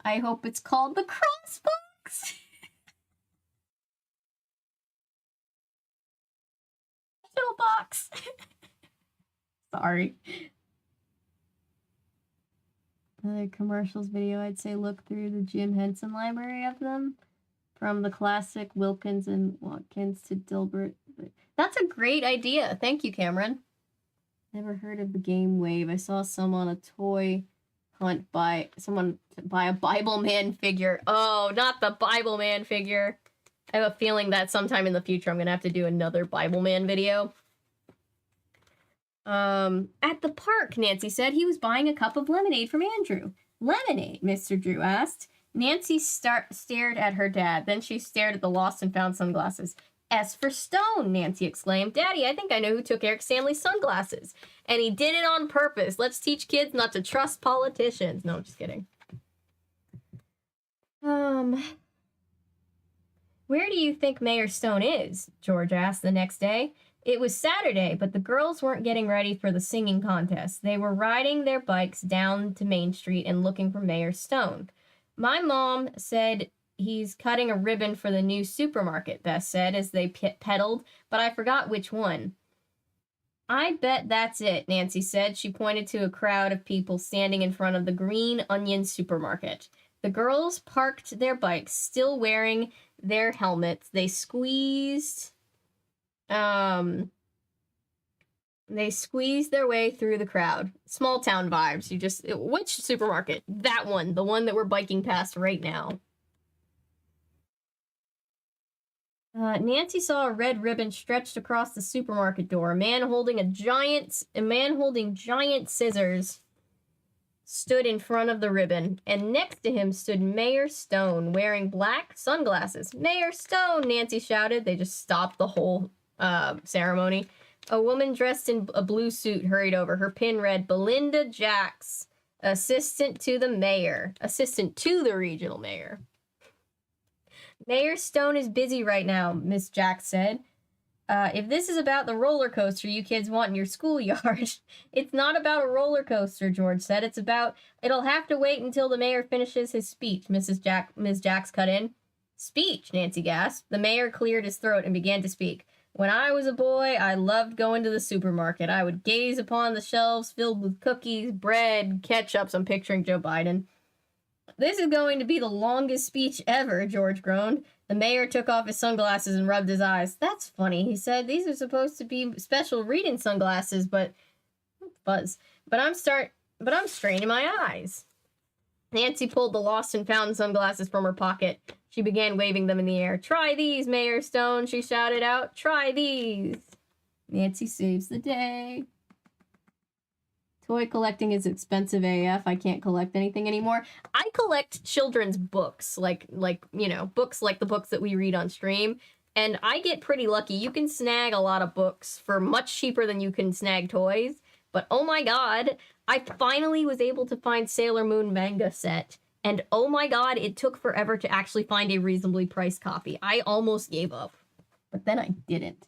I hope it's called the Crossbox. Box. Sorry. Another commercials video, I'd say look through the Jim Henson library of them. From the classic Wilkins and Watkins to Dilbert. That's a great idea. Thank you, Cameron. Never heard of the game wave. I saw some on a toy hunt by someone buy a Bible Man figure. Oh, not the Bible Man figure. I have a feeling that sometime in the future I'm going to have to do another Bible Man video. At the park, Nancy said. He was buying a cup of lemonade from Andrew. Lemonade? Mr. Drew asked. Nancy stared at her dad. Then she stared at the lost and found sunglasses. S for Stone, Nancy exclaimed. Daddy, I think I know who took Eric Stanley's sunglasses. And he did it on purpose. Let's teach kids not to trust politicians. No, I'm just kidding. Where do you think Mayor Stone is? George asked the next day. It was Saturday, but the girls weren't getting ready for the singing contest. They were riding their bikes down to Main Street and looking for Mayor Stone. My mom said he's cutting a ribbon for the new supermarket, Bess said as they pedaled, but I forgot which one. I bet that's it, Nancy said. She pointed to a crowd of people standing in front of the Green Onion supermarket. The girls parked their bikes, still wearing their helmets. They squeezed They squeeze their way through the crowd. Small town vibes. Which supermarket? That one. The one that we're biking past right now. Nancy saw a red ribbon stretched across the supermarket door. A man holding giant scissors stood in front of the ribbon, and next to him stood Mayor Stone, wearing black sunglasses. Mayor Stone, Nancy shouted. They just stopped the whole ceremony. A woman dressed in a blue suit hurried over. Her pin read, Belinda Jacks, assistant to the mayor. Assistant to the regional mayor. Mayor Stone is busy right now, Miss Jacks said. If this is about the roller coaster you kids want in your schoolyard, it's not about a roller coaster, George said. It'll have to wait until the mayor finishes his speech, Ms. Jacks cut in. Speech, Nancy gasped. The mayor cleared his throat and began to speak. When I was a boy, I loved going to the supermarket. I would gaze upon the shelves filled with cookies, bread, ketchups. I'm picturing Joe Biden. This is going to be the longest speech ever, George groaned. The mayor took off his sunglasses and rubbed his eyes. That's funny, he said. These are supposed to be special reading sunglasses, but I'm straining my eyes. Nancy pulled the lost and found sunglasses from her pocket. She began waving them in the air. Try these, Mayor Stone, she shouted out. Try these. Nancy saves the day. Toy collecting is expensive AF. I can't collect anything anymore. I collect children's books, like books like the books that we read on stream. And I get pretty lucky. You can snag a lot of books for much cheaper than you can snag toys. But oh my god, I finally was able to find Sailor Moon manga set. And oh my god, it took forever to actually find a reasonably priced copy. I almost gave up. But then I didn't.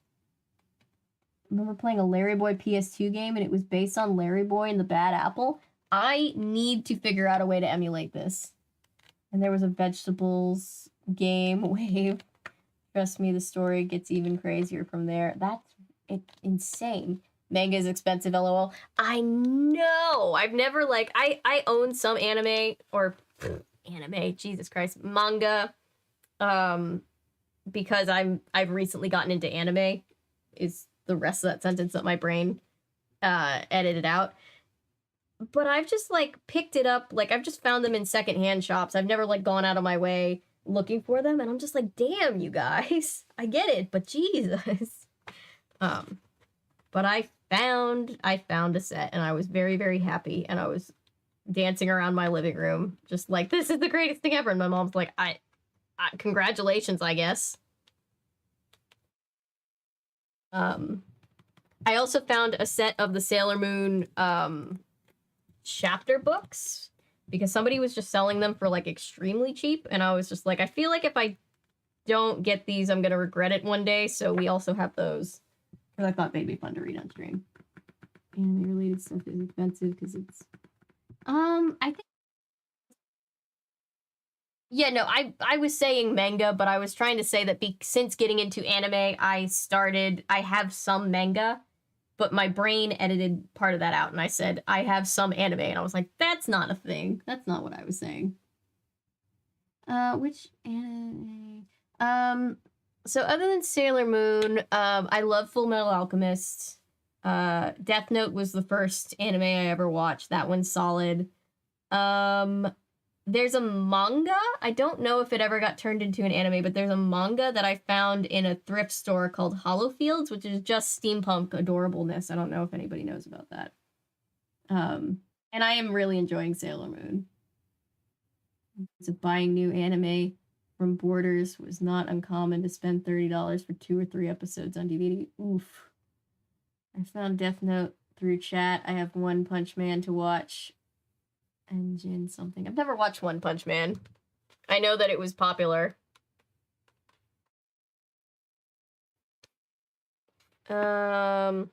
I remember playing a Larry Boy PS2 game, and it was based on Larry Boy and the Bad Apple. I need to figure out a way to emulate this. And there was a vegetables game, Wave. Trust me, the story gets even crazier from there. That's insane. Manga is expensive, lol. I know! I've never, I own some anime, or anime, Jesus Christ, manga, because I've recently gotten into anime, is the rest of that sentence that my brain edited out. But I've just, picked it up, I've just found them in secondhand shops. I've never, gone out of my way looking for them, and I'm just like, damn, you guys. I get it, but Jesus. But I found a set, and I was very, very happy, and I was dancing around my living room, just like, this is the greatest thing ever, and my mom's like, congratulations, I guess. I also found a set of the Sailor Moon, chapter books, because somebody was just selling them for, extremely cheap, and I was just like, I feel like if I don't get these, I'm gonna regret it one day, so we also have those. Because I thought they'd be fun to read on stream. Anime-related stuff is expensive, because it's, I think... Yeah, no, I was saying manga, but I was trying to say that since getting into anime, I have some manga, but my brain edited part of that out, and I said, I have some anime, and I was like, that's not a thing. That's not what I was saying. Which anime? So other than Sailor Moon, I love Full Metal Alchemist. Death Note was the first anime I ever watched. That one's solid. There's a manga. I don't know if it ever got turned into an anime, but there's a manga that I found in a thrift store called Hollow Fields, which is just steampunk adorableness. I don't know if anybody knows about that. And I am really enjoying Sailor Moon. So buying new anime from Borders was not uncommon to spend $30 for 2 or 3 episodes on DVD. Oof. I found Death Note through chat. I have One Punch Man to watch. Engine something. I've never watched One Punch Man. I know that it was popular. Alright,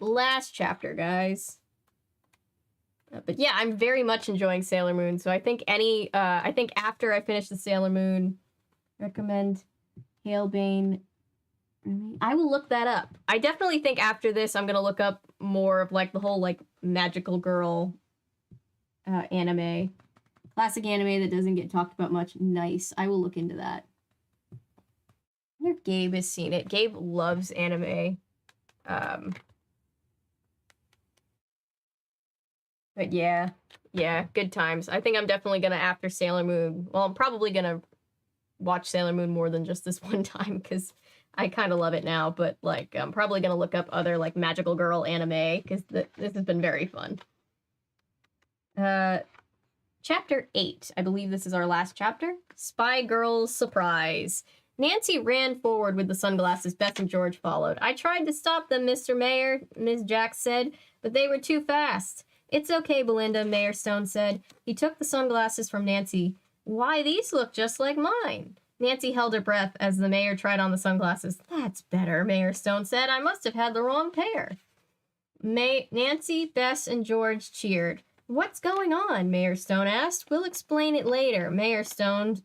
last chapter, guys. But yeah, I'm very much enjoying Sailor Moon, so I think I think after I finish the Sailor Moon, recommend Hailbane. I will look that up. I definitely think after this, I'm gonna look up more of, the whole, magical girl anime. Classic anime that doesn't get talked about much. Nice. I will look into that. I wonder if Gabe has seen it. Gabe loves anime. But yeah, good times. I think I'm definitely gonna, after Sailor Moon, well, I'm probably gonna watch Sailor Moon more than just this one time, because I kind of love it now, but, like, I'm probably gonna look up other, like, magical girl anime, because this has been very fun. Chapter 8. I believe this is our last chapter. Spy Girlz Surprise. Nancy ran forward with the sunglasses. Bess and George followed. I tried to stop them, Mr. Mayor, Ms. Jax said, but they were too fast. It's okay, Belinda, Mayor Stone said. He took the sunglasses from Nancy. Why, these look just like mine. Nancy held her breath as the mayor tried on the sunglasses. That's better, Mayor Stone said. I must have had the wrong pair. Nancy, Bess, and George cheered. What's going on? Mayor Stone asked. We'll explain it later, Mayor Stone,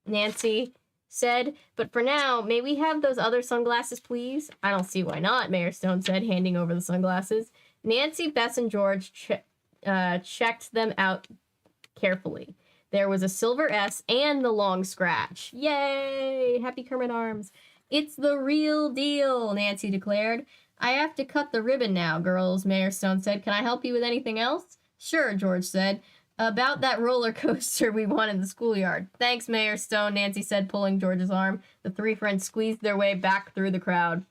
Nancy said. But for now, may we have those other sunglasses, please? I don't see why not, Mayor Stone said, handing over the sunglasses. Nancy, Bess, and George checked them out carefully. There was a silver S and the long scratch. Yay! Happy Kermit arms. It's the real deal, Nancy declared. I have to cut the ribbon now, girls, Mayor Stone said. Can I help you with anything else? Sure, George said. About that roller coaster we won in the schoolyard. Thanks, Mayor Stone, Nancy said, pulling George's arm. The three friends squeezed their way back through the crowd.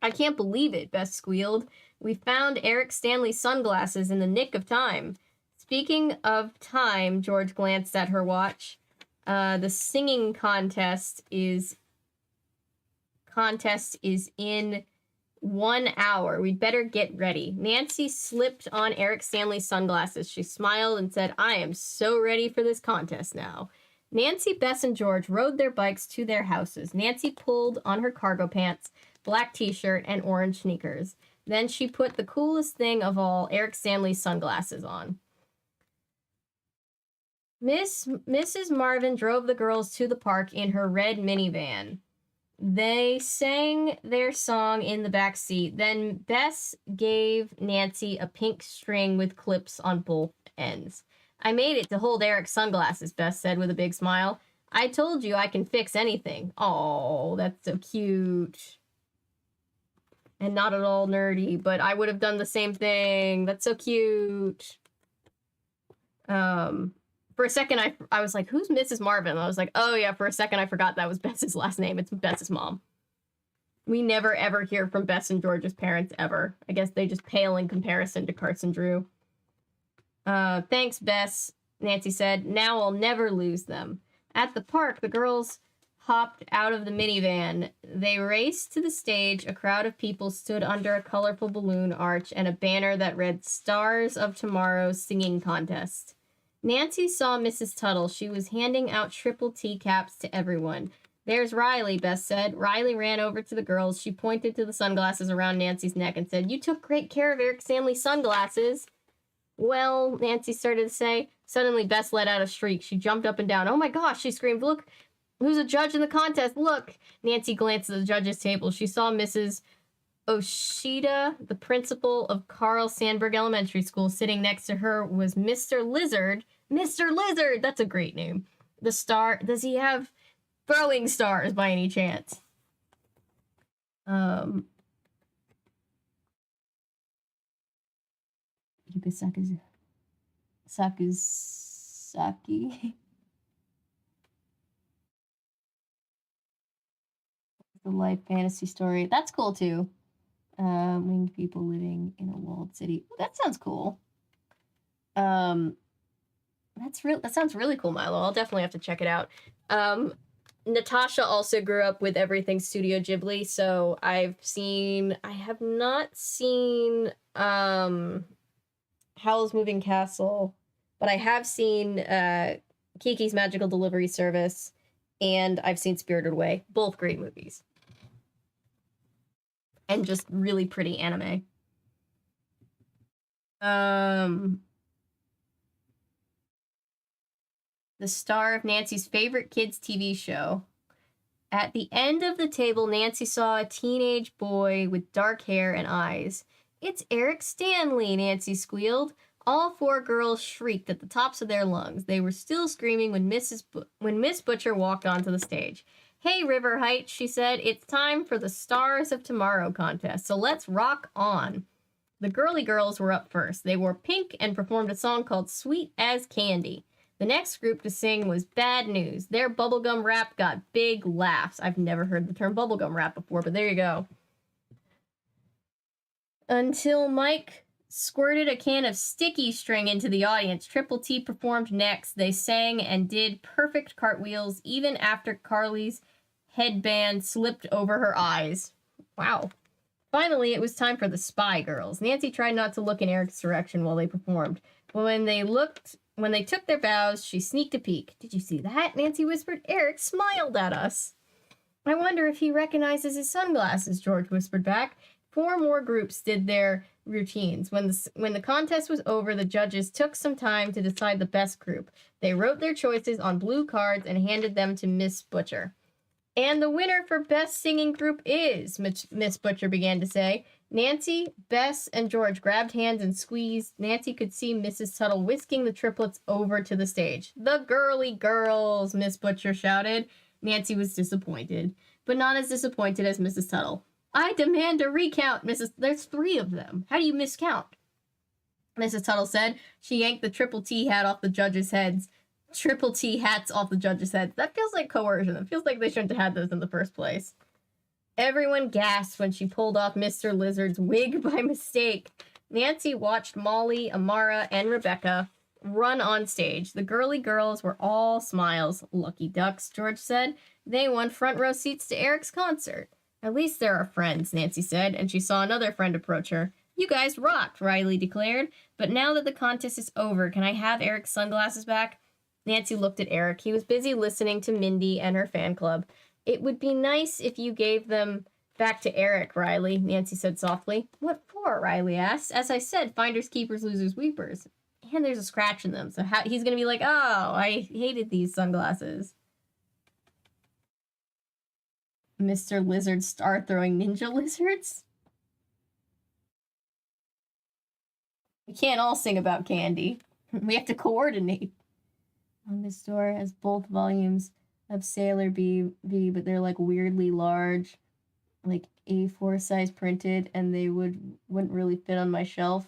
I can't believe it, Bess squealed. We found Eric Stanley's sunglasses in the nick of time. Speaking of time, George glanced at her watch. The singing contest is in 1 hour. We'd better get ready. Nancy slipped on Eric Stanley's sunglasses. She smiled and said, I am so ready for this contest now. Nancy, Bess, and George rode their bikes to their houses. Nancy pulled on her cargo pants, black t-shirt, and orange sneakers. Then she put the coolest thing of all, Eric Stanley's sunglasses on. Mrs. Marvin drove the girls to the park in her red minivan. They sang their song in the back seat. Then Bess gave Nancy a pink string with clips on both ends. I made it to hold Eric's sunglasses, Bess said with a big smile. I told you I can fix anything. Oh, that's so cute. And not at all nerdy, but I would have done the same thing. That's so cute. For a second, I was like, who's Mrs. Marvin? I was like, oh yeah, for a second I forgot that was Bess's last name. It's Bess's mom. We never ever hear from Bess and George's parents, ever. I guess they just pale in comparison to Carson Drew. Thanks, Bess, Nancy said. Now I'll never lose them. At the park, the girls hopped out of the minivan. They raced to the stage. A crowd of people stood under a colorful balloon arch and a banner that read Stars of Tomorrow's Singing Contest. Nancy saw Mrs. Tuttle. She was handing out triple T caps to everyone. There's Riley, Bess said. Riley ran over to the girls. She pointed to the sunglasses around Nancy's neck and said, You took great care of Eric Stanley's sunglasses. Well, Nancy started to say. Suddenly, Bess let out a shriek. She jumped up and down. Oh my gosh, she screamed. Look, who's a judge in the contest? Look. Nancy glanced at the judge's table. She saw Mrs. Oshida, the principal of Carl Sandburg Elementary School. Sitting next to her was Mr. Lizard. Mr. Lizard! That's a great name. The star... Does he have throwing stars by any chance? Sakuzaki. The life fantasy story. That's cool too. Winged people living in a walled city. That sounds cool. That sounds really cool, Milo. I'll definitely have to check it out. Natasha also grew up with everything Studio Ghibli, so I have not seen Howl's Moving Castle, but I have seen Kiki's Magical Delivery Service, and I've seen Spirited Away. Both great movies. And just really pretty anime. The star of Nancy's favorite kids' TV show. At the end of the table, Nancy saw a teenage boy with dark hair and eyes. It's Eric Stanley, Nancy squealed. All four girls shrieked at the tops of their lungs. They were still screaming when Miss Butcher walked onto the stage. Hey, River Heights, she said, it's time for the Stars of Tomorrow contest, so let's rock on. The girly girls were up first. They wore pink and performed a song called Sweet as Candy. The next group to sing was Bad News. Their bubblegum rap got big laughs. I've never heard the term bubblegum rap before, but there you go. Until Mike squirted a can of sticky string into the audience, Triple T performed next. They sang and did perfect cartwheels even after Carly's headband slipped over her eyes. Wow. Finally, it was time for the Spy Girlz. Nancy tried not to look in Eric's direction while they performed. But when they took their bows, she sneaked a peek. Did you see that? Nancy whispered. Eric smiled at us. I wonder if he recognizes his sunglasses, George whispered back. 4 more groups did their routines. When the contest was over, the judges took some time to decide the best group. They wrote their choices on blue cards and handed them to Miss Butcher. And the winner for Best Singing Group is, Miss Butcher began to say. Nancy, Bess, and George grabbed hands and squeezed. Nancy could see Mrs. Tuttle whisking the triplets over to the stage. The girly girls, Miss Butcher shouted. Nancy was disappointed, but not as disappointed as Mrs. Tuttle. I demand a recount, There's 3 of them. How do you miscount? Mrs. Tuttle said. She yanked the Triple T hat off the judges' heads. Triple T hats off the judges' heads. That feels like coercion. It feels like they shouldn't have had those in the first place. Everyone gasped when she pulled off Mr. Lizard's wig by mistake. Nancy watched Molly, Amara, and Rebecca run on stage. The girly girls were all smiles. Lucky ducks, George said. They won front row seats to Eric's concert. At least they're our friends, Nancy said, and she saw another friend approach her. You guys rocked, Riley declared. But now that the contest is over, can I have Eric's sunglasses back? Nancy looked at Eric. He was busy listening to Mindy and her fan club. It would be nice if you gave them back to Eric, Riley, Nancy said softly. What for? Riley asked. As I said, finders, keepers, losers, weepers. And there's a scratch in them, so he's going to be like, oh, I hated these sunglasses. Mr. Lizard star throwing ninja lizards? We can't all sing about candy. We have to coordinate. This store has both volumes of Sailor V, but they're like weirdly large, like A4 size printed, and they wouldn't really fit on my shelf.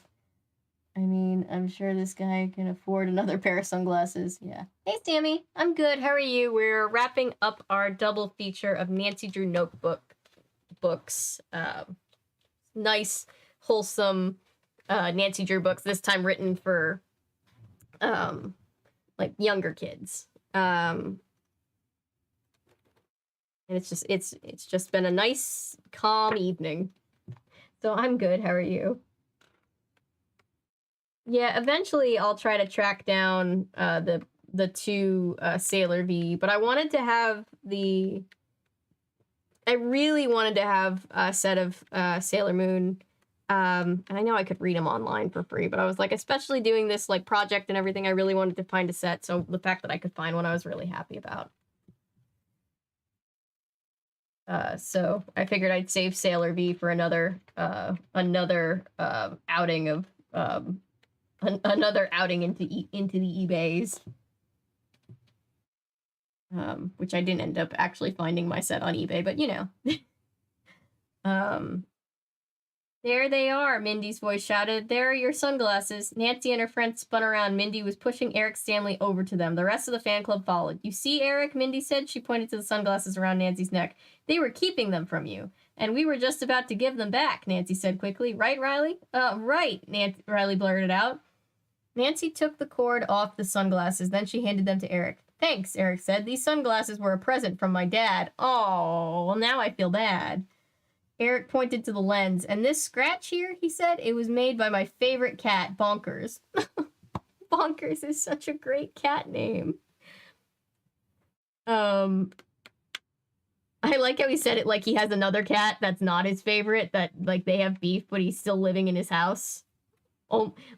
I mean, I'm sure this guy can afford another pair of sunglasses. Yeah. Hey, Sammy. I'm good. How are you? We're wrapping up our double feature of Nancy Drew books. Nice, wholesome Nancy Drew books, this time written for like younger kids. And it's just been a nice, calm evening. So I'm good. How are you? Yeah, eventually I'll try to track down the 2 Sailor V, but I really wanted to have a set of Sailor Moon. And I know I could read them online for free, but I was like, especially doing this like project and everything, I really wanted to find a set. So the fact that I could find one, I was really happy about. So I figured I'd save Sailor V for another outing of another outing into the eBays. Which I didn't end up actually finding my set on eBay, but you know. There they are, Mindy's voice shouted. There are your sunglasses. Nancy and her friend spun around. Mindy was pushing Eric Stanley over to them. The rest of the fan club followed. You see, Eric, Mindy said. She pointed to the sunglasses around Nancy's neck. They were keeping them from you. And we were just about to give them back, Nancy said quickly. Right, Riley? Right, Riley blurted out. Nancy took the cord off the sunglasses. Then she handed them to Eric. Thanks, Eric said. These sunglasses were a present from my dad. Oh, well, now I feel bad. Eric pointed to the lens. And this scratch here, he said, it was made by my favorite cat, Bonkers. Bonkers is such a great cat name. I like how he said it like he has another cat that's not his favorite, that like they have beef, but he's still living in his house.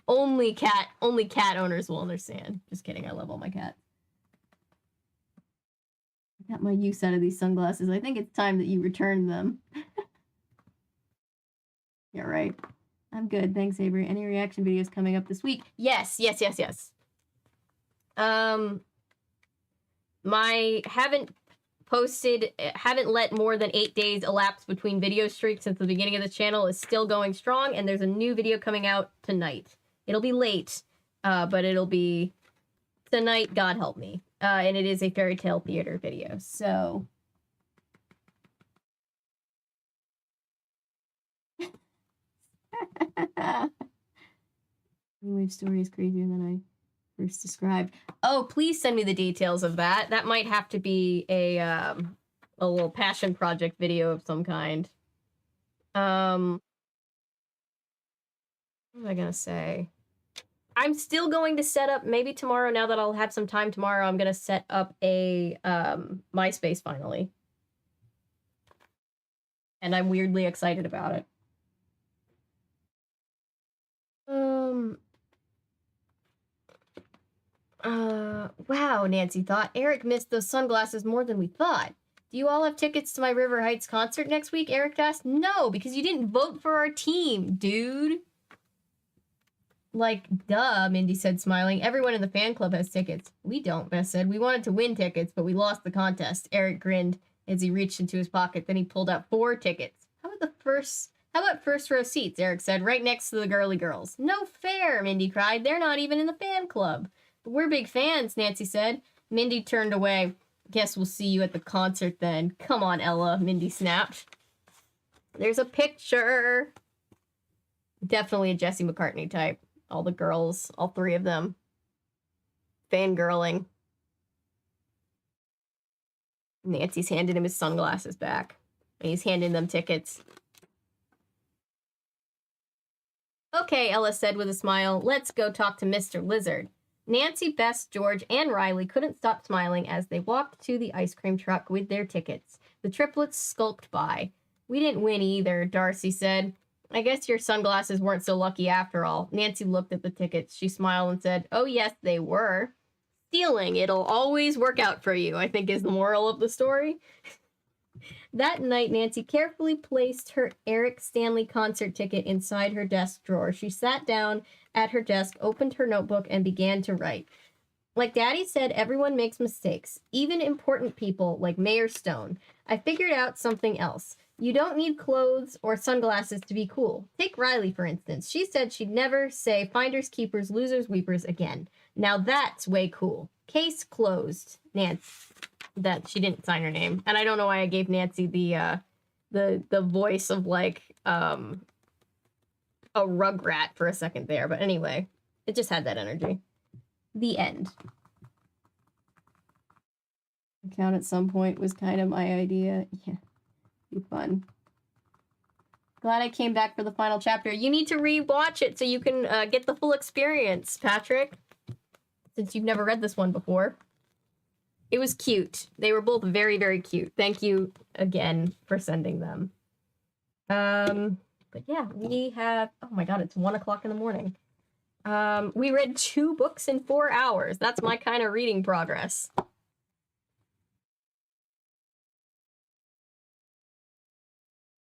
Only cat owners will understand. Just kidding, I love all my cats. I got my use out of these sunglasses. I think it's time that you return them. Yeah, right. I'm good. Thanks, Avery. Any reaction videos coming up this week? Yes. Haven't posted, haven't let more than 8 days elapse between video streaks since the beginning of the channel, is still going strong, and there's a new video coming out tonight. It'll be late, but it'll be tonight, God help me. And it is a fairy tale theater video, so... Wave story is crazier than I first described. Oh, please send me the details of that. That might have to be a little passion project video of some kind. What was I gonna say? I'm still going to set up, maybe tomorrow, now that I'll have some time tomorrow, I'm gonna set up a MySpace finally. And I'm weirdly excited about it. Wow, Nancy thought. Eric missed those sunglasses more than we thought. Do you all have tickets to my River Heights concert next week? Eric asked. No, because you didn't vote for our team, dude. Like, duh, Mindy said, smiling. Everyone in the fan club has tickets. We don't, Bess said. We wanted to win tickets, but we lost the contest. Eric grinned as he reached into his pocket. Then he pulled out 4 tickets. How about first row seats? Eric said, right next to the girly girls. No fair, Mindy cried. They're not even in the fan club. But we're big fans, Nancy said. Mindy turned away. Guess we'll see you at the concert then. Come on, Ella, Mindy snapped. There's a picture. Definitely a Jesse McCartney type. All the girls, all 3 of them. Fangirling. Nancy's handed him his sunglasses back. And he's handing them tickets. Okay, Ella said with a smile. Let's go talk to Mr. Lizard. Nancy, Bess, George, and Riley couldn't stop smiling as they walked to the ice cream truck with their tickets. The triplets skulked by. We didn't win either, Darcy said. I guess your sunglasses weren't so lucky after all. Nancy looked at the tickets. She smiled and said, oh yes, they were. Stealing, it'll always work out for you, I think is the moral of the story. That night, Nancy carefully placed her Eric Stanley concert ticket inside her desk drawer. She sat down at her desk, opened her notebook, and began to write. Like Daddy said, everyone makes mistakes, even important people like Mayor Stone. I figured out something else. You don't need clothes or sunglasses to be cool. Take Riley, for instance. She said she'd never say finders, keepers, losers, weepers again. Now that's way cool. Case closed. Nancy. That she didn't sign her name. And I don't know why I gave Nancy the voice of like a rugrat for a second there, but anyway, it just had that energy. The end. Count at some point was kind of my idea. Yeah, be fun. Glad I came back for the final chapter. You need to rewatch it so you can get the full experience, Patrick, since you've never read this one before. It was cute. They were both very, very cute. Thank you again for sending them. But yeah, we have... Oh my god, it's 1 o'clock in the morning. We read 2 books in 4 hours. That's my kind of reading progress.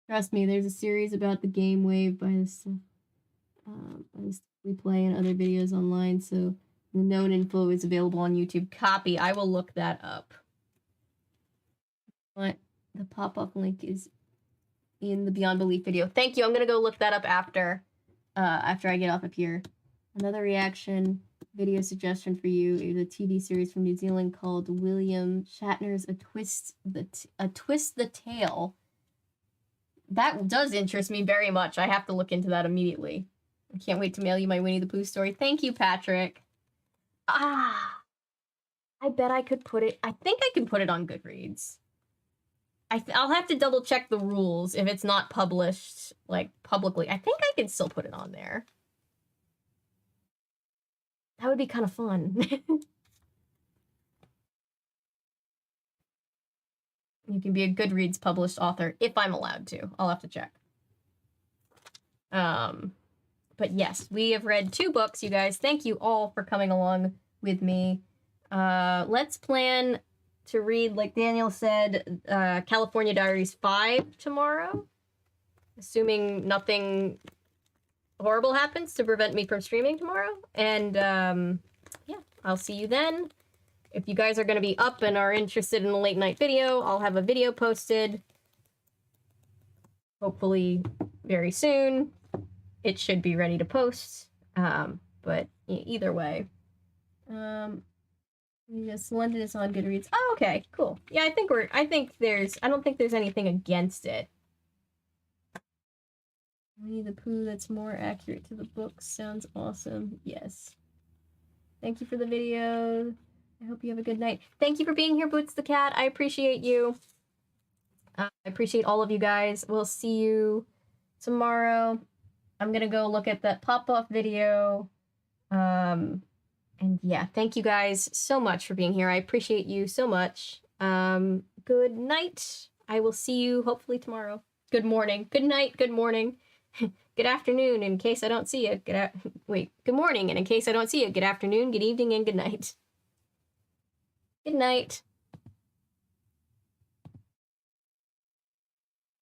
Trust me, there's a series about the game Wave by this we play and other videos online, so... The known info is available on YouTube. Copy. I will look that up. What? The pop-up link is in the Beyond Belief video. Thank you. I'm going to go look that up after I get off of here. Another reaction video suggestion for you is a TV series from New Zealand called William Shatner's A Twist the Tale. That does interest me very much. I have to look into that immediately. I can't wait to mail you my Winnie the Pooh story. Thank you, Patrick. I bet I could put it... I think I can put it on Goodreads. I'll have to double check the rules if it's not published, like, publicly. I think I can still put it on there. That would be kind of fun. You can be a Goodreads published author if I'm allowed to. I'll have to check. But yes, we have read 2 books, you guys. Thank you all for coming along with me. Let's plan to read, like Daniel said, California Diaries 5 tomorrow. Assuming nothing horrible happens to prevent me from streaming tomorrow. And yeah, I'll see you then. if you guys are going to be up and are interested in a late night video, I'll have a video posted. Hopefully very soon. It should be ready to post. But either way. Yes, London is on Goodreads. Oh, okay, cool. Yeah, I don't think there's anything against it. Winnie the Pooh that's more accurate to the book sounds awesome. Yes. Thank you for the video. I hope you have a good night. Thank you for being here, Boots the Cat. I appreciate you. I appreciate all of you guys. We'll see you tomorrow. I'm gonna go look at that pop-off video. And yeah, thank you guys so much for being here. I appreciate you so much. Good night. I will see you hopefully tomorrow. Good morning. Good night. Good morning. Good afternoon in case I don't see you. Good morning, and in case I don't see you, good afternoon, good evening, and good night. Good night.